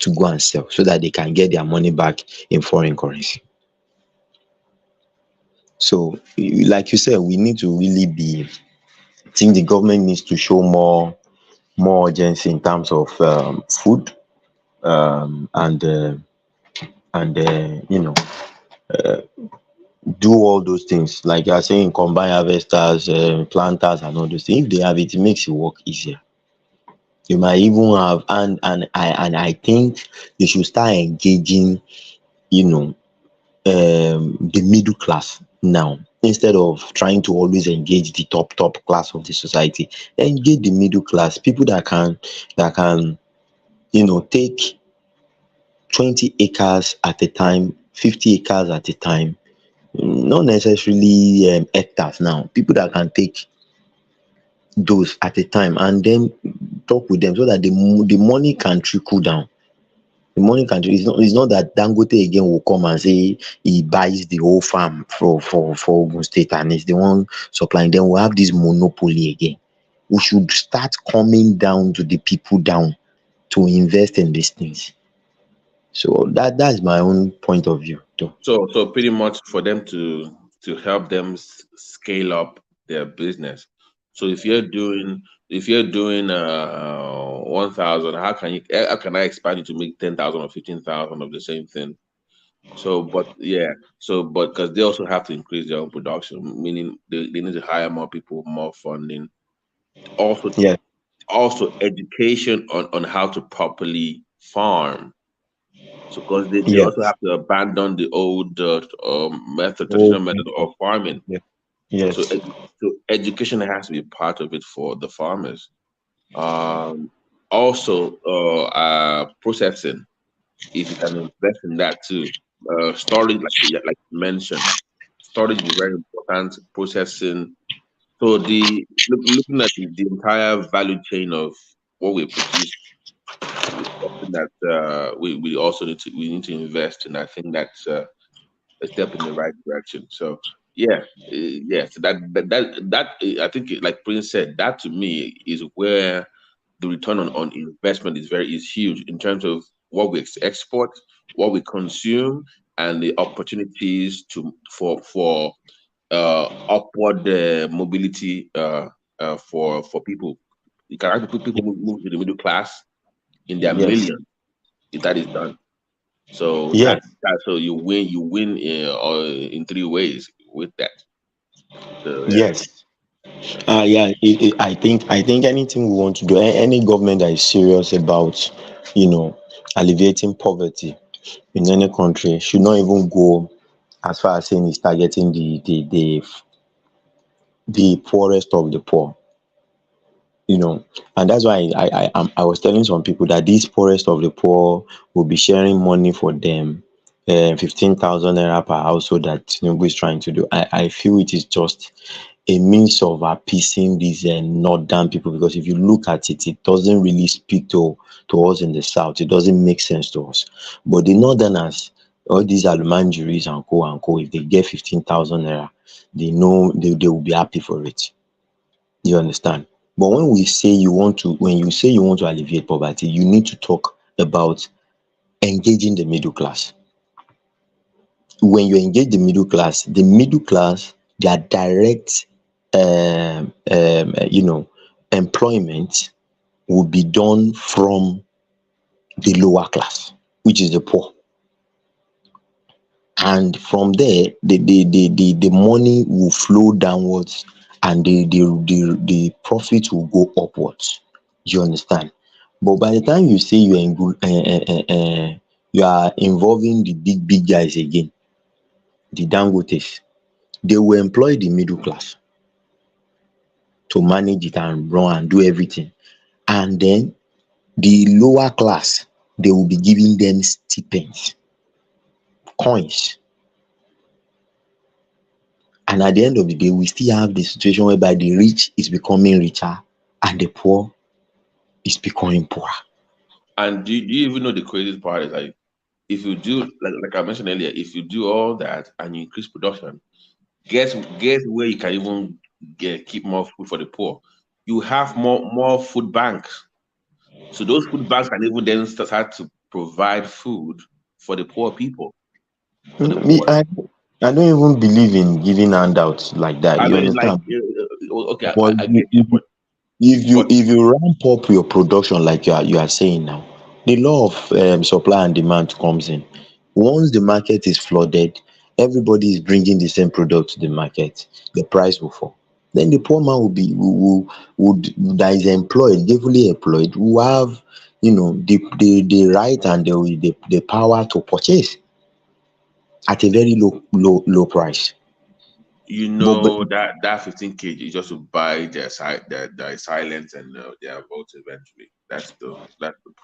to go and sell, so that they can get their money back in foreign currency. So, like you said, we need to really I think the government needs to show more urgency in terms of food, and do all those things like you are saying, combine harvesters, planters, and all those things. If they have it, it makes the work easier. You might even have, and I think they should start engaging, the middle class now, instead of trying to always engage the top class of the society. Engage the middle class, people that can take 20 acres at a time, 50 acres at a time, not necessarily hectares now. People that can take those at a time, and then talk with them so that the money can trickle down. The money can, it's not that Dangote again will come and say he buys the whole farm for Ogun State and is the one supplying. Then we'll have this monopoly again. We should start coming down to the people down to invest in these things. So that's my own point of view too. So pretty much for them to help them scale up their business. So if you're doing 1,000, how can I expand it to make 10,000 or 15,000 of the same thing? So but yeah, but because they also have to increase their own production, meaning they need to hire more people, more funding, also Yeah. also education on how to properly farm. So, because they Yes. also have to abandon the old traditional Oh, method of farming. yes. So, Yes. so education has to be part of it for the farmers. Um, Also, processing, if you can invest in that too. Storage, like you mentioned, storage is very important. Processing. So looking at the entire value chain of what we produce is something that we also need to invest in. I think that's a step in the right direction. So yeah, yes, I think, like Prince said, that to me is where the return on investment is huge in terms of what we export, what we consume, and the opportunities for upward mobility for people. You can actually put people move to the middle class in their Yes. millions if that is done. So Yes. so you win in three ways with that. So yeah. Yes. Yeah. I think anything we want to do, any government that is serious about, alleviating poverty in any country should not even go as far as saying it's targeting the poorest of the poor. And that's why I was telling some people that these poorest of the poor will be sharing money for them, 15,000 naira per household that Tinubu is trying to do. I feel it is just a means of appeasing these northern people, because if you look at it, it doesn't really speak to us in the south. It doesn't make sense to us. But the northerners, all these alumanjuris and co, if they get 15,000 naira, they know they will be happy for it. You understand? But when you say you want to alleviate poverty, you need to talk about engaging the middle class. When you engage the middle class, their direct employment will be done from the lower class, which is the poor. And from there, the money will flow downwards, and the profit will go upwards. You understand? But by the time you say you are involving the big guys again, the Dangotes, they will employ the middle class to manage it and run and do everything. And then the lower class, they will be giving them stipends, coins. And at the end of the day, we still have the situation whereby the rich is becoming richer and the poor is becoming poorer. And do you even know the craziest part is, like, if you do, like I mentioned earlier, if you do all that and you increase production, guess where you can even keep more food for the poor. You have more food banks. So those food banks can even then start to provide food for the poor people, for the Me, poor. I don't even believe in giving handouts like that. I You know it's like, understand? okay, But I get your point, but if you ramp up your production like you are saying now, the law of supply and demand comes in. Once the market is flooded, everybody is bringing the same product to the market, the price will fall. Then the poor man that is employed, gainfully employed, will have the right and the power to purchase at a very low price. But that 15 kg is just to buy their silence and their votes eventually. That's the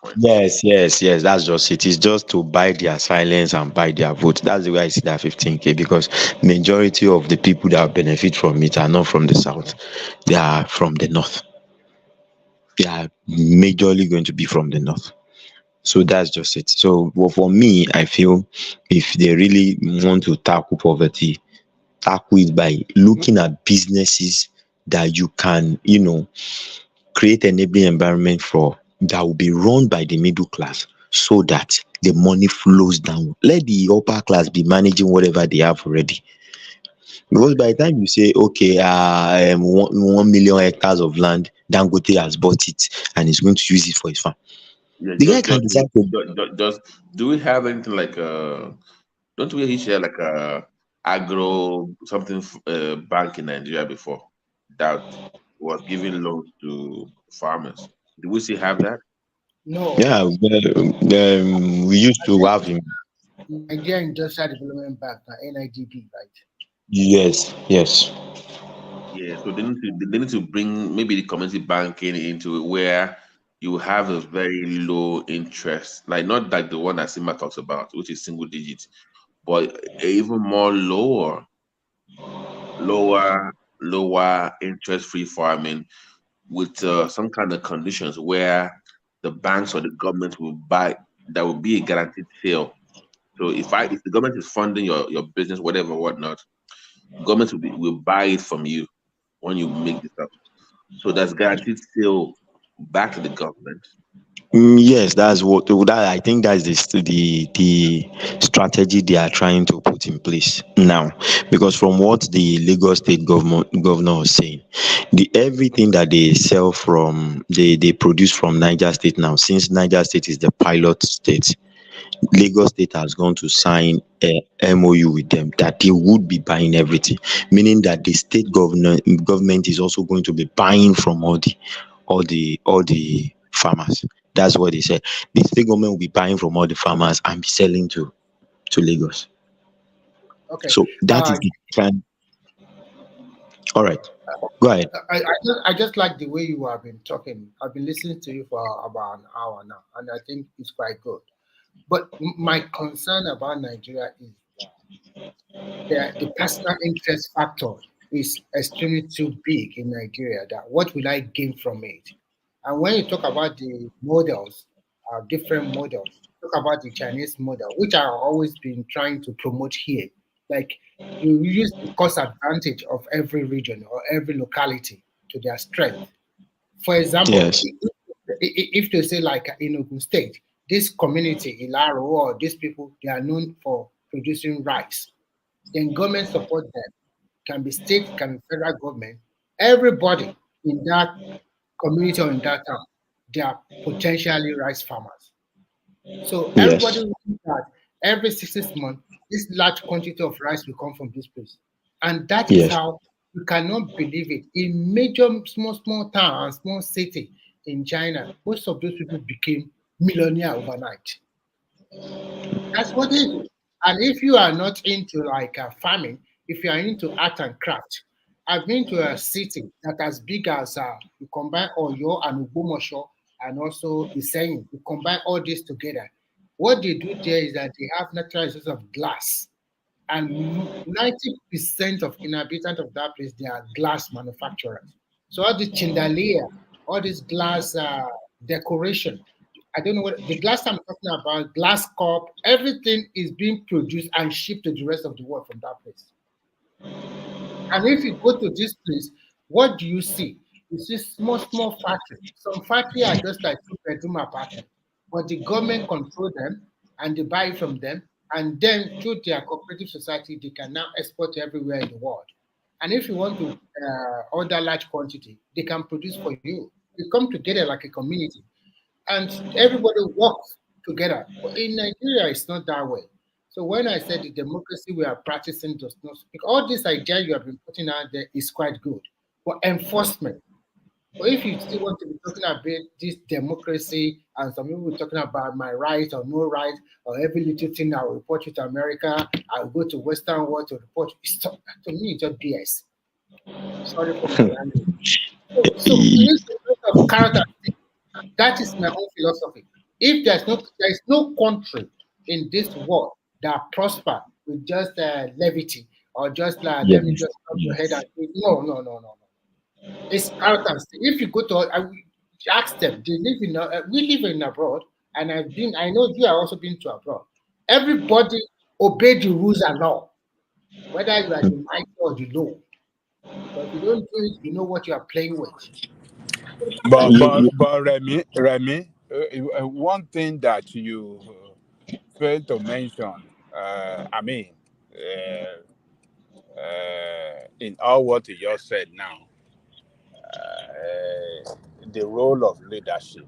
point. yes, that's just it. It's just to buy their silence and buy their vote. That's the way I see that 15K, because majority of the people that benefit from it are not from the south. They are from the north. They are majorly going to be from the north. So that's just it. So well, for me, I feel if they really want to tackle poverty, tackle it by looking at businesses that you can, create enabling environment for, that will be run by the middle class, so that the money flows down. Let the upper class be managing whatever they have already. Because by the time you say, okay, 1 million hectares of land, Dangote has bought it and is going to use it for his farm. Yeah, The guy can decide to. just do we have anything like don't we share like a agro something bank in Nigeria before that was giving loans to farmers? Do we still have that? No, Yeah, we used I to think have him. Nigeria Industrial Development Bank, NIDB, right? Yes, yes, Yeah, so they need to bring maybe the community banking into it where you have a very low interest, like not like the one that Sima talks about, which is single digit, but even more lower, lower interest free farming with some kind of conditions where the banks or the government will buy. That will be a guaranteed sale. So if the government is funding your business, whatever, whatnot, government will buy it from you when you make this up. So that's guaranteed sale back to the government. yes. That's what that I think that's the strategy they are trying to put in place now. Because from what the Lagos State governor was saying, the everything that they sell from they produce from Niger State now, since Niger State is the pilot state, Lagos State has gone to sign a MOU with them that they would be buying everything, meaning that the state government is also going to be buying from all the farmers. That's what they said. The state government will be buying from all the farmers and be selling to Lagos. Okay. So that is the kind. All right, go ahead. I just like the way you have been talking. I've been listening to you for about an hour now, and I think it's quite good. But my concern about Nigeria is the personal interest factor is extremely too big in Nigeria. That what will I gain from it? And when you talk about the models, different models, talk about the Chinese model, which I've always been trying to promote here. Like you use the cost advantage of every region or every locality to their strength. For example, Yes, if they say like in Ogun State, this community, Ilaro, or these people, they are known for producing rice, then government support them. Can be state, can be federal government. Everybody in that community or in that town, they are potentially rice farmers. So everybody yes, knows that every 6 months, this large quantity of rice will come from this place. And that is yes, how you cannot believe it. In major small town and small city in China, most of those people became millionaire overnight. That's what it is. And if you are not into like farming, if you are into art and craft, I've been to a city that as big as you combine Oyo and Ubumosho and also Iseyin, you combine all this together. What they do there is that they have natural resources of glass, and 90% of inhabitants of that place they are glass manufacturers. So all the chandelier, all this glass decoration, I don't know what the glass I'm talking about, glass cup, everything is being produced and shipped to the rest of the world from that place. And if you go to this place, what do you see? You see small factories. Some factories are just like two-bedroom apartment, but the government control them and they buy it from them, and then through their cooperative society, they can now export everywhere in the world. And if you want to order large quantity, they can produce for you. They come together like a community, and everybody works together. But in Nigeria, it's not that way. So when I said the democracy we are practicing does not speak, all this idea you have been putting out there is quite good. But enforcement, but if you still want to be talking about this democracy, and some people are talking about my right or no right, or every little thing I'll report you to America, I'll go to Western world to report. To me, it's just BS. Sorry for my language. So we need to look of character. That is my own philosophy. If there is no country in this world that prosper with just levity or just like let me yes, just cut your head yes. and say, no. It's character. If you go to ask them, they live in we live in abroad, and I know you have also been to abroad. Everybody obey the rules and law, whether you are the mighty or the low. Because if you don't do it, you know what you are playing with. But You, but you, but Remy, one thing that you failed to mention, I mean, in all what you just said now, the role of leadership,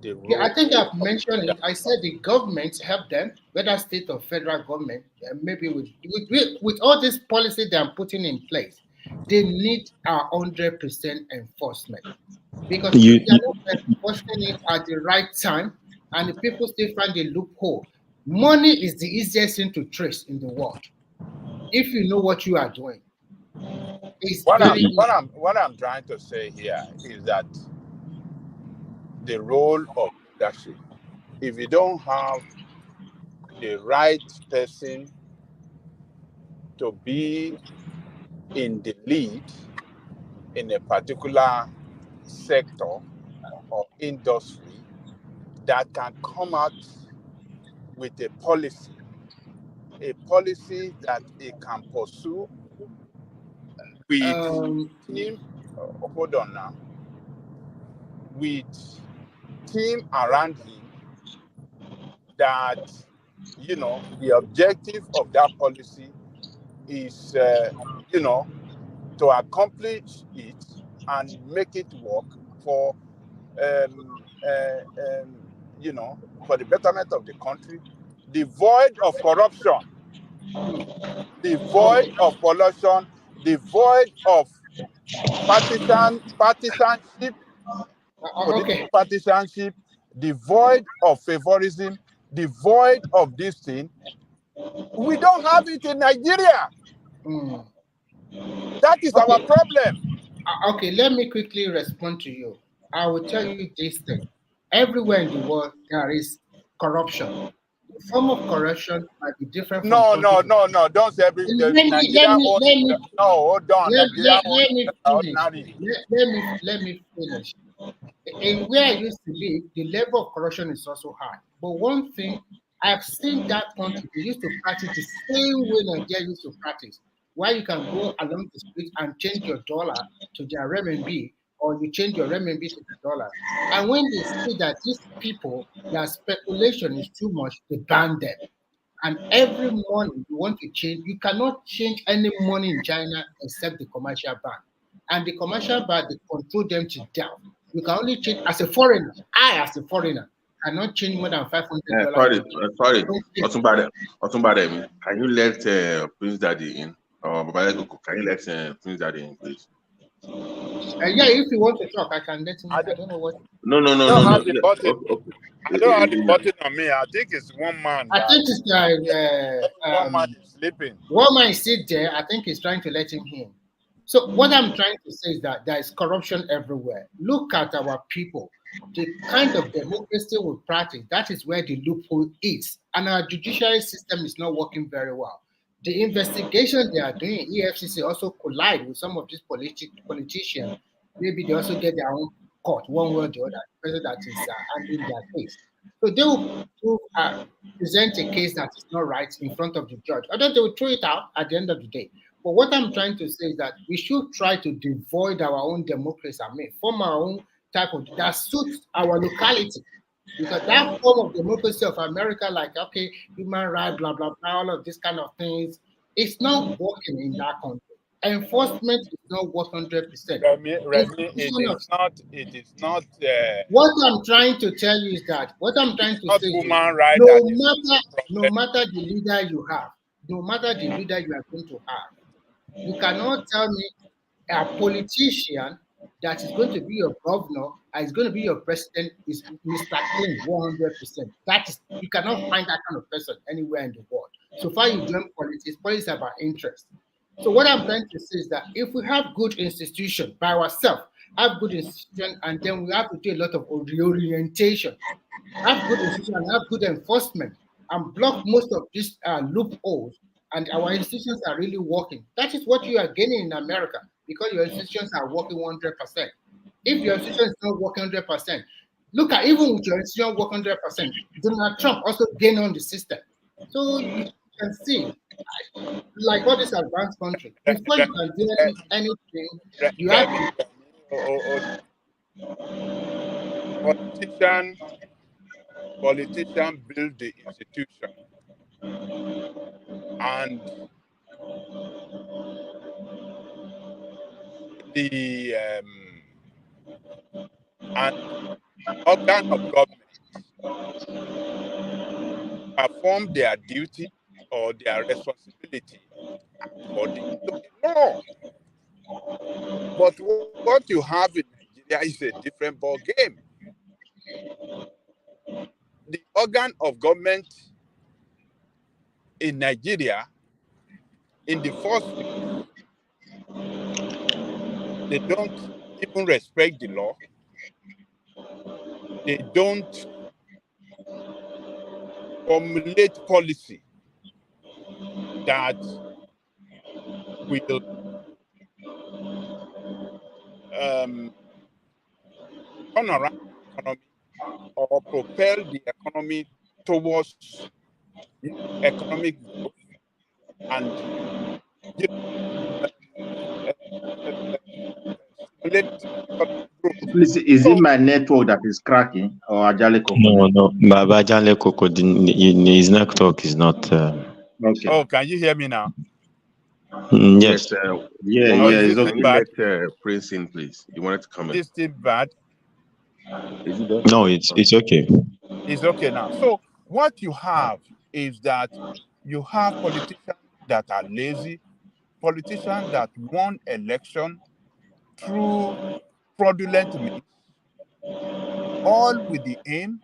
the Yeah, I role think I've of mentioned it. I said the government help them, whether state or federal government, maybe with all this policy they are putting in place. they need our 100% enforcement. Because You, if they are not enforcing it at the right time and the people still find a loophole, money is the easiest thing to trace in the world. If you know what you are doing, it's very easy. What I'm trying to say here is that the role of leadership, if you don't have the right person to be in the lead in a particular sector or industry that can come out with a policy that it can pursue with team, hold on now, with team around him, that, you know, the objective of that policy is, you know, to accomplish it and make it work for, you know, for the betterment of the country, devoid of corruption, devoid of corruption, devoid of partisanship, political partisanship, devoid of favorism, devoid of this thing. We don't have it in Nigeria. That is our problem. Okay, let me quickly respond to you. I will tell you this thing. Everywhere in the world, there is corruption. The form of corruption might be different from No, country to no. Don't say every Nigeria own. No, hold on. Nigeria own ordinary. let me finish. In where I used to live, the level of corruption is also high. But one thing, I've seen that country, they used to practice the same way Nigeria used to practice, where you can go along the street and change your dollar to their renminbi, or you change your renminbi to the dollar. And when they see that these people, their speculation is too much, they ban them. And every morning you want to change, you cannot change any money in China except the commercial bank. And the commercial bank, they control them to death. You can only change as a foreigner. I, as a foreigner, cannot change more than $500. Sorry. Otunbade, can you let Prince Daddy in? Or can you let Prince Daddy in, please? Yeah, if you want to talk, I can let him. I don't know what. No. I don't have the button on me. I think it's one man. I think it's one man is sleeping. One man is still there. I think he's trying to let him in. So what I'm trying to say is that there is corruption everywhere. Look at our people. The kind of democracy we practice, that is where the loophole is. And our judiciary system is not working very well. The investigation they are doing, EFCC also collide with some of these politicians. Maybe they also get their own court, one way or the other, the person that is handling their case. So they will present a case that is not right in front of the judge. I don't they will throw it out at the end of the day. But what I'm trying to say is that we should try to devoid our own democracy, form our own type of that suits our locality. Because that form of democracy of America, like, okay, human rights, blah, blah, blah, all of these kind of things, it's not working in that country. Enforcement is not 100%. It is not. What I'm trying to tell you is that, what I'm trying to say is, no matter the leader you have, no matter the leader you are going to have, you cannot tell me a politician that is going to be your governor and is going to be your president is Mr. Clean 100%. That is, you cannot find that kind of person anywhere in the world. So far you join politics is about interest. So what I'm trying to say is that if we have good institutions by ourselves, have good institutions, and then we have to do a lot of reorientation, have good institutions and have good enforcement, and block most of these loopholes, and our institutions are really working. That is what you are gaining in America, because your institutions are working 100%. If your institution is not working 100%, look at even with your institution working 100%, Donald Trump also gained on the system. So you can see, like all this advanced country, before you can do anything, you have to. Politician build the institution, and the organ of government perform their duty or their responsibility according to the law. But what you have in Nigeria is a different ball game. The organ of government in Nigeria, in the first place, they don't even respect the law. They don't formulate policy that will turn around the economy or propel the economy towards economic growth and stimulate economic growth. Please, is it my network that is cracking or Ajale Koko? No, Baba Ajale Koko, his network is not. Okay. Oh, can you hear me now? Yes. Yeah, Oh, yeah, is it's this okay. thing bad? Prince in, please. You wanted to come in. This thing bad? Is it there? No, it's okay. It's okay now. So what you have is that you have politicians that are lazy, politicians that won election through fraudulent means, all with the aim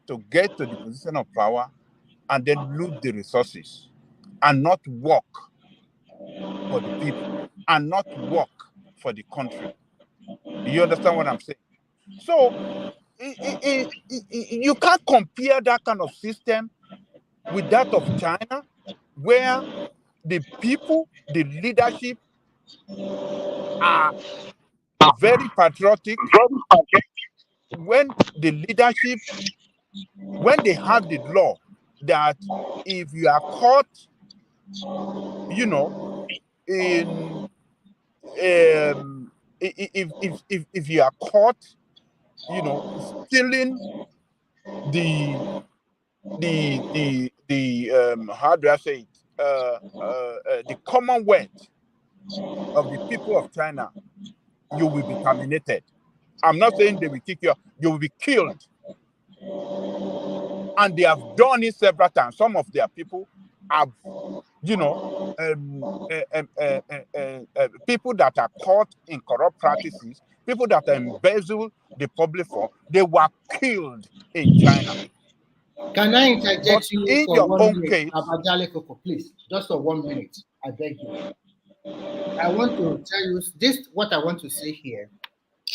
to get to the position of power and then loot the resources and not work for the people and not work for the country. You understand what I'm saying? So you can't compare that kind of system with that of China, where the people, the leadership are very patriotic. When the leadership, when they have the law that if you are caught, in if you are caught, stealing the how do I say it? The commonwealth of the people of China, you will be terminated. I'm not saying they will kick you, you will be killed. And they have done it several times. Some of their people have, people that are caught in corrupt practices, people that embezzle the public fund, they were killed in China. Can I interject But you in for your 1 own minute, case, Abajale Koko, please, just for 1 minute, I beg you. I want to tell you this. What I want to say here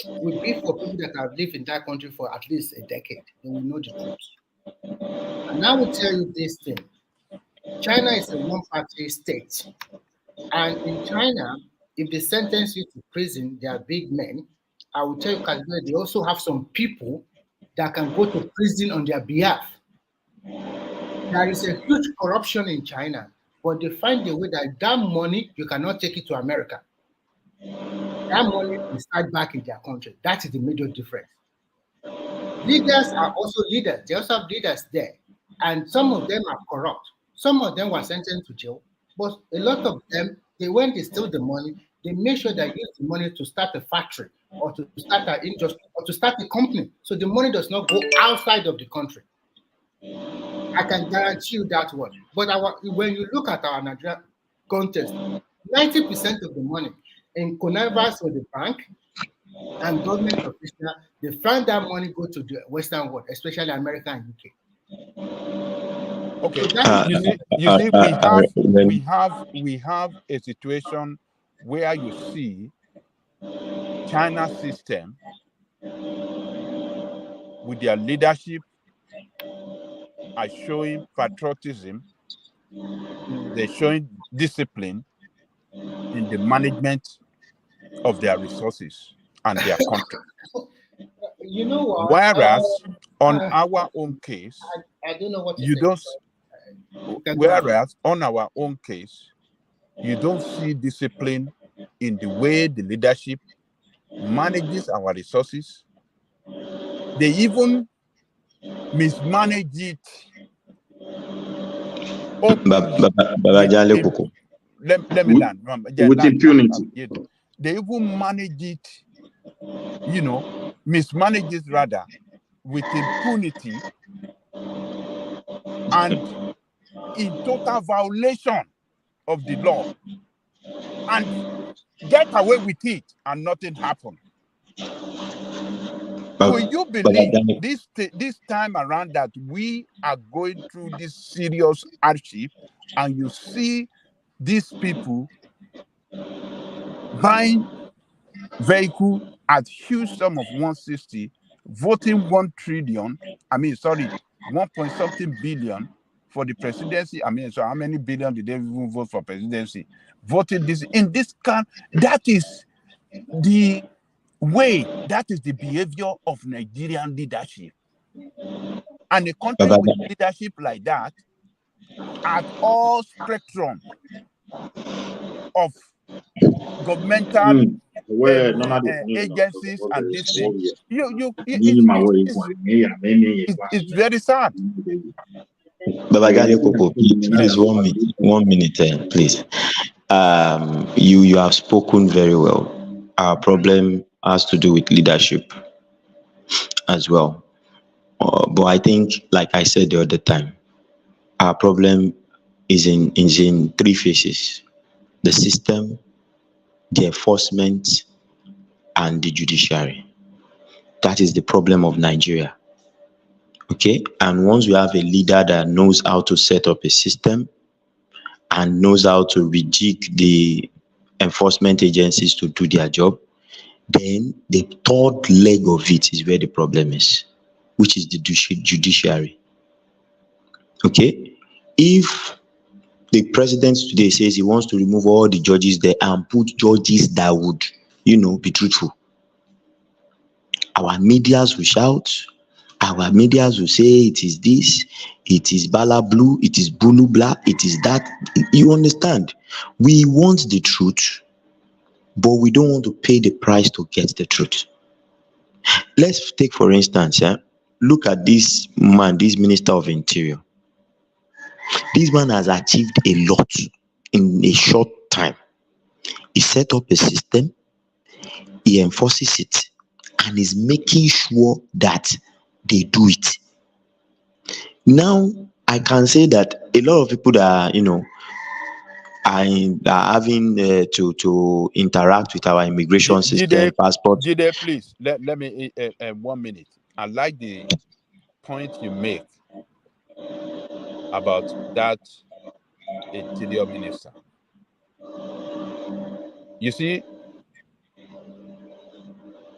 would be for people that have lived in that country for at least a decade. They will know the truth. And I will tell you this thing: China is a one-party state, and in China, if they sentence you to prison, they are big men. I will tell you, they also have some people that can go to prison on their behalf. There is a huge corruption in China, but they find a way that money, you cannot take it to America. That money is tied back in their country. That is the major difference. Leaders are also leaders. They also have leaders there. And some of them are corrupt. Some of them were sentenced to jail. But a lot of them, when they steal the money, they make sure they use the money to start a factory or to start an industry or to start a company. So the money does not go outside of the country. I can guarantee you that one. But when you look at our Nigeria context, 90% of the money in connivance with the bank and government officials, they find that money go to the Western world, especially America and UK. Okay, So you see, we have a situation where you see China's system with their leadership are showing patriotism. They're showing discipline in the management of their resources and their country. You know what? Whereas on our own case, I don't know what to you say. don't. Whereas on our own case, you don't see discipline in the way the leadership manages our resources. They even mismanage it openly. Let me land. With impunity. They even manage it, mismanage it rather with impunity and in total violation of the law. And get away with it and nothing happened. Will you believe this time around that we are going through this serious hardship, and you see these people buying vehicle at huge sum of 160, voting 1 trillion, 1 point something billion for the presidency? So how many billion did they even vote for presidency? Voting this in this that is the way, that is the behavior of Nigerian leadership. And a country with leadership like that, at all spectrum of governmental agencies and this thing, it's very sad. Babajale Koko, please 1 minute, please. You have spoken very well. Our problem has to do with leadership as well. But I think, like I said the other time, our problem is in 3 phases: the system, the enforcement, and the judiciary. That is the problem of Nigeria. Okay? And once we have a leader that knows how to set up a system and knows how to rejig the enforcement agencies to do their job, then the third leg of it is where the problem is, which is the judiciary. Okay? If the president today says he wants to remove all the judges there and put judges that would, be truthful, our medias will shout, our medias will say it is this, it is Bala Blue, it is Bulu Blah, it is that. You understand? We want the truth, but we don't want to pay the price to get the truth. Let's take, for instance, look at this man, this Minister of Interior. This man has achieved a lot in a short time. He set up a system, he enforces it, and is making sure that they do it. Now, I can say that a lot of people that are having to interact with our immigration system, passport. Jide, please let me 1 minute. I like the point you make about that interior minister. You see,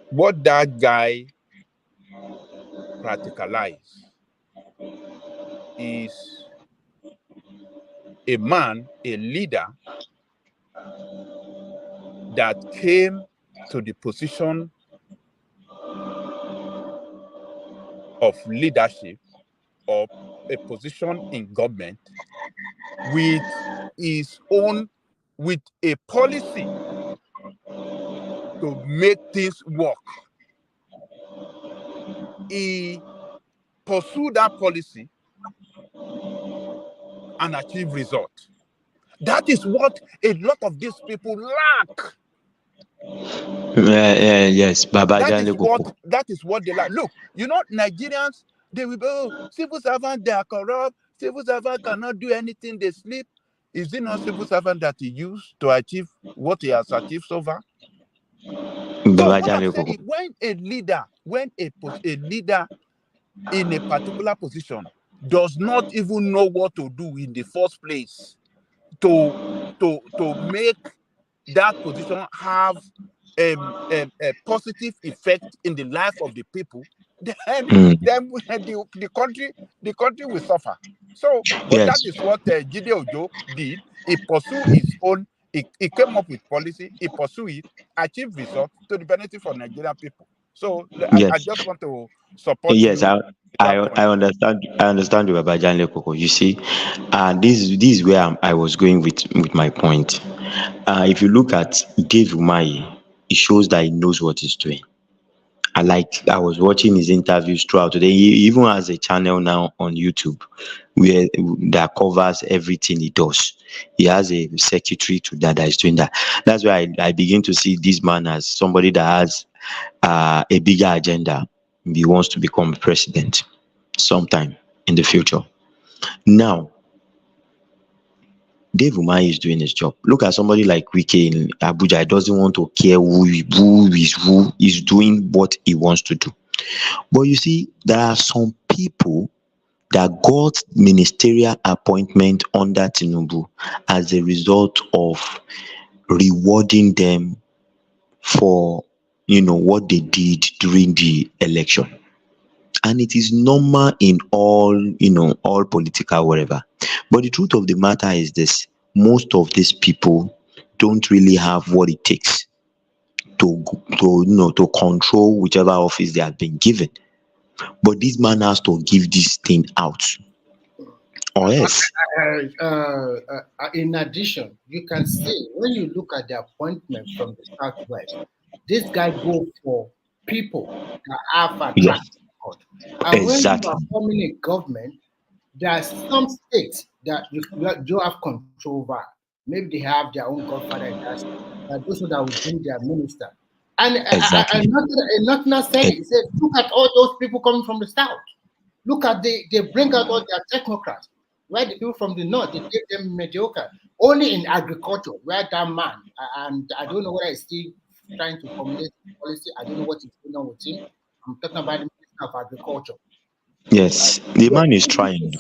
what that guy practicalized is a man, a leader that came to the position of leadership or a position in government with a policy to make things work. He pursued that policy and achieved results. That is what a lot of these people lack. Yes, Baba. That is what they lack. Look, Nigerians, they will go, civil servants, they are corrupt. Civil servants cannot do anything, they sleep. Is it not civil servant that he used to achieve what he has achieved so far? So what I'm saying is, when a leader in a particular position does not even know what to do in the first place to make that position have a positive effect in the life of the people, then the country will suffer. So, but Yes. that is what Jide Ojo did. He pursued his own. He came up with policy. He pursued it, achieved results to the benefit for Nigerian people. So I just want to support you. Yes, I understand. I understand you, Baba Janle Koko. You see, this is where I was going with my point. If you look at Dave Umahi, it shows that he knows what he's doing. I was watching his interviews throughout today. He even has a channel now on YouTube that covers everything he does. He has a secretary to that is doing that. That's why I begin to see this man as somebody that has a bigger agenda. He wants to become president sometime in the future. Now, Dave Umahi is doing his job. Look at somebody like Wike in Abuja. He doesn't want to care who is doing what he wants to do. But you see, there are some people that got ministerial appointment under Tinubu as a result of rewarding them for what they did during the election. And it is normal in all political whatever. But the truth of the matter is this: most of these people don't really have what it takes to control whichever office they have been given. But this man has to give this thing out, or else. In addition, you can see when you look at the appointment from the Southwest, this guy go for people that have a track record. And when you are forming a government, there are some states that you don't have control over. Maybe they have their own godfather in that state. Those that will bring their minister. And not said it. He said, look at all those people coming from the south. Look at they bring out all their technocrats. Where the people from the north, they give them mediocre. Only in agriculture, where that man, and I don't know whether he's still trying to formulate policy. I don't know what is going on with him. I'm talking about the Minister of Agriculture. Yes, the man is trying.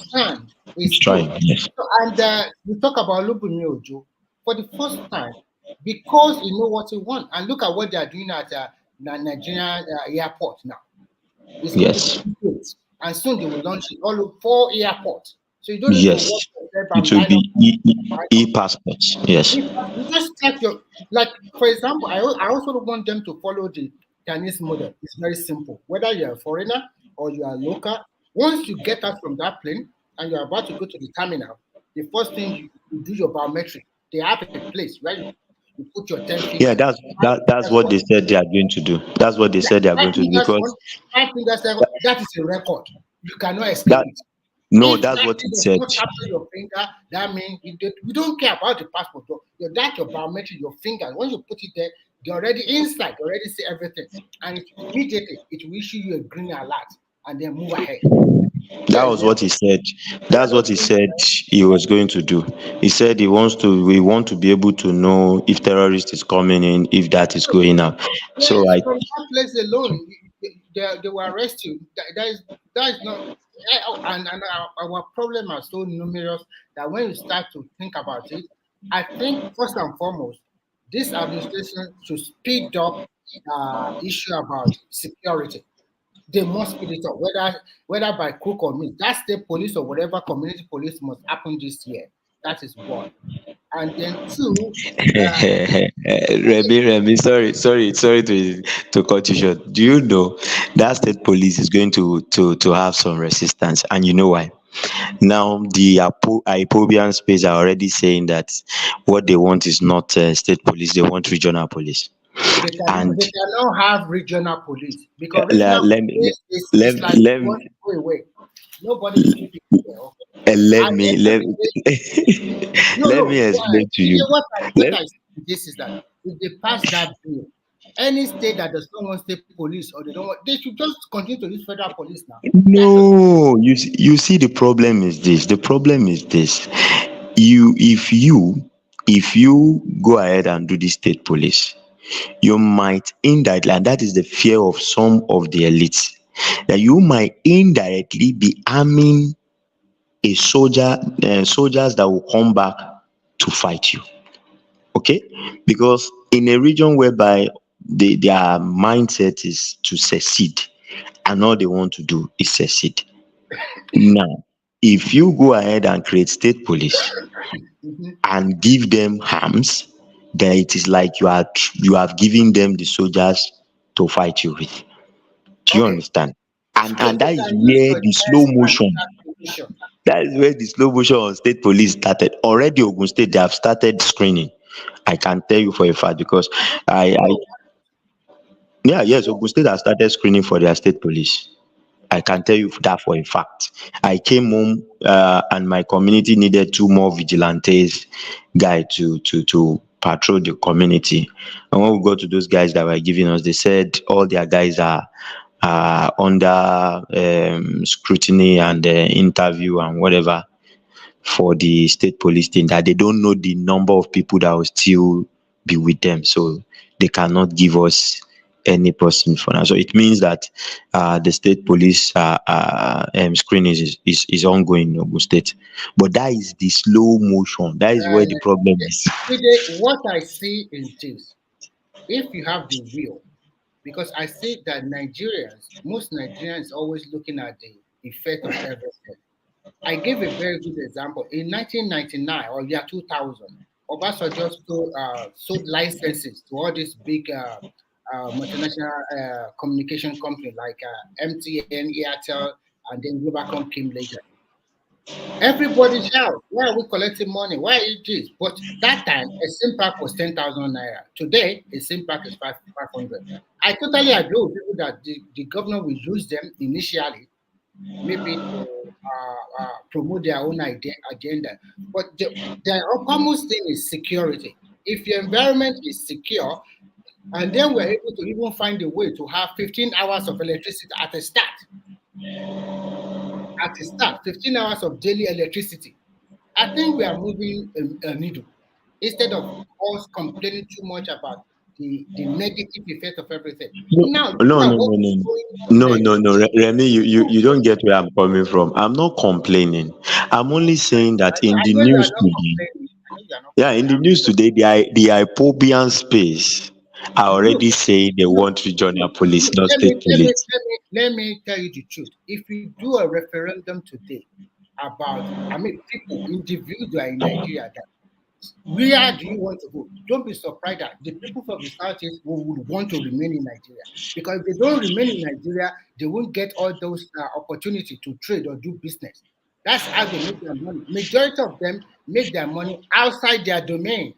He's trying. Yes. So, and we talk about Lubumi Ojo for the first time because he know what he wants. And look at what they are doing at the Nigerian airport now. Yes. And soon they will launch it all 4 airports. So you don't need yes. It will be e-passports. Yes. You just check your, like, for example, I also want them to follow the Chinese model. It's very simple. Whether you're a foreigner or you are local, once you get out from that plane and you're about to go to the terminal, the first thing you do your biometric. They have a place where you put your 10 fingers. Yeah, that's what they said they are going to do. That's what they said they are going to do, because 5 fingers, that is a record. You cannot escape it. No, that's what he said. After your finger, that means we don't care about the passport. Your biometric, your finger. When you put it there, they're already inside. They already see everything, and immediately it will issue you a green alert, and then move ahead. That was what he said. That's what he said he was going to do. He said we want to be able to know if terrorist is coming in, if that is going out. Yeah, so from that place alone, they will arrest you. That is not. And our problems are so numerous that when you start to think about it, I think first and foremost, this administration should speed up issue about security. They must speed it up, whether by crook or means. That state police or whatever community police must happen this year. That is one. And then two, Remy, sorry to cut you short. Do you know that state police is going to have some resistance, and you know why? Now the IPOBian space are already saying that what they want is not state police; they want regional police. They cannot have regional police because regional police is like going to go away. Nobody is keeping it there. Let me explain to you. What I say this is that if they pass that bill, any state that does not want state police or they should just continue to use federal police now. No, you see, the problem is this. The problem is this. If you go ahead and do the state police, you might indirectly, and that is the fear of some of the elites, that you might indirectly be arming soldiers that will come back to fight you. Okay? Because in a region whereby their mindset is to secede, and all they want to do is secede. Now, if you go ahead and create state police and give them arms, then it is like you have given them the soldiers to fight you with. Do you understand? And that is where the slow motion. That is where the slow motion on state police started. Already, Ogun State, they have started screening. I can tell you for a fact, because Ogun State has started screening for their state police. I can tell you that for a fact. I came home and my community needed 2 more vigilantes guys to patrol the community. And when we got to those guys that were giving us, they said all their guys are under scrutiny and interview and whatever for the state police thing, that they don't know the number of people that will still be with them, so they cannot give us any person for now. So it means that the state police screening is ongoing in Ogun State, but that is the slow motion. That is where the problem is. What I see is this: if you have the will, because I see that most Nigerians always looking at the effect of everything. I gave a very good example. In 1999 or year 2000, Obasanjo sold licenses to all these big multinational communication companies like MTN, Airtel, and then Globacom came later. Everybody shout, why are we collecting money? Why is this? But that time, a SIM pack was 10,000 naira. Today, a SIM pack is 500. I totally agree with people that the governor will use them initially, maybe to promote their own agenda. But the uppermost thing is security. If your environment is secure, and then we're able to even find a way to have 15 hours of electricity at the start. 15 hours of daily electricity. I think we are moving a needle instead of us complaining too much about the negative effect of everything. No, Remy, you don't get where I'm coming from. I'm not complaining. I'm only saying that in the news today, in the news today, the Ipobian space are already saying they want regional police, not state police. Let me tell you the truth. If you do a referendum today about, people, individuals in Nigeria, where do you want to go? Don't be surprised that the people from the Southeast would want to remain in Nigeria. Because if they don't remain in Nigeria, they won't get all those opportunities to trade or do business. That's how they make their money. Majority of them make their money outside their domain.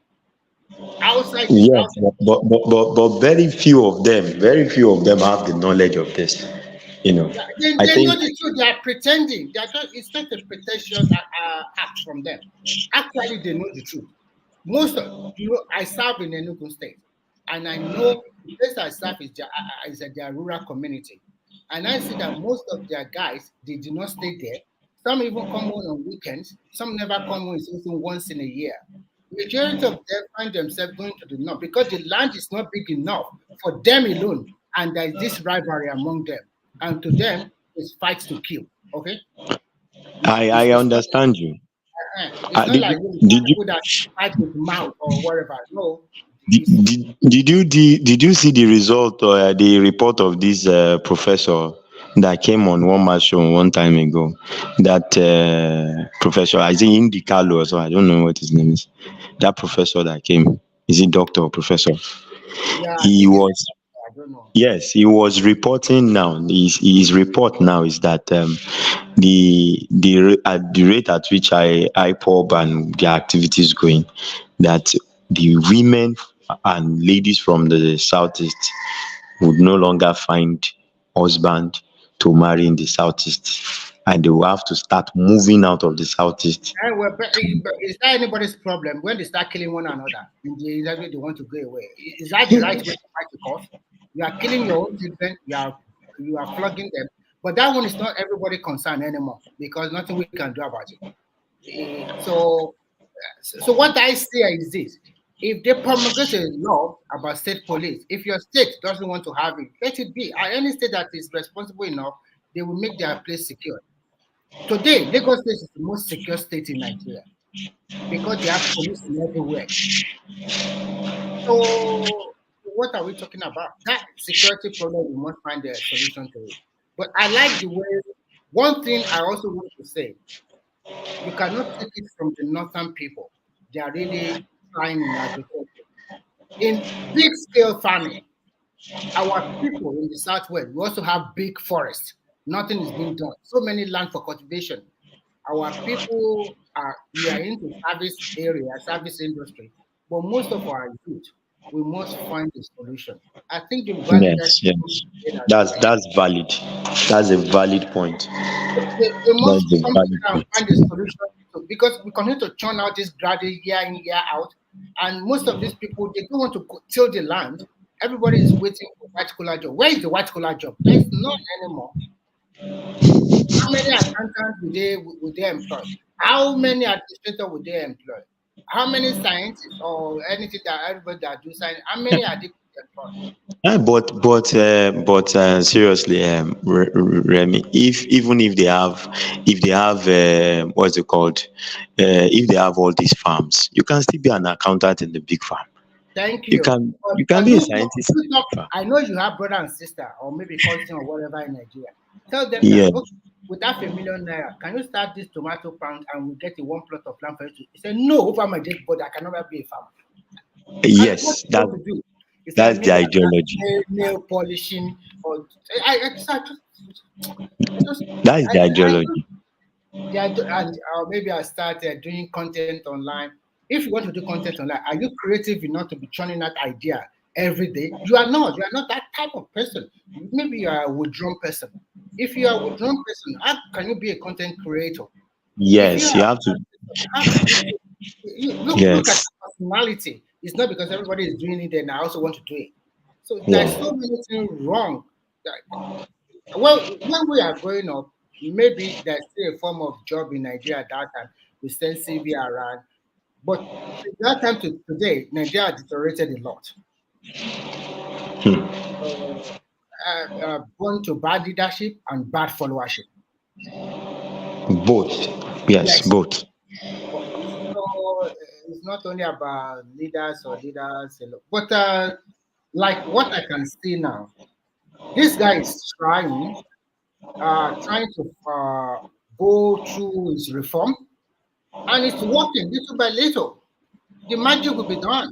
Yes, but very few of them have the knowledge of this. They know the truth. They are pretending. It's not a pretentious act from them. Actually, they know the truth. I serve in Enugu State, and I know the place I serve is their rural community, and I see that most of their guys, they do not stay there. Some even come home on weekends. Some never come home even once in a year. Majority of them find themselves going to the north because the land is not big enough for them alone, and there is this rivalry among them. And to them, it's fight to kill. Okay. I understand you. It's not like people that fight with mouth or whatever. No. Did you see the result or the report of this professor that came on one match show one time ago? That professor, I think Indicalo or so, I don't know what his name is. That professor that came, is he doctor or professor? Yeah, he was. I don't know. Yes, he was reporting now. His report now is that the rate at which IPOB and their activities going, that the women and ladies from the southeast would no longer find husband to marry in the southeast, and they will have to start moving out of the southeast. But is that anybody's problem when they start killing one another? They want to go away. Is that the right way to fight the cause? You are killing your own children. You are flogging them. But that one is not everybody concerned anymore because nothing we can do about it. So what I say is this: if they promulgate a law about state police, if your state doesn't want to have it, let it be. Any state that is responsible enough, they will make their place secure. Today, Lagos State is the most secure state in Nigeria because they have police everywhere. So what are we talking about? That security problem, we must find a solution to it. But I like the way, one thing I also want to say, you cannot take it from the northern people. They are really trying in agriculture. In big scale farming, our people in the southwest, we also have big forests. Nothing is being done. So many land for cultivation. Our people we are into service industry, but most of our youth, we must find a solution. I think the that's valid. That's a valid point. They must come together and find a solution because we continue to churn out this graduate year in, year out, and most of these people, they don't want to till the land. Everybody is waiting for white collar job. Where is the white collar job? There's none anymore. How many accountants would they employ? How many administrators would they employ? How many scientists or anything that everybody that do science? How many are they employ? But seriously, Remy, even if they have what's it called, if they have all these farms, you can still be an accountant in the big farm. Thank You you. can you can be a scientist in the big farm. I know you have brother and sister, or maybe cousin or whatever in Nigeria. Tell them Yeah. that, okay, with half a million naira, can you start this tomato plant and we get a one plot of land for you? He said, no, over my dead body, I can never be a farmer. And what Yes, you want to do? It's like that's maybe the ideology. nail polishing, or That's the ideology. and maybe I started doing content online. If you want to do content online, are you creative enough to be churning that idea every day? You are not. You are not that type of person. Maybe you are a withdrawn person. If you are a withdrawn person, how can you be a content creator? If you Yes, you are, have to. how can look at Yes. your personality? It's not because everybody is doing it, and I also want to do it. So there's Yeah. so many things wrong. Well, when we are growing up, maybe there's still a form of job in Nigeria at that time. We send CV around. But from that time to today, Nigeria deteriorated a lot. Born to bad leadership and bad followership. Both. Yes, Yes. both. So it's not only about leaders alone, but like what I can see now, this guy is trying to go through his reform, and it's working little by little. The magic will be done.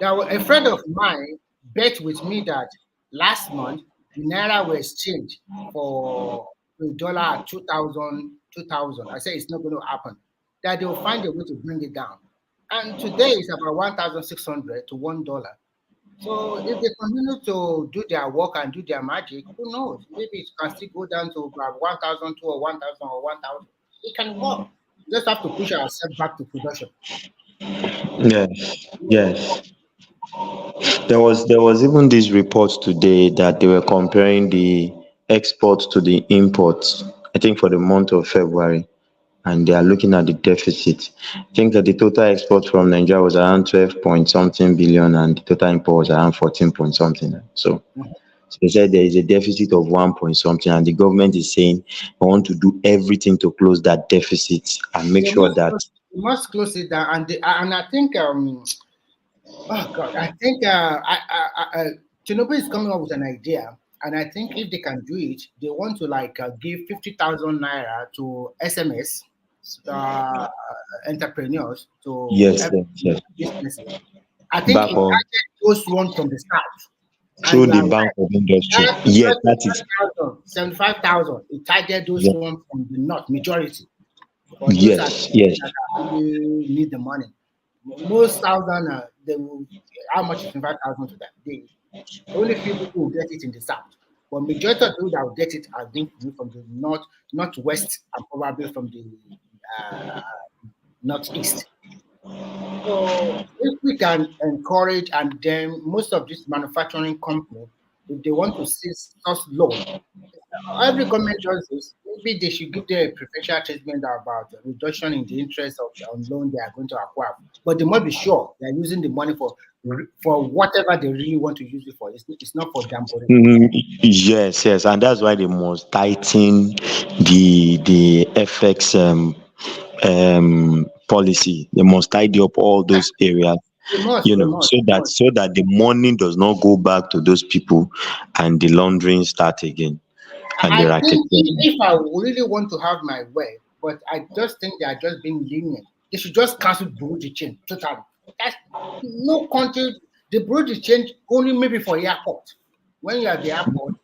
There was a friend of mine bet with me that last month the naira will exchange for a dollar at 2,000. I say it's not going to happen. That they will find a way to bring it down. And today it's about 1,600 to $1. So if they continue to do their work and do their magic, who knows? Maybe it can still go down to about 1,002 or 1,000 or 1,000. It can work. We just have to push ourselves back to production. Yes. Yes. There was even this report today that they were comparing the exports to the imports, I think for the month of February, and they are looking at the deficit. I think that the total export from Nigeria was around 12 point something billion and the total import was around 14 point something. So they said there is a deficit of 1 point something, and the government is saying I want to do everything to close that deficit and make sure that We must close it down, and I think oh God, I think Tinubu is coming up with an idea, and I think if they can do it, they want to give 50,000 naira to SMS entrepreneurs to yes, help yes. businesses. I think Back it on target those one from the start. And through you the are Bank right. of Industry. That Yes, that is 75,000. It target those yeah. one from the north majority. But those are Yes, yes. that really need the money. Most thousand, they will. How much is 5,000 to them? Only few people will get it in the south, but majority of those that will get it are going to be from the north, northwest, and probably from the northeast. So if we can encourage, and then most of these manufacturing companies, if they want to see source loan, every government does this. Maybe they should give them a preferential treatment about reduction in the interest of on loan they are going to acquire. But they must be sure they are using the money for whatever they really want to use it for. It's not for gambling. Yes, yes, and that's why they must tighten the FX policy. They must tidy up all those areas, They must. so that the money does not go back to those people and the laundering start again and the I think racketeering. if I really want to have my way, but I just think they are just being lenient. They should just cancel Burundi change totally. That's no country. The Burundi change only maybe for airport. When you're at the airport,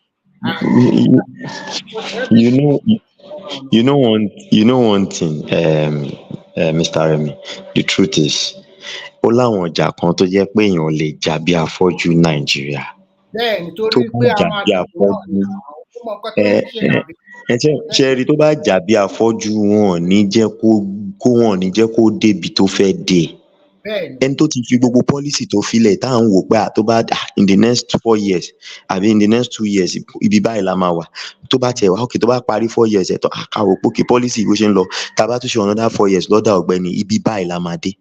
You know one thing, Mr. Remy. The truth is, ó láwọn ọjà kan tó jẹ́ pé èèyàn lè jà bí afọ́jú Nàìjíríà. then Tó torí bá pé jà àwọn bí àdúgbò náà afọ́jú, ó mọ nǹkan tó ń ṣe náà. ṣe rí tó bá jà bí afọ́jú wọn ò ní jẹ́ kó débi tó fẹ́ dé. ẹni tó ti fi gbogbo policy tó filẹ̀ tá à ń wò pé tó bá in the next 4 years àbí in the next 2 years ibi báyìí la máa wà tó bá tiẹ̀ wá òkè tó bá parí 4 years ẹ̀ tó àkàwò pókè policy bó ṣe ń lọ tá a bá tún ṣe another 4 years lọ́dà ọ̀gbẹ́ni ibi báyìí la máa dé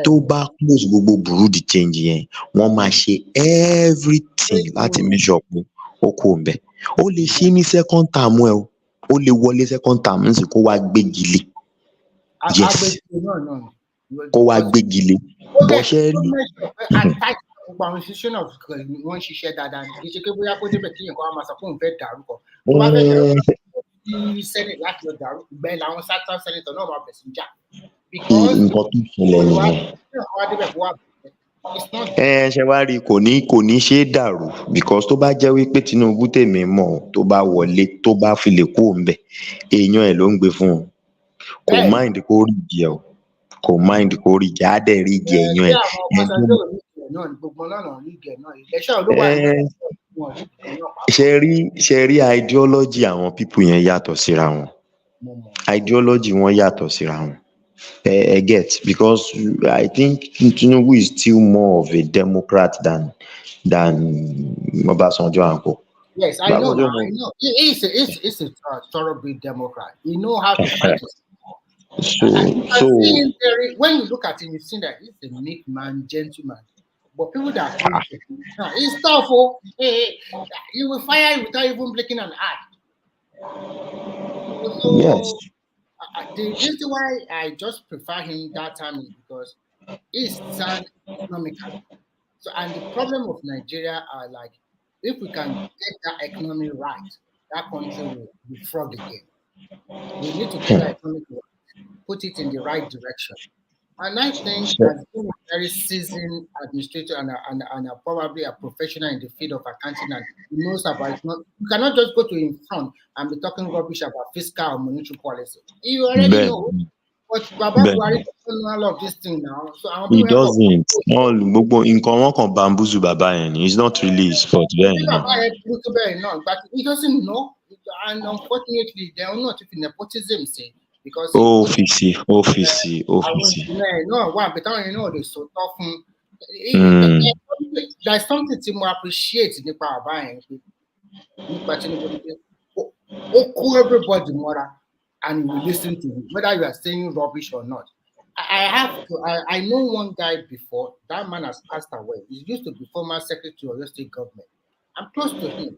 tó bá close gbogbo bureau de change yẹn wọ́n máa ṣe everything láti make sure pé ó kó ń bẹ̀ ó lè ṣe ní second term ẹ o ó lè wọlé second term ń sì kó wá gbégi lé yes kó wá gbégi lé bọ́ṣẹ́ rí. gbogbo àwọn institution of wọ́n ń ṣiṣẹ́ dáadáa kì í ṣe pé bóyá kó débẹ̀ kí nǹkan máa sọ pé òun fẹ́ dàrú kọ tó bá fẹ́ dàrú kí senate láti lọ dàrú ìgbà yẹn làwọn southern senator náà máa bẹ̀ sí jà. nǹkan tó ṣẹlẹ̀ nìyẹn. ṣe wá rí kò ní ṣe é dàrú because tó bá jẹ́ wípé Tinubu tèmi mọ̀ tó bá wọlé tó bá fi lè kó ń bẹ̀ èèyàn ẹ̀ ló ń gbé fún un kò mind kó rí ìjẹ o kò mind kó rí ìjẹ á dẹ̀ rí ìjẹ èèyàn ẹ̀. ṣe rí ideology àwọn people yẹn yàtọ̀ síra wọn ideology wọn yàtọ̀ síra wọn. I get because I think Tinubu is still more of a Democrat than Obasanjo and co. Yes, I know. He's a thoroughbred Democrat. He knows how to fight. When you look at him, you see that he's a meek man, gentleman. But people that he's tough. He will fire you without even blinking an eye. So, yes. The reason why I just prefer him that time is because he's sound economical. So, and the problem of Nigeria are like, if we can get that economy right, that country will be frog again. We need to get that economy right, put it in the right direction. And I think as being a very seasoned administrator and probably a professional in the field of accounting and he knows about it. You cannot just go to in front and be talking rubbish about fiscal or monetary policy. You already know. But Baba Buhari doesn't know all of this thing now. So he doesn't. He's not really his fault. But he doesn't know. And unfortunately, they are not even nepotism, say. Because office. No, one, but you know they're so tough. There's something to appreciate in the power buying. Everybody more and you will listen to you, whether you are saying rubbish or not. I know one guy before, that man has passed away. He used to be former secretary of the state government. I'm close to him.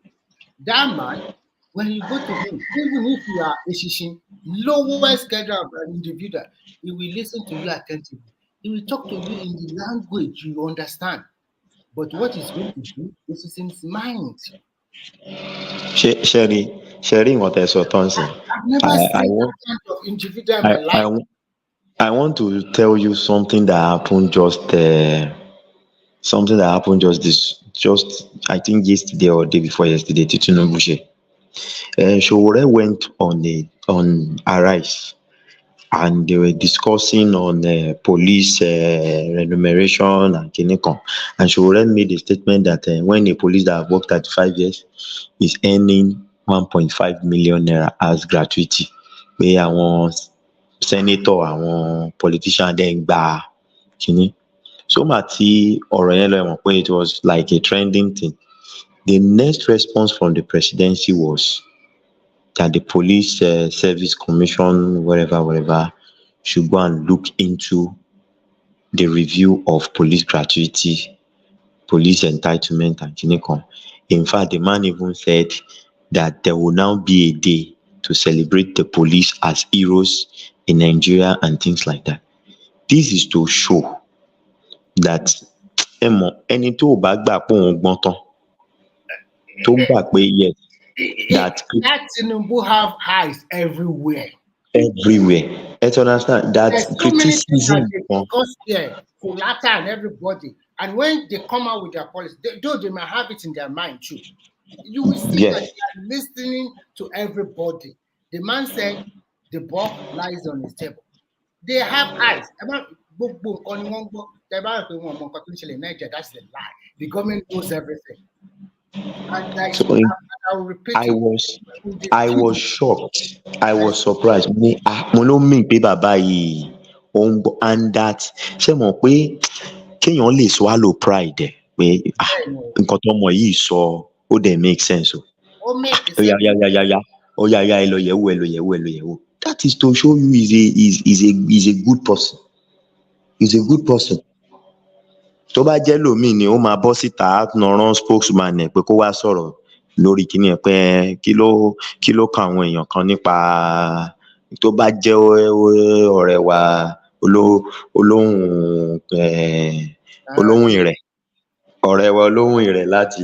That man, when you go to him, even if you are a shishin, lowest schedule of an individual, he will listen to you attentively. He will talk to you in the language you understand. But what he's going to do is in his mind. Sharing what I saw, Tonsi. I've never seen that kind of individual in my life. I want to tell you something that happened just I think yesterday or day before yesterday to Tinubu. Showore went on Arise and they were discussing on police remuneration and Kinecon. And Showore made a statement that when a police that have worked at 5 years is earning 1.5 million naira as gratuity, where àwọn senator, àwọn politician then gba kini. So mati it was like a trending thing. The next response from the presidency was that the police service commission, whatever, should go and look into the review of police gratuity, police entitlement, and Kinecon. In fact, the man even said that there will now be a day to celebrate the police as heroes in Nigeria and things like that. This is to show that ẹni tó bá gbà pé òun gbọ́n tán tó gbà pé yes that Tinubu have eyes everywhere. Let's understand that criticism because Kulata and everybody, and when they come out with their policy, though they might have it in their mind too, you will see that they are listening to everybody. The man said the ball lies on his table. They have eyes. That's the lie. The government knows everything. And so I will repeat I was shocked. I was surprised. Mo ló mìn pé bàbá yìí and that ṣé mọ̀ pé kéèyàn lè swallow pride ẹ̀ pé nǹkan tó mọ̀ yìí sọ ó dẹ̀ make sense o. Ó make Ó yá sense. ó yá ẹ lọ yẹ̀wò. That is to show you is a good person. He's a good person. Tó bá jẹ́ lòmíì ni ó máa bọ́ síta á rán spokesman ẹ̀ pé kó wá sọ̀rọ̀ lórí kíní ẹ̀ pé kí ló kan àwọn èèyàn kan nípa tó bá jẹ́ ọ̀rẹ́ wa olóhùn ìrẹ̀ ọ̀rẹ́ wa olóhùn ìrẹ̀ láti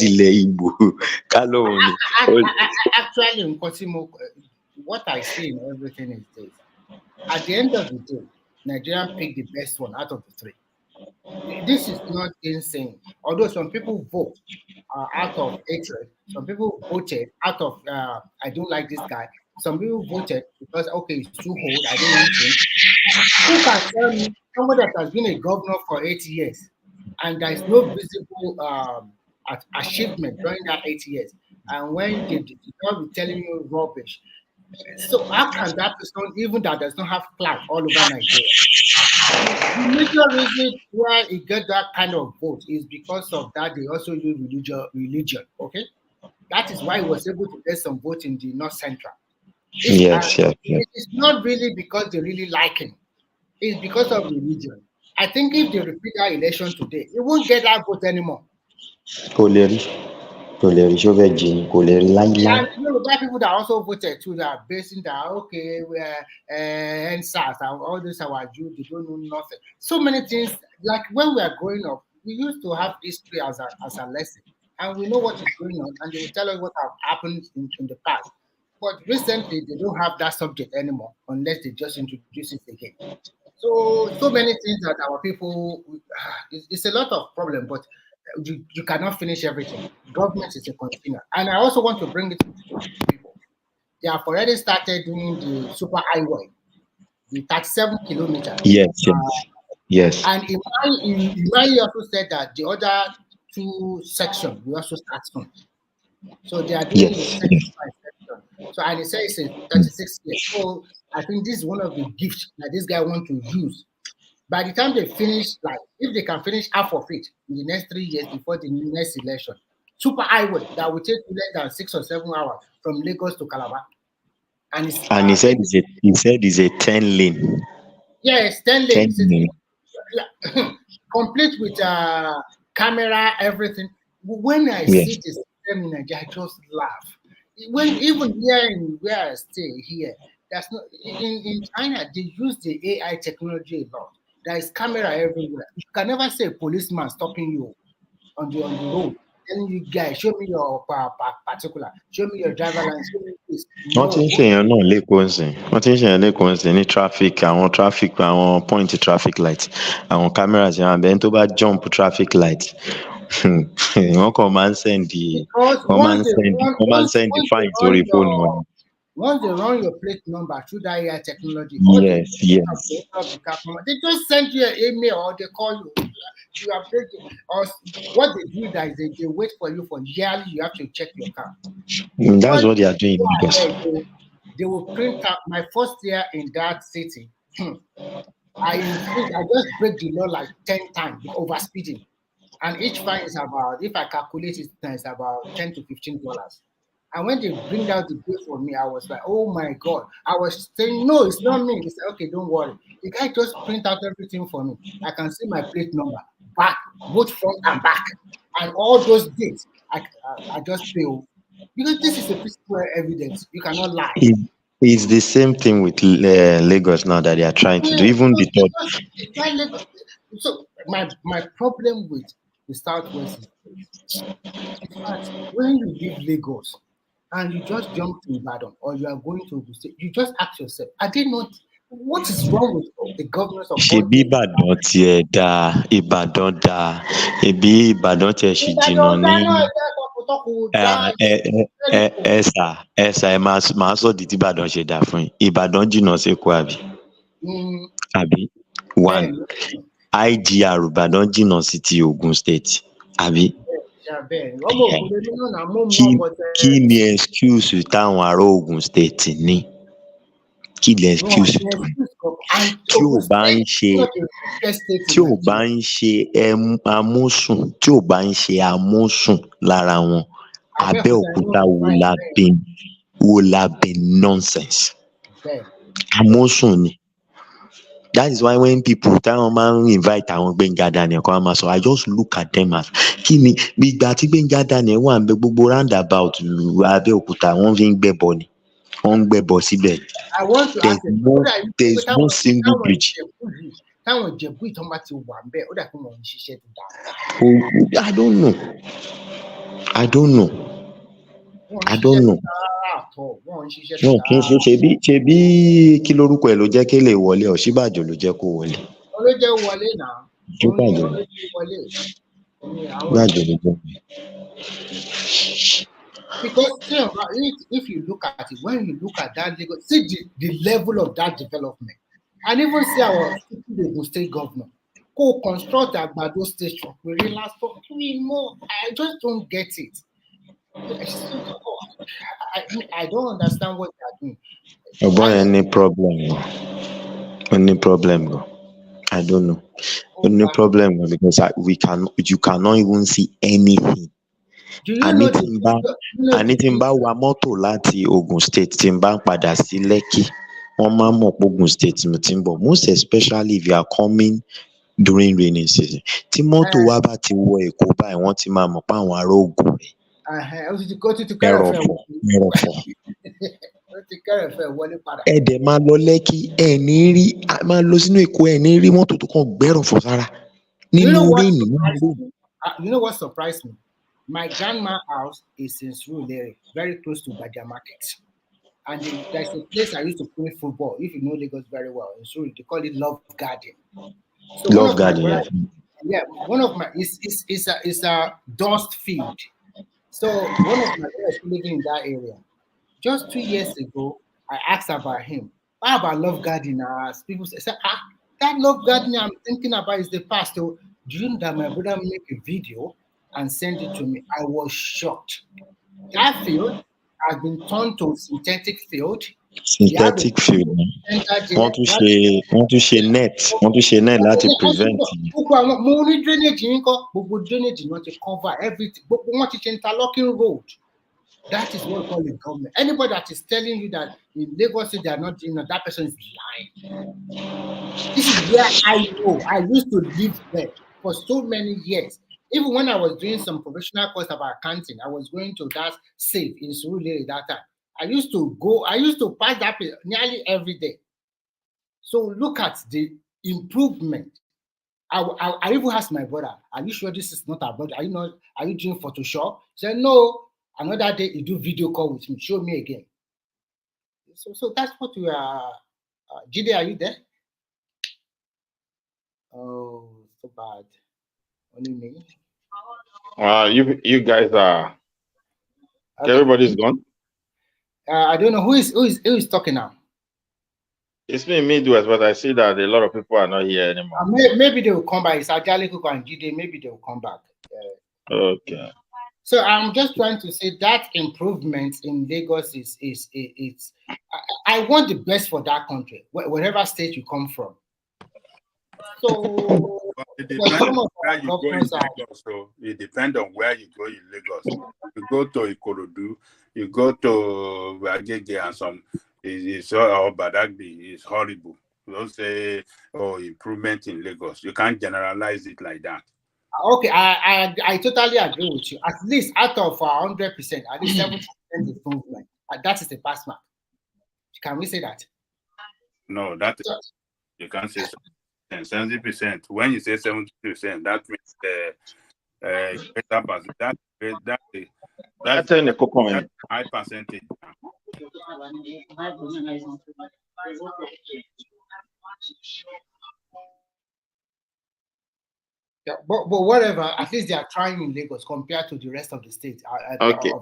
ilẹ̀ Ìgbò ká lóhùn ni. Actually, what I see in everything is this. At the end of the day, Nigeria picked the best one out of the three. This is not insane. Although some people vote out of hatred, some people voted out of I don't like this guy. Some people voted because he's too old. I don't want him. Who can tell me somebody that has been a governor for 8 years and there is no visible achievement during that 8 years, and when they be telling you rubbish? So how can that person, even that does not have flag all over Nigeria? The major reason why he get that kind of vote is because of that they also use religion. Okay, that is why he was able to get some vote in the North Central. It's not really because they really like him. It's because of religion. I think if they repeat that election today, he won't get that vote anymore. Kò lè rí láíláí. And black people that also voted too, that are basing that we're NSAS and all this our Jews, they don't know nothing. So many things. Like when we are growing up, we used to have history as a lesson, and we know what is going on, and they will tell us what have happened in the past. But recently, they don't have that subject anymore unless they just introduce it again. So many things that our people, it's a lot of problem, but you cannot finish everything. Government is a container. And I also want to bring it to people. They have already started doing the super highway, the 37 kilometers. Yes. And Imai also said that the other two sections will also start soon. So they are doing the second section. So and he says it's 36 years. So I think this is one of the gifts that this guy wants to use. By the time they finish, like if they can finish half of it in the next 3 years before the next election, super highway that will take less than 6 or 7 hours from Lagos to Calabar. And he said it's a 10 lane. Yes, 10 lanes. Complete with camera, everything. When I see this in Nigeria, I just laugh. Even here where I stay here, that's not in China. They use the AI technology a lot. There is camera everywhere. You can never see a policeman stopping you on the road, telling you guys, show me your particular, show me your driver license, show me this. Wọ́n ti ń ṣèyàn náà lẹ́kọ̀ọ́ ńsìn ní àwọn point traffic light àwọn cameras yẹn àbẹ̀ tó bá jump traffic light wọ́n kàn máa ń send fine sórí fóònù wọn. Once they run your plate number through that AI technology, yes. They just send you an email or they call you. You are breaking. Or what they do is they wait for you for yearly. You have to check your car. That's what they are doing. They will print out. My first year in that city, I just break the law like 10 times over speeding, and each fine is about, if I calculate it, it's about $10 to $15. And when they bring out the bill for me, I was like, oh my God. I was saying, no, it's not me. He said, okay, don't worry. The guy just print out everything for me. I can see my plate number, back, both front and back. And all those dates, I just feel, because this is a physical evidence. You cannot lie. It's the same thing with Lagos now that they are trying to do. Even the thought. So my problem with the Southwest is that when you leave Lagos, and you just jump to Ibadan or you are going to the state, you just ask yourself, are they not, what is wrong with the governors of Ṣebí Ìbàdàn tiẹ̀ dáa, Ìbàdàn dáa, ebi Ìbàdàn tiẹ̀ ṣì jìnnà ní. Ẹ máa sọ di tí Ìbàdàn ṣe dáa fún yín. Ìbàdàn jìnnà sí Èkó àbí? One, IGR Ìbàdàn jìnnà sí ti Ogun State àbí? Kí ni excuse táwọn ará Ogun State ní kí lẹ excuse tó ní tí ò bá ń ṣe tí ò bá ń ṣe amúsùn tí ò bá ń ṣe amúsùn lára wọn Abẹ́òkúta will have been nonsense. Amúsùn ni. That is why when people táwọn máa ń invite àwọn Gbẹ́ngà Daniel kan máa sọ I just look at them as kí ni ìgbà tí Gbẹ́ngà Daniel wà ń bẹ gbogbo roundabout Abẹ́òkúta wọ́n fi ń gbẹ́bọ ni wọ́n ń gbẹ́bọ síbẹ̀. I want to ask you, there is no single bridge. táwọn Ìjẹ̀bú ìtàn bá ti wà ń bẹ ó dà pé wọ́n ń ṣiṣẹ́ tó dáa. I don't know. wọn kì í ṣe bí kí lórúkọ ẹ̀ ló jẹ́ kí lè wọlé Ọ̀ṣínbàjò ló jẹ́ kó wọlé. ló jẹ́ wọlé náà. Ọ̀ṣínbàjò ló jẹ́. Because if you look at it, when you look at that, see the level of that development, and even see our state governor co-construct Agbado station with last for 3 more. I just don't get it. I don't understand what they are doing. Any problem? I don't know. Any problem because you cannot even see anything. Àní tí n bá wa mọ́tò láti Ogun State tí n bá ń padà sí Lekki wọ́n máa ń mọ̀ pé Ogun State mo ti ń bọ̀ most especially if you are coming during rainy season tí mọ́tò wa bá ti wọ Èkó báyìí wọ́n ti máa mọ̀ pé àwọn ará Ògùn rẹ̀ ẹ dẹ̀ máa lọ Lekki ẹ ní rí máa lọ sínú Èkó ẹ ní rí mọ́tò tó kàn gbẹ́rọ̀fọ̀ sára nínú rain. You know what surprised me? My grandma's house is in Surulere, very close to Baja Market. And there's a place I used to play football, if you know Lagos very well, in Surulere. They call it Love Garden. So Love Garden, yeah. One of my, it's a dust field. So one of my brothers living in that area. Just 2 years ago, I asked about him. How about Love Garden? People say, that Love Garden I'm thinking about is the past. So, do you know that my brother make a video and send it to me? I was shocked. That field has been turned to synthetic field. Synthetic field. Want to share net láti prevent. Mo ní drainage yín kọ́, gbogbo drainage náà ti cover everything. Gbogbo wọn ti ṣe interlocking road. That is what we call the government. Anybody that is telling you that in Lagos they are not doing that, that person is lying. This is where I know. I used to live there for so many years. Even when I was doing some professional course about accounting, I was going to that safe in Surulere that time. I used to pass that place nearly every day. So look at the improvement. I even asked my brother, are you sure this is not a brother? Are you doing Photoshop? He said, no. Another day he do video call with me. Show me again. So that's what we are. Jide, are you there? Oh, so bad. Only me. You guys are. Okay. Everybody's gone. I don't know who is talking now. It's me, Midwest, but I see that a lot of people are not here anymore. Maybe they will come back. It's Ajali Kuko and Jide. Maybe they will come back. Okay. So I'm just trying to say that improvement in Lagos is I want the best for that country, whatever state you come from. So it depends on where you go in Lagos. So it depends on where you go in Lagos. You go to Ikorodu, you go to Agege and some or Badagry is horrible. Don't say improvement in Lagos. You can't generalize it like that. Okay, I totally agree with you. At least out of 100%, at least 70% improvement. That is the pass mark. Can we say that? No, you can't say 70%. When you say 70%, that means that's high percentage. Yeah, but whatever, at least they are trying in Lagos compared to the rest of the state. Okay,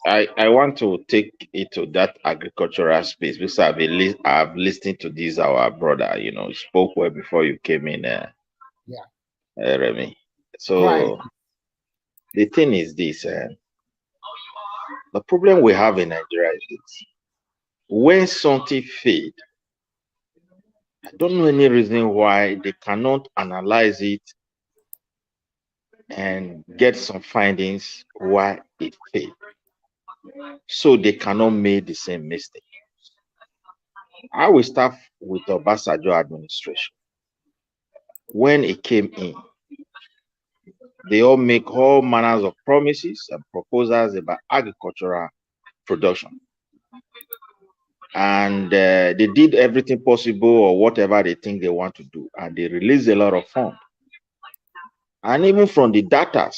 I want to take it to that agricultural space because I've listened to this. Our brother, spoke well before you came in. Remy. So right. The thing is this: the problem we have in Nigeria is this: when something failed, I don't know any reason why they cannot analyze it and get some findings why it failed, so they cannot make the same mistake. I will start with the Obasanjo administration. When it came in, they all make all manners of promises and proposals about agricultural production. And they did everything possible or whatever they think they want to do. And they released a lot of funds. And even from the data,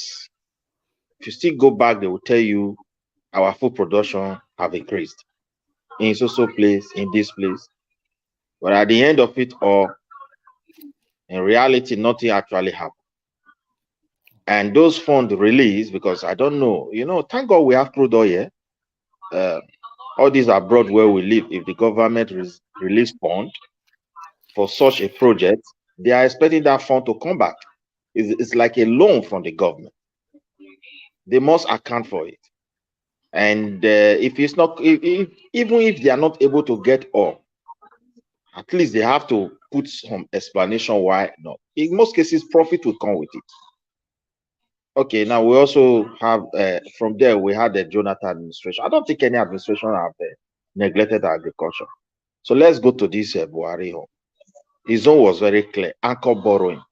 if you still go back, they will tell you our food production have increased in so place, in this place. But at the end of it all, in reality, nothing actually happened. And those funds released, because I don't know, thank God we have crude oil. All these abroad where we live, if the government release fund for such a project, they are expecting that fund to come back. It's like a loan from the government. They must account for it. And if it's not, even if they are not able to get all, at least they have to put some explanation why not. In most cases, profit will come with it. Okay, now we also have, from there, we had the Jonathan administration. I don't think any administration have neglected agriculture. So let's go to this Buhari home. His own was very clear, anchor borrowing.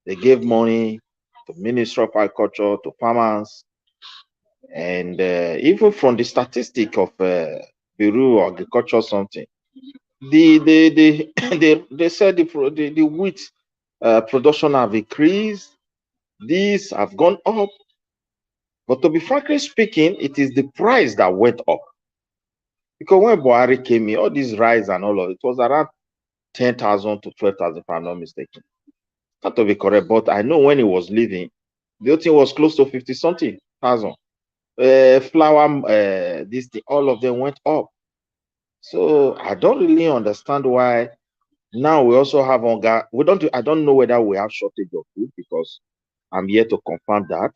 They gave money to Ministry of Agriculture, to farmers, and even from the statistic of Bureau of Agriculture something, they said the wheat production have increased, these have gone up. But to be frankly speaking, it is the price that went up. Because when Buhari came in, all this rise and all of it was around 10,000 to 12,000, if I'm not mistaken. Not to be correct, but I know when he was leaving, the other thing was close to 50 something thousand. Flour, this thing, all of them went up. So I don't really understand why now we also have hunger. I don't know whether we have shortage of food, because I'm here to confirm that,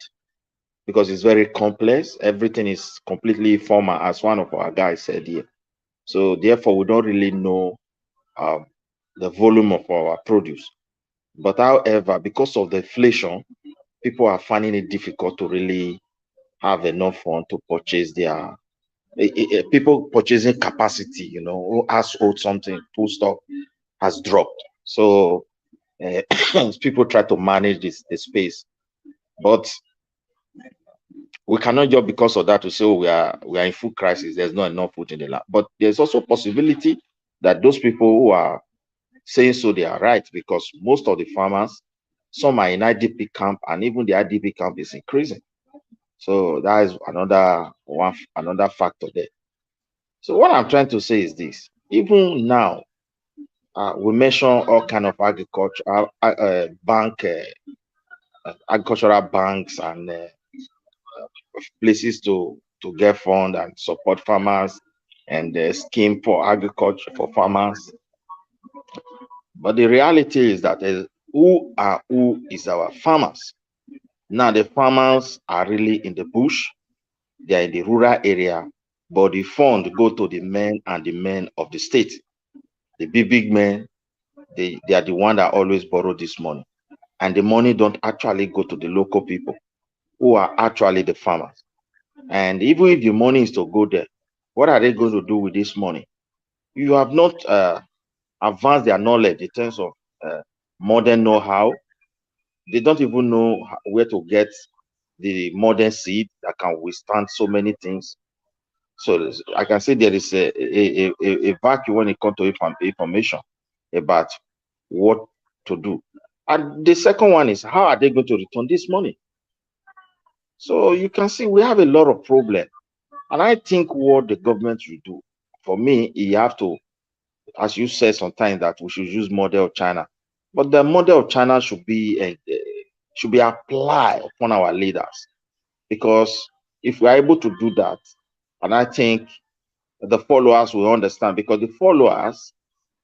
because it's very complex. Everything is completely formal, as one of our guys said here. So therefore, we don't really know the volume of our produce. But however, because of the inflation, people are finding it difficult to really have enough fund to purchase their people purchasing capacity, who has owed something, full stock has dropped. So people try to manage the space. But we cannot just, because of that, to say, oh, we are in food crisis, there's not enough food in the land. But there's also a possibility that those people who are saying so, they are right, because most of the farmers, some are in IDP camp, and even the IDP camp is increasing. So that is another factor there. So what I'm trying to say is this: even now, we mention all kind of agriculture, agricultural banks and places to get fund and support farmers, and the scheme for agriculture for farmers. But the reality is that who is our farmers? Now the farmers are really in the bush, they are in the rural area, but the fund go to the men and the men of the state. The big men, they are the one that always borrow this money. And the money don't actually go to the local people who are actually the farmers. And even if the money is to go there, what are they going to do with this money? You have not advanced their knowledge in terms of modern know-how. They don't even know where to get the modern seed that can withstand so many things. So I can say there is a vacuum when it comes to information about what to do. And the second one is, how are they going to return this money? So you can see we have a lot of problems. And I think what the government should do, for me, you have to, as you said sometimes, that we should use model of China. But the model of China should be applied upon our leaders. Because if we are able to do that, and I think the followers will understand, because the followers,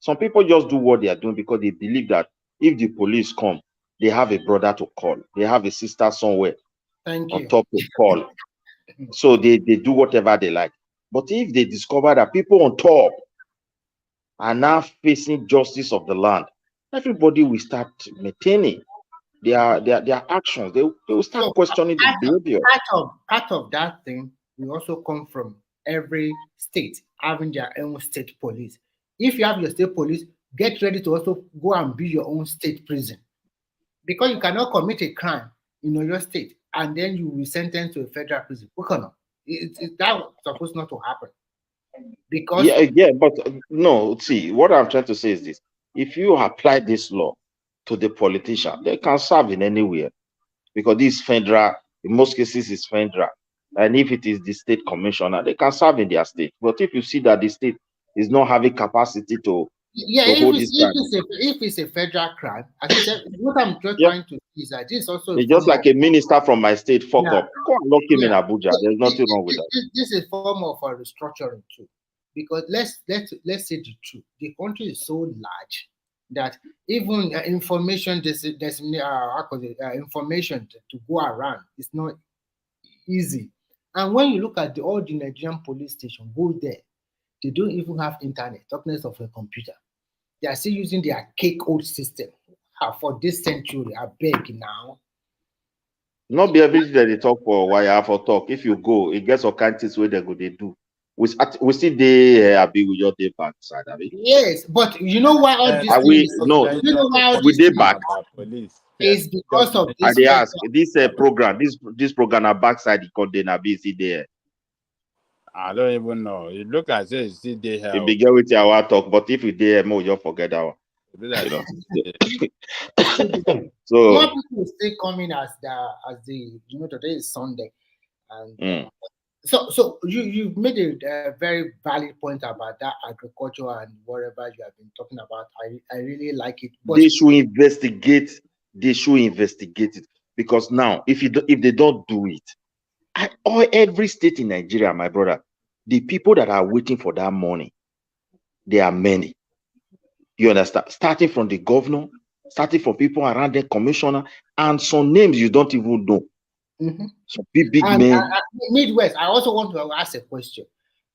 some people just do what they are doing because they believe that if the police come, they have a brother to call, they have a sister somewhere on top to call. So they do whatever they like. But if they discover that people on top are now facing justice of the land, everybody will start maintaining their actions. They will start So questioning the behavior. part of that thing will also come from every state having their own state police. If you have your state police, get ready to also go and be your own state prison, because you cannot commit a crime in your state and then you will be sentenced to a federal prison. That's supposed not to happen. Because yeah, but no, see, what I'm trying to say is this: if you apply this law to the politician, they can serve in anywhere, because this federal, in most cases, is federal. And if it is the state commissioner, they can serve in their state. But if you see that the state is not having capacity to hold this crime, if it's a federal crime, I think what I'm just trying to see is that this is also it's just like a minister from my state fuck up. Go and lock him in Abuja. There's nothing wrong with that. This is a form of a restructuring too, because let's say the truth. The country is so large that even information information to go around is not easy. And when you look at all the Nigerian police stations, go there, they don't even have internet, talkness of a computer. They are still using their archaic old system. For this century, I beg now. Not be everything that they talk for why I have for talk. If you go, it gets all kinds of where they go, they do. We see they be with your day back side. Yes, but you know why all this we day back. Is because of this. They ask this program, this program are backside the container busy there. I don't even know. It look as if it's still there. You begin with our talk, but if you there more, you'll forget that one. So more people still coming as the today is Sunday, and so you made a very valid point about that agriculture and whatever you have been talking about. I really like it. But they should investigate. They should investigate it, because now if they don't do it, every state in Nigeria, my brother, the people that are waiting for that money, there are many. You understand? Starting from the governor, starting from people around the commissioner, and some names you don't even know. So big men. Midwest, I also want to ask a question.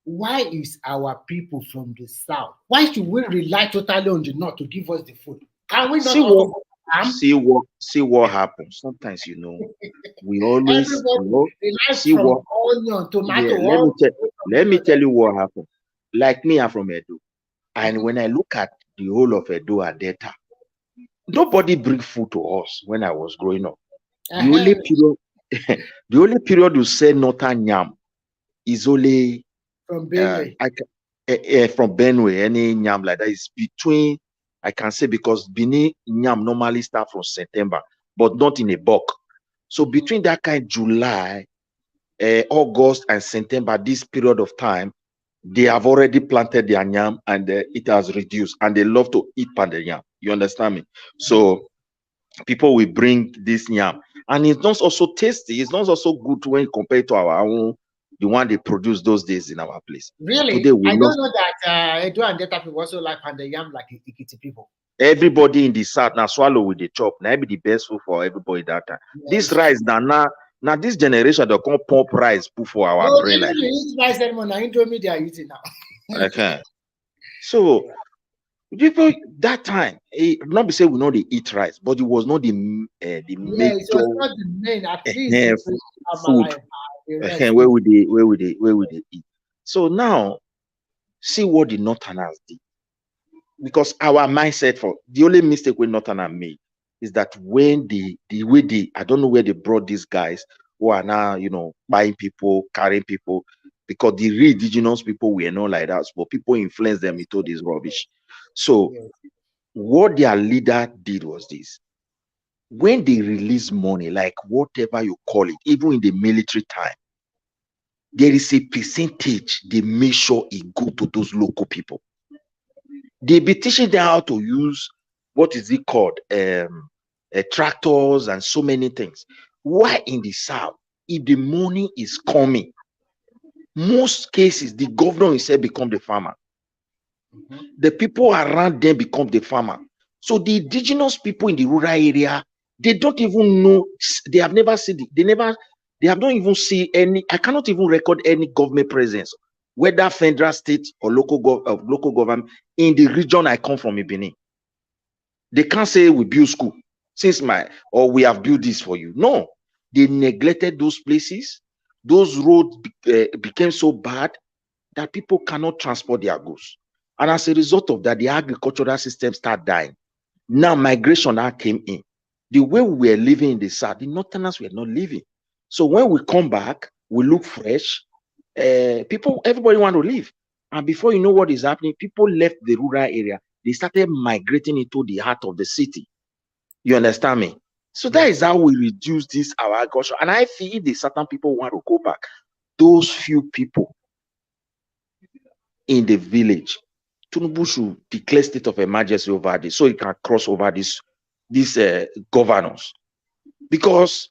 Why is our people from the south? Why should we rely totally on the north to give us the food? Can we not see what happens? Sometimes we always see what onion, tomato. Let me tell you what happened. Like me, I'm from Edo, and when I look at the whole of Edo and Delta, nobody bring food to us when I was growing up. The only period you say northern yam is only from Benue. From Benue, any yam like that is between, I can say, because Benin yam normally start from September, but not in a bulk. So between that kind July, August and September, this period of time, they have already planted their yam and it has reduced, and they love to eat pounded yam. You understand me? So people will bring this yam, and it's not also tasty. It's not also good when compared to our own, the one they produce those days in our place. Really? I don't know that Edo and Delta people also like pounded yam like Ikiti people. Everybody in the south now swallow with the chop. Now be the best food for everybody that time. Yes. This rice now this generation they come pump rice put for our brain. They eat rice anymore. Now Indomie they are eating now. Okay. So people that time, not be say we know they eat rice, but it was not the major. It was not the main. At least food. Where would they eat? So now, see what the Northerners did. Because our mindset for the only mistake we Northerners made is that when the way I don't know where they brought these guys who are now buying people, carrying people, because the real indigenous people were not like that, but people influence them into this rubbish. So what their leader did was this: when they release money, like whatever you call it, even in the military time, there is a percentage they make sure it go to those local people. They be teaching them how to use, what is it called, tractors and so many things. Why in the south, if the money is coming, most cases the governor himself become the farmer. The people around them become the farmer. So the indigenous people in the rural area, they don't even know. They have never seen. They have not even seen any. I cannot even record any government presence whether federal, state, or local government in the region I come from in Benin. They can't say we build school or we have built this for you. No, they neglected those places. Those roads became so bad that people cannot transport their goods. And as a result of that, the agricultural system started dying. Now migration now came in. The way we were living in the south, the northerners were not living. So when we come back, we look fresh. Everybody want to live. And before you know what is happening, people left the rural area. They started migrating into the heart of the city. You understand me? So that is how we reduce this our agriculture. And I feel the certain people want to go back. Those few people in the village, Tinubu should declare state of emergency over this so it can cross over these governors. Because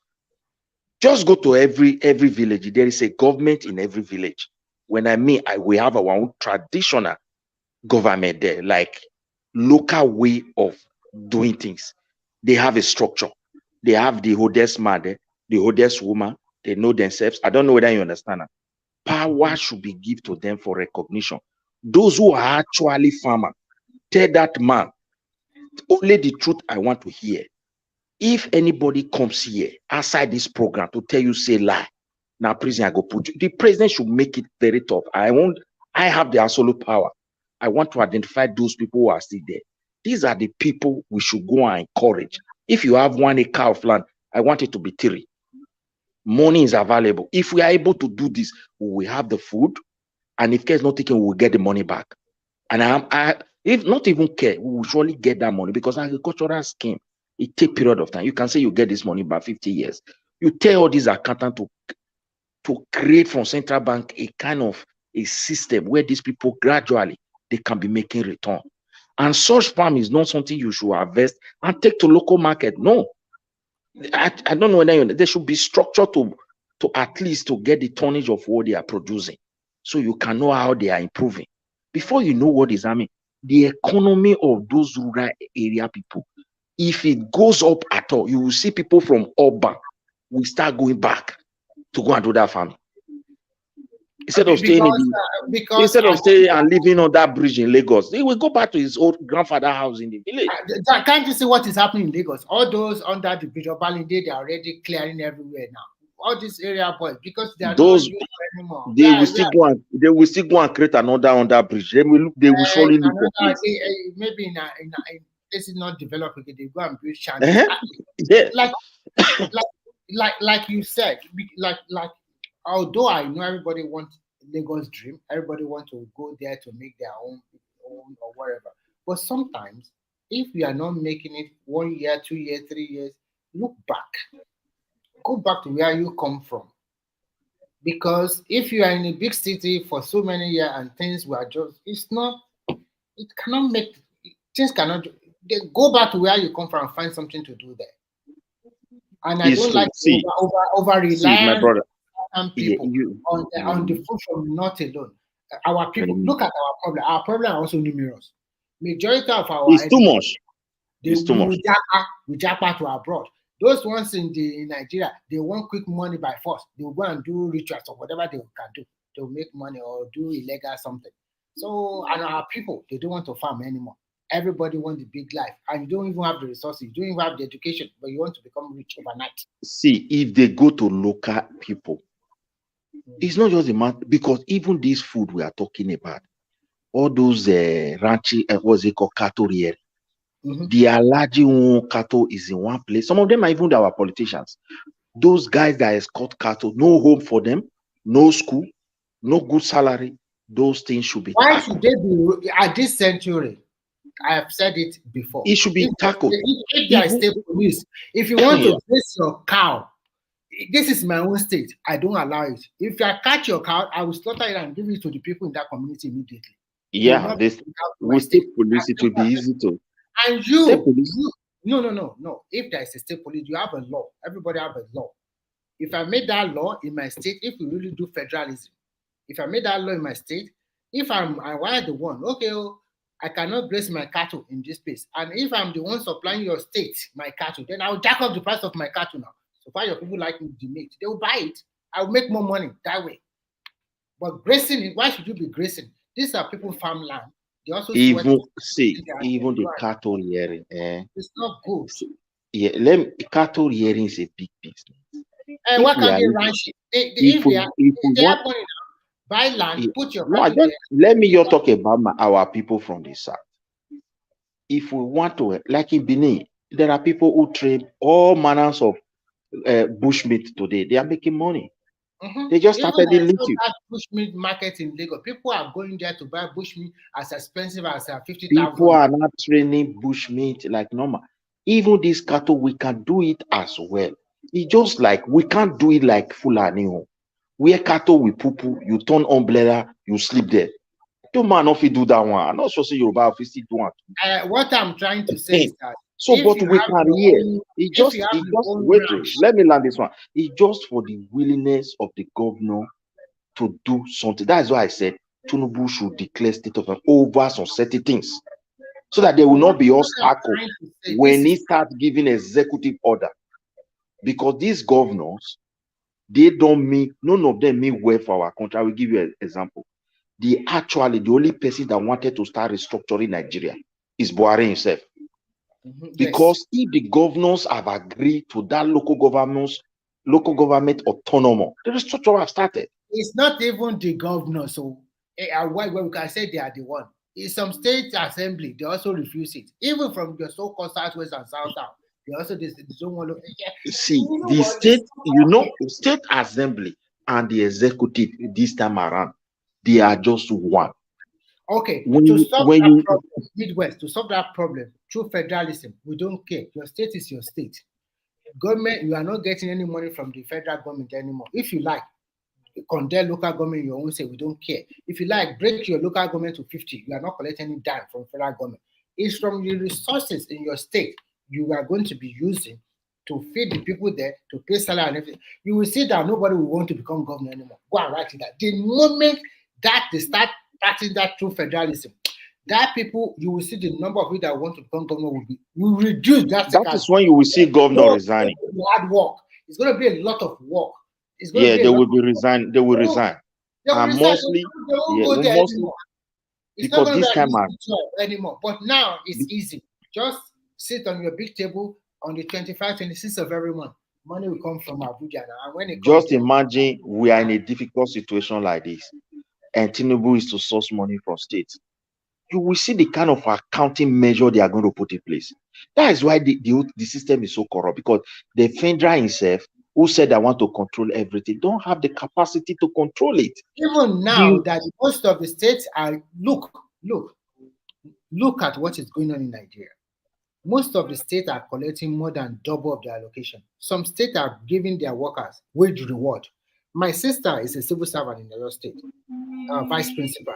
just go to every village. There is a government in every village. When I mean we have our own traditional government there, like local way of doing things. They have a structure. They have the oldest man there, the oldest woman. They know themselves. I don't know whether you understand that. Power should be given to them for recognition. Those who are actually farmers, tell that man, only the truth I want to hear. If anybody comes here outside this program to tell you say lie, now prison I go put you. The president should make it very tough. I have the absolute power. I want to identify those people who are still there. These are the people we should go and encourage. If you have 1 acre of land, I want it to be 3. Money is available. If we are able to do this, we will have the food, and if care is not taken, we will get the money back. And if not even care, we will surely get that money, because agricultural scheme, it takes period of time. You can say you get this money by 50 years. You tell all these accountants to create from central bank a kind of a system where these people gradually they can be making return. And such farm is not something you should harvest and take to local market. No, I don't know whether there should be structure to at least to get the tonnage of what they are producing, so you can know how they are improving. Before you know what is happening, the economy of those rural area people, if it goes up at all, you will see people from urban will start going back to go and do that farming. Instead of staying and living on that bridge in Lagos, he will go back to his old grandfather house in the village. Can't you see what is happening in Lagos? All those under the bridge of Balinde, they are already clearing everywhere now. All these area boys, because they are not used anymore. They will still go and create another under bridge. They will surely look for place. Maybe in this is not developed again. They go and build shanties. Like you said, like although I know everybody wants Lagos dream, everybody wants to go there to make their own or whatever. But sometimes, if we are not making it 1 year, 2 years, 3 years, look back. Go back to where you come from. Because if you are in a big city for so many years and things were just, go back to where you come from and find something to do there. And I don't like over rely on people on the food from north alone. Our people, look at our problem. Our problem are also numerous. Majority of our it's too much. We japa to abroad. Those ones in Nigeria, they want quick money by force. They will go and do rituals or whatever they can do to make money or do illegal something. So, and our people, they don't want to farm anymore. Everybody wants the big life, and you don't even have the resources, you don't even have the education, but you want to become rich overnight. See, if they go to local people, it's not just a matter, because even this food we are talking about, all those ranchy, what's it called, cattle here, the allergy cattle is in one place. Some of them are even our politicians. Those guys that escort cattle, no home for them, no school, no good salary. Those things should be Why should they be at this century? I have said it before. It should be tackled. If there is state police, if you want to place your cow, this is my own state. I don't allow it. If I catch your cow, I will slaughter it and give it to the people in that community immediately. Yeah, with state police, it will be easy to. And no. If there is a state police, you have a law. Everybody have a law. If I made that law in my state, if we really do federalism, if I made that law in my state, if I wire the one, okay, I cannot graze my cattle in this place. And if I'm the one supplying your state my cattle, then I'll jack up the price of my cattle now. So far your people like the meat, they will buy it. I'll make more money that way. But grazing, why should you be grazing? These are people farmland. They also sweat. Even even the cattle hearing, it's not good. Yeah, cattle hearing is a big business. Why can't they ranch it? If they have money now, buy land, put your cattle there. Let me just talk about our people from the south. If we want to, like in Benin, there are people who trade all manners of bushmeat today. They are making money. They just started the little. Bushmeat market in Lagos. People are going there to buy bushmeat as expensive as 50,000. People are not training bushmeat like normal. Even this cattle, we can do it as well. It's just like we can't do it like Fulani. Where cattle we poo, you turn umbrella, you sleep there. Two man if you do that one. I'm not sure say Yoruba if you still do one. What I'm trying to say is that but we can hear. It just wait. Let me land this one. It's just for the willingness of the governor to do something. That's why I said Tinubu should declare state of over some certain things, so that there will not be obstacle when he starts giving executive order. Because these governors, they don't mean, none of them mean well for our country. I will give you an example. The only person that wanted to start restructuring Nigeria is Buhari himself. Because if the governors have agreed to that local government autonomy, the restructure have started. It's not even the governor, so why we can say they are the one. In some state assembly, they also refuse it. Even from the so-called southwest and south, they also don't want to. See, the state assembly and the executive this time around, they are just one. Okay, to solve that problem, Midwest, to solve that problem through federalism, we don't care. Your state is your state. Government, you are not getting any money from the federal government anymore. If you like, condemn local government your own, say we don't care. If you like, break your local government to 50, you are not collecting any dime from federal government. It's from the resources in your state you are going to be using to feed the people there, to pay salary and everything. You will see that nobody will want to become governor anymore. Go and write it down. The moment that they start practicing that through federalism, that people, you will see the number of people that want to become governor will reduce drastically. That is when you will see governor resigning. Hard work. It's going to be a lot of work. They will be resign. They will resign. And mostly, because this time anymore. But now it's easy. Just sit on your big table on the 25th, 26th of every month. Money will come from Abuja now. And when it just imagine we are in a difficult situation like this, and Tinubu is to source money from states. You will see the kind of accounting measure they are going to put in place. That is why the system is so corrupt, because the federal himself, who said I want to control everything, don't have the capacity to control it. Even now that most of the states are look at what is going on in Nigeria. Most of the states are collecting more than double of their allocation. Some states are giving their workers wage reward. My sister is a civil servant in your state, vice principal.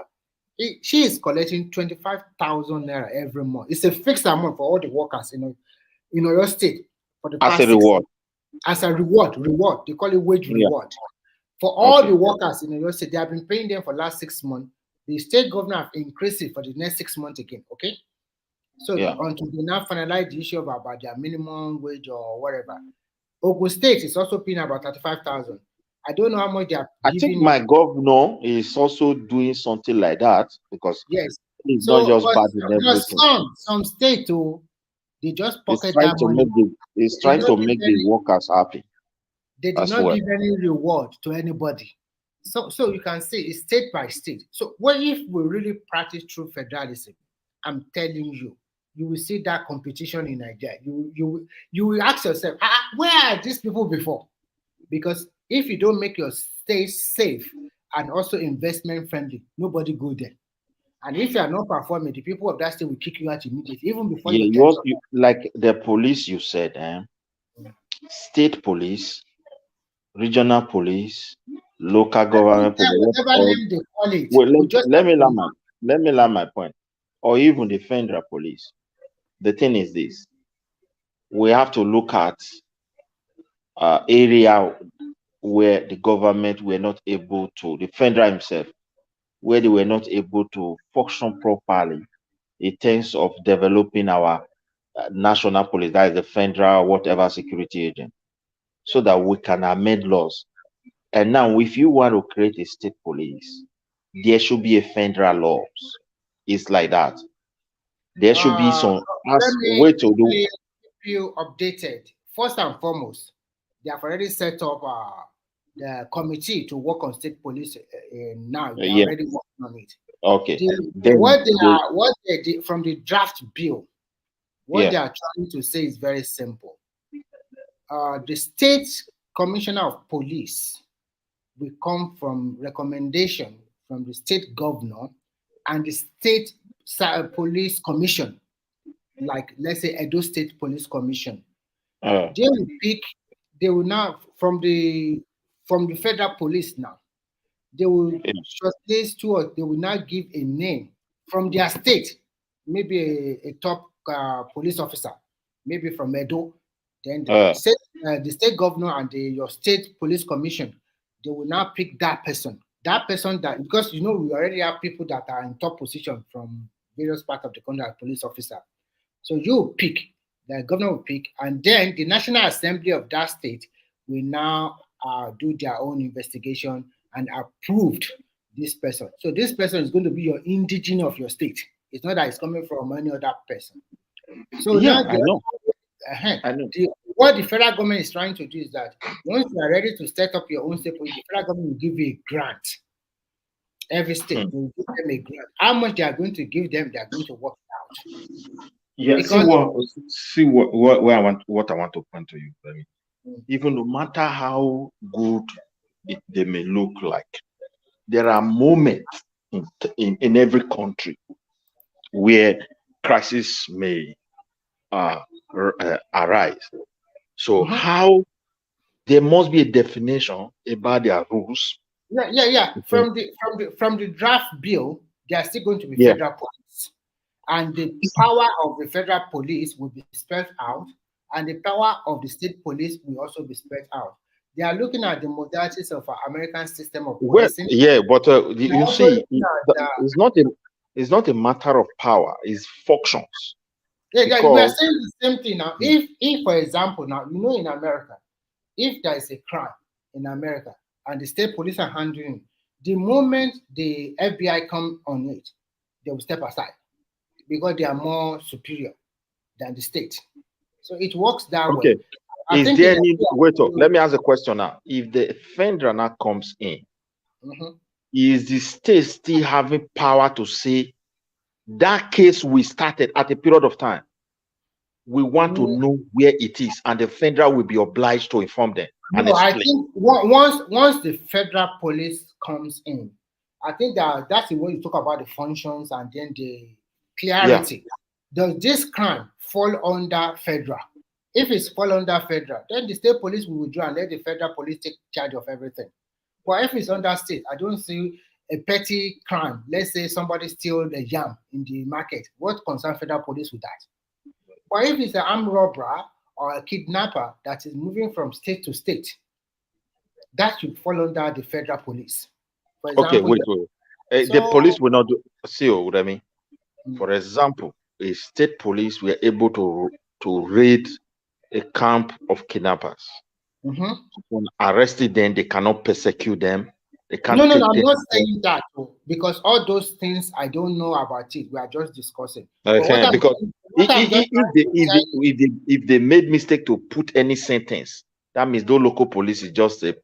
She is collecting 25,000 naira every month. It's a fixed amount for all the workers in your state for the past as a reward. As a reward. They call it wage reward. For all the workers in your state, they have been paying them for the last 6 months. The state governor have increased it for the next 6 months again. Okay. So until they now finalize the issue about their minimum wage or whatever. Ogun State is also paying about 35,000. I don't know how much they are giving. I think my governor is also doing something like that, because yes, it's not just bad in everything. Some state too, they just pocket that money. It's trying to make the workers happy. They do not give any reward to anybody. So you can say it's state by state. So what if we really practice true federalism? I'm telling you, you will see that competition in Nigeria. You will ask yourself, where are these people before? Because if you don't make your state safe and also investment friendly, nobody go there. And if you are not performing, the people of that state will kick you out immediately, even before you like the police you said, state police, regional police, local government police. Let me land my point. Or even the federal police. The thing is this: we have to look at area where the government were not able to, the federal himself, where they were not able to function properly in terms of developing our national police, that is the federal whatever security agent, so that we can amend laws And now, if you want to create a state police, there should be a federal laws. It's like that. There should be some Let me way to do. keep you updated. First and foremost, they have already set up the committee to work on state police now. They are Yeah. already working on it. Okay. What they did from the draft bill, what they Yeah. are trying to say is very simple. The state commissioner of police will come from recommendation from the state governor and the state police commission, like let's say Edo State Police Commission. They will pick. They will now from the federal police now. They will shortlist two, or they will now give a name from their state, maybe a top police officer, maybe from Edo. Then the state governor and your state police commission, they will now pick that person. That person that, because we already have people that are in top position from various parts of the country as police officer. So you pick, the governor will pick, and then the National Assembly of that state will now do their own investigation and approved this person. So this person is going to be your indigenous of your state. It's not that it's coming from any other person. So yeah, now I know. I know. What the federal government is trying to do is that once you are ready to set up your own state police, the federal government will give you a grant. Every state will give them a grant. How much they are going to give them, they are going to work it out. Yeah, Because what I want to point to you. Even no matter how good they may look like, there are moments in every country where crisis may arise. So how there must be a definition about their rules. Yeah. From the draft bill, they are still going to be federal police, and the power of the federal police will be spelled out, and the power of the state police will also be spelled out. They are looking at the modalities of our American system of policing. But you see, it's not a matter of power; it's functions. We are saying the same thing now. If for example, now in America, if there is a crime in America and the state police are handling it, the moment the FBI come on it, they will step aside because they are more superior than the state. So it works that way. Is there any let me ask a question now. If the federal now comes in, is the state still having power to say that case we started at a period of time? We want to know where it is, and the federal will be obliged to inform them. No, I think once the federal police comes in, I think that's the way you talk about the functions and then the clarity. Does this crime fall under federal? If it's fall under federal, then the state police will withdraw and let the federal police take charge of everything. But if it's under state, I don't see a petty crime. Let's say somebody steals the yam in the market. What concerns federal police with that? But if it's an armed robber or a kidnapper that is moving from state to state, that should fall under the federal police. For example, the police will not do. See what I mean? For example, a state police were able to raid a camp of kidnappers. When arrested them, they cannot persecute them. They can't. No, I'm not saying that, because all those things I don't know about it. We are just discussing. Because if they made mistake to put any sentence, that means those local police is just a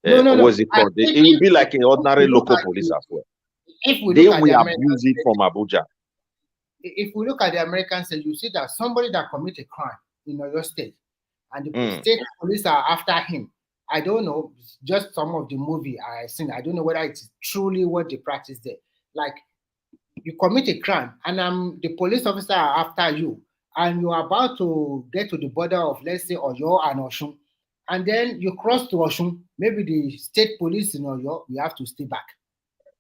what's it called? It will be like an ordinary local police as well. They will abuse it from Abuja. If we look at the American state, you see that somebody that commit a crime in your state, and the state police are after him. I don't know, just some of the movie I've seen. I don't know whether it's truly what they practice there. Like, you commit a crime, and the police officer are after you, and you're about to get to the border of, let's say, Oyo and Oshun, and then you cross to Oshun. Maybe the state police in Oyo, you have to stay back.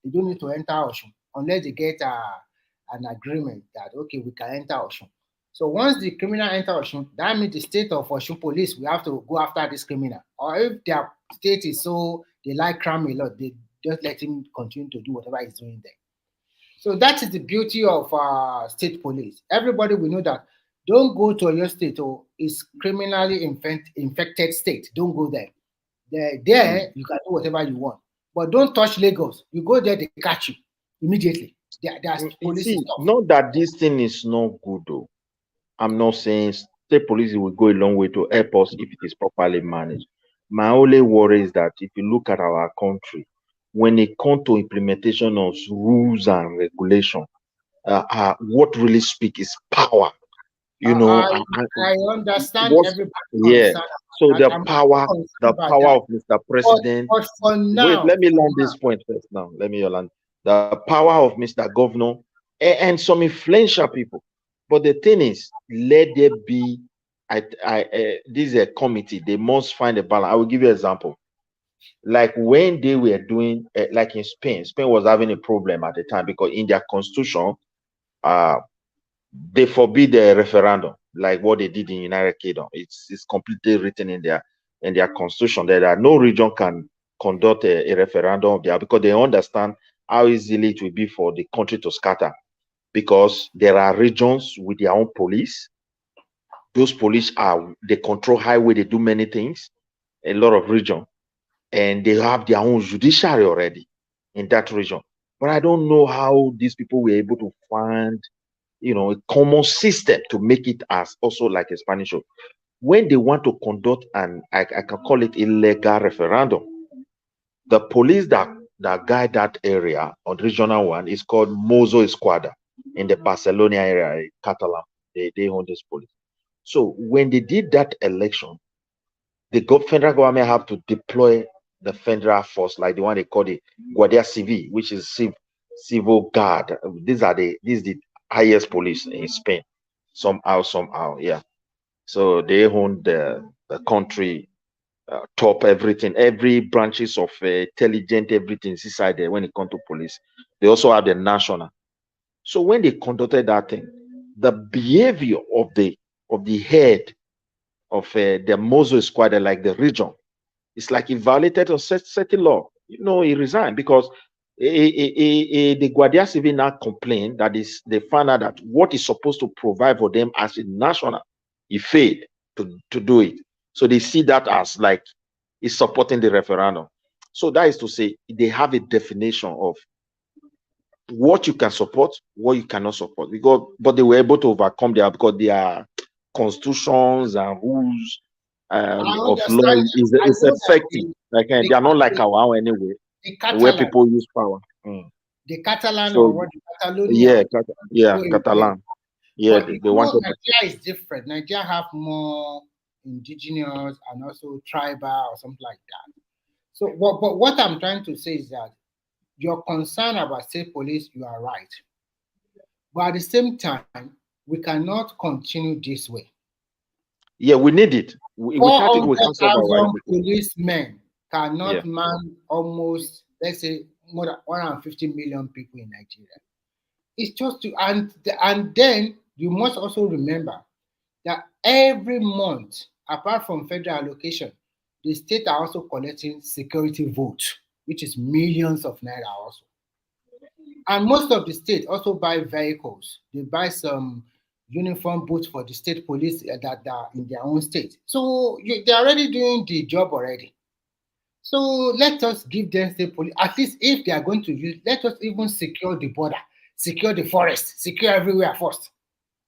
You don't need to enter Oshun unless they get an agreement that, okay, we can enter Oshun. So once the criminal enter Oshun, that means the state of Oshun police, we have to go after this criminal. Or if their state is so, they like crime a lot, they just let him continue to do whatever he's doing there. So that is the beauty of state police. Everybody will know that. Don't go to your state, or it's criminally infected state. Don't go there. There you can do whatever you want, but don't touch Lagos. You go there, they catch you immediately. There's police See, stuff. not that this thing is not good though. I'm not saying state police will go a long way to help us if it is properly managed. My only worry is that if you look at our country, when it comes to implementation of rules and regulation, what really speak is power. You know, I understand what's everybody's yeah. concern. So That I'm not concerned the about power that. of Mr. President. But for Wait, now, let me land this point first. Now, let me land the power of Mr. Governor and some influential people. But the thing is, let there be. This is a committee. They must find a balance. I will give you an example. Like when they were doing, like in Spain, Spain was having a problem at the time because in their constitution, they forbid a referendum, like what they did in United Kingdom. It's completely written in their constitution that no region can conduct a referendum there because they understand how easily it will be for the country to scatter because there are regions with their own police. Those police they control highway, they do many things, a lot of region, and they have their own judiciary already in that region. But I don't know how these people were able to find a common system to make it as also like a Spanish show. When they want to conduct I can call it illegal referendum, the police that guide that area on regional one is called Mozo Esquadra in the Barcelona area, Catalan. They own this police. So when they did that election, the federal government have to deploy the federal force, like the one they call the Guardia Civil, which is civil guard. This is the highest police in Spain. Somehow, yeah. So they own the country, top everything, every branches of intelligence, everything is inside there when it comes to police. They also have the national. So when they conducted that thing, the behavior of the head of the Mozo Squad, like the region, it's like he violated a certain law. He resigned because the Guardia Civil now complained that they found out that what is supposed to provide for them as a national, he failed to do it. So they see that as like he's supporting the referendum. So that is to say, they have a definition of what you can support, what you cannot support. But they were able to overcome that because their constitutions and rules of law is effective. Like they are not like our own anyway, where people use power. The Catalan So, or what the Catalonia. Catalan. Yeah, But they wanted. Nigeria is different. Nigeria have more indigenous and also tribal or something like that. So, but what I'm trying to say is that your concern about state police, you are right. But at the same time, we cannot continue this way. Yeah, we need it. Without it, we can't survive. Policemen cannot man almost, let's say, more than 150 million people in Nigeria. It's just to, and then you must also remember that every month, apart from federal allocation, the state are also collecting security votes, which is millions of naira also. And most of the states also buy vehicles. They buy some uniform boots for the state police that are in their own state. So they're already doing the job already. So let us give them state police, at least if they are going to use, let us even secure the border, secure the forest, secure everywhere first.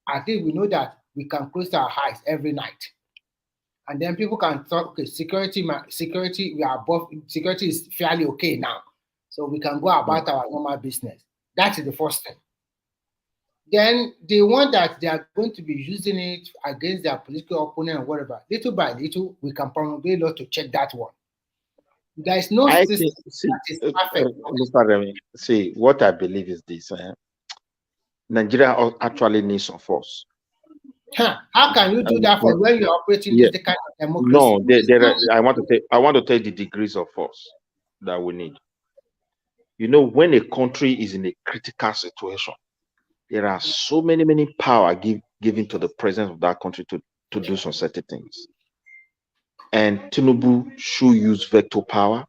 At least we know that we can close our eyes every night. And then people can talk, okay, security, we are above, security is fairly okay now. So we can go about our normal business. That is the first thing. Then they want that they are going to be using it against their political opponent or whatever. Little by little, we can probably lot to check that one. There is no system that is perfect. Mr. Remy, see, what I believe is this. Nigeria actually needs some force. How can you do that for when you're operating this kind of democracy? No, I want to take the degrees of force that we need. When a country is in a critical situation, there are so many power given to the president of that country to do some certain things. And Tinubu should use veto power.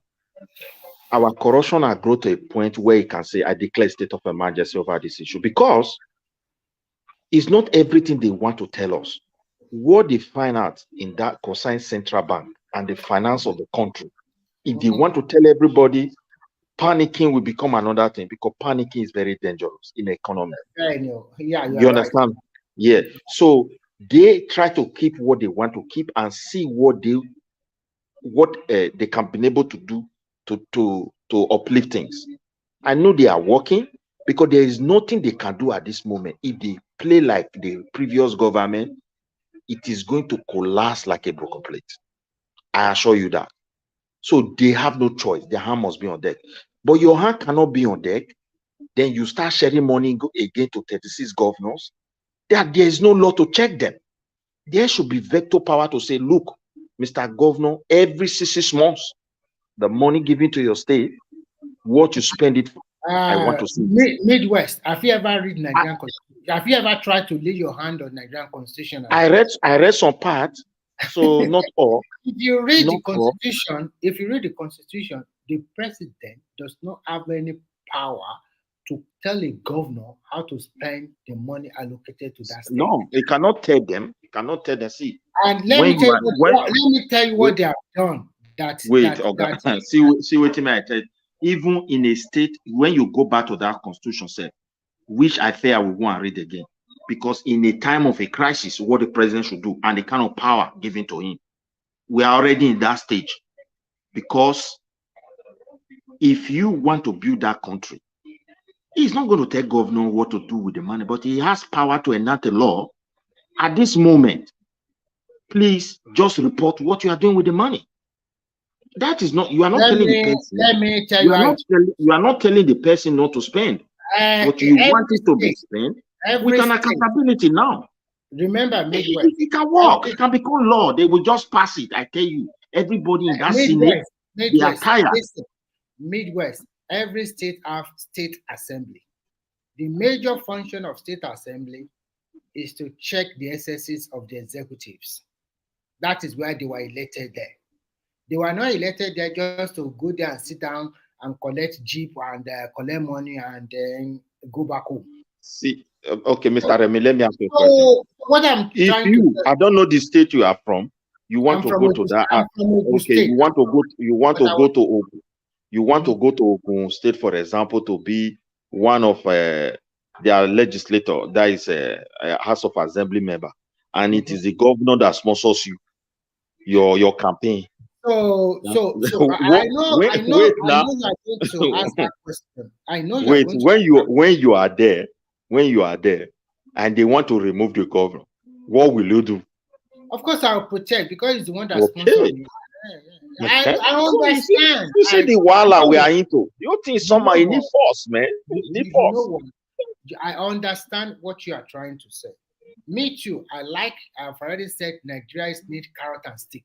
Our corruption has grown to a point where he can say, I declare state of emergency over this issue, because it's not everything they want to tell us. What they find out in that concerns central bank and the finance of the country, If they want to tell everybody, panicking will become another thing because panicking is very dangerous in the economy. Yeah, You understand? Right. Yeah. So they try to keep what they want to keep and see what they can be able to do to uplift things. I know they are working because there is nothing they can do at this moment. If they play like the previous government, it is going to collapse like a broken plate. I assure you that. So they have no choice. Their hand must be on deck. But your hand cannot be on deck. Then you start sharing money again to 36 governors. There is no law to check them. There should be veto power to say, look, Mr. Governor, every 6 months, the money given to your state, what you spend it for, I want to see. Midwest, have you ever read Nigerian Constitution? Have you ever tried to lay your hand on Nigerian Constitution? I read some parts, so not all. If you read the Constitution, the president does not have any power to tell a governor how to spend the money allocated to that state. No, it cannot tell them. It cannot tell them. See, and let me tell you what they have done. See what I tell. Even in a state, when you go back to that constitution, say, which I fear I will go and read again, because in a time of a crisis, what the president should do and the kind of power given to him, we are already in that stage. Because if you want to build that country, he's not going to tell governor what to do with the money, but he has power to enact a law. At this moment, please just report what you are doing with the money. That is not, you are not telling the person. Let me tell you, you are not telling the person not to spend, but you want it to be spent with an accountability now. Remember, Midwest. It can work. It can become law. They will just pass it. I tell you, everybody in that Senate, they are tired. Listen, Midwest, every state have state assembly. The major function of state assembly is to check the excesses of the executives. That is why they were elected there. They were not elected there just to go there and sit down and collect jeep and collect money and then go back home. See, okay, Mr. Remy, let me ask you a question. What I'm if you, I don't know the state you are from, you want to go to that. Okay, you want to go to Ogun State, for example, to be one of their legislator, that is a House of Assembly member, and it is the governor that sponsors you, your campaign. So I know you're going to ask that question. I know you're going to when you are there and they want to remove the governor, what will you do? Of course I'll protect because he's the one that sponsors me. I understand. You see the wala we are into. You think someone need force, man? Need force. I understand what you are trying to say. Me too. I've already said Nigerians need carrot and stick.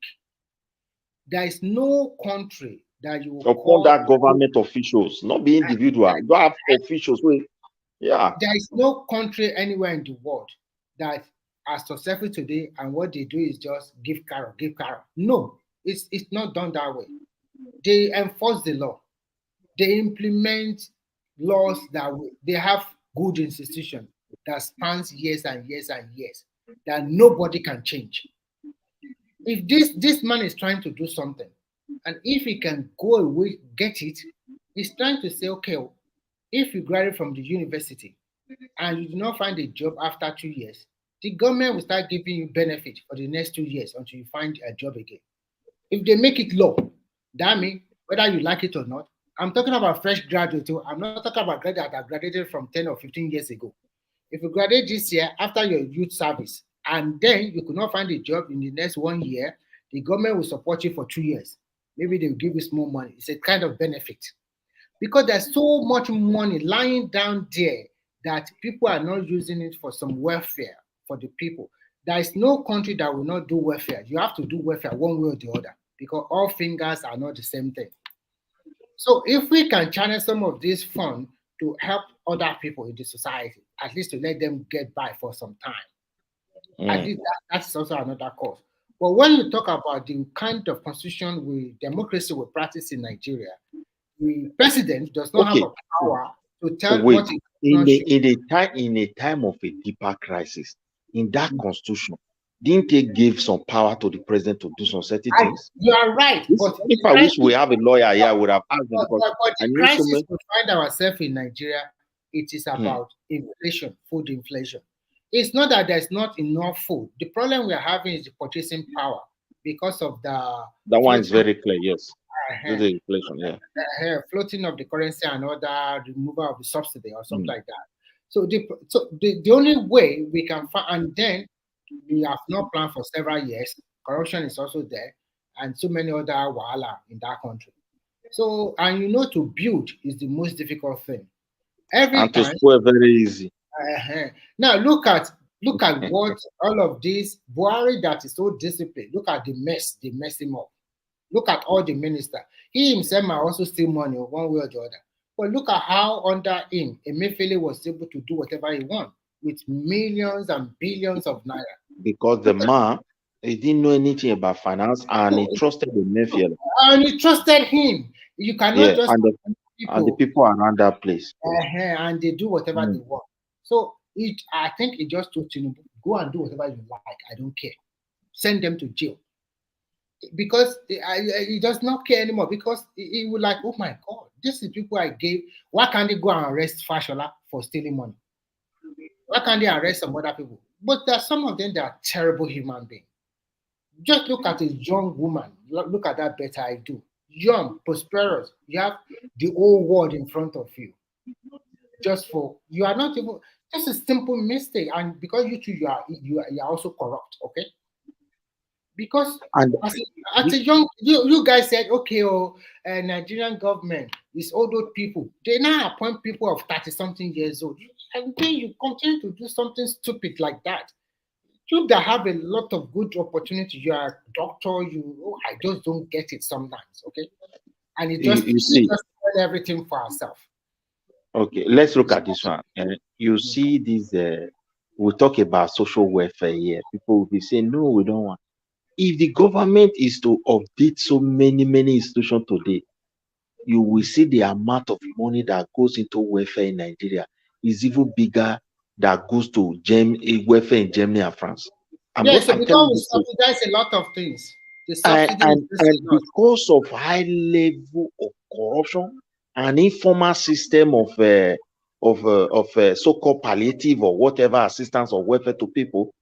There is no country that you will call that government officials, not the individual. You have officials. Yeah. There is no country anywhere in the world that are successful today, and what they do is just give carrot. No, it's not done that way. They enforce the law. They implement laws they have good institutions that spans years and years and years that nobody can change. If this man is trying to do something, and if he can go away, get it, he's trying to say, okay, if you graduate from the university and you do not find a job after 2 years, the government will start giving you benefit for the next 2 years until you find a job again. If they make it law, that means whether you like it or not, I'm talking about fresh graduates. I'm not talking about graduates that graduated from 10 or 15 years ago. If you graduate this year after your youth service, and then you could not find a job in the next 1 year, the government will support you for 2 years. Maybe they'll give you small money. It's a kind of benefit. Because there's so much money lying down there that people are not using it for some welfare for the people. There is no country that will not do welfare. You have to do welfare one way or the other because all fingers are not the same thing. So if we can channel some of this fund to help other people in the society, at least to let them get by for some time, I think that's also another cause. But when you talk about the kind of constitution democracy we practice in Nigeria, the president does not have a power to tell what in a time of a deeper crisis, in that constitution, didn't they give some power to the president to do some certain things? You are right, but If I wish we have a lawyer here, I would have asked him because but I the knew so crisis many. we find ourselves in Nigeria, it is about inflation, food inflation. It's not that there's not enough food. The problem we are having is the purchasing power because of the That one is floating, very clear, yes. Due to inflation, yeah. Floating of the currency and other removal of the subsidy or something like that. So the only way we can find, and then we have not planned for several years. Corruption is also there, and so many other wahala in that country. So, and you know, to build is the most difficult thing. Every And to time. spoil very easy. Now look at what all of this Buhari that is so disciplined. Look at the mess they mess him up. Look at all the ministers. He himself might also steal money one way or the other. But look at how under him, Emefiele was able to do whatever he wants with millions and billions of naira. Because the man, he didn't know anything about finance and he trusted Emefiele. And he trusted him. You cannot just and the people around that place. And they do whatever they want. So I think it just told Tinubu, go and do whatever you like. I don't care. Send them to jail. Because he does not care anymore. Because he would like, oh my God, this is people I gave. Why can't they go and arrest Fashola for stealing money? Why can't they arrest some other people? But there are some of them that are terrible human beings. Just look at a young woman. Look at that better I do. Young, prosperous. You have the whole world in front of you. You are not even, just a simple mistake. And because you are also corrupt, okay? Because as a young, you guys said, okay, Nigerian government is old people. They now appoint people of 30-something years old. And then you continue to do something stupid like that. You that have a lot of good opportunity, you are a doctor, I just don't get it sometimes, okay? And it just, just everything for ourselves. Okay, let's look at this one. You see this, we talk about social welfare here. People will be saying, no, we don't want. If the government is to update so many institutions today, you will see the amount of money that goes into welfare in Nigeria is even bigger that goes to welfare in Germany and France. Yes, so because we subsidize a lot of things. And because of high level of corruption and informal system of so-called palliative or whatever assistance or welfare to people,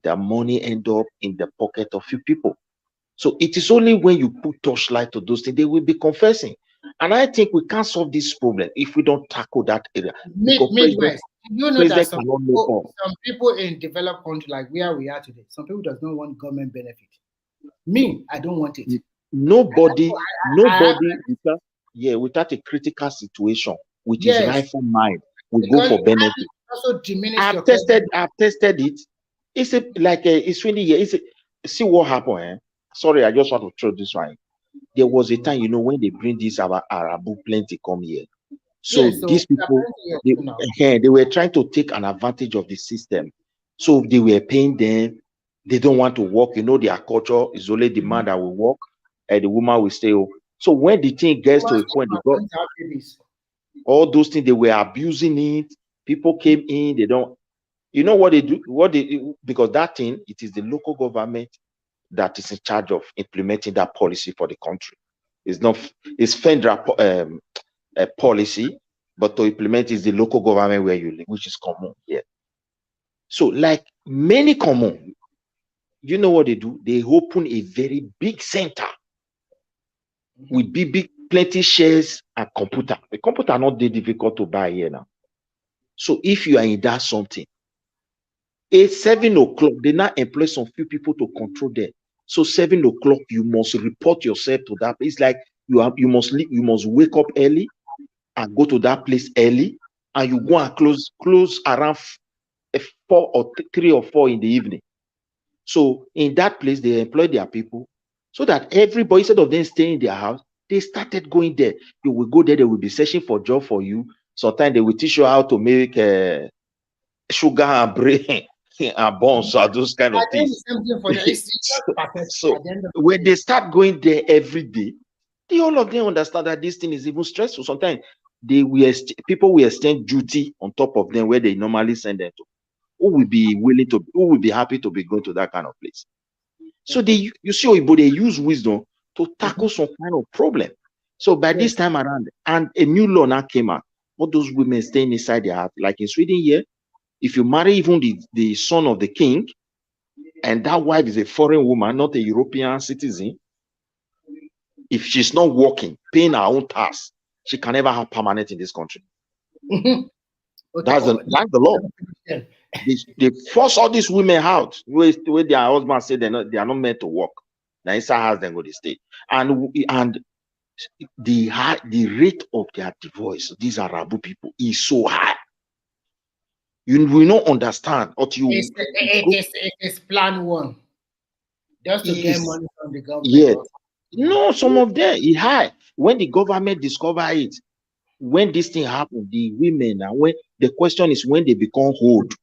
the money end up in the pocket of few people. So it is only when you put torchlight to those things they will be confessing. And I think we can't solve this problem if we don't tackle that area. Midwest, you know that some people in developed countries like where we are today, some people does not want government benefit. Me, I don't want it. Nobody, without a critical situation, with his rightful mind, will go for benefit. I've tested it. It's really see what happened. Sorry, I just want to throw this one. There was a time, when they bring this Arabu plenty come here. So these people, they were trying to take an advantage of the system. So they were paying them. They don't want to work. Their culture is only the man that will work and the woman will stay home. So when the thing gets to a point, they got all those things, they were abusing it. People came in, they don't. You know what they do? Because that thing, it is the local government that is in charge of implementing that policy for the country. It's federal policy, but to implement is the local government where you live, which is common here. So, like many common, you know what they do? They open a very big center with big, plenty shares and computer. The computer are not that difficult to buy here now. So if you are in that something, at 7 o'clock, they now employ some few people to control them. So 7 o'clock, you must report yourself to that. It's like you must wake up early and go to that place early, and you go and close around 3 or 4 in the evening. So in that place, they employ their people so that everybody, instead of them staying in their house, they started going there. You will go there, they will be searching for job for you. Sometimes they will teach you how to make sugar and brain and bones or those kind of things. So when they start going there every day, all of them understand that this thing is even stressful. Sometimes people will extend duty on top of them where they normally send them to. who will be willing to, who will be happy to be going to that kind of place? So you see, Oyibo, they use wisdom to tackle some kind of problem. So by this time around, and a new law now came out, all those women staying inside their house, like in Sweden here, if you marry even the son of the king, and that wife is a foreign woman, not a European citizen, if she's not working, paying her own tax, she can never have permanent in this country. That's the law. They force all these women out where their husband say they are not meant to work. Now inside house they go to stay, and the rate of their divorce, these Arabu people, is so high. You will not understand until you. It's plan one, just to get money from the government. Yeah, no, some of them is high. When the government discover it, when this thing happen, the women, and when the question is when they become old,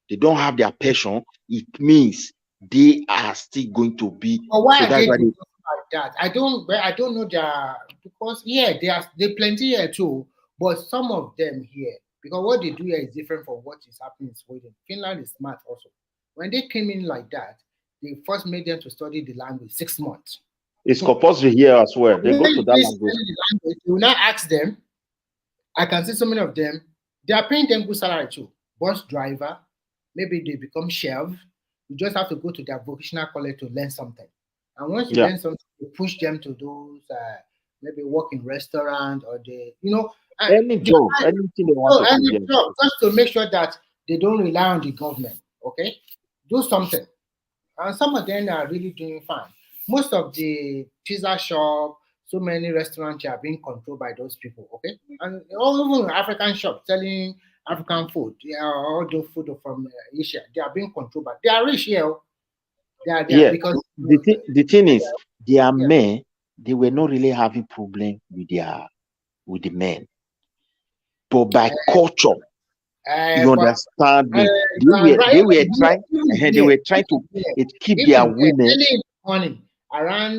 they don't have their passion. It means they are still going to be. But why so are they doing like that? I don't know their, because they plenty here too, but some of them here, because what they do here is different from what is happening in Sweden. Finland is smart also. When they came in like that, they first made them to study the language 6 months. It's compulsory here as well. They go to that language. You will not ask them. I can see so many of them. They are paying them good salary too. Bus driver, maybe they become chef. You just have to go to their vocational college to learn something. And once you learn something, you push them to those maybe work in restaurant or any job, anything they want to do. Just to make sure that they don't rely on the government. Okay, do something. And some of them are really doing fine. Most of the pizza shop, so many restaurants are being controlled by those people. Okay, and even African shops selling African food, all the food from Asia, they are being controlled by. They are rich here. Because the thing is, their men, they were not really having problem with the men, but by culture, you understand me. They were trying to keep their women. Early in the morning,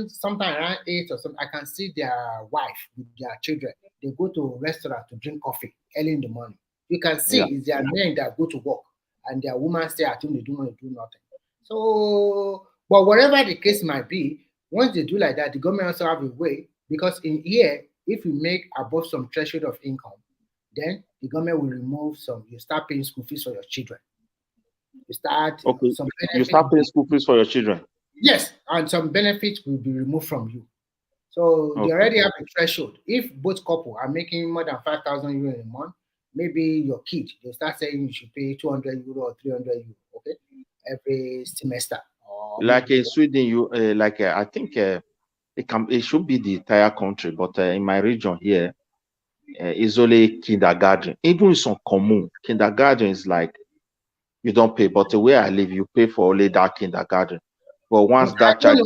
sometime around 8 or something, I can see their wife with their children. They go to a restaurant to drink coffee early in the morning. You can see it's their men that go to work and their women stay at home. They don't want to do nothing. So, but whatever the case might be, once they do like that, the government also have a way, because in here, if you make above some threshold of income, then the government will remove you start paying school fees for your children. You start paying school fees for your children. Yes, and some benefits will be removed from you. So they already have a threshold. If both couple are making more than 5,000 euro a month, maybe your kid, they start saying you should pay 200 euro or 300 euro, okay, every semester. Like in Sweden, I think it should be the entire country, but in my region here, it's only kindergarten. Even in some commune, kindergarten is like you don't pay, but the way I live, you pay for only that kindergarten. But once that child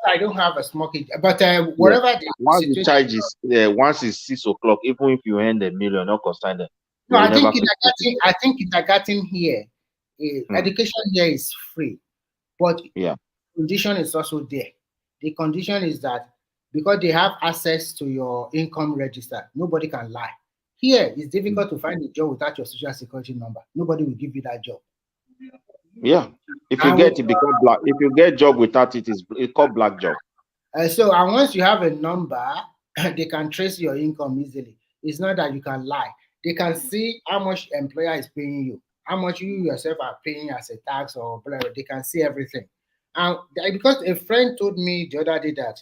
I don't have a small kid, but whatever once the charge is once it's 6 o'clock, even if you earn $1 million, not concerned them. No, I think kindergarten here, education here is free, but condition is also there. The condition is that because they have access to your income register, nobody can lie. Here, it's difficult to find a job without your social security number. Nobody will give you that job. Yeah, if you get it, become black. If you get job without it, it's called black job. And once you have a number, they can trace your income easily. It's not that you can lie. They can see how much employer is paying you, how much you yourself are paying as a tax or whatever. They can see everything. And because a friend told me the other day that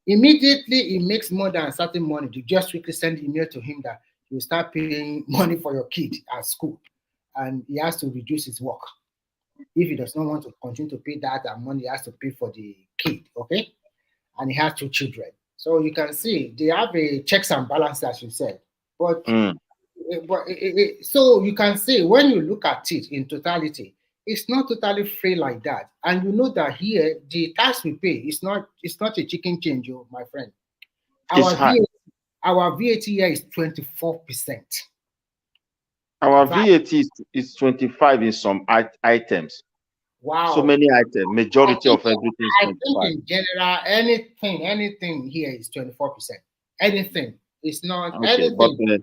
immediately he makes more than a certain money, you just quickly send email to him that you start paying money for your kid at school, and he has to reduce his work. If he does not want to continue to pay that money, he has to pay for the kid, okay? And he has 2 children. So you can see they have a checks and balances, as you said. But so you can see when you look at it in totality, it's not totally free like that. And you know that here the tax we pay is not a chicken change, my friend. Our VAT here is 24%. Our VAT is 25 in some items. Wow. So many items. Majority of everything is 25. I think in general, anything here is 24%. Anything. It's not anything.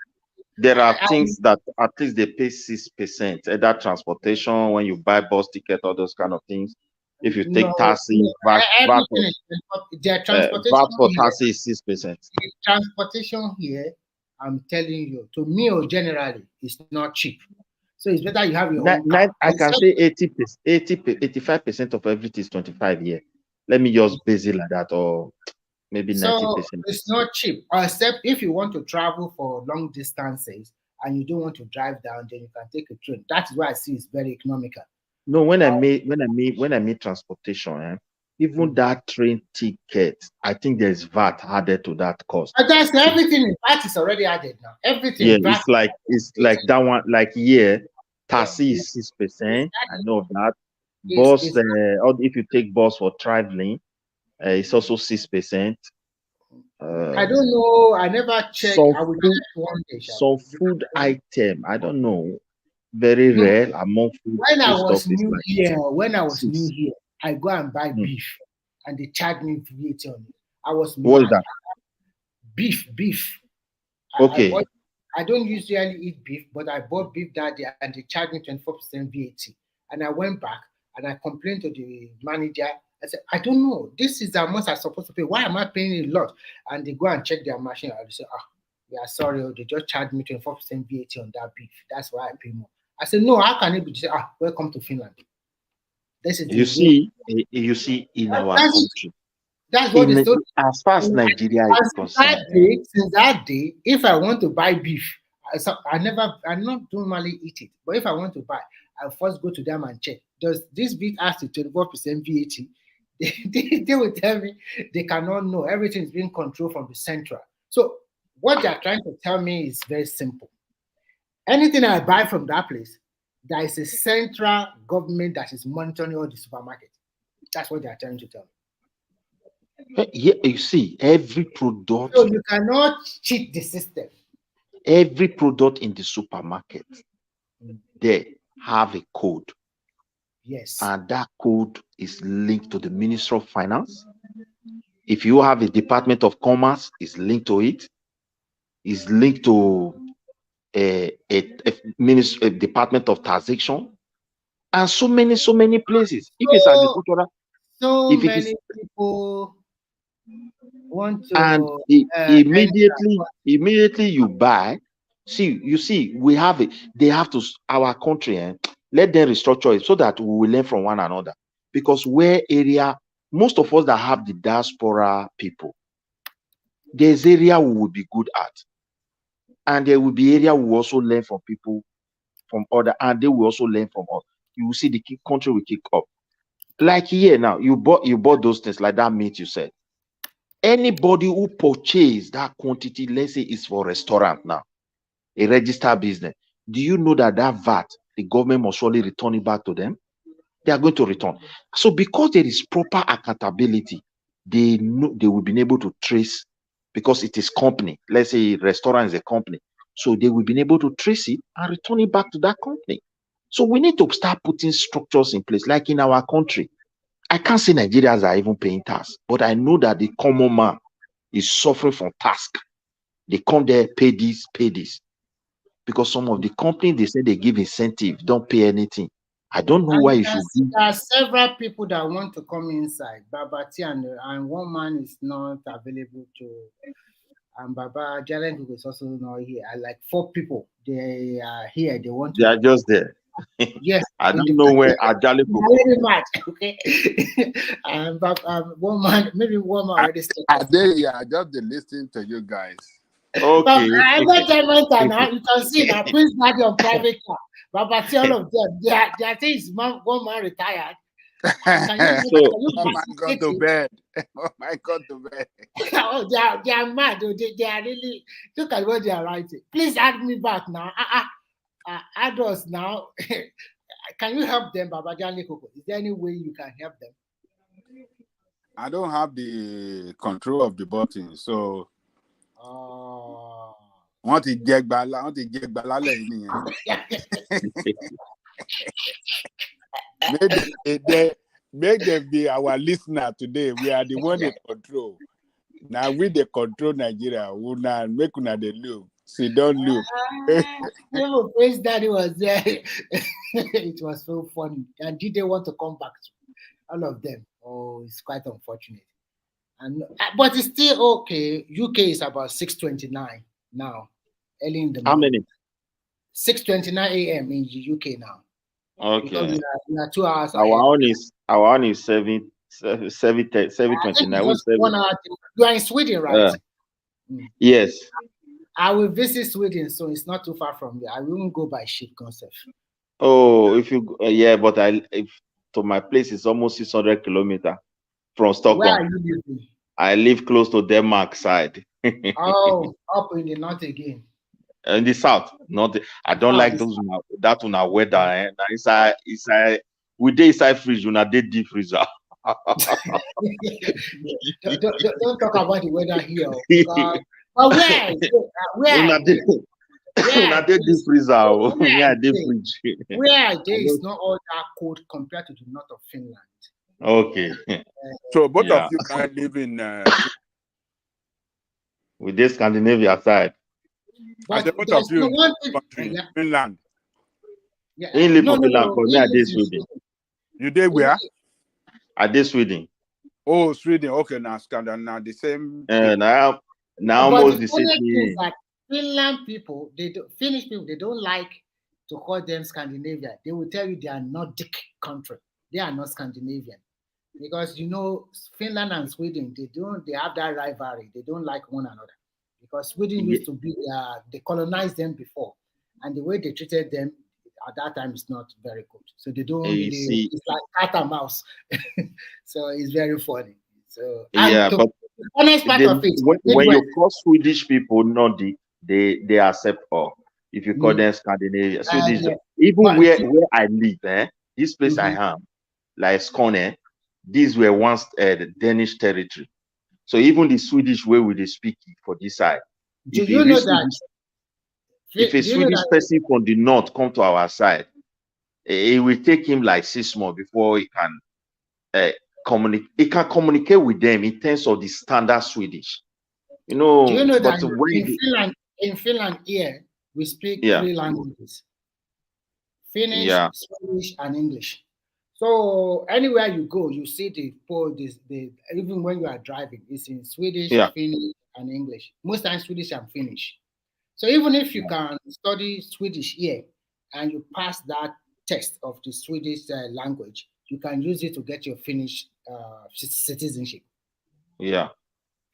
There are things that at least they pay 6%. Either transportation, when you buy bus ticket, all those kind of things. If you take taxi, VAT everything is their transportation for here. taxi is 6%. The transportation here, I'm telling you, to me or generally, it's not cheap. So it's better you have your own car. I can say 85% of everything is 25 here. Let me just base it like that, or maybe 90%. So it's not cheap, except if you want to travel for long distances and you don't want to drive down, then you can take a train. That is why I see it's very economical. No, when I made transportation, even that train ticket, I think there's VAT added to that cost. But that's everything in VAT is already added now. Everything. Yeah, it's like that one. Like here, taxi is 6%. I know that. Bus, or if you take bus for traveling, it's also 6%. I don't know. I never checked. I will check one day. Some food item, I don't know. Very rare among food. When I was new here, I go and buy beef, and they charge me VAT on it. I was mad. What is that? Beef. Okay. I don't usually eat beef, but I bought beef that day, and they charged me 24% VAT. And I went back and I complained to the manager. I said, I don't know. This is how much I'm supposed to pay. Why am I paying a lot? And they go and check their machine. And they say, yeah, sorry, they just charged me 24% VAT on that beef. That's why I pay more. I said, no, how can it be? They say, welcome to Finland. This is you see in our country. That's what they told. As far as Nigeria is concerned. Since that day, if I want to buy beef, I not normally eat it. But if I want to buy, I'll first go to them and check. Does this beef ask to 24% VAT? They will tell me they cannot know. Everything is being controlled from the central. So what they are trying to tell me is very simple. Anything I buy from that place, there is a central government that is monitoring all the supermarkets. That's what they are trying to tell me. Yeah, you see, every product. So you cannot cheat the system. Every product in the supermarket, they have a code. Yes. And that code is linked to the Ministry of Finance. If you have a Department of Commerce, it's linked to it. It's linked to a Department of Taxation, and so many places. If it's agricultural, many people want to, and immediately you buy. You see, we have it. They have to, our country, let them restructure it so that we will learn from one another. Because most of us that have the diaspora people, there's area we will be good at. And there will be area we will also learn from people from other, and they will also learn from us. You will see the country will kick up. Like here now, you bought those things like that meat you said. Anybody who purchase that quantity, let's say it's for restaurant now, a registered business, do you know that VAT, the government must surely return it back to them? They are going to return. So because there is proper accountability, they will be able to trace, because it is company. Let's say restaurant is a company. So they will be able to trace it and return it back to that company. So we need to start putting structures in place, like in our country. I can't say Nigerians are even paying tax, but I know that the common man is suffering from tax. They come there, pay this. Because some of the companies, they say they give incentive, don't pay anything. I don't know why you should do. There are several people that want to come inside. Babati and one man is not available to. And Baba Jalen is also not here. Like 4 people, they are here. They want to. They are just there. Yes. I don't know where Ajali very much. Okay. And one man already said. I just listening to you guys. Okay. You can see now, Prince had your private car. But all of them, their things, one man retired. Oh my God, to bed. Oh my God, to bed. They are mad. They are really, look at what they are writing. Please add me back now. Add us now. Can you help them, Baba Jali Koko? Is there any way you can help them? I don't have the control of the button, so. Want to get bala, Maybe they be our listener today. We are the one in control. Now we the control Nigeria. We not make una the look. See, don't look. Even Prince Daddy was there. It was so funny. And did they want to come back to all of them? Oh, it's quite unfortunate. And but it's still okay. UK is about 6:29 now, early in the How morning. many? 6:29 a.m. in the UK now. Because Okay. we are 2 hours Our ahead. own is 7:29. I think it's Which just 1 hour. You are in Sweden, right? Yes. I will visit Sweden, so it's not too far from there. I won't go by ship concept. Oh, if you yeah, but if to my place is almost 600 kilometers from Where Stockholm. are you living? I live close to Denmark side. Oh, up in the north again. In the south, not I don't like those that one weather. Inside we dey inside fridge, una dey deep freezer. don't talk about the weather here. But where? Una dey deep freezer. Me I dey fridge. Where there is not all that cold compared to the north of Finland. Okay. So both of you can live in with this Scandinavia side. I said both of you in country, Finland. Yeah. In live for Finland, but me I dey Sweden. You dey where? I dey Sweden. Oh, Sweden. Okay, now Scandinavia, now the same. Now almost the same thing. Finland people, Finnish people, they don't like to call them Scandinavia. They will tell you they are Nordic country. They are not Scandinavian. Because Finland and Sweden, they have that rivalry. They don't like one another. Because Sweden used to be they colonized them before. And the way they treated them at that time is not very good. So they don't really it's like cat and mouse. So it's very funny. So but the honest part of it, when you call Swedish people Nordic, they accept all. If you call them Scandinavia, Swedish, even where I live, this place I am, like Skåne, these were once the Danish territory. So even the Swedish way we speak for this side. Do you know that? If a Swedish person from the north come to our side, it will take him like 6 months before he can communicate. He can communicate with them in terms of the standard Swedish. Do you know that in Finland here we speak 3 languages: Finnish, Swedish, and English. So anywhere you go, you see the even when you are driving, it's in Swedish, Finnish, and English. Most times Swedish and Finnish. So even if you can study Swedish here and you pass that test of the Swedish language, you can use it to get your Finnish citizenship. Yeah.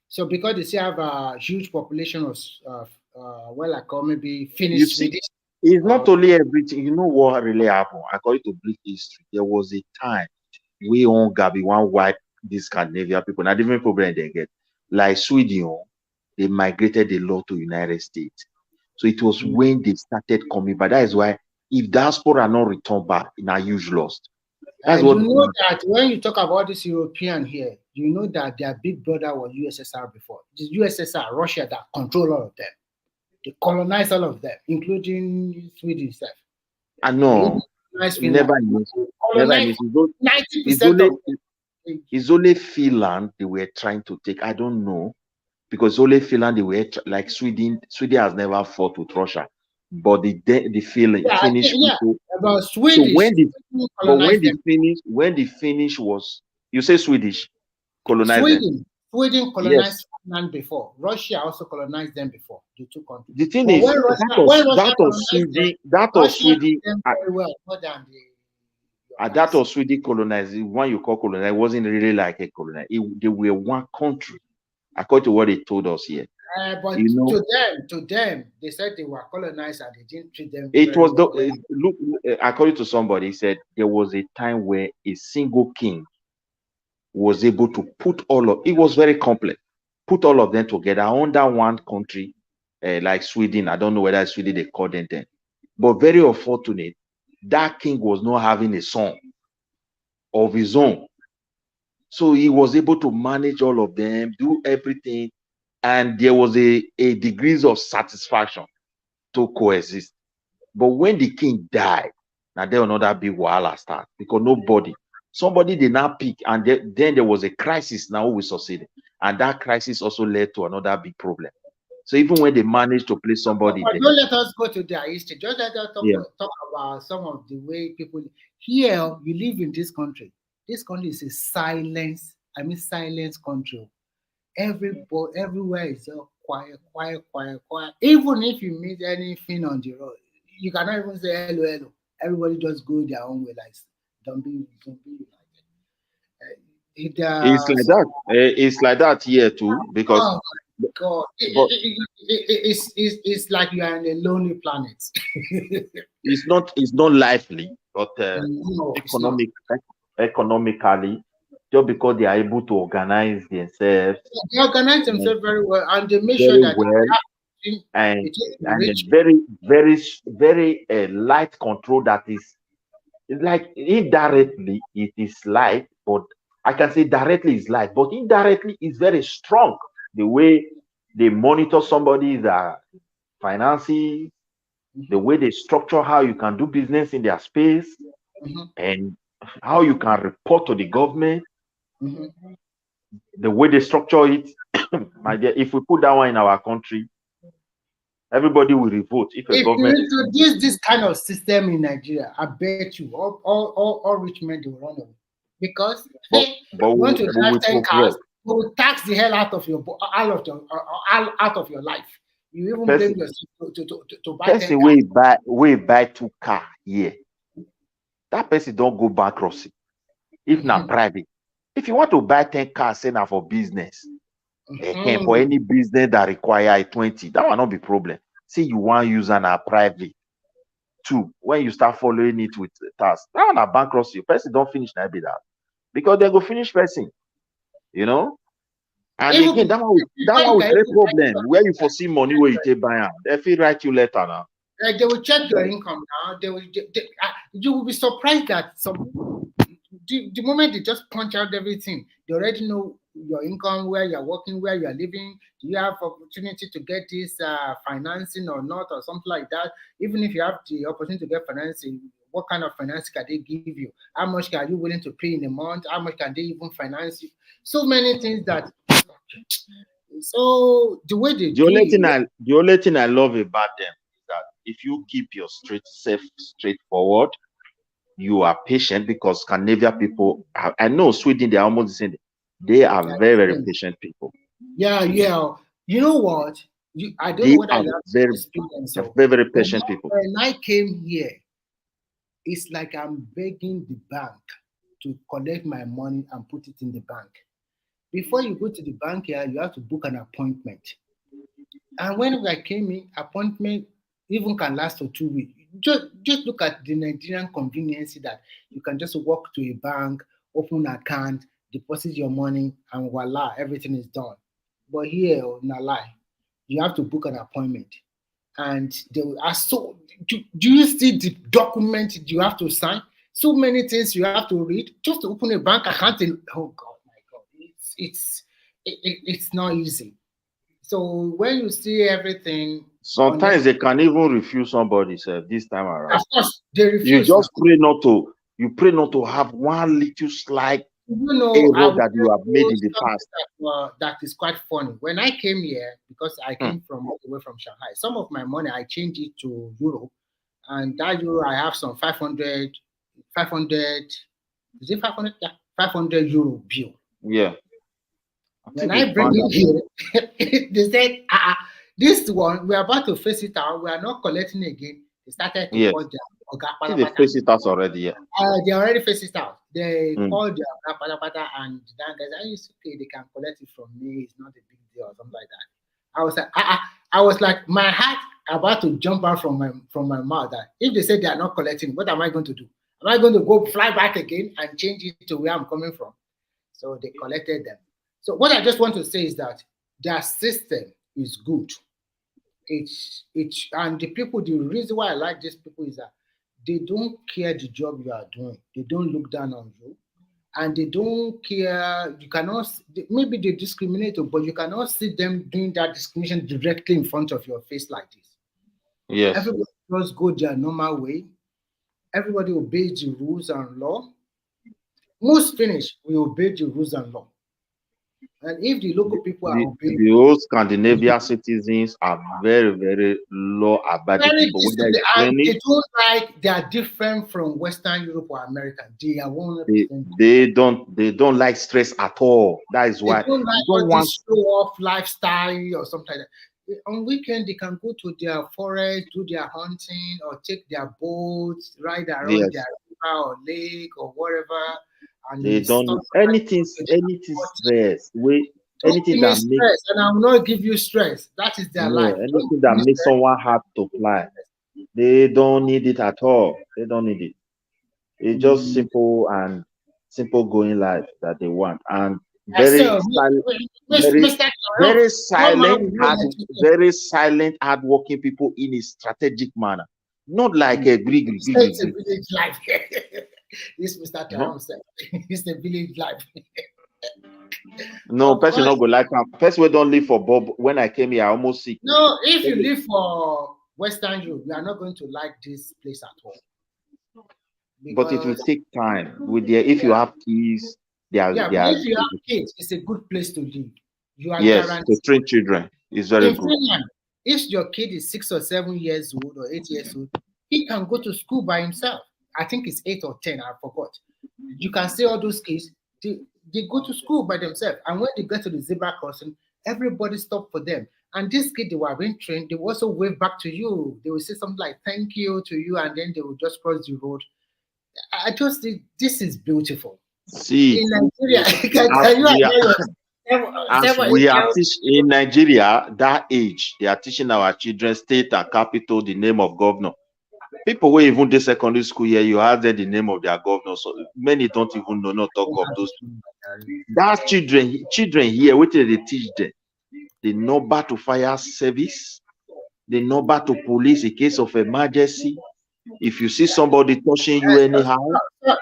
So because they still have a huge population of maybe Finnish, Swedish. It's not only everything. You know what really happened? According to Greek history, there was a time we on Gabi one white these Scandinavian people, not even problem they get. Like Sweden, they migrated a lot to United States. So it was when they started coming. But that is why if diaspora not return back, in a huge loss. That's what you know that when you talk about this European here, you know that their big brother was USSR before. It's USSR, Russia, that control all of them. They colonize all of them, including Sweden itself. I know. Never knew. It's only Finland they were trying to take. I don't know. Because only Finland they were like Sweden. Sweden has never fought with Russia. But the Finnish people. About Swedish. So when the Finnish was, you say Swedish colonized Sweden colonized Finland before. Russia also colonized them before. The two countries. The thing is, that of Sweden, very well, more than that of Sweden colonized. When you call colonized, it wasn't really like a colonized. They were one country, according to what they told us here. But to them, they said they were colonized and they didn't treat them. According to somebody, he said there was a time where a single king was able to put it was very complex, put all of them together under one country, like Sweden. I don't know whether it's Sweden they called them then, but very unfortunate, that king was not having a son of his own. So he was able to manage all of them, do everything, and there was a degrees of satisfaction to coexist. But when the king died, now there another big wahala start because somebody did not pick, and then there was a crisis now we succeeded, and that crisis also led to another big problem. So even when they manage to place somebody But there, don't let us go to their history. Just let us yeah, talk about some of the way people here. You live in this country. This country is a silence. I mean, silence country. Everywhere is all quiet, quiet, quiet, quiet. Even if you meet anything on the road, you cannot even say hello, hello. Everybody just go their own way, like don't be it's like so, that. It's like that here too, because oh my God, but it's like you are in a lonely planet. it's not lively, but No, it's not. economically, just because they are able to organize themselves They organize themselves very well, and they make sure very that well, and between the and a rich. very light control that is like indirectly it is light, but I can say directly is light, but indirectly is very strong. The way they monitor somebody's finances, the way they structure how you can do business in their space, Mhm, and how you can report to the government, mhm. the way they structure it. My dear, if we put that one in our country, everybody will revolt if a If you government is introduce this kind of system in Nigeria, I bet you all rich men they will run away because but hey, but you want to we drive will 10 cars, progress. you will tax the hell out of your out of your life. You even blame Person yourself to buy 10 person cars. wey buy 2 car here, that person don't go bankruptcy if not private. If you want to buy 10 cars, say now for business, for Mhm. any business that require 20, that will not be problem. See, you want use an private too. When you start following it with tax, that one na bankruptcy. Person don't finish na be that, because they go finish person, you know. And Even again, that before one you will can create even problem where you foresee money where you take buy am. They fit write you letter now. they will check your income now. You will be surprised that the moment they just punch out everything, they already know your income, where you're working, where you're living. Do you have opportunity to get this financing or not, or something like that? Even if you have the opportunity to get financing, what kind of financing can they give you? How much are you willing to pay in a month? How much can they even finance you? So many things that. So the way they The do only it, thing I love about them is that if you keep your straightforward, you are patient, because Scandinavian people, I know Sweden, they are almost the same. They are very patient people. yeah, yeah. You know what? I don't know They whether are you have very, experience. they're So very patient people. when I came here, it's like I'm begging the bank to collect my money and put it in the bank. Before you go to the bank here, you have to book an appointment. And when I came in, appointment even can last for 2 weeks. Just look at the Nigerian convenience that you can just walk to a bank, open an account, deposit your money, and voila, everything is done. But here, na lie, you have to book an appointment, and they will ask. So, do you see the document you have to sign? So many things you have to read just to open a bank account. Oh God, my God, it's not easy. So when you see everything, Sometimes honestly, they can even refuse somebody this time of around. course they You refuse now. just pray not to have one little slight You know, I error will that tell you have made you in the past. something that is quite funny. When I came here, because I Hmm. came from all the way from Shanghai, some of my money I changed it to euro, and that euro I have some 500. Is it 500? Yeah, 500 euro bill. Yeah, I When think they I bring found it out. here, they said, this one, we're about to face it out. We are not collecting again. They started to Yes, call their Oga I think they Patapata. face it out already. Yeah. They already faced it out. They Hmm. called their Oga Patapata, and that guy said, it's okay, they can collect it from me. It's not a big deal or something like that. I was like, my heart about to jump out from my mouth. That if they say they are not collecting, what am I going to do? Am I going to go fly back again and change it to where I'm coming from? So they collected them. So what I just want to say is that their system is good. It's and the reason why I like these people is that they don't care the job you are doing. They don't look down on you, and they don't care. You cannot maybe they discriminate, but you cannot see them doing that discrimination directly in front of your face like this. Yes. Everybody just go their normal way. Everybody obeys the rules and law. Most finish, we obey the rules and law. And if the local people are obeying, The whole Scandinavia citizens are very, very law-abiding very people. When there disciplined, is and training, they don't like they are different from Western Europe or America. They are 100%. they don't like stress at all. That is They why don't they like don't all want. this show off lifestyle or something like that. On weekend, they can go to their forest, do their hunting, or take their boats, ride around Yes, their river or lake or whatever, they and don't stop. anything stress. Don't Anything give me that makes stress, and I will not give you stress. That is their no life. Don't anything give that me makes stress. someone hard to fly. They don't need it at all. They don't need it. It's just simple going life that they want, and I say, very, Mr. Karam, very one man silent, will do electrician. very silent, hardworking people in a strategic manner, not like a gree. It's a village life. This Mr. No, Karam said, it's a village life. no, Of person course, not go like am. Person we don't live for Bob. When I came here, I almost sick. no, if you live for Western Europe, you are not going to like this place at all. But it will Because, take time. With their, if you have kids, they are, yeah, they but are, if you have kids, it's a good place to live. You are yes, to guaranteed. train children is very In good. Finland, if your kid is 6 or 7 years old or 8 years old, he can go to school by himself. I think it's 8 or 10, I forgot. You can see all those kids, they go to school by themselves. And when they get to the zebra crossing, everybody stop for them. And these kids, they were being trained, they will also wave back to you. They will say something like thank you to you, and then they will just cross the road. I just think this is beautiful. See, In Nigeria, as can you we are, as seven, we are teaching in Nigeria, that age, they are teaching our children state and capital, the name of governor. People who even the secondary school here, you have them the name of their governor. So many don't even know, not talk of those. That children here, what did they teach them? The number to fire service, the number to police in case of emergency. If you see somebody touching you anyhow,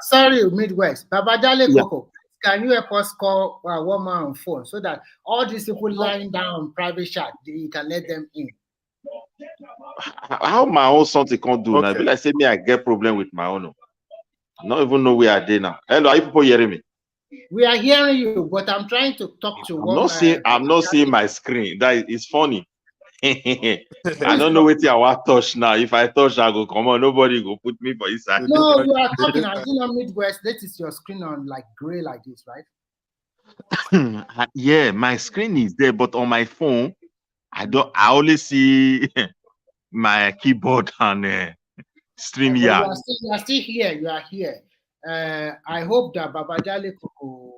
sorry, Midwest. Babajale yeah. Coco, can you help us call one man on phone so that all these people lying down on private chat, you can let them in? How my own something can't do now? Okay. Be like say me, I get problem with my own. Not even know where I did now. Hello, are you people hearing me? We are hearing you, but I'm trying to talk to one man. I'm not seeing my screen. That is funny. I don't know what I want touch now. If I touch, I go come on. Nobody go put me for inside. No, you are talking. I think on Midwest. That is your screen on like gray like this, right? Yeah, my screen is there, but on my phone, I only see my keyboard and stream here. You are still here. You are here. I hope that Babajale Koko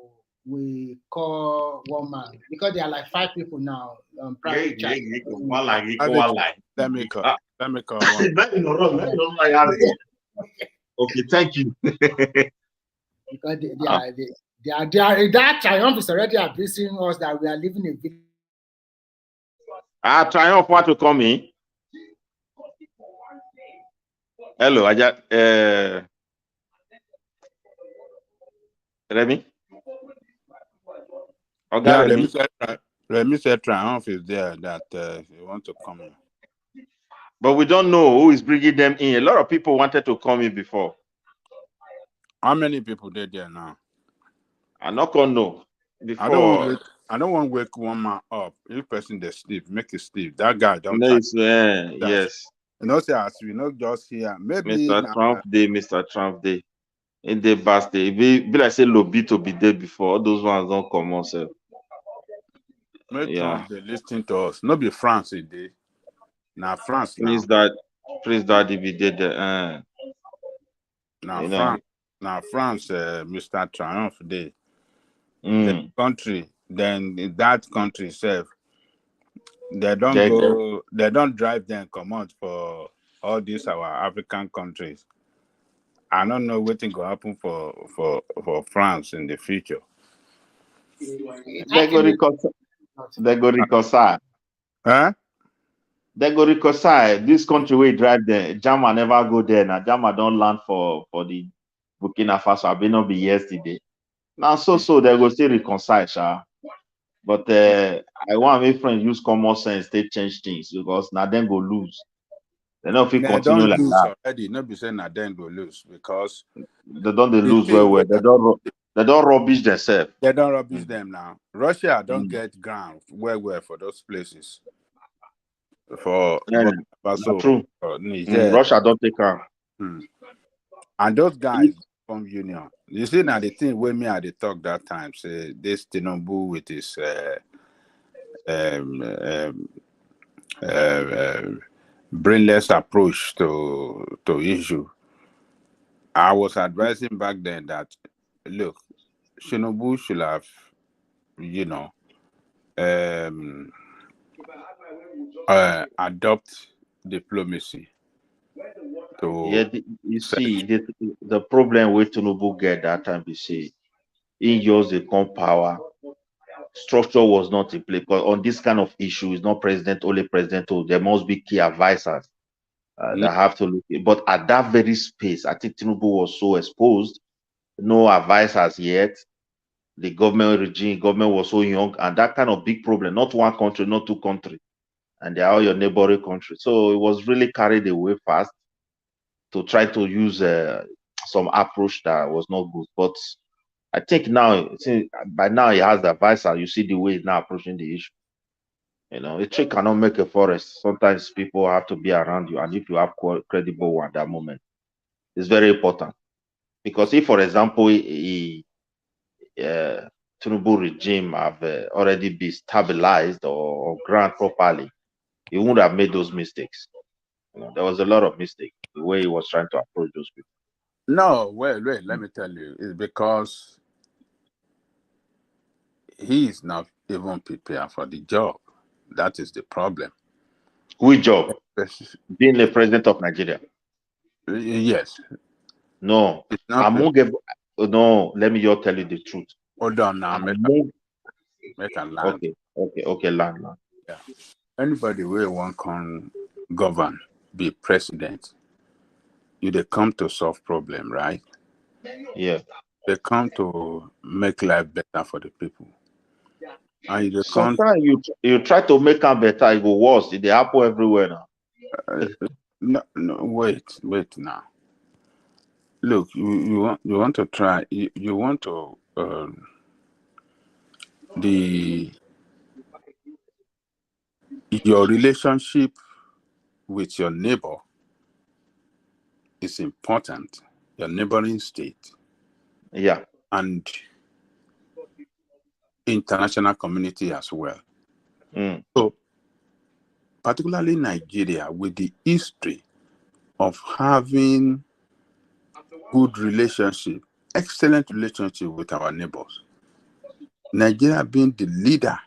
will call one man because there are like 5 people now on private chat. Let me call one. Okay, thank you. Because that Triumph is already abusing us that we are living in village. Triumph want to come in. Hello, I just Remy. Okay, Yeah, Remy said Triumph is there that you want to come in. But we don't know who is bringing them in. A lot of people wanted to come in before. How many people did there now? I'm not gonna know. Before I don't want to wake one man up. If person they sleep, make it sleep. That guy don't. No, yes. You know, say as we not just here. Maybe Mr. Trump Day. In the birthday, be like say Lobby to be there before. All those ones don't come on self. Trump they listening to us. Not be France today. Now France now. Prince Daddy be there. Now France, Mr. Triumph Day. The country, then in that country itself, they don't drive them come out for all these our African countries. I don't know what will happen for France in the future. They go reconcile. Huh? They go reconcile. This country where drive there, Jama never go there. Now Jama don't land for the Burkina Faso. I been not be yesterday. Now so they go still reconcile, sha. But I want my friends use common sense, they change things because now then go lose. They don't feel continue like that. Already. Not be saying that then go lose because they don't lose well. They don't rubbish themselves. They don't rubbish them now. Russia don't get ground well for those places. For Burkina Faso, True. for Niger. Russia don't take her. And those guys from Union. You see now the thing with me at the talk that time, say this Tinubu with his brainless approach to issue. I was advising back then that look, Tinubu should have, adopt diplomacy. You see, the problem with Tinubu get that time, you see, in yours they come power. Structure was not in place because on this kind of issue, it's not only president. There must be key advisors that have to look. But at that very space, I think Tinubu was so exposed, no advisors yet. The government was so young, and that kind of big problem. Not one country, not two countries, and they are all your neighboring countries. So it was really carried away fast to try to use some approach that was not good. But I think now, by now he has the advisor. You see the way he's now approaching the issue. A tree cannot make a forest. Sometimes people have to be around you, and if you have credible one at that moment, it's very important. Because if, for example, Tinubu regime have already been stabilized or grant properly, he wouldn't have made those mistakes. There was a lot of mistakes the way he was trying to approach those people. No, wait, let me tell you. It's because he is not even prepared for the job. That is the problem. Which job? Being the president of Nigeria. Yes. No. No, let me just tell you the truth. Hold on now. Make a land. Okay, land. Yeah. Anybody will want to govern, be president, they come to solve problem, right? Yeah. They come to make life better for the people. And sometimes you try to make them better, it go worse. They happen everywhere No, now. wait now. Look, you want to try. You want to your relationship with your neighbor is important. Your neighboring state. Yeah. And international community as well. So, particularly Nigeria, with the history of having good relationship, excellent relationship with our neighbors. Nigeria being the leader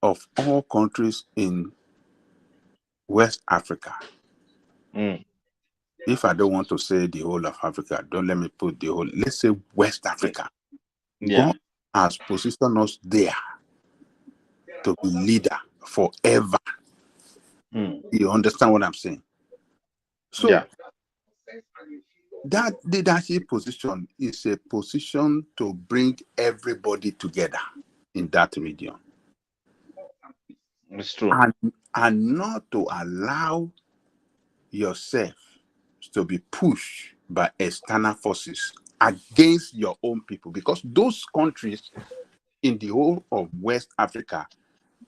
of all countries in West Africa. If I don't want to say the whole of Africa, don't let me put the whole, let's say West Africa. Yeah. God has positioned us there to be leader forever. You understand what I'm saying? So that leadership position is a position to bring everybody together in that region. It's true. And not to allow yourself to be pushed by external forces against your own people, because those countries in the whole of West Africa,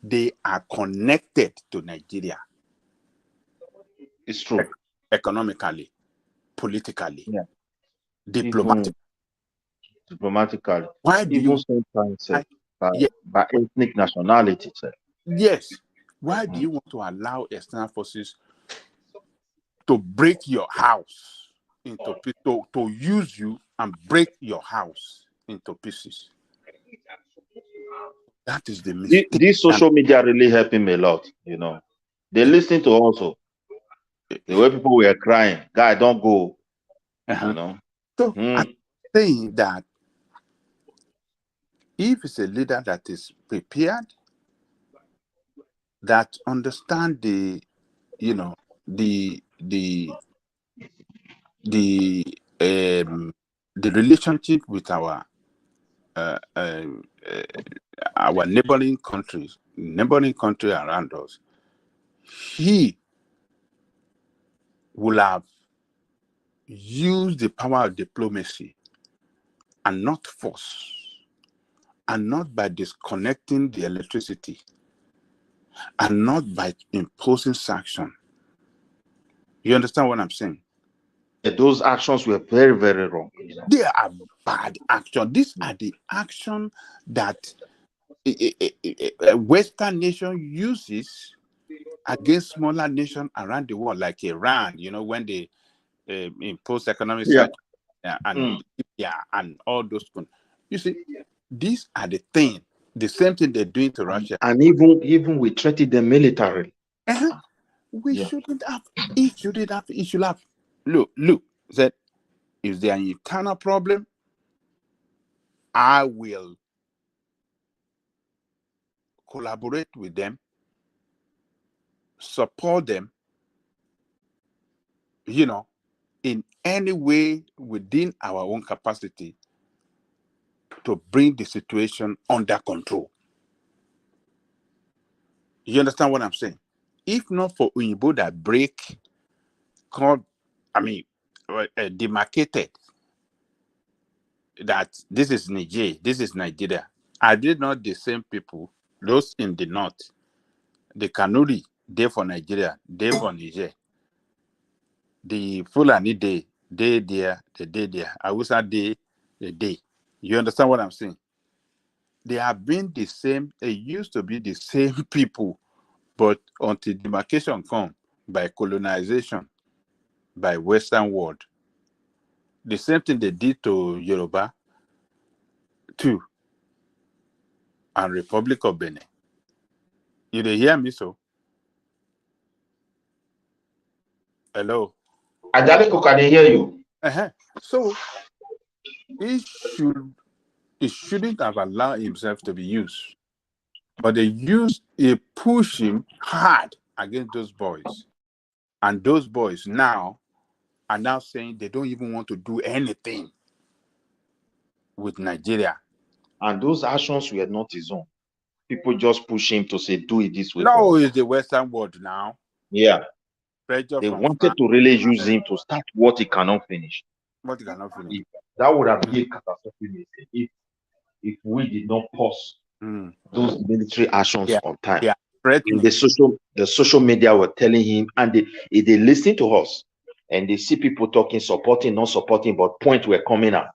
they are connected to Nigeria. It's true. Economically, politically, diplomatically. Why do you sometimes by ethnic nationality? Yes. Why do you want to allow external forces to break your house into pieces, to use you and break your house into pieces? That is the mistake. This social media really helping me a lot. They listen to also the way people were crying. Guy, don't go. So I'm saying that if it's a leader that is prepared, that understand the relationship with our neighboring country around us, he will have used the power of diplomacy and not force, and not by disconnecting the electricity, and not by imposing sanction. You understand what I'm saying? Those actions were very, very wrong. They are bad action. These are the action that a Western nation uses against smaller nations around the world, like Iran. When they impose economic sanctions and all those. You see, these are the same thing they're doing to Russia. And even we treated them militarily. We shouldn't have. It should have. Look. That if there an internal problem, I will collaborate with them, support them, in any way within our own capacity to bring the situation under control. You understand what I'm saying? If not for Uyinbo that demarcated that this is Niger, this is Nigeria. I did not the same people, those in the north, the Kanuri, they for Nigeria, they for Niger. The Fulani they there, the day there. Hausa they, the day. You understand what I'm saying? They have been the same. They used to be the same people, but until demarcation come by colonization, by Western world, the same thing they did to Yoruba too, and Republic of Benin. You dey hear me so? Hello. Ajaleko, can I hear you? So he shouldn't have allowed himself to be used, but they push him hard against those boys, and those boys now are now saying they don't even want to do anything with Nigeria. And those actions were not his own. People just push him to say, do it this way. No, it's the Western world now. Yeah. Pressure they from wanted France. to really use him to start what he cannot finish. What he cannot finish. That would have been a catastrophic mistake if we did not pause those military actions on time. The social media were telling him, and they listen to us, and they see people talking, supporting, not supporting, but points were coming out,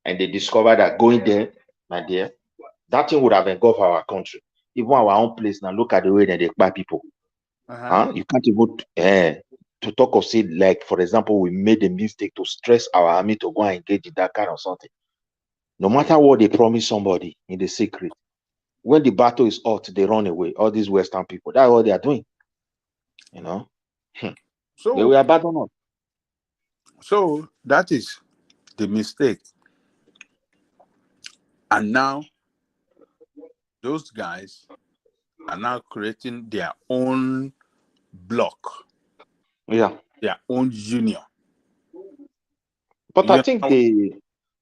and they discovered that going there, my dear, that thing would have engulfed our country, even our own place. Now look at the way that they buy people. You can't even to talk of, say, like, for example, we made a mistake to stress our army to go and engage in that kind of something. No matter what they promise somebody in the secret, when the battle is hot, they run away. All these Western people, that's what they are doing. So they will abandon us. So that is the mistake. And now those guys are now creating their own bloc. Yeah. Their own union. But I think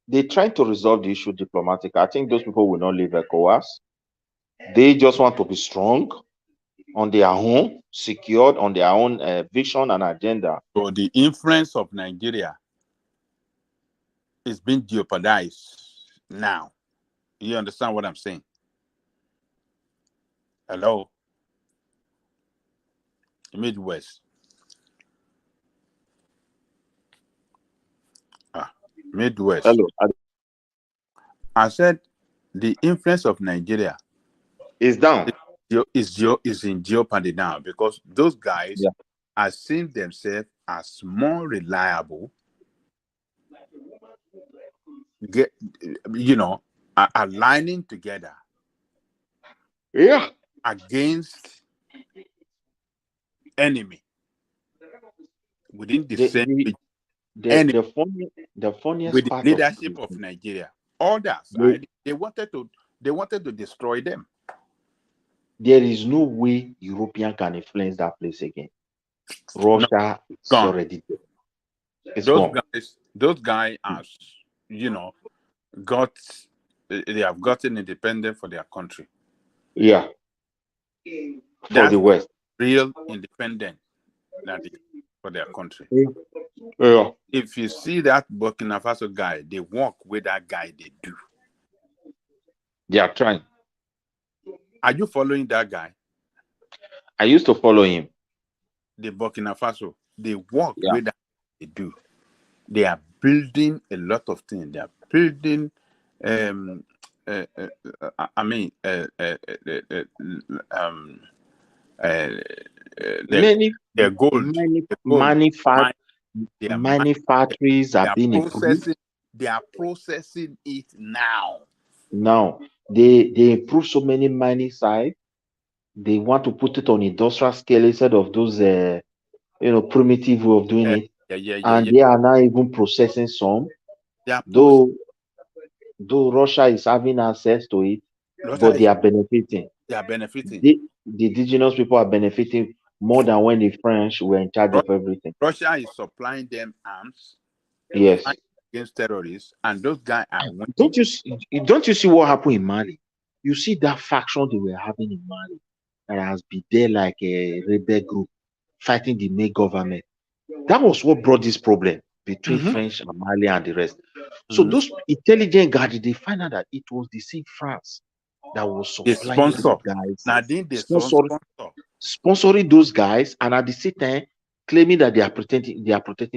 they trying to resolve the issue diplomatic. I think those people will not leave ECOWAS. They just want to be strong on their own, secured on their own vision and agenda. So the influence of Nigeria is being jeopardized now. You understand what I'm saying? Hello? Midwest. Midwest. Hello. I said the influence of Nigeria is down. Is in jeopardy now because those guys are seeing themselves as more reliable. Aligning together. Yeah. Against enemy within the same the funniest with part the leadership of Nigeria. Others side, they wanted to destroy them. There is no way European can influence that place again. Russia is already there. It's gone. Those guys are, they have gotten independent for their country. Yeah. For the West. Real independent for their country. Yeah. If you see that Burkina Faso guy, they work with that guy, they do. They are trying. Are you following that guy? I used to follow him. The Burkina Faso, they work Yeah. with that they do. They are building a lot of things. They are building, I mean, Many their gold, many the gold, many factories they are are being improved. processing. They are processing it now. Now they improve so many mining sites. They want to put it on industrial scale instead of those primitive way of doing it. And Yeah. they are now even processing some. They are Though Russia is having access to it, but they are benefiting. They are benefiting. The indigenous people are benefiting more than when the French were in charge of everything. Russia is supplying them arms. Yes. Against terrorists, and those guys are winning. Don't you see what happened in Mali? You see that faction they were having in Mali that has been there like a rebel group fighting the main government. That was what brought this problem between French and Mali and the rest. So those intelligent guys, they find out that it was the same France that was supplying those guys, sponsoring those guys, and at the same time claiming that they are protecting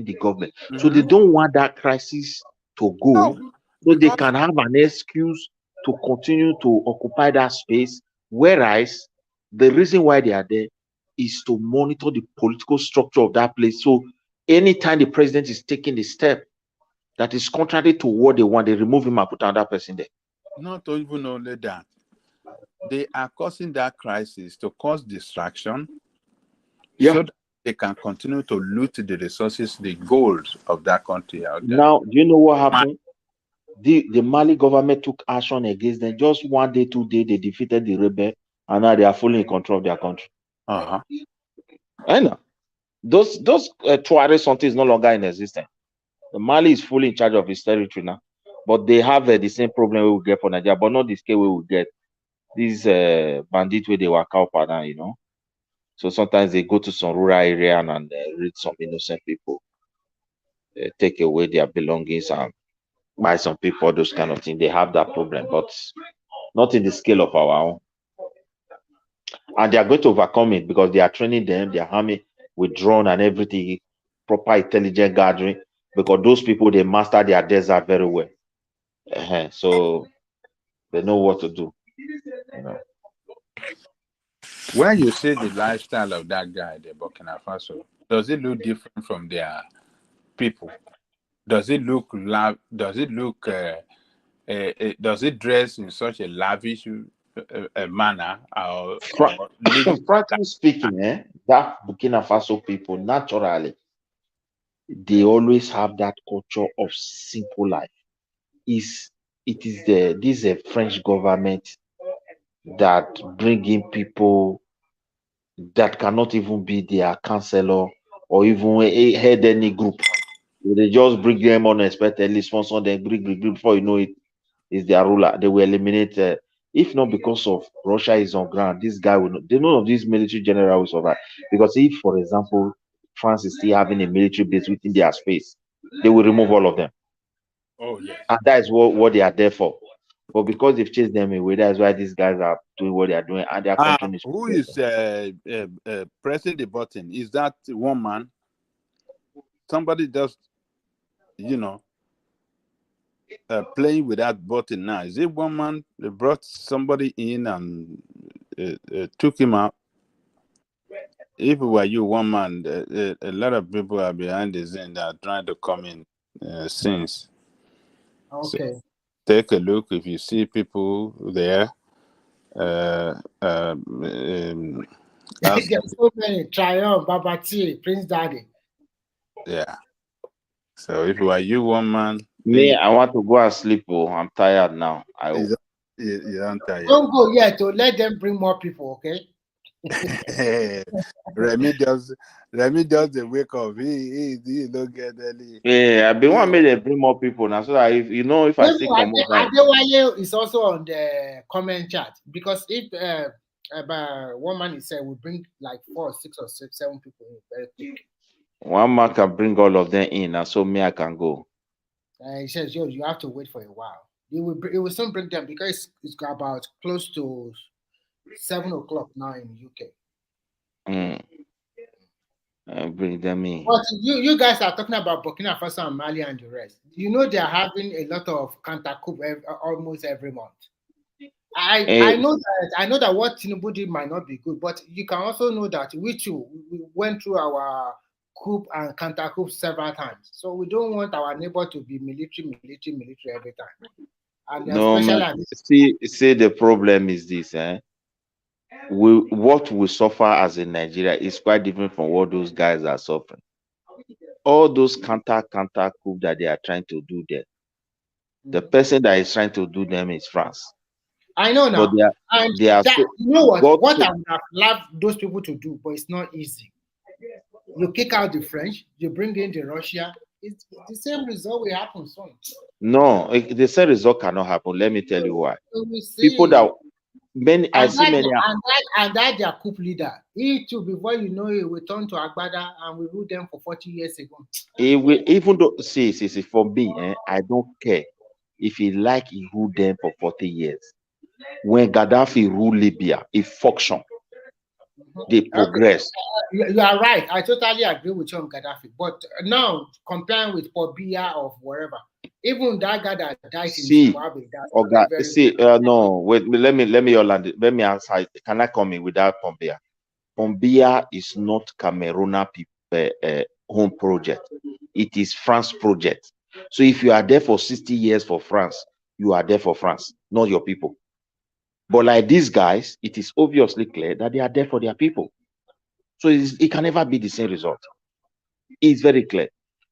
the government. So they don't want that crisis to go, so they can have an excuse to continue to occupy that space. Whereas the reason why they are there is to monitor the political structure of that place. So anytime the president is taking the step that is contrary to what they want, they remove him and put another person there. Not even only that, they are causing that crisis to cause distraction, so that they can continue to loot the resources, the gold of that country out there. Now, do you know what happened? The Mali government took action against them. Just 1 day, 2 days, they defeated the rebel, and now they are fully in control of their country. I know. Those Tuareg something is no longer in existence. The Mali is fully in charge of its territory now, but they have the same problem we will get for Nigeria, but not the scale we will get. These bandits where they work out now, So sometimes they go to some rural area and raid some innocent people, take away their belongings and buy some people, those kind of things. They have that problem, but not in the scale of our own. And they are going to overcome it because they are training them, they are arming with drone and everything, proper intelligent gathering, because those people, they master their desert very well. So they know what to do. When you see the lifestyle of that guy, the Burkina Faso, does it look different from their people? Does it look does it dress in such a lavish manner? Frankly speaking, that Burkina Faso people, naturally, they always have that culture of simple life. This French government that bring in people that cannot even be their counselor or even head any group. They just bring them unexpectedly, sponsor them, bring before you know it, is their ruler. They will eliminate. If not because of Russia is on ground, this guy will not. None of these military general will survive. Because if, for example, France is still having a military base within their space, they will remove all of them. Oh yeah. And that is what they are there for. But because they've chased them away, that's why these guys are doing what they are doing, and their country is. Who is pressing the button? Is that one man? Somebody just, playing with that button now. Is it one man? They brought somebody in and took him out. If it were you, one man, a lot of people are behind the scene that are trying to come in since. Okay. So take a look. If you see people there, there's so many. Triumph, Babati, Prince Daddy. Yeah. So if it were you, one man. Me, I want to go and sleep. Oh, I'm tired now. You're tired. Don't go yet. To let them bring more people. Okay. Remy does the wake up. He don't get any. Yeah, I've been want me to bring more people now, so that if I still come over. Adewaye is also on the comment chat, because if one man is said we bring like 4, 6, or 7 people in very quick. one man can bring all of them in, and so me I can go. He says, "Yo, you have to wait for a while. It will soon bring them because it's about close to 7 o'clock now in UK." Bring them in. But you guys are talking about Burkina Faso and Mali and the rest. You know they are having a lot of counter coup almost every month. I know that what Tinubu did might not be good, but you can also know that we too went through our coup and counter coup several times. So we don't want our neighbor to be military every time. And No, man. See, the problem is this, what we suffer as in Nigeria is quite different from what those guys are suffering. All those counter coup that they are trying to do there, the person that is trying to do them is France. I know now. But they are you know what I would have loved those people to do, but it's not easy. You kick out the French, you bring in the Russia. It's the same result will happen soon. No, the same result cannot happen. Let me tell you why. People that and that their coup leader. He too, before you know it, we turn to Agbada and we ruled them for 40 years ago. Even though see, for me, I don't care if he ruled them for 40 years. When Gaddafi ruled Libya, it functioned. They progressed. You are right. I totally agree with you on Gaddafi. But now, comparing with Paul Biya or wherever, even that guy that died in Zimbabwe, no, wait, let me answer. Can I come in without Pombia? Pombia is not Cameroon home project. It is France project. So if you are there for 60 years for France, you are there for France, not your people. But like these guys, it is obviously clear that they are there for their people. So it can never be the same result. It's very clear.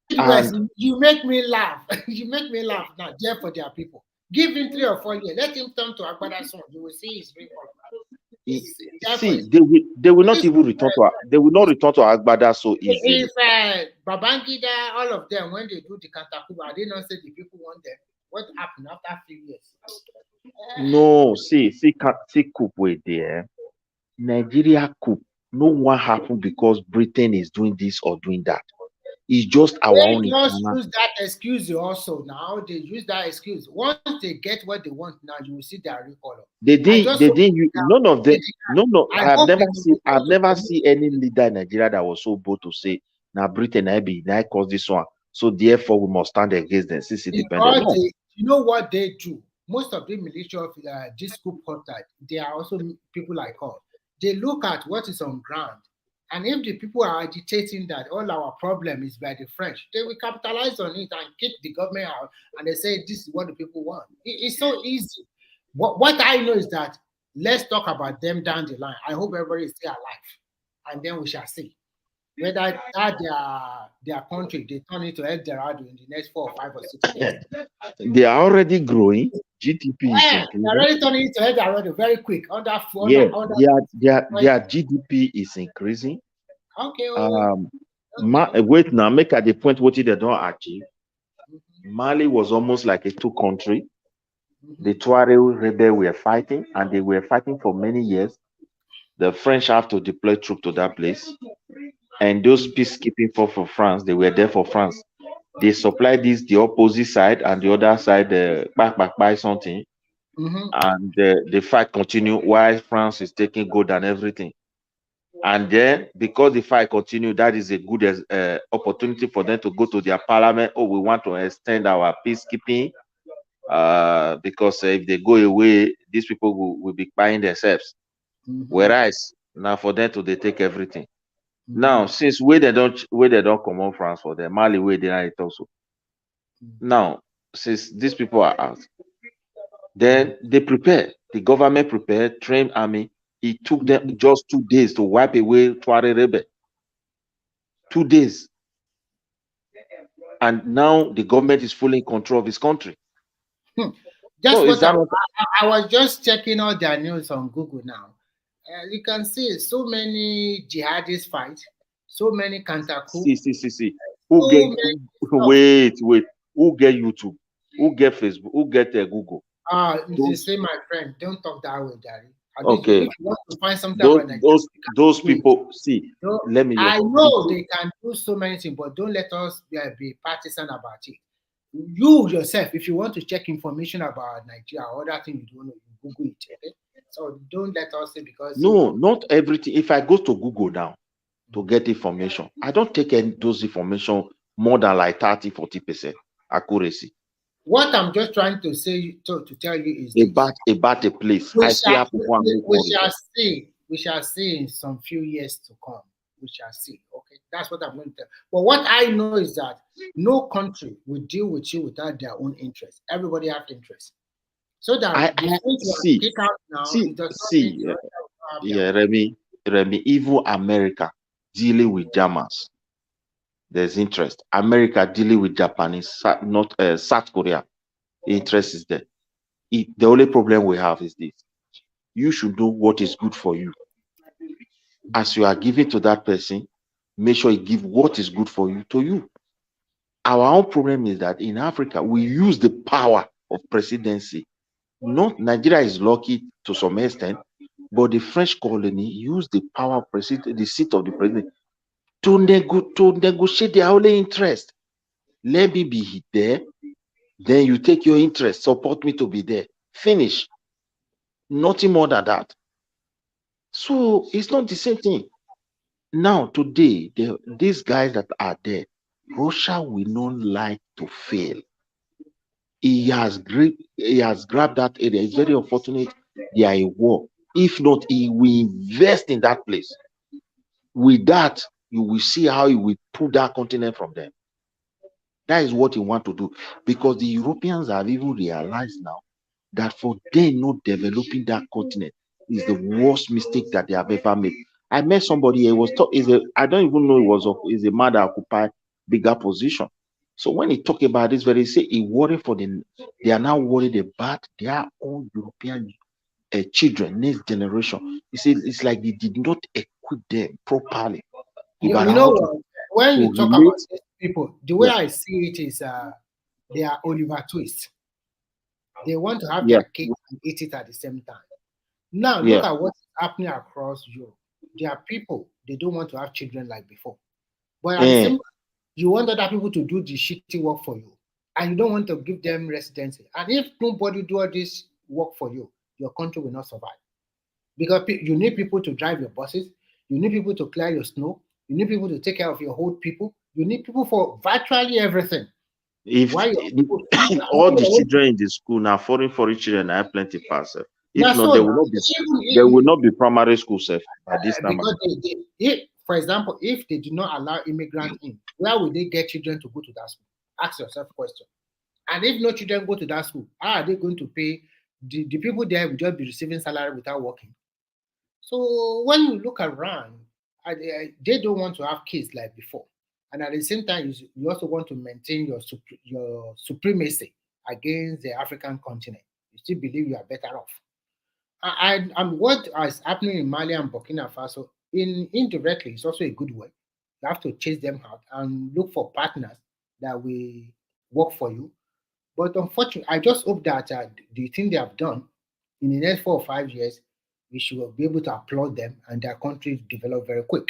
You make me laugh. You make me laugh now. There for their people. Give him 3 or 4 years. Let him turn to Agbada's son. You will see his real color. See, they will not even return to. They will not return to Agbada so easily. If Babangida, all of them, when they do the Kantakuba, are they not say the people want them? What happened after a few years? No, see, coup way there. Nigeria coup. No one happened because Britain is doing this or doing that. It's just our own. They just use that excuse also now. They use that excuse. Once they get what they want now, you will see their real color. They didn't use none of them. No. I've never seen any leader in Nigeria that was so bold to say, now Britain I cause this one. So therefore we must stand against them since independent. No. You know what they do? Most of the military of this group type, they are also people like us. They look at what is on ground. And if the people are agitating that all our problem is by the French, they will capitalize on it and kick the government out. And they say, this is what the people want. It's so easy. What I know is that let's talk about them down the line. I hope everybody is still alive. And then we shall see whether their country, they turn into El Dorado in the next 4 or 5 or 6 years. They are already growing. GDP is they're already turning into El Dorado very quick. Their GDP is increasing. Okay. Wait now, make at the point what they don't achieve. Mali was almost like a 2 country. The Tuareg rebel were fighting, and they were fighting for many years. The French have to deploy troops to that place. And those peacekeeping force for France, they were there for France. They supplied the opposite side, and the other side, back something. And the fight continued while France is taking gold and everything. And then, because the fight continued, that is a good opportunity for them to go to their parliament. Oh, we want to extend our peacekeeping. Because if they go away, these people will be buying themselves. Whereas now for them they take everything. Now, since where they don't come on France for them, Mali where they are it also. Now, since these people are out, then they prepare. The government prepared, trained army. It took them just 2 days to wipe away Tuareg rebel. 2 days. And now the government is fully in control of his country. I was just checking out their news on Google now. You can see so many jihadist fights, so many counter coups. See. Wait. Who get YouTube? Who get Facebook? Who get Google? You say, my friend, don't talk that way, Daddy. At least Okay, if you want to find something about Nigeria, those people. See, let me I just. know they can do so many things, but don't let us be partisan about it. You yourself, if you want to check information about Nigeria or other things you don't know, you Google it. Okay? So don't let us say because No, not everything. If I go to Google now to get information, I don't take those information more than like 30-40% accuracy. What I'm just trying to say to tell you is about a place. I still have to go and look for it. We shall see in some few years to come. We shall see. Okay, that's what I'm going to tell. But what I know is that no country will deal with you without their own interest. Everybody has interest. So that the things you are kick out now, it does not mean Russia will not have their Remy, even America dealing with Germans, there's interest. America dealing with Japanese, not South Korea, the interest is there. The only problem we have is this: you should know what is good for you. As you are giving to that person, make sure you give what is good for you to you. Our own problem is that in Africa, we use the power of presidency. Not Nigeria is lucky to some extent, but the French colony used the power of president, the seat of the president, to negotiate their only interest. Let me be there, then you take your interest, support me to be there. Finish. Nothing more than that. So it's not the same thing. Now, today, these guys that are there, Russia will not like to fail. He has grabbed that area. It's very unfortunate they are in war. If not, he will invest in that place. With that, you will see how he will pull that continent from them. That is what he wants to do. Because the Europeans have even realized now that for them not developing that continent is the worst mistake that they have ever made. I met somebody, I don't even know is a man that occupy bigger position. So when he talk about this, he say he worried for them. They are now worried about their own European children, next generation. He said it's like they did not equip them properly. You know what? When you talk about these people, the way I see it is they are Oliver Twist. They want to have their cake and eat it at the same time. Now look at what's happening across Europe. There are people, they don't want to have children like before. But at the same time, you want other people to do the shitty work for you. And you don't want to give them residency. And if nobody do all this work for you, your country will not survive. Because you need people to drive your buses. You need people to clear your snow. You need people to take care of your old people. You need people for virtually everything. If all the children in the school now, foreign children, I have plenty pass. If not, there will not be primary school safe at this time. Because for example, if they do not allow immigrants in, where will they get children to go to that school? Ask yourself a question. And if no children go to that school, how are they going to pay? The people there will just be receiving salary without working. So when you look around, they don't want to have kids like before. And at the same time, you also want to maintain your supremacy against the African continent. You still believe you are better off. And what is happening in Mali and Burkina Faso, indirectly, it's also a good way. You have to chase them out and look for partners that will work for you. But unfortunately, I just hope that the thing they have done in the next 4 or 5 years, we should be able to applaud them and their countries develop very quick.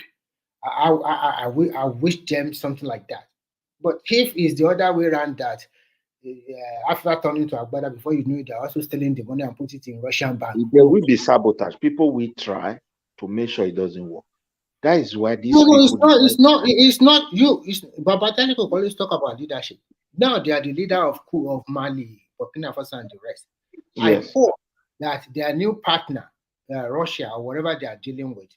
I wish them something like that. But if it's the other way around that, after turning to Agbada, before you know it, they're also stealing the money and put it in Russian bank. There will be sabotage. People will try to make sure it doesn't work. That is why these it's not you. Babatanico always talk about leadership. Now they are the leader of Mali, Burkina Faso, and the rest. Yes. I hope that their new partner, Russia or whatever they are dealing with,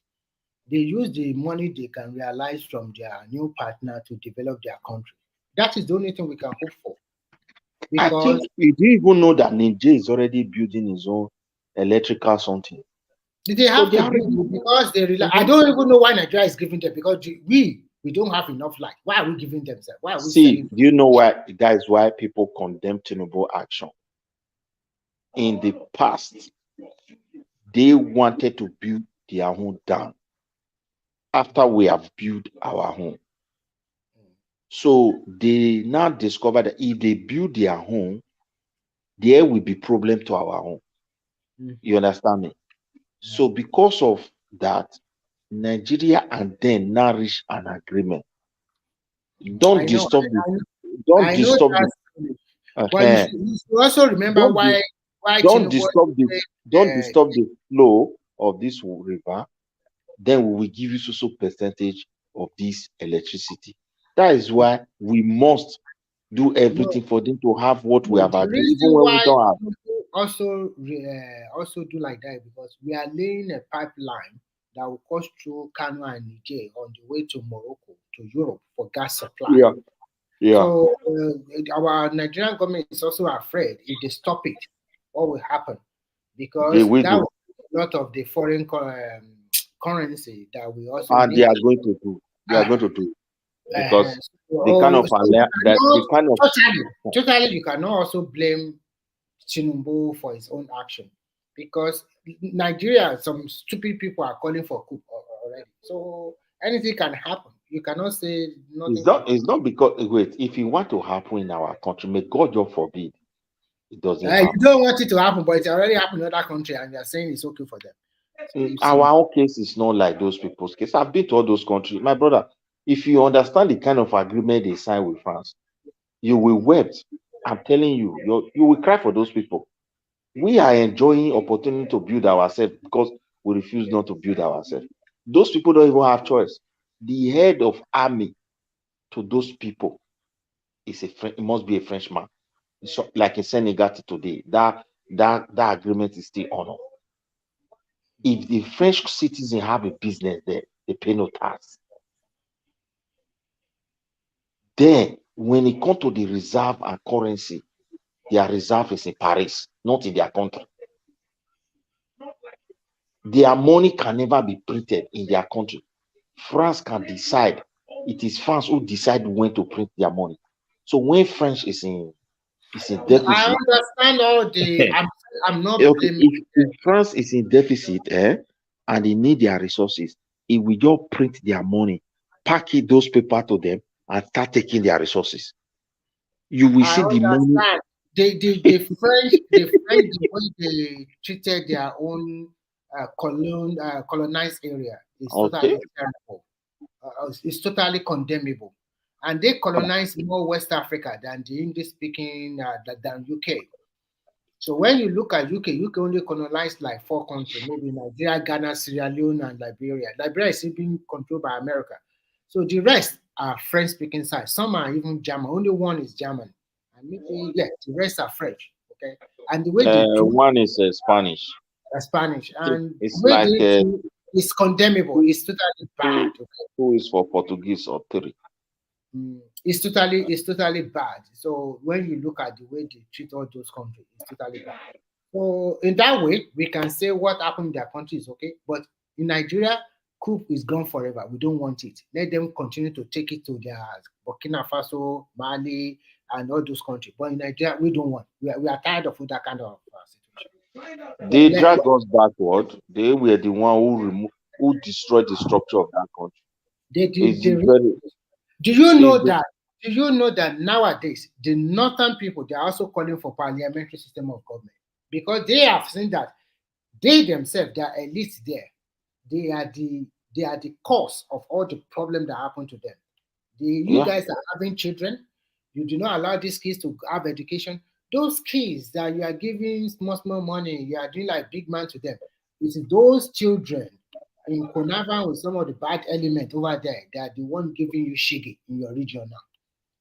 they use the money they can realize from their new partner to develop their country. That is the only thing we can hope for. Because I think you do even know that Niger is already building his own electrical something. They have to build because they rely. I don't even know why Nigeria is giving them, because we don't have enough light. Why are we giving them that? Why are we do you know why, guys, why people condemn Tinubu action? In the past, they wanted to build their own dam after we have built our home. So they now discover that if they build their home, there will be problem to our home. You understand me? So because of that, Nigeria and them now reach an agreement. Don't I know, disturb the I know the that's, but you should also remember don't dis- why don't Tinubu disturb the flow of this river. Then we will give you so percentage of this electricity. That is why we must do everything for them to have what we have the agreed, even reason when we why don't have. Tinubu also do like that because we are laying a pipeline that will cross through Kano and Niger on the way to Morocco to Europe for gas supply. Yeah, yeah. So our Nigerian government is also afraid if they stop it, what will happen? Because will that do. will be a lot of the foreign currency that we also And need. they are going to do. They are going to do because the So, kind of totally you cannot also blame Tinubu for his own action because Nigeria, some stupid people are calling for coup already. So anything can happen. You cannot say nothing. It's not because wait, if it want to happen in our country, may God just forbid it doesn't You happen. don't want it to happen, but it's already happened in other country, and you're saying it's okay for them. So Our own case is not like those people's case. I've been to all those countries. My brother, if you understand the kind of agreement they signed with France, you will weep. I'm telling you, you will cry for those people. We are enjoying opportunity to build ourselves because we refuse not to build ourselves. Those people don't even have choice. The head of army to those people is it must be a Frenchman. So, like in Senegal today, that agreement is still honored. If the French citizen have a business there, they pay no tax. Then, when it comes to the reserve and currency, their reserve is in Paris, not in their country. Their money can never be printed in their country. France can decide. It is France who decide when to print their money. So when French is in deficit, I understand all the. I'm not okay, blaming. if France is in deficit, and they need their resources, it will just print their money, pack it those paper to them, and start taking their resources. You will see the money. The French, the way they treated their own colonized area is totally terrible. It's totally condemnable. And they colonized more West Africa than the English-speaking than UK. So when you look at UK only colonized like 4 countries, maybe Nigeria, Ghana, Sierra Leone, and Liberia. Liberia is still being controlled by America. So the rest are French-speaking sides. Some are even German. Only one is German. And maybe, the rest are French. Okay. And the way they do one is Spanish. Spanish. And it's the way like they do is condemnable. It's totally bad. Okay? 2 is for Portuguese or 3. It's totally bad. So when you look at the way they treat all those countries, it's totally bad. So in that way, we can say what happened in their country is okay. But in Nigeria, coup is gone forever. We don't want it. Let them continue to take it to their Burkina Faso, Mali, and all those countries. But in Nigeria, we don't want. We are tired of that kind of situation. They drag us backward. They were the one who destroyed the structure of that country. Do you know that nowadays the northern people, they are also calling for parliamentary system of government because they have seen that they themselves, they are elites there. They are the cause of all the problems that happen to them. You guys are having children. You do not allow these kids to have education. Those kids that you are giving small money, you are doing like big man to them. It's those children in conniving with some of the bad elements over there that the one giving you shiggy in your region now,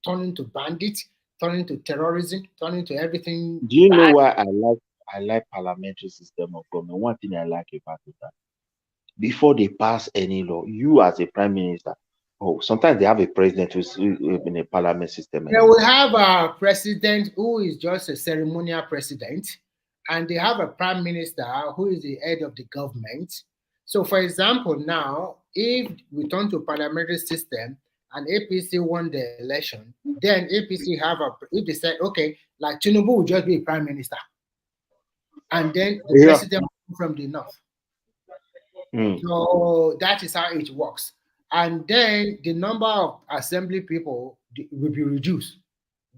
turning to bandits, turning to terrorism, turning to everything. Do you know why I like parliamentary system of government? One thing I like about it that before they pass any law, you as a prime minister, sometimes they have a president who's in a parliament system. They will have a president who is just a ceremonial president, and they have a prime minister who is the head of the government. So, for example, now, if we turn to parliamentary system and APC won the election, then APC if they said, okay, like Tinubu will just be a prime minister, and then the president will come from the north. So that is how it works. And then the number of assembly people will be reduced.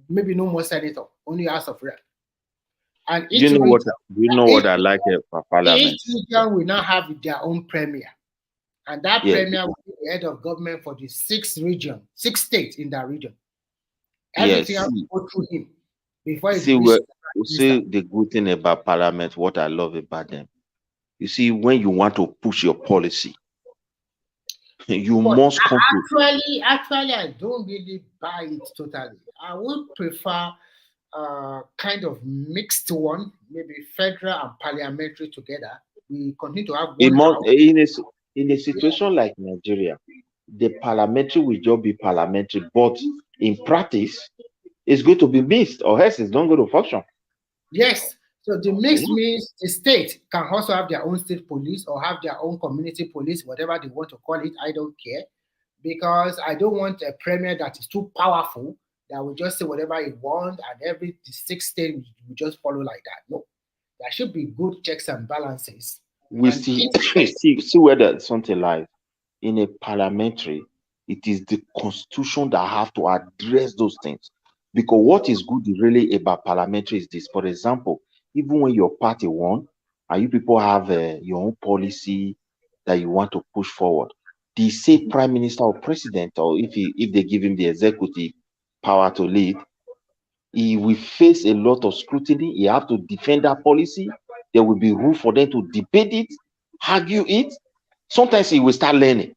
Maybe no more senator, only House of Rep. And Do you know what? Do you know what I like for Parliament? each region will now have their own premier, and that Yeah. premier will be the head of government for the 6 states in that region. Yes. Everything has to go through him before it See, reaches see the good thing about Parliament, what I love about them. You see, when you want to push your policy, you must come to. Actually, I don't really buy it totally. I would prefer kind of mixed one, maybe federal and parliamentary together. We continue to have one house. In a situation like Nigeria, the parliamentary will just be parliamentary, but in practice, it's going to be mixed, or else it's not going to function. Yes. So the mix means the state can also have their own state police or have their own community police, whatever they want to call it. I don't care, because I don't want a premier that is too powerful that will just say whatever he wants and every 6 state will just follow like that. No, there should be good checks and balances. We see where there's something like in a parliamentary, it is the constitution that have to address those things. Because what is good really about parliamentary is this. For example, even when your party won and you people have your own policy that you want to push forward, the say prime minister or president, or if they give him the executive power to lead, he will face a lot of scrutiny. He have to defend that policy. There will be room for them to debate it, argue it. Sometimes he will start learning.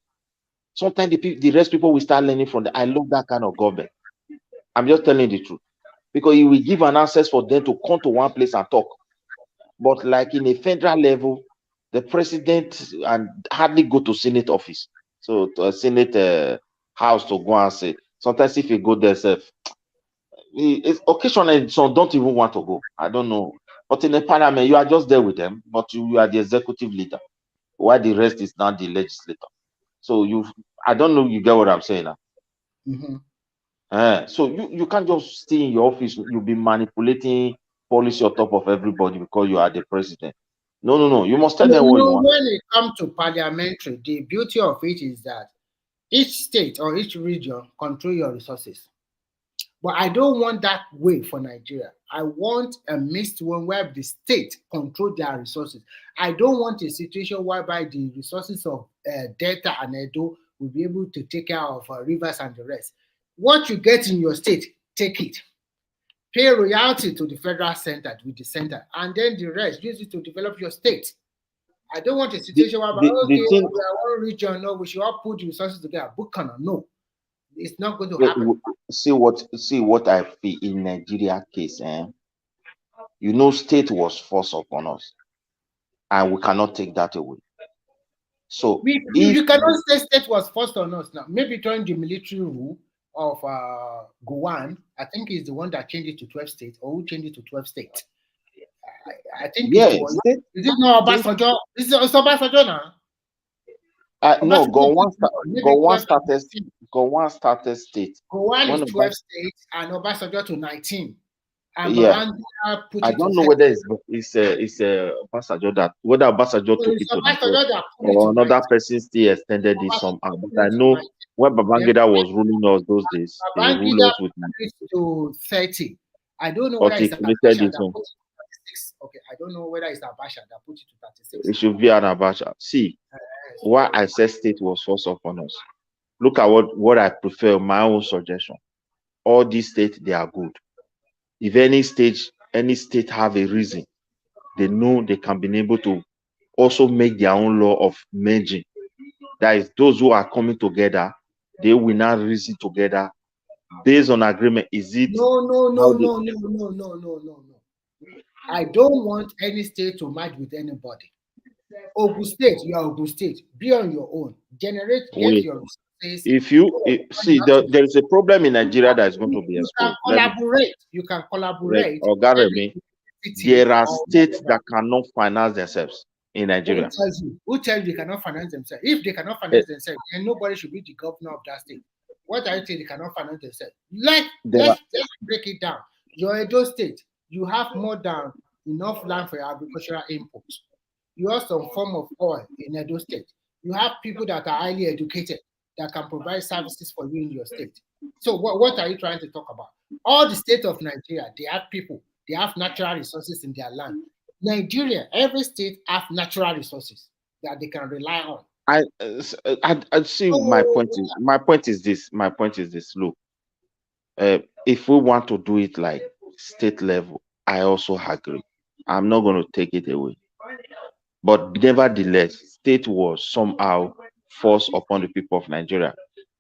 Sometimes the rest people will start learning from I love that kind of government. I'm just telling the truth. Because he will give an access for them to come to one place and talk. But like in a federal level, the president and hardly go to Senate office. So to a Senate house to go and say. Sometimes if you go there, occasionally some don't even want to go. I don't know. But in the parliament, you are just there with them, but you are the executive leader, while the rest is not the legislator. So I don't know, you get what I'm saying now. So you can't just stay in your office, you'll be manipulating policy on top of everybody because you are the president. No. You must tell them what you want. When it comes to parliamentary, the beauty of it is that each state or each region control your resources. But I don't want that way for Nigeria. I want a mixed one where the state control their resources. I don't want a situation whereby the resources of Delta and Edo will be able to take care of rivers and the rest. What you get in your state, take it. Pay royalty to the federal center with the center, and then the rest use it to develop your state. I don't want a situation whereby we are one region, no, we should all put the resources together. No. It's not going to happen. See what I feel in Nigeria case. State was forced upon us, and we cannot take that away. So you cannot say state was forced on us now. Maybe during the military rule of Gowon, I think is the one that changed it to 12 states, or who changed it to 12 states. I think it was. Is it not Obasanjo? This is Obasanjo now. No, Gowon started state. Gowon is 12 states and Obasanjo to 19. And I don't know whether it's Obasanjo that took it to or another person still extended it somehow. But I know when Babangida was ruling us those days, he ruled us with to 30. I don't know whether it's Abacha that put it to 36. Okay, I don't know whether it's Abacha that put it to 36. It should be an Abacha. See, why I said state was forced upon us. Look at what I prefer, my own suggestion. All these states, they are good. If any state have a reason, they know they can be able to also make their own law of merging. That is, those who are coming together, they will not reason together based on agreement. Is it? No. I don't want any state to merge with anybody. Ogun State, you are Ogun State. Be on your own. Get your resources. If you see, there is a problem in Nigeria that is going to be exposed. You can collaborate. There are states that cannot finance themselves in Nigeria. Who tells you they cannot finance themselves? If they cannot finance themselves, then nobody should be the governor of that state. What are you saying? They cannot finance themselves. Let's break it down. Your Edo State, you have more than enough land for your agricultural inputs. You have some form of oil in Edo State. You have people that are highly educated that can provide services for you in your state. So what are you trying to talk about? All the states of Nigeria, they have people, They have natural resources in their land. Nigeria, every state have natural resources that they can rely on. I see. My point is this. My point is this. Look, if we want to do it like state level, I also agree. I'm not going to take it away. But nevertheless, state was somehow forced upon the people of Nigeria,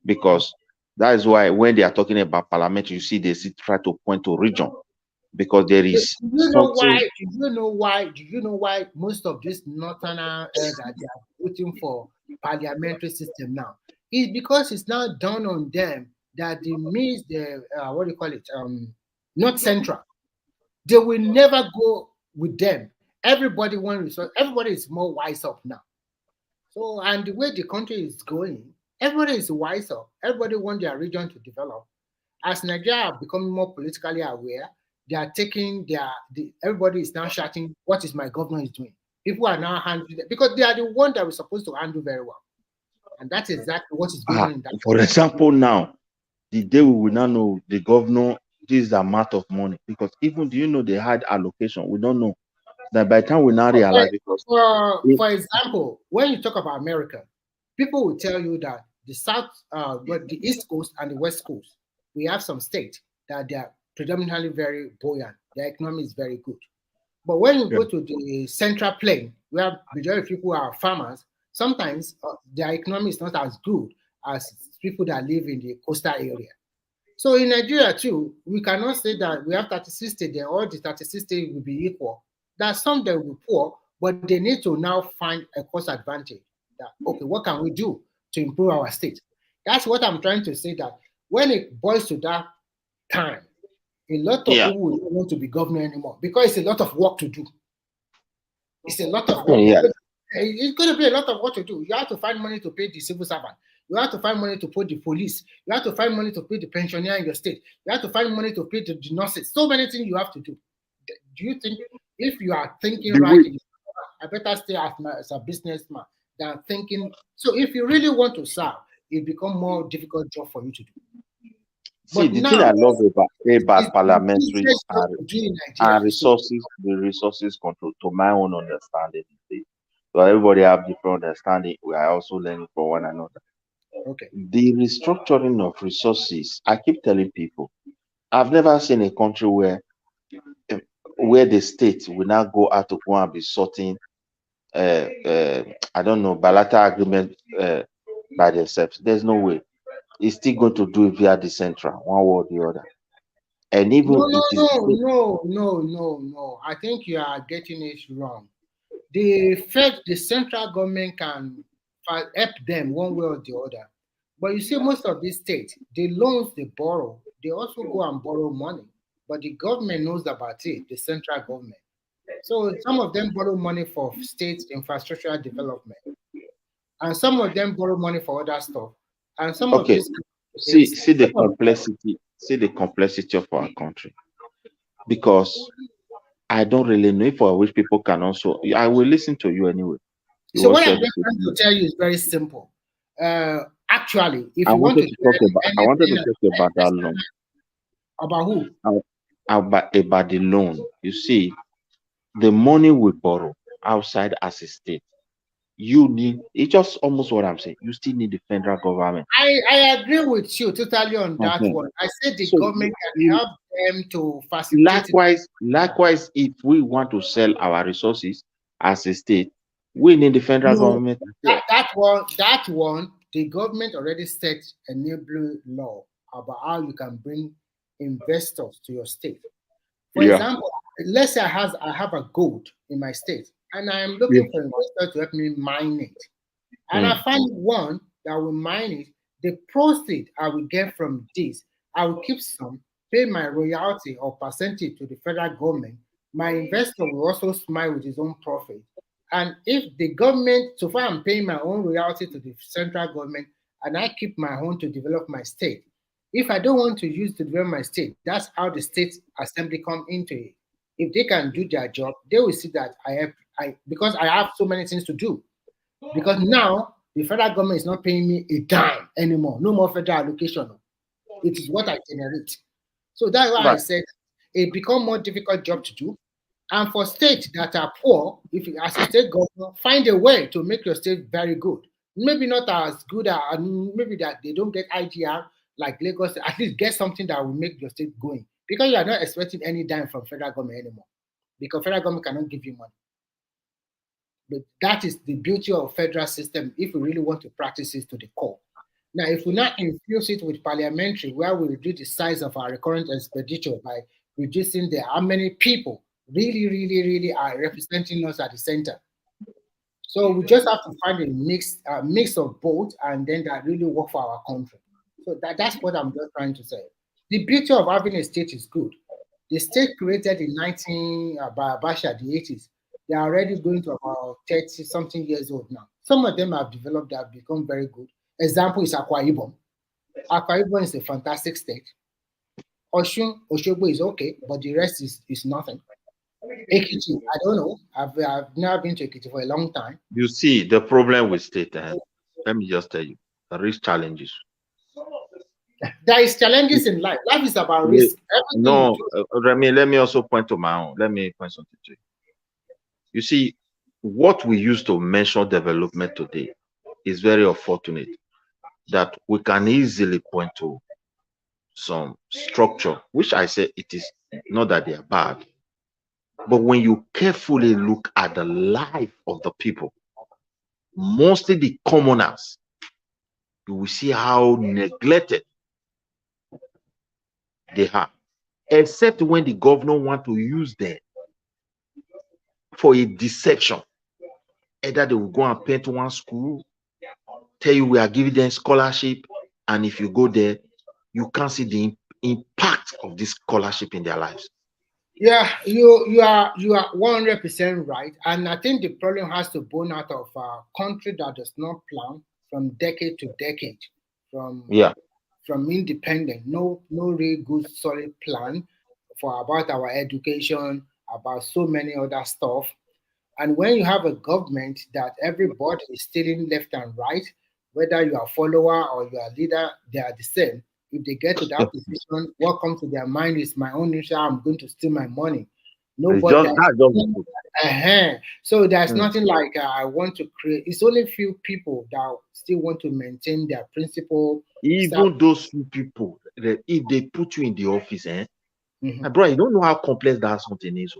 because that is why when they are talking about parliament, you see they try to point to region, because there is Do you know something. why? Do you know why most of these northerners that they are voting for parliamentary system now? It's because it's now done on them that they miss the what do you call it? North central. They will never go with them. Everybody wants resource. Everybody is more wise up now. So, and the way the country is going, everybody is wise up. Everybody wants their region to develop. As Nigeria are becoming more politically aware, they are taking everybody is now shouting, what is my governor is doing? People are now handling it because they are the one that we're supposed to handle very well. And that's exactly what is going on in that. For example, now, the day we will now know the governor, this is the amount of money, because even, do you know, they had allocation? We don't know. That by the time we now realize, because for example, when you talk about America, people will tell you that the the East Coast and the West Coast, we have some states that they are predominantly very buoyant. Their economy is very good. But when you go to the Central Plain, where majority of people are farmers, sometimes their economy is not as good as people that live in the coastal area. So in Nigeria too, we cannot say that we have 36 states, then all the 36 states will be equal. There are some that will be poor, but they need to now find a cost advantage. That, okay, what can we do to improve our state? That's what I'm trying to say, that when it boils to that time, a lot of people will not want to be governor anymore because it's a lot of work to do. It's a lot of work. It's going to be a lot of work to do. You have to find money to pay the civil servant. You have to find money to pay the police. You have to find money to pay the pensioner in your state. You have to find money to pay the nurses. So many things you have to do. Do you think, if you are thinking right, I better stay as a businessman than thinking? So if you really want to serve, it becomes more difficult job for you to do. See, the thing I love about parliamentary and resources, the resources control, to my own understanding, so everybody have different understanding. We are also learning from one another. Okay. The restructuring of resources, I keep telling people, I've never seen a country where the state will now go out to go and be sorting, I don't know, bilateral agreement by themselves. There's no way. It's still going to do it via the central, one way or the other. And even no. I think you are getting it wrong. The central government can help them one way or the other. But you see, most of these states, the loans they borrow, they also go and borrow money. But the government knows about it, the central government. So some of them borrow money for state infrastructure development. And some of them borrow money for other stuff. And some of these see the complexity of our country. Because I don't really know if I wish people can also. I will listen to you anyway. So what I'm trying to tell you is very simple. Actually, if you want to I wanted to talk about that loan. About who? About the loan. You see, the money we borrow outside as a state, you need. It's just almost what I'm saying. You still need the federal government. I agree with you totally on that one. I said the government can help them to facilitate. Likewise, if we want to sell our resources as a state, we need the federal government. That one, the government already set enabling law about how you can bring investors to your state. For example, let's say I have a gold in my state, and I am looking for investors to help me mine it. And I find one that will mine it. The proceeds I will get from this, I will keep some, pay my royalty or percentage to the federal government. My investor will also smile with his own profit. And if the government, so far I'm paying my own royalty to the central government, and I keep my own to develop my state. If I don't want to use to develop my state, that's how the state assembly come into it. If they can do their job, they will see that because I have so many things to do. Because now the federal government is not paying me a dime anymore. No more federal allocation. It is what I generate. So that's why I said it become more difficult job to do. And for states that are poor, if you, as a state governor, find a way to make your state very good. Maybe not as good as, maybe that they don't get IGR like Lagos, at least get something that will make your state going. Because you are not expecting any dime from federal government anymore. Because federal government cannot give you money. But that is the beauty of federal system if we really want to practice it to the core. Now, if we not infuse it with parliamentary, where we reduce the size of our recurrent expenditure by reducing the how many people really are representing us at the center. So we just have to find a mix of both, and then that really work for our country. So that's what I'm just trying to say. The beauty of having a state is good. The state created in by Abacha, the 80s. They are already going to about 30 something years old now. Some of them have developed, have become very good. Example is Akwa Ibom. Akwa Ibom is a fantastic state. Oshogbo is okay, but the rest is nothing. Ekiti, I don't know. I've never been to Ekiti for a long time. You see, the problem with state, let me just tell you, there is challenges. There is challenges in life. Life is about risk. No, let me also point to my own. Let me point something to you. You see, what we use to measure development today is very unfortunate that we can easily point to some structure, which I say it is not that they are bad, but when you carefully look at the life of the people, mostly the commoners, you will see how neglected they are, except when the governor want to use them for a deception. Either they will go and paint one school, tell you we are giving them scholarship, and if you go there, you can't see the impact of this scholarship in their lives. Yeah, you are 100% right, and I think the problem has to born out of a country that does not plan from decade to decade, from independent, no real good solid plan for about our education, about so many other stuff. And when you have a government that everybody is stealing left and right, whether you are a follower or you are a leader, they are the same. If they get to that position, what comes to their mind is my own interest, I'm going to steal my money. Nobody. So there's nothing like I want to create. It's only few people that still want to maintain their principle. Even those few people, if they put you in the office, my brother, you don't know how complex that something is.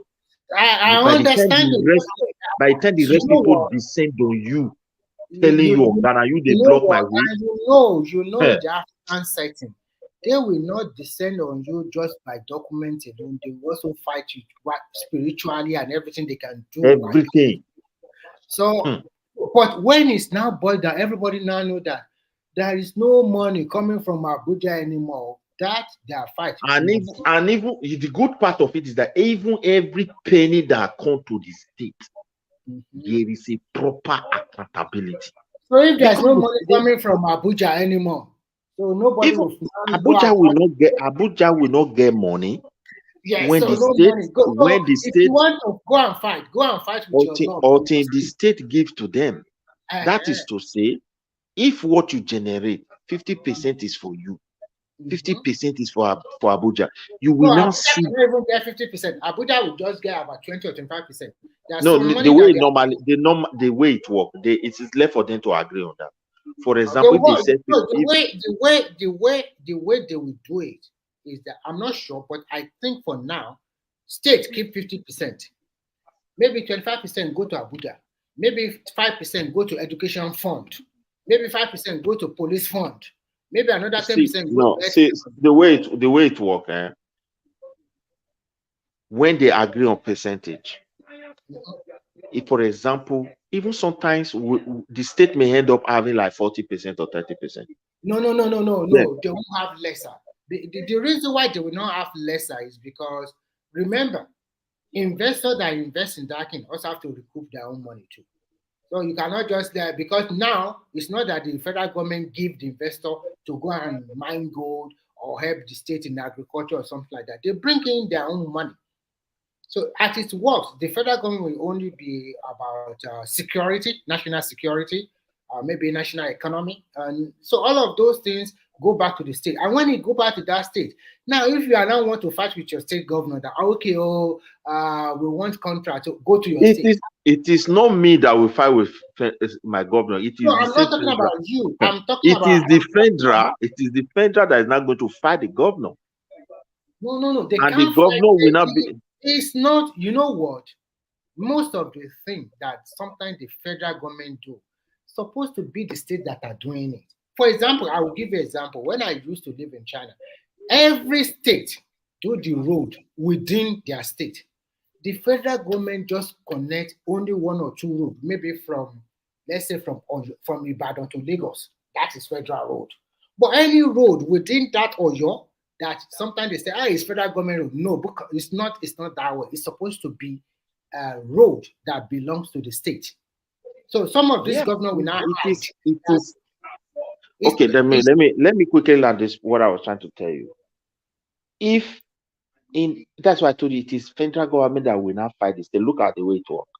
I understand. By the time the rest people descend on you, telling you that you they block my way. You know the African setting. They will not descend on you just by documenting. They will also fight you spiritually and everything they can do. Everything. So, but when it's now boiled down, everybody now know that there is no money coming from Abuja anymore. That they are fighting. And even the good part of it is that even every penny that comes to the state, there is a proper accountability. So if there's no money coming from Abuja anymore, so nobody will. Abuja will not get money. Yeah, when so the no state, money. when the if state, you want to go and fight with your law. until the state gives to them. That is to say, if what you generate, 50% is for you, 50% is for Abuja, you will not see. Abuja will even get 50%. Abuja will just get about 20 or 25%. No, the way normally, the way it works, it is left for them to agree on that. For example, if they said the way they will do it is that I'm not sure, but I think for now, states keep 50%. Maybe 25% go to Abuja. Maybe 5% go to education fund. Maybe 5% go to police fund. Maybe another 10% go to the way it works, when they agree on percentage. If, for example, even sometimes the state may end up having like 40% or 30%. No. Yeah. They won't have lesser. The reason why they will not have lesser is because, remember, investors that invest in that can also have to recoup their own money too. So you cannot just because now it's not that the federal government give the investor to go and mine gold or help the state in agriculture or something like that. They bring in their own money. So at its worst, the federal government will only be about security, national security, maybe national economy. And so all of those things, go back to the state. And when you go back to that state, now if you are now want to fight with your state governor, that okay, we want contract to go to your state. It is not me that will fight with my governor. It is No, the I'm same not talking federal. about you. I'm talking It about. is the federal. It is the federal that is not going to fight the governor. No. They And can't the governor will not be. It's not. You know what? Most of the things that sometimes the federal government do supposed to be the state that are doing it. For example, I will give you an example. When I used to live in China, every state do the road within their state. The federal government just connect only one or two roads, maybe from, let's say, from Ibadan to Lagos. That is federal road. But any road within that Oyo, that sometimes they say, it's federal government road. No, because it's not that way. It's supposed to be a road that belongs to the state. So some of these governors will now hide. Okay, let me quickly land this. What I was trying to tell you. That's why I told you it is federal government that will not fight this. They look at the way it works.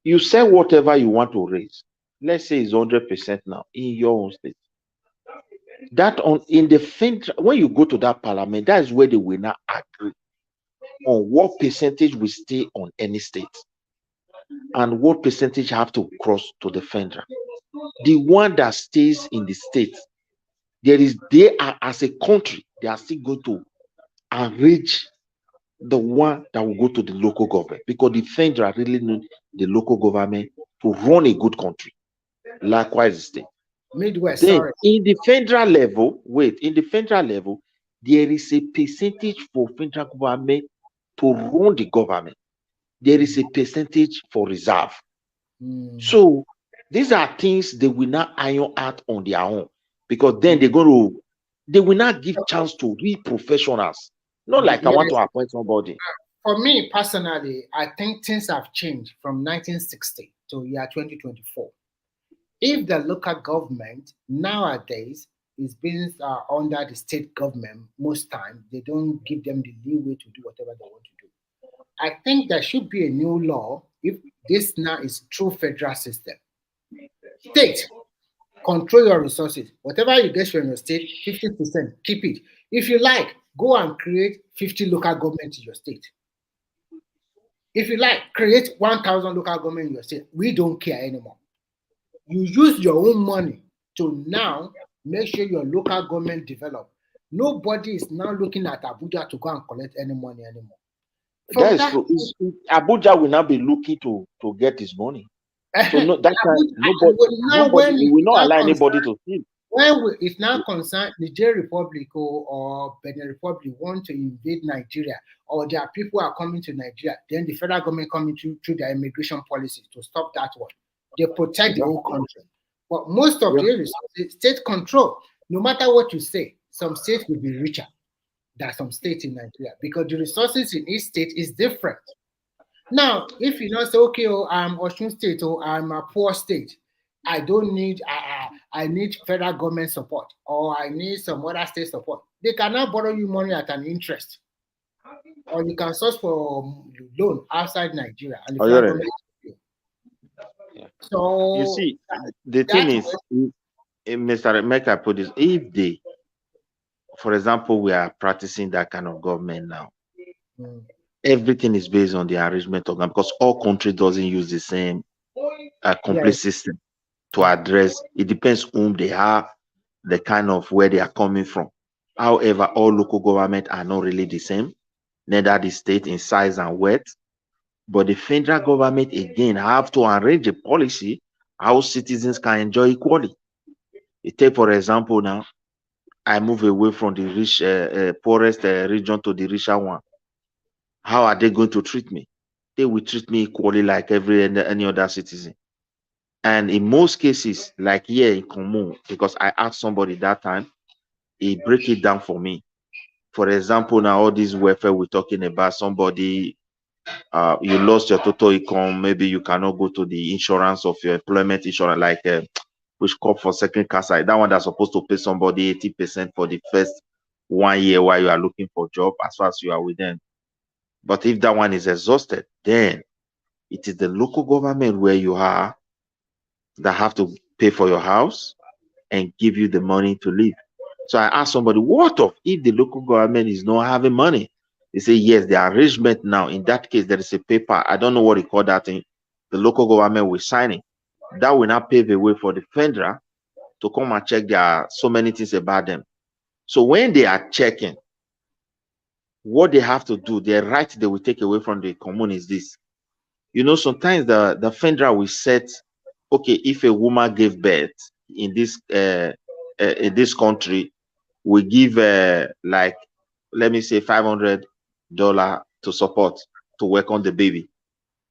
You say whatever you want to raise. Let's say it's 100% now in your own state. That in the federal, when you go to that parliament, that is where they will not agree on what percentage will stay on any state and what percentage have to cross to the federal. The one that stays in the state, they are as a country, they are still going to arrange the one that will go to the local government, because the federal really need the local government to run a good country. Likewise, the state. Midwest, then sorry. in the federal level, there is a percentage for federal government to run the government. There is a percentage for reserve. So these are things they will not iron out on their own, because then they will not give chance to real professionals. Not like I want to appoint somebody. For me personally, I think things have changed from 1960 to year 2024. If the local government nowadays is being under the state government, most times they don't give them the leeway to do whatever they want to do. I think there should be a new law if this now is true federal system. State, control your resources. Whatever you get from your state, 50%, keep it. If you like, go and create 50 local governments in your state. If you like, create 1,000 local government in your state. We don't care anymore. You use your own money to now make sure your local government develop. Nobody is now looking at Abuja to go and collect any money anymore. That is true. Abuja will not be looking to get his money. So no, that nobody will not allow anybody to steal. When it's now concerned, Niger Republic or Benin Republic want to invade Nigeria, or their people are coming to Nigeria, then the federal government coming through their immigration policy to stop that one. They protect the whole country. But most of the areas, state control, no matter what you say, some states will be richer than some states in Nigeria, because the resources in each state is different. Now, if you not say, okay, I'm Osun State, or I'm a poor state, I don't need, I need federal government support, or I need some other state support. They cannot borrow you money at an interest, or you can source for loan outside Nigeria, and the federal government. So you see, the thing is, Mr. Emeka put this: if they, for example, we are practicing that kind of government now. Everything is based on the arrangement of them, because all countries doesn't use the same complete system to address. It depends whom they are, the kind of where they are coming from. However, all local government are not really the same, neither the state in size and weight. But the federal government again have to arrange a policy how citizens can enjoy equality. You take, for example, now I move away from the rich, poorest region to the richer one. How are they going to treat me? They will treat me equally like any other citizen. And in most cases, like here in Komu, because I asked somebody that time, he break it down for me. For example, now all this welfare we're talking about, somebody, you lost your total income, maybe you cannot go to the insurance of your employment insurance, like which call for second casa. That one that's supposed to pay somebody 80% for the first 1 year while you are looking for a job, as far as you are with them. But if that one is exhausted, then it is the local government where you are that have to pay for your house and give you the money to live. So I asked somebody, what of if the local government is not having money? They say, yes, the arrangement now, in that case, there is a paper. I don't know what they call that thing. The local government will sign it. That will now pave the way for the federal to come and check. There are so many things about them. So when they are checking, what they have to do, their right they will take away from the commune is this. You know, sometimes the federal will set, okay, if a woman gave birth in this country, we give like, let me say $500 to support to work on the baby,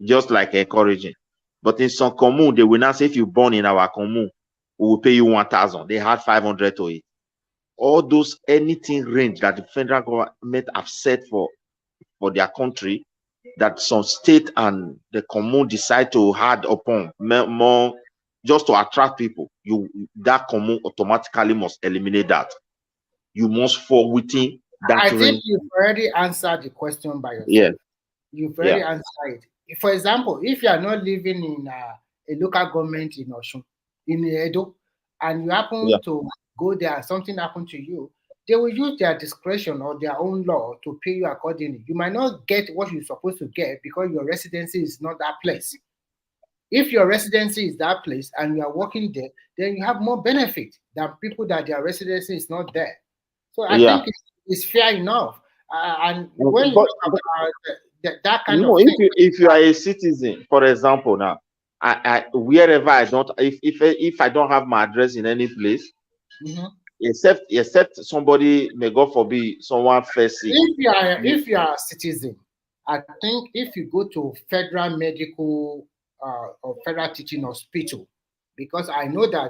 just like encouraging. But in some commune, they will not say, if you born in our commune, we will pay you 1,000. They had 500 to it. All those anything range that the federal government have set for their country, that some state and the commune decide to add upon more just to attract people, that commune automatically must eliminate that. You must fall within that I think range. you've already answered the question by yourself. Yeah. You've already answered it. For example, if you are not living in a local government in Osun, in Edo, and you happen to go there and something happened to you, they will use their discretion or their own law to pay you accordingly. You might not get what you're supposed to get because your residency is not that place. If your residency is that place and you are working there, then you have more benefit than people that their residency is not there. So I think it's fair enough. And when you talk about that kind of thing, if you are a citizen, for example, now, I wherever I don't, if I don't have my address in any place, except somebody, may God forbid, someone first sick. If you are a citizen, I think if you go to federal medical or federal teaching hospital, because I know that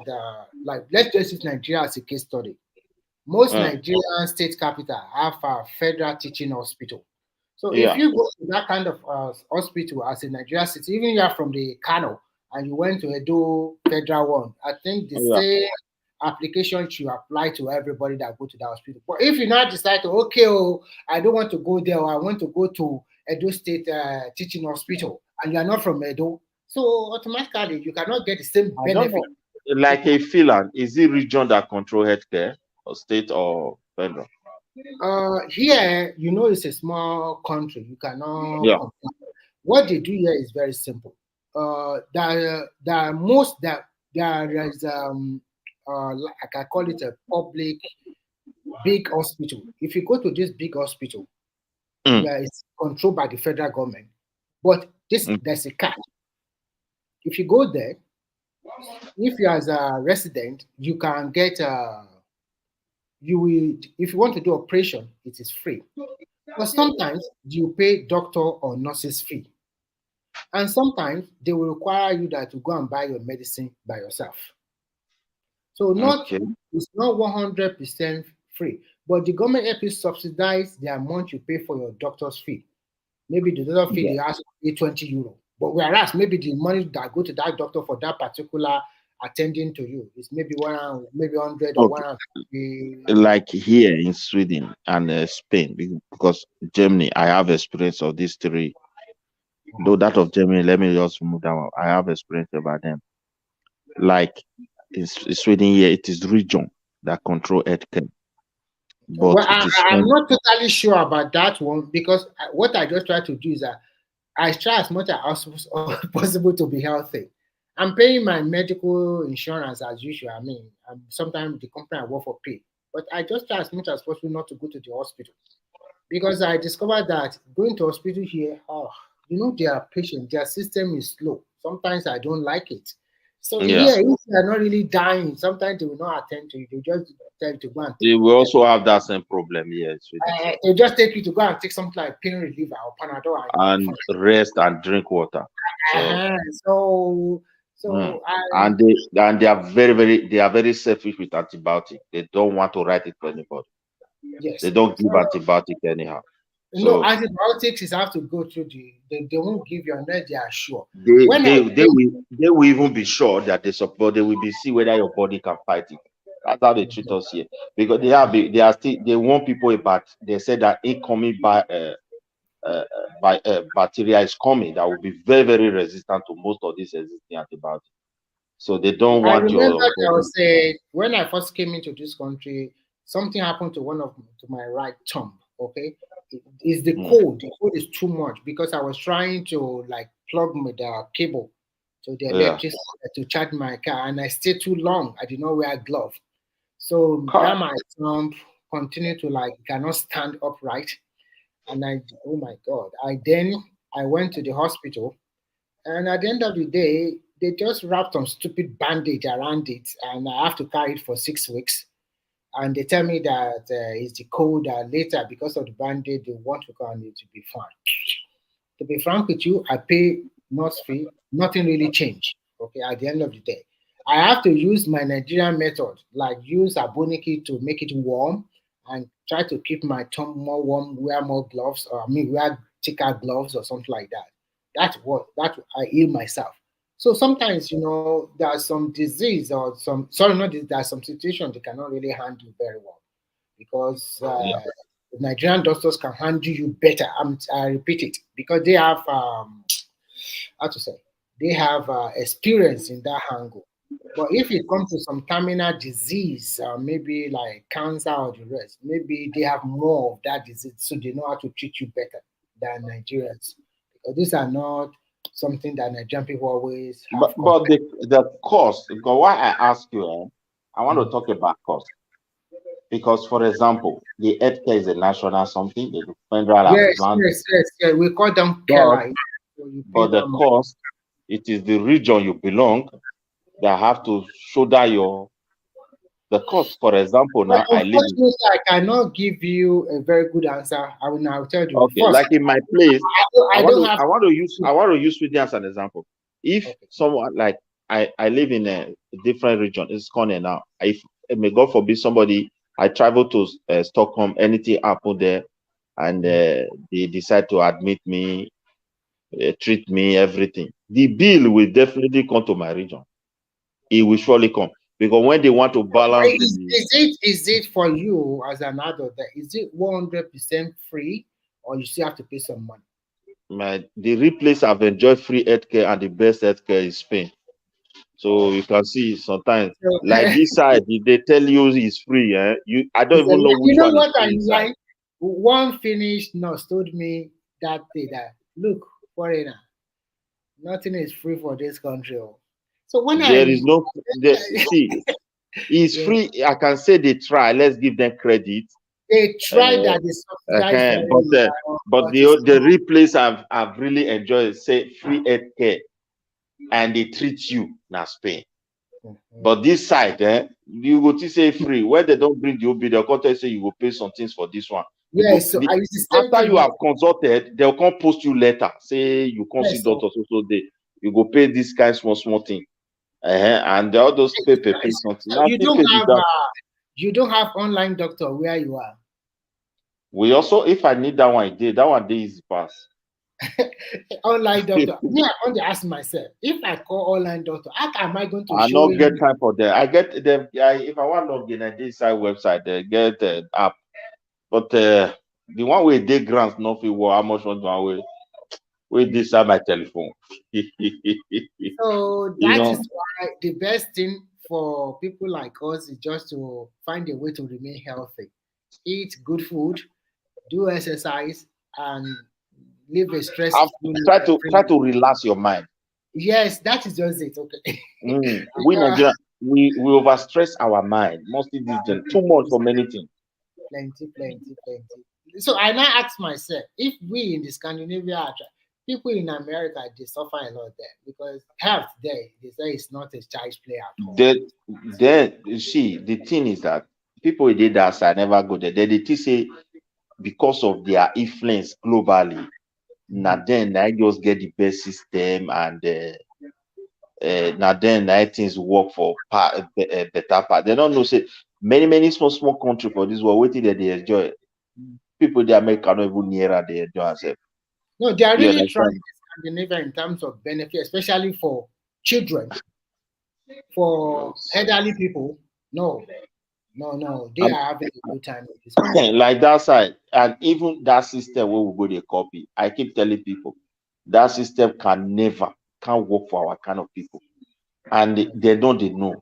like let's just use Nigeria as a case study. Most Nigerian state capital have a federal teaching hospital. So if you go to that kind of hospital as a Nigerian citizen, even you are from the Kano and you went to Edo federal one, I think the same application should apply to everybody that go to that hospital. But if you now decide to, I don't want to go there, or I want to go to Edo State Teaching Hospital, and you are not from Edo, so automatically you cannot get the same benefit. Like a Finland, is it region that control healthcare, or state or federal? Here, it's a small country. You cannot. What they do here is very simple. There is like I call it a public big hospital. If you go to this big hospital, it's controlled by the federal government. But there's a catch. If you go there, if you as a resident, you can get if you want to do operation, it is free. But sometimes you pay doctor or nurse's fee. And sometimes they will require you to go and buy your medicine by yourself. So it's not 100% free, but the government helps you subsidize the amount you pay for your doctor's fee. Maybe the doctor fee they ask you 20 euro, but whereas maybe the money that go to that doctor for that particular attending to you is maybe 100 or 150. Like here in Sweden and Spain, because Germany, I have experience of these three. Though that of Germany, let me just move down. I have experience about them. Like in Sweden here, it is region that control healthcare. But I'm not totally sure about that one, because what I just try to do is I try as much as possible to be healthy. I'm paying my medical insurance as usual. I mean, sometimes the company I work for pay, but I just try as much as possible not to go to the hospital, because I discovered that going to hospital here, their patient, their system is slow. Sometimes I don't like it. So here, if they're not really dying, sometimes they will not attend to you. They just tell you to go and they will also have that same problem here. They just take you to go and take something like pain reliever or Panadol and rest and drink water. And they are very selfish with antibiotics. They don't want to write it for anybody. Yes. They don't give antibiotics anyhow. No, antibiotics is have to go through they won't give you unless they are sure. They will even be sure that they will be see whether your body can fight it. That's how they treat us here. Because they warn people about, they said that incoming bacteria is coming that will be very, very resistant to most of these existing antibiotics. So they don't want I remember when I first came into this country, something happened to my right thumb. Okay, it's the code. The code is too much because I was trying to like plug the cable to the electric to charge my car, and I stayed too long. I did not wear a glove, so that my thumb continued to like cannot stand upright, and oh my god! I went to the hospital, and at the end of the day, they just wrapped some stupid bandage around it, and I have to carry it for 6 weeks. And they tell me that it's the code later because of the bandage they want to go on it to be fine. To be frank with you, I pay nurse fee, nothing really changed. Okay, at the end of the day, I have to use my Nigerian method, like use aboniki to make it warm and try to keep my thumb more warm, wear more gloves, or I mean wear thicker gloves or something like that. That I heal myself. So sometimes there's some disease or some sorry not this, there's some situation they cannot really handle very well because the Nigerian doctors can handle you better. I repeat it because they have how to say they have experience in that angle. But if it comes to some terminal disease, maybe like cancer or the rest, maybe they have more of that disease, so they know how to treat you better than Nigerians. Because these are not something that Nigerian people always have. But the cost, because why I ask you, I want to talk about cost. Because, for example, the healthcare is a national something, the federal Yes, plan. yes. We call them care. But the cost, it is the region you belong that have to shoulder the cost. For example, now I live in. I cannot give you a very good answer. I will now tell you. Okay, first, like in my place, I want to use Sweden as an example. If someone like I live in a different region, it's corner now. If may God forbid somebody I travel to Stockholm, anything happen there, and they decide to admit me, treat me, everything. The bill will definitely come to my region. It will surely come because when they want to balance is it for you as an adult? Is it 100% free, or you still have to pay some money? The real place I've enjoyed free healthcare and the best healthcare is Spain. So you can see sometimes like this side, they tell you it's free. I don't even know which one what is free. Like one Finnish nurse told me that day that look, foreigner, nothing is free for this country. So when see, it's free. I can say they try. Let's give them credit. They try that they subsidize but the real place I've really enjoyed say free healthcare and they treat you now Spain. But this side, you go to say free. Where they don't bring the OB, they'll come tell you say you will pay some things for this one. Yes, after you have consulted, they'll come post you letter. Say you come see doctors also they you go pay this kind small thing. And all those pay something. You don't have online doctor where you are. We also, if I need that one day is pass. Online doctor. Me, I want to ask myself, if I call online doctor, how am I going to I don't get time for them. I get them. If I want to log in, I this side website, they get the app. But the one way they grants nothing. How much one way? With this on my telephone. So that is why the best thing for people like us is just to find a way to remain healthy. Eat good food, do exercise, and live a stress. Try to relax your mind. Yes, that is just it. Okay. We Nigeria, we overstress our mind. Mostly this too much for many things. Plenty. So I now ask myself, if we in the Scandinavia, people in America, they suffer a lot there because health there, they say it's not a child's play at all. Then see, the thing is that people who did that side never go there. They say because of their influence globally, now then I just get the best system and now then things work for better part. They don't know say many small country for this world waiting that they enjoy. People in the America not even nearer they enjoy themselves. No, they are really trying Scandinavia in terms of benefit, especially for children, for elderly people. No, they are having a good time with this. Like that side, and even that system where we go they copy. I keep telling people that system can't work for our kind of people, and they know.